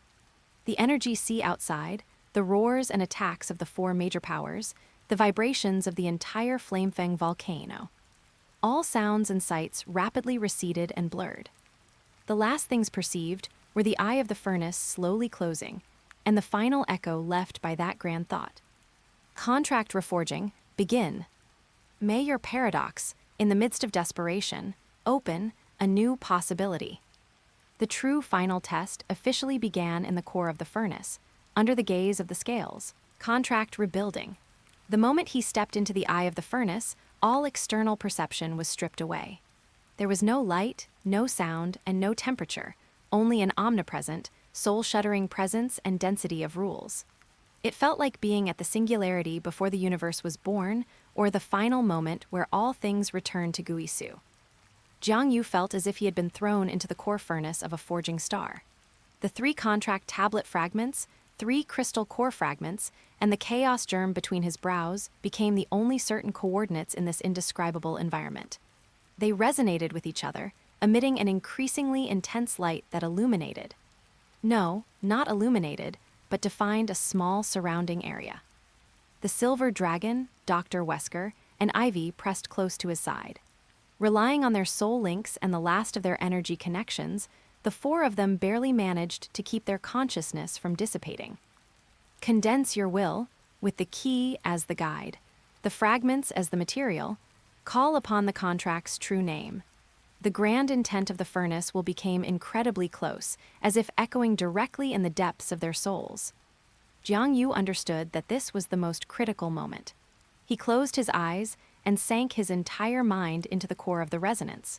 The energy sea outside, the roars and attacks of the four major powers, the vibrations of the entire Flamefang volcano. All sounds and sights rapidly receded and blurred. The last things perceived were the eye of the furnace slowly closing, and the final echo left by that grand thought. Contract reforging, begin. May your paradox, in the midst of desperation, open a new possibility. The true final test officially began in the core of the furnace, under the gaze of the scales, contract rebuilding. The moment he stepped into the eye of the furnace, all external perception was stripped away. There was no light, no sound, and no temperature, only an omnipresent, soul-shuddering presence and density of rules. It felt like being at the singularity before the universe was born, or the final moment where all things returned to Guisu. Jiang Yu felt as if he had been thrown into the core furnace of a forging star. The 3 contract tablet fragments, 3 crystal core fragments, and the chaos germ between his brows became the only certain coordinates in this indescribable environment. They resonated with each other, emitting an increasingly intense light that illuminated. No, not illuminated, but defined a small surrounding area. The silver dragon, Dr. Wesker, and Ivy pressed close to his side. Relying on their soul links and the last of their energy connections, the 4 of them barely managed to keep their consciousness from dissipating. Condense your will, with the key as the guide, the fragments as the material, call upon the contract's true name. The grand intent of the furnace will become incredibly close, as if echoing directly in the depths of their souls. Jiang Yu understood that this was the most critical moment. He closed his eyes and sank his entire mind into the core of the resonance.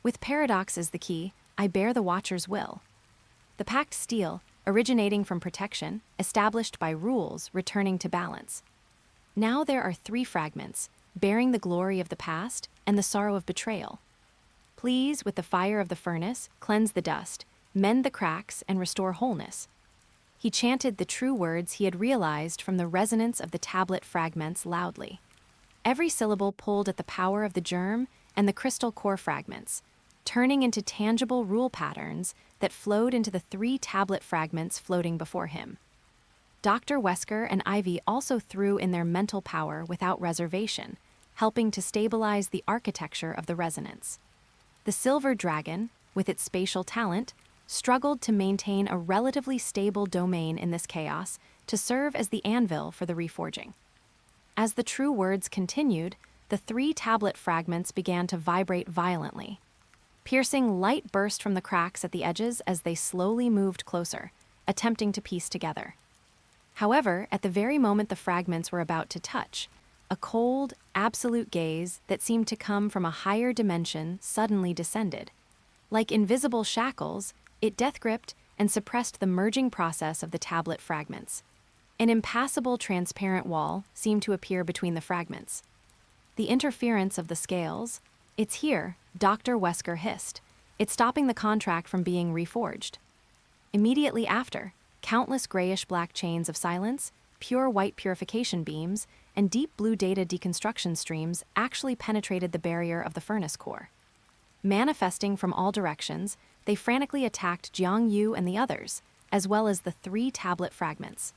With paradox as the key, I bear the Watcher's will. The packed steel, originating from protection, established by rules, returning to balance. Now there are 3 fragments, bearing the glory of the past and the sorrow of betrayal. Please, with the fire of the furnace, cleanse the dust, mend the cracks, and restore wholeness. He chanted the true words he had realized from the resonance of the tablet fragments loudly. Every syllable pulled at the power of the germ and the crystal core fragments, turning into tangible rule patterns that flowed into the 3 tablet fragments floating before him. Dr. Wesker and Ivy also threw in their mental power without reservation, helping to stabilize the architecture of the resonance. The silver dragon, with its spatial talent, struggled to maintain a relatively stable domain in this chaos to serve as the anvil for the reforging. As the true words continued, the 3 tablet fragments began to vibrate violently. Piercing light burst from the cracks at the edges as they slowly moved closer, attempting to piece together. However, at the very moment the fragments were about to touch, a cold, absolute gaze that seemed to come from a higher dimension suddenly descended. Like invisible shackles, it death-gripped and suppressed the merging process of the tablet fragments. An impassable transparent wall seemed to appear between the fragments. The interference of the scales, "It's here," Dr. Wesker hissed. "It's stopping the contract from being reforged." Immediately after, countless grayish-black chains of silence, pure white purification beams, and deep blue data deconstruction streams actually penetrated the barrier of the furnace core. Manifesting from all directions, they frantically attacked Jiang Yu and the others, as well as the 3 tablet fragments.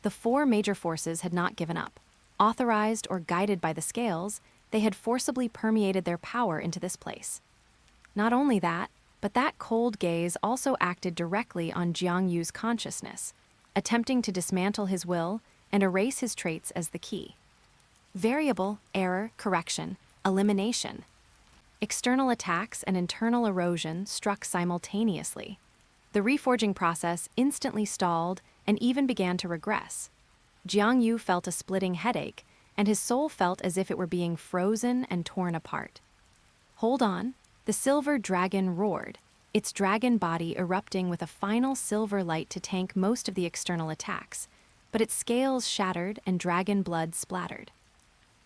The 4 major forces had not given up. Authorized or guided by the scales, they had forcibly permeated their power into this place. Not only that, but that cold gaze also acted directly on Jiang Yu's consciousness, attempting to dismantle his will and erase his traits as the key. Variable, error, correction, elimination. External attacks and internal erosion struck simultaneously. The reforging process instantly stalled and even began to regress. Jiang Yu felt a splitting headache, and his soul felt as if it were being frozen and torn apart. "Hold on," the silver dragon roared, its dragon body erupting with a final silver light to tank most of the external attacks, but its scales shattered and dragon blood splattered.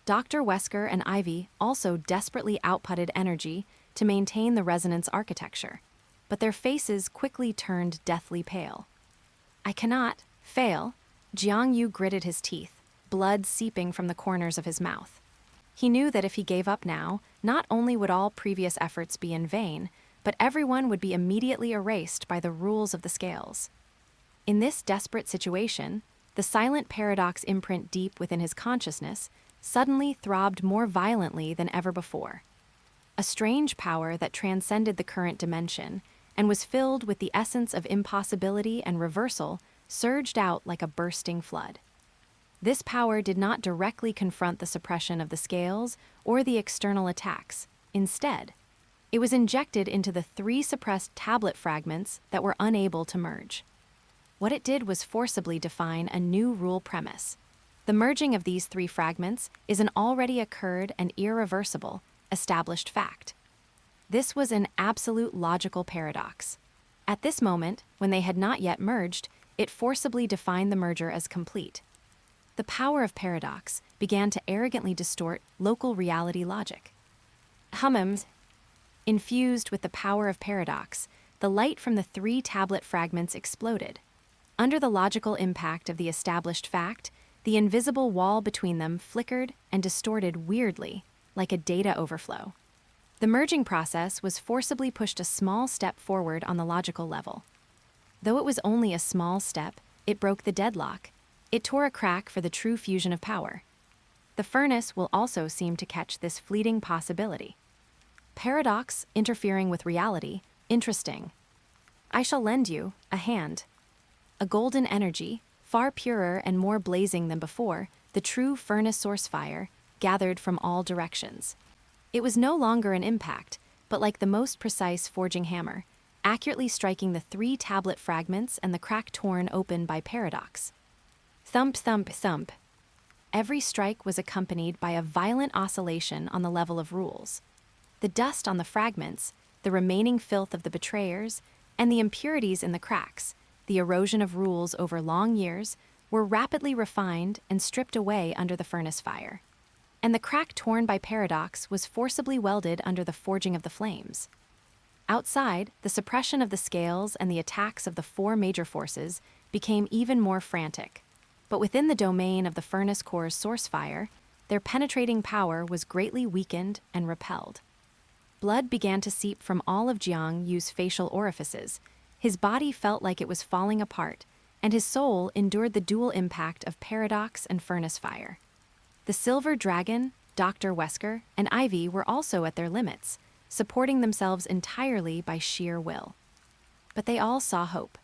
Dr. Wesker and Ivy also desperately outputted energy to maintain the resonance architecture, but their faces quickly turned deathly pale. "I cannot fail," Jiang Yu gritted his teeth, blood seeping from the corners of his mouth. He knew that if he gave up now, not only would all previous efforts be in vain, but everyone would be immediately erased by the rules of the scales. In this desperate situation, the silent paradox imprint deep within his consciousness suddenly throbbed more violently than ever before. A strange power that transcended the current dimension and was filled with the essence of impossibility and reversal surged out like a bursting flood. This power did not directly confront the suppression of the scales or the external attacks. Instead, it was injected into the 3 suppressed tablet fragments that were unable to merge. What it did was forcibly define a new rule premise. The merging of these 3 fragments is an already occurred and irreversible, established fact. This was an absolute logical paradox. At this moment, when they had not yet merged, it forcibly defined the merger as complete. The power of paradox began to arrogantly distort local reality logic. Humms. Infused with the power of paradox, the light from the 3 tablet fragments exploded. Under the logical impact of the established fact, the invisible wall between them flickered and distorted weirdly, like a data overflow. The merging process was forcibly pushed a small step forward on the logical level. Though it was only a small step, it broke the deadlock. It tore a crack for the true fusion of power. The furnace will also seem to catch this fleeting possibility. Paradox interfering with reality, interesting. I shall lend you a hand. A golden energy, far purer and more blazing than before, the true furnace source fire, gathered from all directions. It was no longer an impact, but like the most precise forging hammer, accurately striking the 3 tablet fragments and the crack torn open by paradox. Thump, thump, thump. Every strike was accompanied by a violent oscillation on the level of rules. The dust on the fragments, the remaining filth of the betrayers, and the impurities in the cracks, the erosion of rules over long years, were rapidly refined and stripped away under the furnace fire. And the crack torn by paradox was forcibly welded under the forging of the flames. Outside, the suppression of the scales and the attacks of the four major forces became even more frantic. But within the domain of the furnace core's source fire, their penetrating power was greatly weakened and repelled. Blood began to seep from all of Jiang Yu's facial orifices. His body felt like it was falling apart, and his soul endured the dual impact of paradox and furnace fire. The Silver Dragon, Dr. Wesker, and Ivy were also at their limits, supporting themselves entirely by sheer will. But they all saw hope.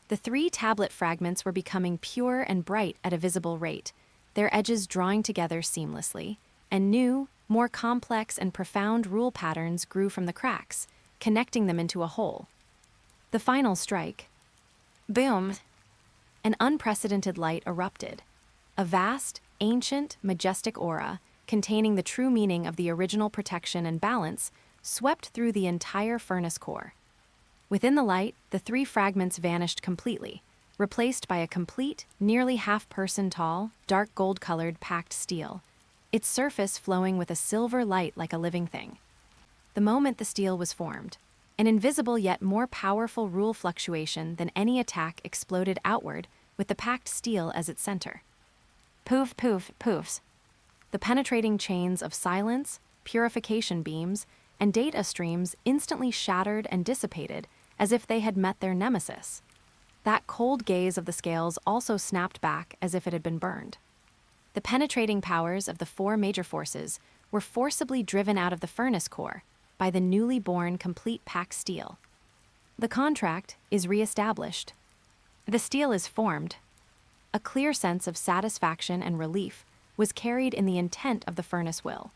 The 3 tablet fragments were becoming pure and bright at a visible rate, their edges drawing together seamlessly, and new, more complex and profound rule patterns grew from the cracks, connecting them into a whole. The final strike. Boom! An unprecedented light erupted. A vast, ancient, majestic aura, containing the true meaning of the original protection and balance, swept through the entire furnace core. Within the light, the 3 fragments vanished completely, replaced by a complete, nearly half-person tall, dark gold-colored packed steel, its surface flowing with a silver light like a living thing. The moment the steel was formed, an invisible yet more powerful rule fluctuation than any attack exploded outward with the packed steel as its center. Poof, poof, poofs. The penetrating chains of silence, purification beams, and data streams instantly shattered and dissipated as if they had met their nemesis. That cold gaze of the scales also snapped back as if it had been burned. The penetrating powers of the 4 major forces were forcibly driven out of the furnace core by the newly born complete packed steel. The contract is re-established. The steel is formed. A clear sense of satisfaction and relief was carried in the intent of the furnace will.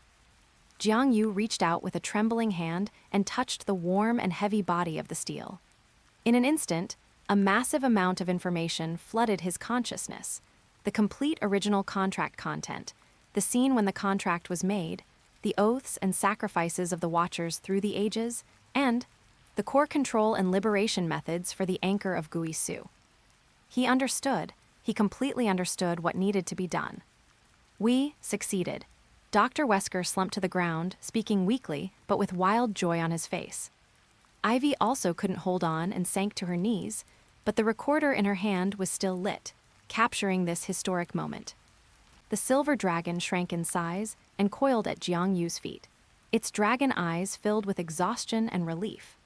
Jiang Yu reached out with a trembling hand and touched the warm and heavy body of the steel. In an instant, a massive amount of information flooded his consciousness. The complete original contract content, the scene when the contract was made, the oaths and sacrifices of the Watchers through the ages, and the core control and liberation methods for the anchor of Guisu. He understood. He completely understood what needed to be done. We succeeded. Dr. Wesker slumped to the ground, speaking weakly, but with wild joy on his face. Ivy also couldn't hold on and sank to her knees, but the recorder in her hand was still lit, capturing this historic moment. The silver dragon shrank in size and coiled at Jiang Yu's feet, its dragon eyes filled with exhaustion and relief.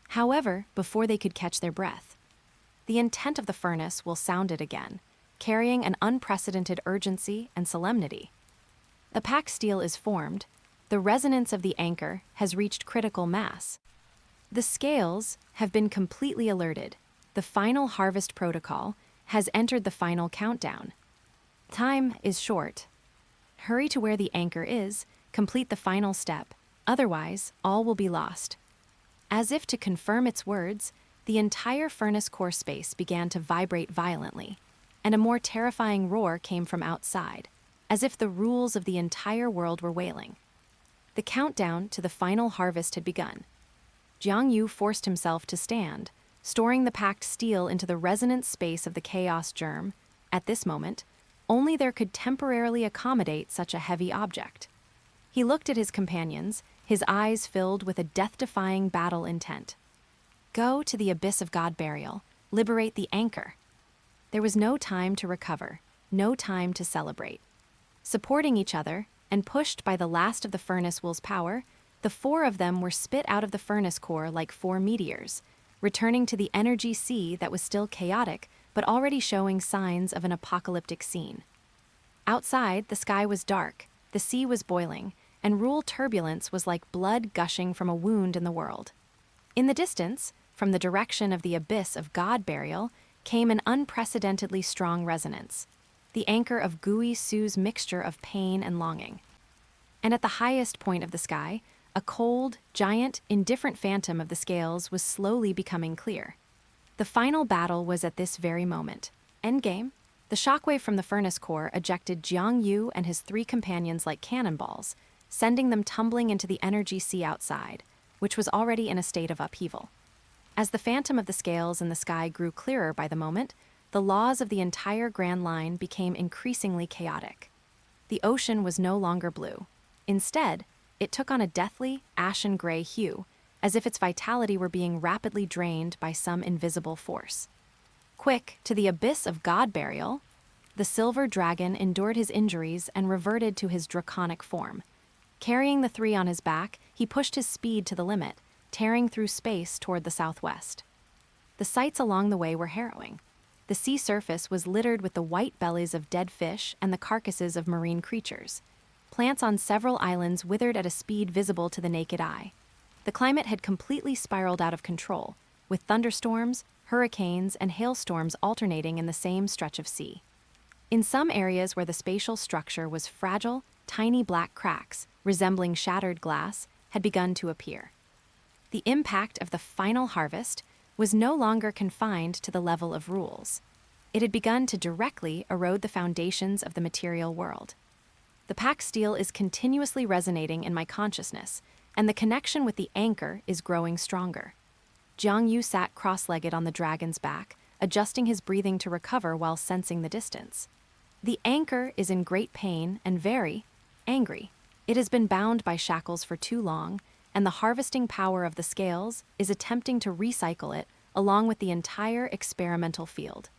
However, before they could catch their breath, the intent of the furnace will sounded again, carrying an unprecedented urgency and solemnity. The packed steel is formed. The resonance of the anchor has reached critical mass. The scales have been completely alerted. The final harvest protocol has entered the final countdown. Time is short. Hurry to where the anchor is, complete the final step, otherwise all will be lost. As if to confirm its words, the entire furnace core space began to vibrate violently, and a more terrifying roar came from outside, as if the rules of the entire world were wailing. The countdown to the final harvest had begun. Jiang Yu forced himself to stand, storing the packed steel into the resonant space of the chaos germ. At this moment, only there could temporarily accommodate such a heavy object. He looked at his companions, his eyes filled with a death-defying battle intent. Go to the abyss of God burial, liberate the anchor. There was no time to recover, no time to celebrate. Supporting each other, and pushed by the last of the furnace will's power, the 4 of them were spit out of the furnace core like 4 meteors, returning to the energy sea that was still chaotic, but already showing signs of an apocalyptic scene. Outside, the sky was dark, the sea was boiling, and rule turbulence was like blood gushing from a wound in the world. In the distance, from the direction of the abyss of God burial, came an unprecedentedly strong resonance, the anchor of Guisu's mixture of pain and longing. And at the highest point of the sky, a cold, giant, indifferent phantom of the scales was slowly becoming clear. The final battle was at this very moment. Endgame. The shockwave from the furnace core ejected Jiang Yu and his 3 companions like cannonballs, sending them tumbling into the energy sea outside, which was already in a state of upheaval. As the phantom of the scales in the sky grew clearer by the moment, the laws of the entire Grand Line became increasingly chaotic. The ocean was no longer blue. Instead, it took on a deathly, ashen gray hue, as if its vitality were being rapidly drained by some invisible force. Quick, to the abyss of God burial, the silver dragon endured his injuries and reverted to his draconic form. Carrying the three on his back, he pushed his speed to the limit, tearing through space toward the southwest. The sights along the way were harrowing. The sea surface was littered with the white bellies of dead fish and the carcasses of marine creatures. Plants on several islands withered at a speed visible to the naked eye. The climate had completely spiraled out of control, with thunderstorms, hurricanes, and hailstorms alternating in the same stretch of sea. In some areas where the spatial structure was fragile, tiny black cracks, resembling shattered glass, had begun to appear. The impact of the final harvest was no longer confined to the level of rules. It had begun to directly erode the foundations of the material world. The pack steel is continuously resonating in my consciousness, and the connection with the anchor is growing stronger. Jiang Yu sat cross-legged on the dragon's back, adjusting his breathing to recover while sensing the distance. The anchor is in great pain and very angry. It has been bound by shackles for too long, and the harvesting power of the scales is attempting to recycle it along with the entire experimental field.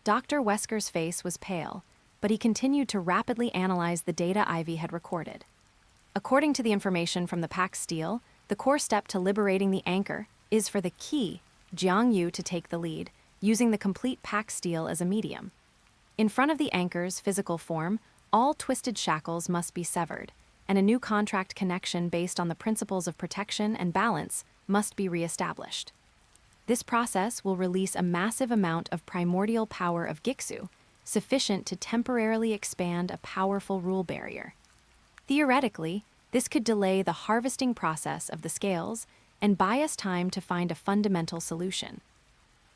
Dr. Wesker's face was pale, but he continued to rapidly analyze the data Ivy had recorded. According to the information from the pack steel, the core step to liberating the anchor is for the key, Jiang Yu, to take the lead, using the complete pack steel as a medium. In front of the anchor's physical form, all twisted shackles must be severed, and a new contract connection based on the principles of protection and balance must be reestablished. This process will release a massive amount of primordial power of Gixu, sufficient to temporarily expand a powerful rule barrier. Theoretically, this could delay the harvesting process of the scales and buy us time to find a fundamental solution.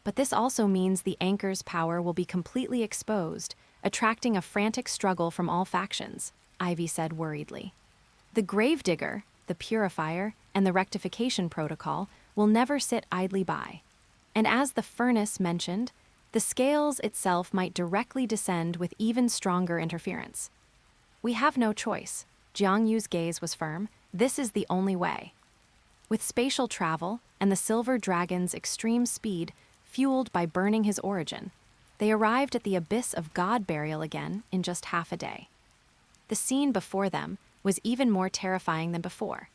But this also means the anchor's power will be completely exposed, attracting a frantic struggle from all factions, Ivy said worriedly. The gravedigger, the purifier, and the rectification protocol will never sit idly by. And as the furnace mentioned, the scales itself might directly descend with even stronger interference. We have no choice. Jiang Yu's gaze was firm. This is the only way. With spatial travel and the silver dragon's extreme speed fueled by burning his origin, they arrived at the abyss of God burial again in just half a day. The scene before them was even more terrifying than before.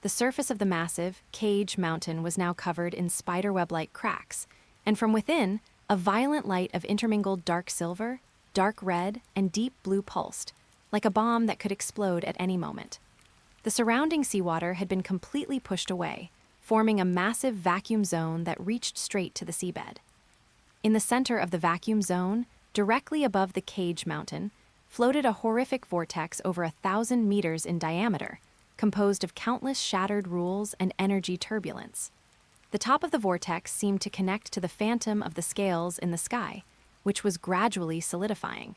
The surface of the massive, cage mountain was now covered in spiderweb-like cracks, and from within, a violent light of intermingled dark silver, dark red, and deep blue pulsed, like a bomb that could explode at any moment. The surrounding seawater had been completely pushed away, forming a massive vacuum zone that reached straight to the seabed. In the center of the vacuum zone, directly above the cage mountain, floated a horrific vortex over 1,000 meters in diameter, composed of countless shattered rules and energy turbulence. The top of the vortex seemed to connect to the phantom of the scales in the sky, which was gradually solidifying.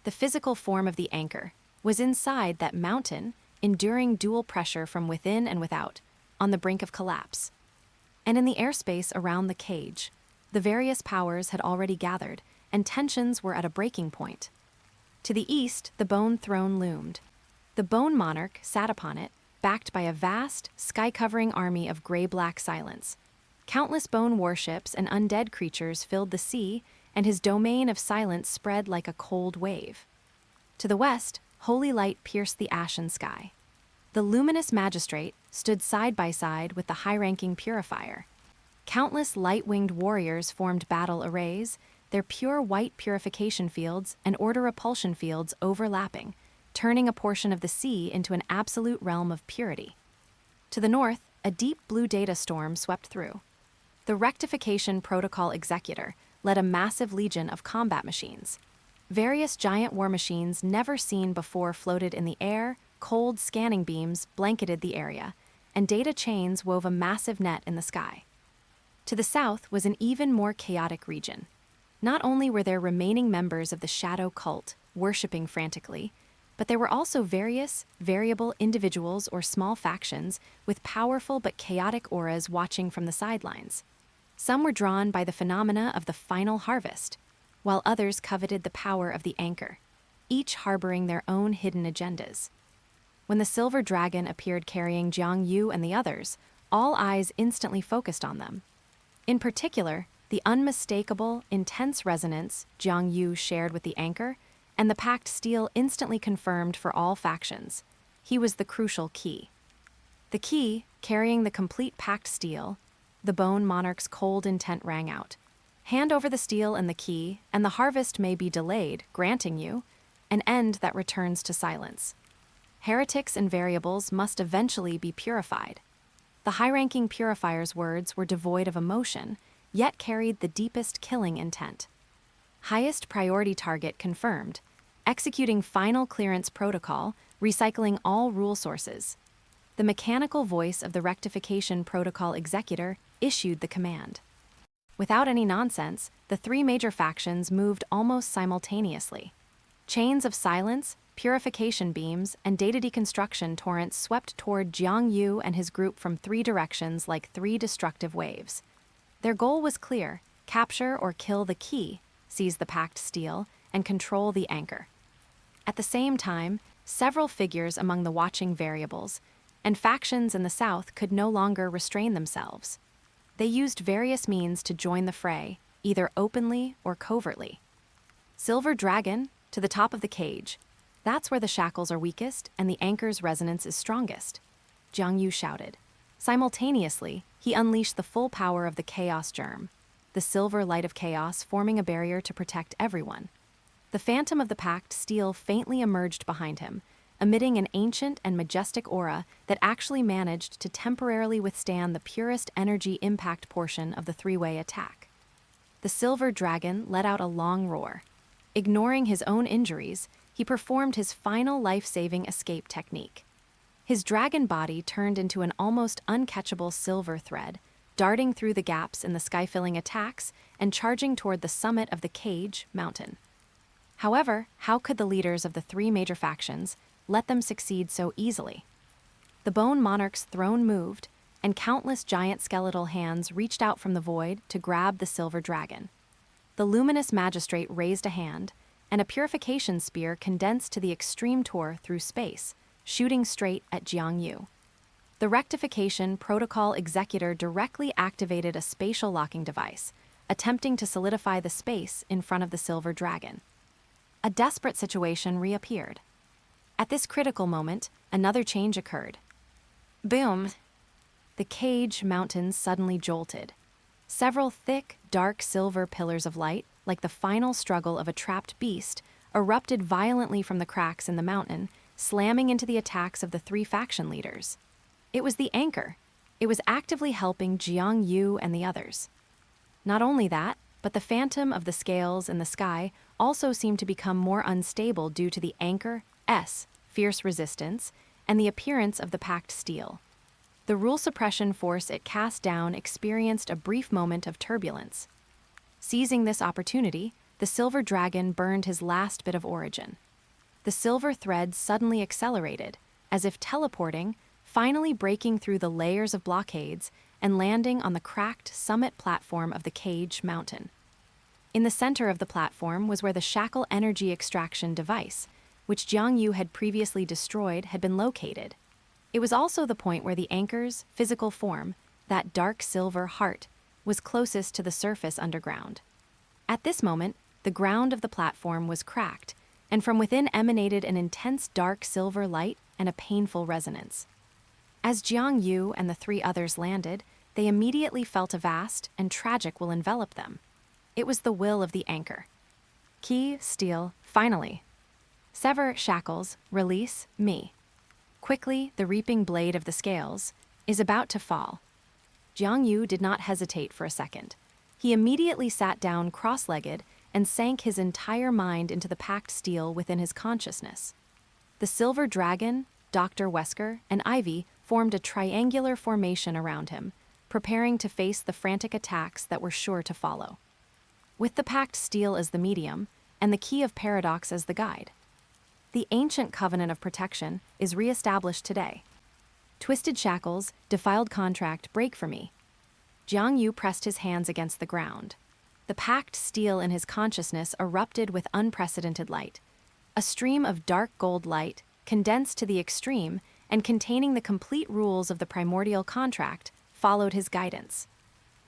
The physical form of the anchor was inside that mountain, enduring dual pressure from within and without, on the brink of collapse. And in the airspace around the cage, the various powers had already gathered, and tensions were at a breaking point. To the east, the Bone Throne loomed. The Bone Monarch sat upon it, backed by a vast, sky-covering army of gray-black silence. Countless bone warships and undead creatures filled the sea, and his domain of silence spread like a cold wave. To the west, holy light pierced the ashen sky. The luminous magistrate stood side by side with the high-ranking purifier. Countless light-winged warriors formed battle arrays, their pure white purification fields and order repulsion fields overlapping, turning a portion of the sea into an absolute realm of purity. To the north, a deep blue data storm swept through. The Rectification Protocol Executor led a massive legion of combat machines. Various giant war machines never seen before floated in the air, cold scanning beams blanketed the area, and data chains wove a massive net in the sky. To the south was an even more chaotic region. Not only were there remaining members of the shadow cult worshipping frantically, but there were also various, variable individuals or small factions with powerful but chaotic auras watching from the sidelines. Some were drawn by the phenomena of the final harvest, while others coveted the power of the anchor, each harboring their own hidden agendas. When the silver dragon appeared carrying Jiang Yu and the others, all eyes instantly focused on them. In particular, the unmistakable, intense resonance Jiang Yu shared with the anchor and the packed steel instantly confirmed for all factions. He was the crucial key. The key, carrying the complete packed steel, the bone monarch's cold intent rang out. Hand over the steel and the key, and the harvest may be delayed, granting you an end that returns to silence. Heretics and variables must eventually be purified. The high-ranking purifier's words were devoid of emotion, yet carried the deepest killing intent. Highest priority target confirmed. Executing final clearance protocol, recycling all rule sources. The mechanical voice of the rectification protocol executor issued the command. Without any nonsense, the three major factions moved almost simultaneously. Chains of silence, purification beams, and data deconstruction torrents swept toward Jiang Yu and his group from three directions like three destructive waves. Their goal was clear: capture or kill the key, seize the packed steel, and control the anchor. At the same time, several figures among the watching variables and factions in the south could no longer restrain themselves. They used various means to join the fray, either openly or covertly. Silver Dragon, to the top of the cage. That's where the shackles are weakest and the anchor's resonance is strongest, Jiang Yu shouted. Simultaneously, he unleashed the full power of the chaos germ, the silver light of chaos forming a barrier to protect everyone. The phantom of the packed steel faintly emerged behind him, emitting an ancient and majestic aura that actually managed to temporarily withstand the purest energy impact portion of the three-way attack. The silver dragon let out a long roar. Ignoring his own injuries, he performed his final life-saving escape technique. His dragon body turned into an almost uncatchable silver thread, darting through the gaps in the sky-filling attacks and charging toward the summit of the cage mountain. However, how could the leaders of the three major factions let them succeed so easily? The Bone Monarch's throne moved, and countless giant skeletal hands reached out from the void to grab the silver dragon. The luminous magistrate raised a hand, and a purification spear condensed to the extreme tour through space, shooting straight at Jiang Yu. The rectification protocol executor directly activated a spatial locking device, attempting to solidify the space in front of the silver dragon. A desperate situation reappeared. At this critical moment, another change occurred. Boom! The cage mountain suddenly jolted. Several thick, dark silver pillars of light, like the final struggle of a trapped beast, erupted violently from the cracks in the mountain, slamming into the attacks of the three faction leaders. It was the anchor. It was actively helping Jiang Yu and the others. Not only that, but the phantom of the scales in the sky also seemed to become more unstable due to the anchor's fierce resistance and the appearance of the packed steel. The rule suppression force it cast down experienced a brief moment of turbulence. Seizing this opportunity, the silver dragon burned his last bit of origin. The silver thread suddenly accelerated, as if teleporting, finally breaking through the layers of blockades and landing on the cracked summit platform of the cage mountain. In the center of the platform was where the shackle energy extraction device, which Jiang Yu had previously destroyed, had been located. It was also the point where the anchor's physical form, that dark silver heart, was closest to the surface underground. At this moment, the ground of the platform was cracked, and from within emanated an intense dark silver light and a painful resonance. As Jiang Yu and the three others landed, they immediately felt a vast and tragic will envelop them. It was the will of the anchor. Key, steel, finally. Sever shackles, release me. Quickly, the reaping blade of the scales is about to fall. Jiang Yu did not hesitate for a second. He immediately sat down cross-legged and sank his entire mind into the packed steel within his consciousness. The silver dragon, Dr. Wesker, and Ivy formed a triangular formation around him, preparing to face the frantic attacks that were sure to follow. With the packed steel as the medium, and the key of paradox as the guide, the ancient covenant of protection is re-established today. Twisted shackles, defiled contract, break for me. Jiang Yu pressed his hands against the ground. The packed steel in his consciousness erupted with unprecedented light. A stream of dark gold light, condensed to the extreme and containing the complete rules of the primordial contract, followed his guidance.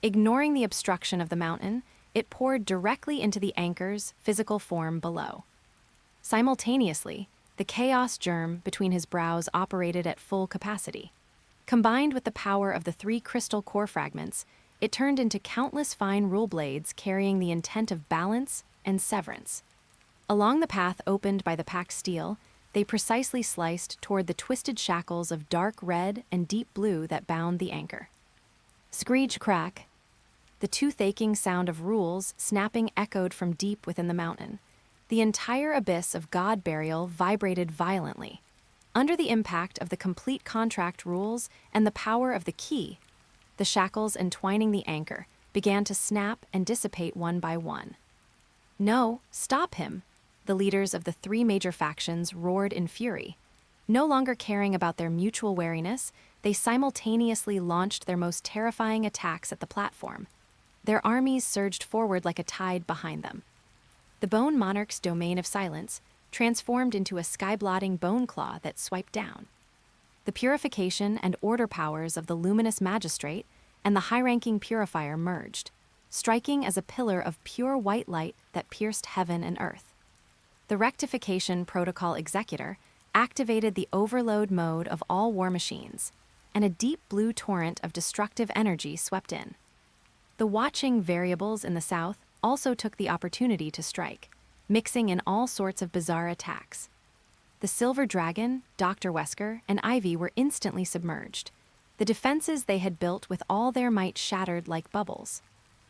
Ignoring the obstruction of the mountain, it poured directly into the anchor's physical form below. Simultaneously, the chaos germ between his brows operated at full capacity. Combined with the power of the 3 crystal core fragments, it turned into countless fine rule blades carrying the intent of balance and severance. Along the path opened by the packed steel, they precisely sliced toward the twisted shackles of dark red and deep blue that bound the anchor. Screech crack. The tooth-aching sound of rules snapping echoed from deep within the mountain. The entire abyss of God Burial vibrated violently. Under the impact of the complete contract rules and the power of the key, the shackles entwining the anchor began to snap and dissipate one by one. "No, stop him!" The leaders of the 3 major factions roared in fury. No longer caring about their mutual wariness, they simultaneously launched their most terrifying attacks at the platform. Their armies surged forward like a tide behind them. The Bone Monarch's domain of silence transformed into a sky-blotting bone claw that swiped down. The purification and order powers of the luminous magistrate and the high-ranking purifier merged, striking as a pillar of pure white light that pierced heaven and earth. The rectification protocol executor activated the overload mode of all war machines, and a deep blue torrent of destructive energy swept in. The watching variables in the south also took the opportunity to strike, mixing in all sorts of bizarre attacks. The Silver Dragon, Dr. Wesker, and Ivy were instantly submerged. The defenses they had built with all their might shattered like bubbles.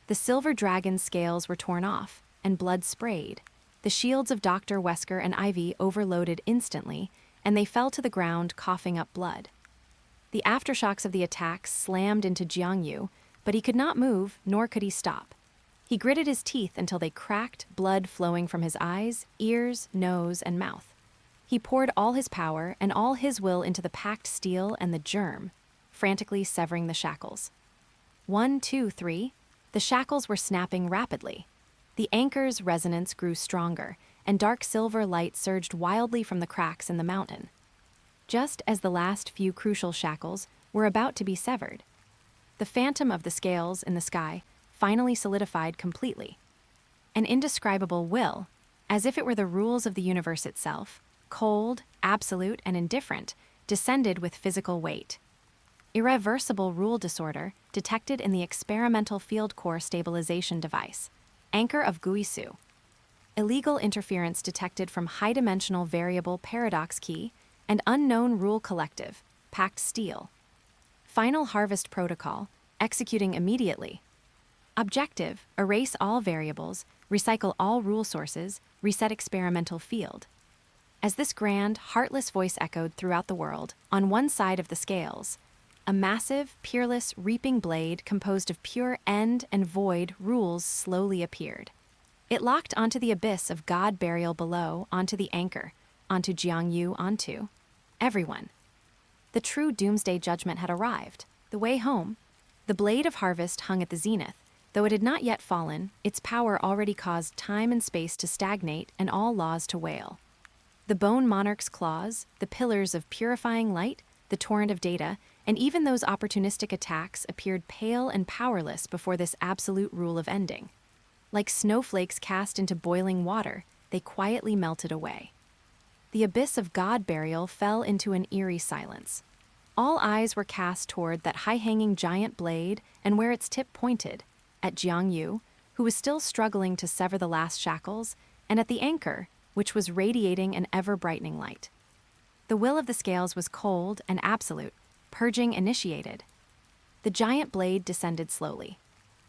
The Silver Dragon's scales were torn off, and blood sprayed. The shields of Dr. Wesker and Ivy overloaded instantly, and they fell to the ground coughing up blood. The aftershocks of the attack slammed into Jiangyu, but he could not move, nor could he stop. He gritted his teeth until they cracked, blood flowing from his eyes, ears, nose, and mouth. He poured all his power and all his will into the packed steel and the germ, frantically severing the shackles. 1, 2, 3. The shackles were snapping rapidly. The anchor's resonance grew stronger, and dark silver light surged wildly from the cracks in the mountain. Just as the last few crucial shackles were about to be severed, the phantom of the scales in the sky finally solidified completely. An indescribable will, as if it were the rules of the universe itself, cold, absolute, and indifferent, descended with physical weight. Irreversible rule disorder detected in the experimental field core stabilization device, Anchor of Guisu. Illegal interference detected from high-dimensional variable paradox key and unknown rule collective, packed steel. Final harvest protocol, executing immediately. Objective, erase all variables, recycle all rule sources, reset experimental field. As this grand, heartless voice echoed throughout the world, on one side of the scales, a massive, peerless, reaping blade composed of pure end and void rules slowly appeared. It locked onto the abyss of God Burial below, onto the anchor, onto Jiangyu, onto everyone. The true doomsday judgment had arrived, the way home. The blade of harvest hung at the zenith. Though it had not yet fallen, its power already caused time and space to stagnate and all laws to wail. The Bone Monarch's claws, the pillars of purifying light, the torrent of data, and even those opportunistic attacks appeared pale and powerless before this absolute rule of ending. Like snowflakes cast into boiling water, they quietly melted away. The abyss of God Burial fell into an eerie silence. All eyes were cast toward that high-hanging giant blade and where its tip pointed, at Jiangyu, who was still struggling to sever the last shackles, and at the anchor, which was radiating an ever-brightening light. The will of the scales was cold and absolute, purging initiated. The giant blade descended slowly.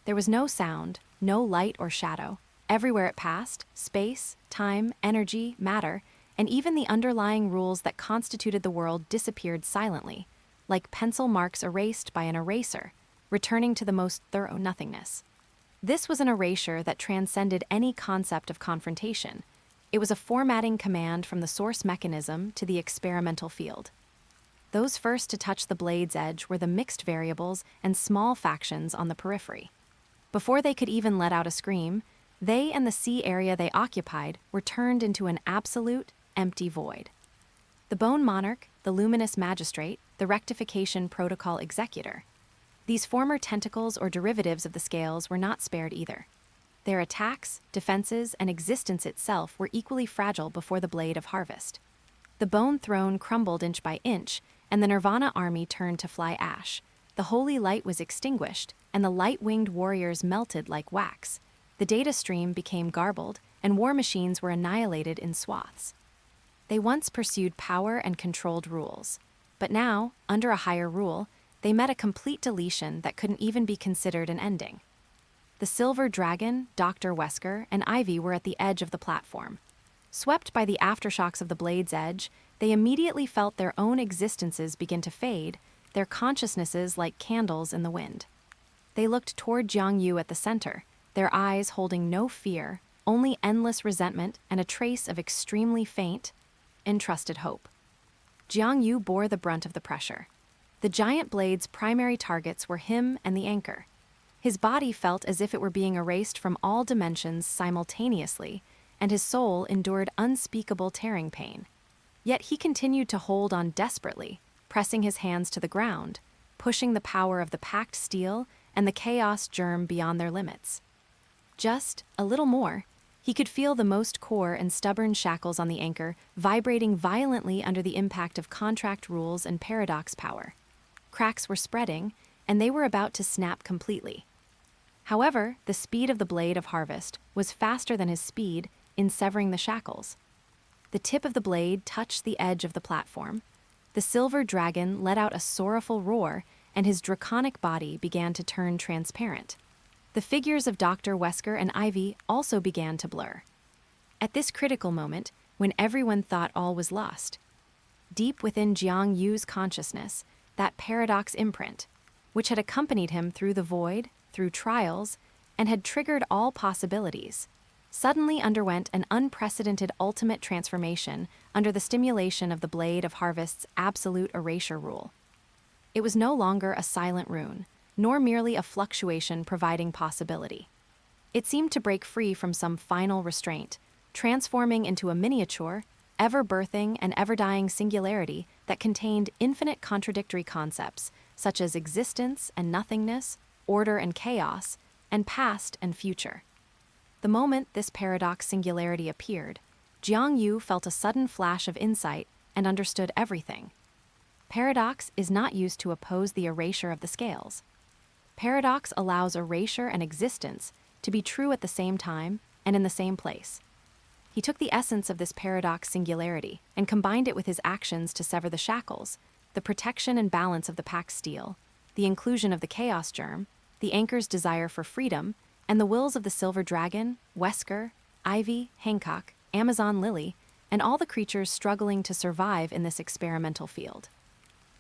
There was no sound, no light or shadow. Everywhere it passed, space, time, energy, matter, and even the underlying rules that constituted the world disappeared silently, like pencil marks erased by an eraser, returning to the most thorough nothingness. This was an erasure that transcended any concept of confrontation. It was a formatting command from the source mechanism to the experimental field. Those first to touch the blade's edge were the mixed variables and small factions on the periphery. Before they could even let out a scream, they and the sea area they occupied were turned into an absolute, empty void. The Bone Monarch, the Luminous Magistrate, the Rectification Protocol Executor. These former tentacles or derivatives of the scales were not spared either. Their attacks, defenses, and existence itself were equally fragile before the blade of harvest. The bone throne crumbled inch by inch, and the Nirvana army turned to fly ash. The holy light was extinguished, and the light-winged warriors melted like wax. The data stream became garbled, and war machines were annihilated in swaths. They once pursued power and controlled rules, but now, under a higher rule, they met a complete deletion that couldn't even be considered an ending. The Silver Dragon, Dr. Wesker, and Ivy were at the edge of the platform. Swept by the aftershocks of the blade's edge, they immediately felt their own existences begin to fade, their consciousnesses like candles in the wind. They looked toward Jiang Yu at the center, their eyes holding no fear, only endless resentment and a trace of extremely faint, entrusted hope. Jiang Yu bore the brunt of the pressure. The giant blade's primary targets were him and the anchor. His body felt as if it were being erased from all dimensions simultaneously, and his soul endured unspeakable tearing pain. Yet he continued to hold on desperately, pressing his hands to the ground, pushing the power of the packed steel and the chaos germ beyond their limits. Just a little more, he could feel the most core and stubborn shackles on the anchor vibrating violently under the impact of contract rules and paradox power. Cracks were spreading, and they were about to snap completely. However, the speed of the blade of harvest was faster than his speed in severing the shackles. The tip of the blade touched the edge of the platform. The silver dragon let out a sorrowful roar, and his draconic body began to turn transparent. The figures of Dr. Wesker and Ivy also began to blur. At this critical moment, when everyone thought all was lost, deep within Jiang Yu's consciousness, that paradox imprint, which had accompanied him through the void, through trials, and had triggered all possibilities, suddenly underwent an unprecedented ultimate transformation under the stimulation of the Blade of Harvest's absolute erasure rule. It was no longer a silent rune, nor merely a fluctuation providing possibility. It seemed to break free from some final restraint, transforming into a miniature, ever-birthing and ever-dying singularity that contained infinite contradictory concepts, such as existence and nothingness, order and chaos, and past and future. The moment this paradox singularity appeared, Jiang Yu felt a sudden flash of insight and understood everything. Paradox is not used to oppose the erasure of the scales. Paradox allows erasure and existence to be true at the same time and in the same place. He took the essence of this paradox singularity and combined it with his actions to sever the shackles, the protection and balance of the packed steel, the inclusion of the chaos germ, the anchor's desire for freedom, and the wills of the silver dragon, Wesker, Ivy, Hancock, Amazon Lily, and all the creatures struggling to survive in this experimental field.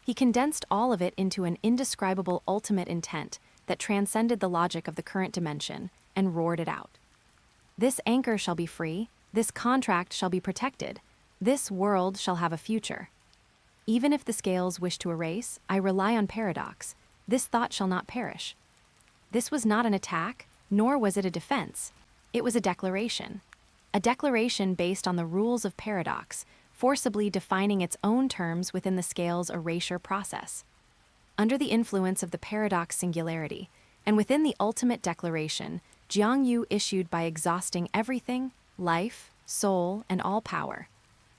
He condensed all of it into an indescribable ultimate intent that transcended the logic of the current dimension and roared it out. This anchor shall be free, this contract shall be protected, this world shall have a future. Even if the scales wish to erase, I rely on paradox, this thought shall not perish. This was not an attack, nor was it a defense. It was a declaration based on the rules of paradox, forcibly defining its own terms within the scale's erasure process. Under the influence of the paradox singularity, and within the ultimate declaration, Jiang Yu issued by exhausting everything, life, soul, and all power,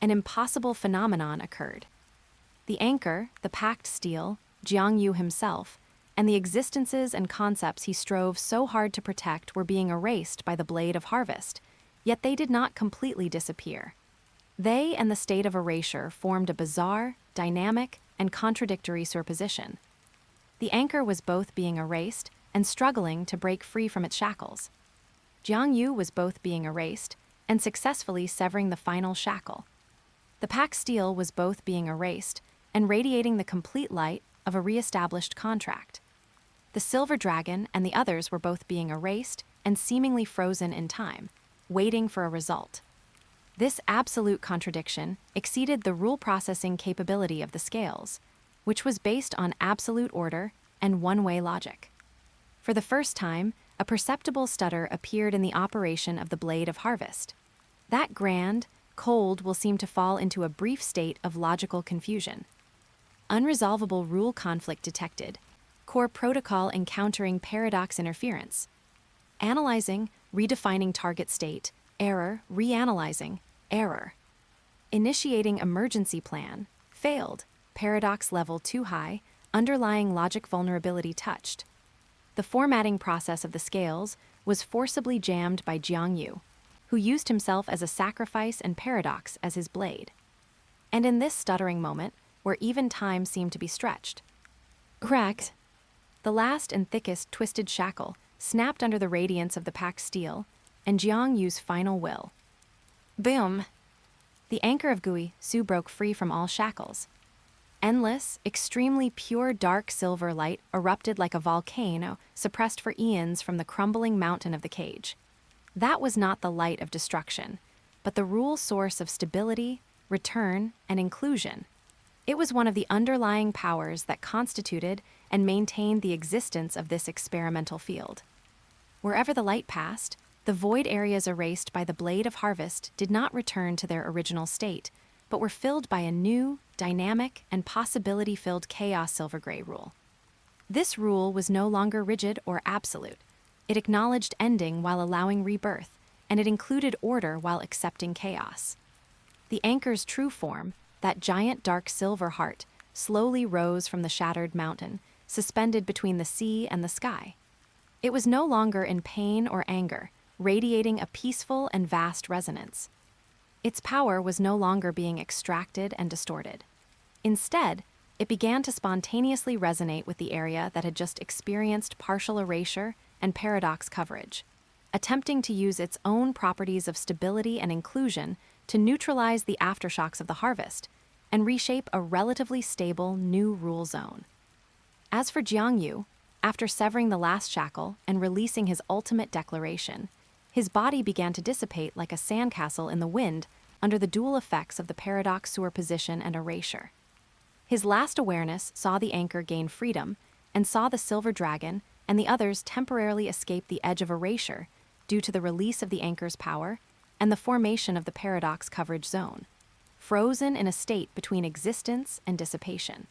an impossible phenomenon occurred. The anchor, the packed steel, Jiang Yu himself, and the existences and concepts he strove so hard to protect were being erased by the Blade of Harvest, yet they did not completely disappear. They and the state of erasure formed a bizarre, dynamic, and contradictory superposition. The anchor was both being erased and struggling to break free from its shackles. Jiang Yu was both being erased and successfully severing the final shackle. The packed steel was both being erased and radiating the complete light of a re-established contract. The silver dragon and the others were both being erased and seemingly frozen in time, waiting for a result. This absolute contradiction exceeded the rule-processing capability of the scales, which was based on absolute order and one-way logic. For the first time, a perceptible stutter appeared in the operation of the Blade of Harvest. That grand, cold will seem to fall into a brief state of logical confusion. Unresolvable rule conflict detected. Core protocol encountering paradox interference. Analyzing, redefining target state, error, reanalyzing, error. Initiating emergency plan, failed, paradox level too high, underlying logic vulnerability touched. The formatting process of the scales was forcibly jammed by Jiangyu, who used himself as a sacrifice and paradox as his blade. And in this stuttering moment, where even time seemed to be stretched, cracked. The last and thickest twisted shackle snapped under the radiance of the packed steel, and Jiangyu's final will. Boom! The anchor of Gui Su broke free from all shackles. Endless, extremely pure dark silver light erupted like a volcano suppressed for eons from the crumbling mountain of the cage. That was not the light of destruction, but the rule source of stability, return, and inclusion. It was one of the underlying powers that constituted and maintained the existence of this experimental field. Wherever the light passed, the void areas erased by the blade of harvest did not return to their original state, but were filled by a new, dynamic, and possibility-filled chaos silver-gray rule. This rule was no longer rigid or absolute. It acknowledged ending while allowing rebirth, and it included order while accepting chaos. The anchor's true form, that giant dark silver heart, slowly rose from the shattered mountain, suspended between the sea and the sky. It was no longer in pain or anger, radiating a peaceful and vast resonance. Its power was no longer being extracted and distorted. Instead, it began to spontaneously resonate with the area that had just experienced partial erasure and paradox coverage, attempting to use its own properties of stability and inclusion to neutralize the aftershocks of the harvest and reshape a relatively stable new rule zone. As for Jiangyu, after severing the last shackle and releasing his ultimate declaration, his body began to dissipate like a sandcastle in the wind under the dual effects of the paradox superposition and erasure. His last awareness saw the anchor gain freedom and saw the silver dragon and the others temporarily escape the edge of erasure due to the release of the anchor's power and the formation of the paradox coverage zone, frozen in a state between existence and dissipation.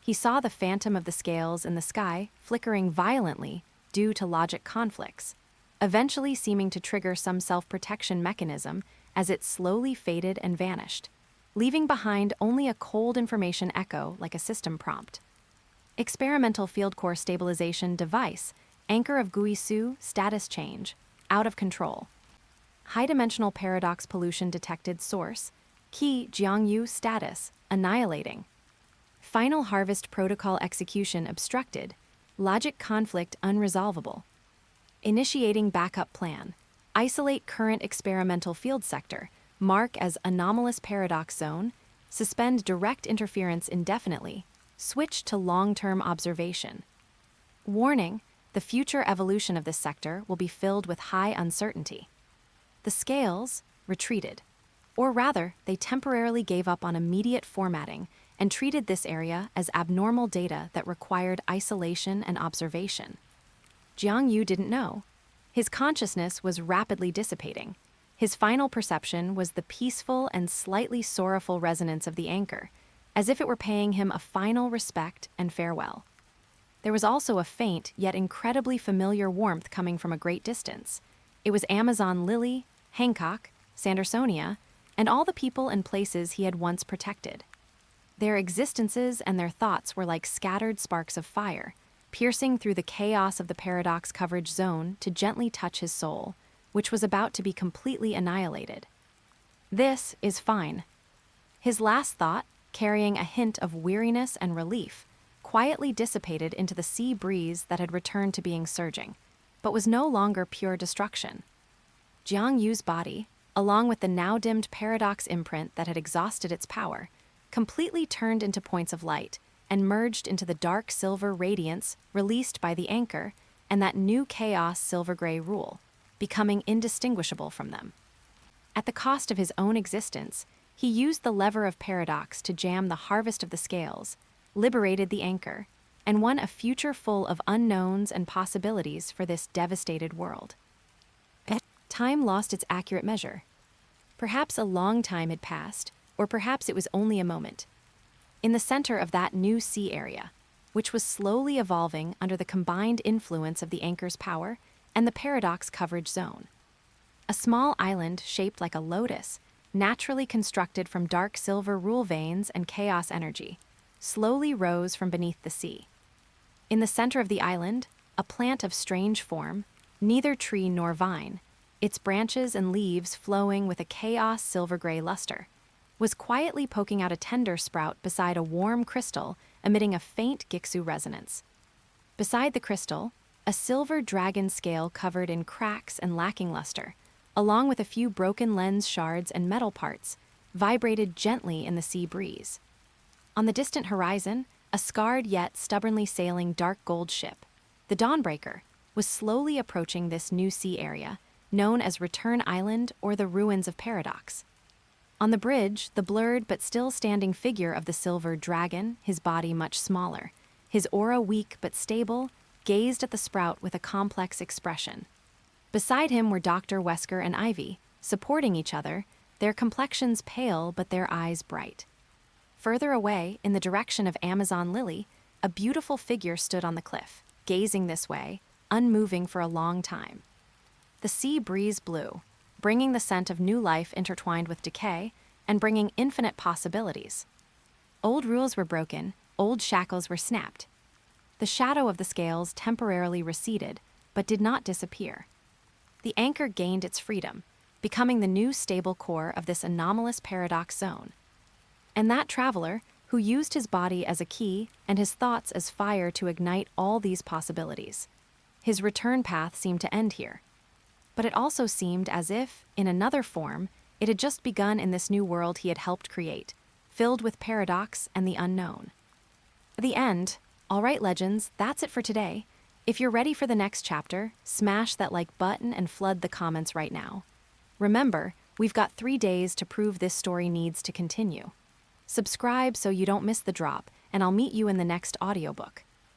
He saw the phantom of the scales in the sky flickering violently due to logic conflicts, eventually seeming to trigger some self-protection mechanism as it slowly faded and vanished, leaving behind only a cold information echo like a system prompt. Experimental field core stabilization device, anchor of Gui Su, status change, out of control. High-dimensional paradox pollution detected source, key Jiangyu status, annihilating. Final harvest protocol execution obstructed, logic conflict unresolvable. Initiating backup plan, isolate current experimental field sector, mark as anomalous paradox zone, suspend direct interference indefinitely, switch to long-term observation. Warning, the future evolution of this sector will be filled with high uncertainty. The scales retreated, or rather, they temporarily gave up on immediate formatting and treated this area as abnormal data that required isolation and observation. Jiangyu didn't know. His consciousness was rapidly dissipating. His final perception was the peaceful and slightly sorrowful resonance of the anchor, as if it were paying him a final respect and farewell. There was also a faint yet incredibly familiar warmth coming from a great distance. It was Amazon Lily, Hancock, Sandersonia, and all the people and places he had once protected. Their existences and their thoughts were like scattered sparks of fire, piercing through the chaos of the paradox coverage zone to gently touch his soul, which was about to be completely annihilated. This is fine. His last thought, carrying a hint of weariness and relief, quietly dissipated into the sea breeze that had returned to being surging, but was no longer pure destruction. Jiangyu's body, along with the now-dimmed paradox imprint that had exhausted its power, completely turned into points of light and merged into the dark silver radiance released by the anchor and that new chaos silver-gray rule, becoming indistinguishable from them. At the cost of his own existence, he used the lever of paradox to jam the harvest of the scales, liberated the anchor, and won a future full of unknowns and possibilities for this devastated world. Time lost its accurate measure. Perhaps a long time had passed, or perhaps it was only a moment. In the center of that new sea area, which was slowly evolving under the combined influence of the anchor's power and the paradox coverage zone. A small island shaped like a lotus, naturally constructed from dark silver rule veins and chaos energy, slowly rose from beneath the sea. In the center of the island, a plant of strange form, neither tree nor vine, its branches and leaves flowing with a chaos silver-gray luster, was quietly poking out a tender sprout beside a warm crystal emitting a faint Gixu resonance. Beside the crystal, a silver dragon scale covered in cracks and lacking luster, along with a few broken lens shards and metal parts, vibrated gently in the sea breeze. On the distant horizon, a scarred yet stubbornly sailing dark gold ship, the Dawnbreaker, was slowly approaching this new sea area, known as Return Island or the Ruins of Paradox. On the bridge, the blurred but still standing figure of the silver dragon, his body much smaller, his aura weak but stable, gazed at the sprout with a complex expression. Beside him were Dr. Wesker and Ivy, supporting each other, their complexions pale but their eyes bright. Further away, in the direction of Amazon Lily, a beautiful figure stood on the cliff, gazing this way, unmoving for a long time. The sea breeze blew, bringing the scent of new life intertwined with decay and bringing infinite possibilities. Old rules were broken, old shackles were snapped. The shadow of the scales temporarily receded, but did not disappear. The anchor gained its freedom, becoming the new stable core of this anomalous paradox zone. And that traveler, who used his body as a key and his thoughts as fire to ignite all these possibilities. His return path seemed to end here. But it also seemed as if, in another form, it had just begun in this new world he had helped create, filled with paradox and the unknown. The end. All right, legends, that's it for today. If you're ready for the next chapter, smash that like button and flood the comments right now. Remember, we've got 3 days to prove this story needs to continue. Subscribe so you don't miss the drop, and I'll meet you in the next audiobook.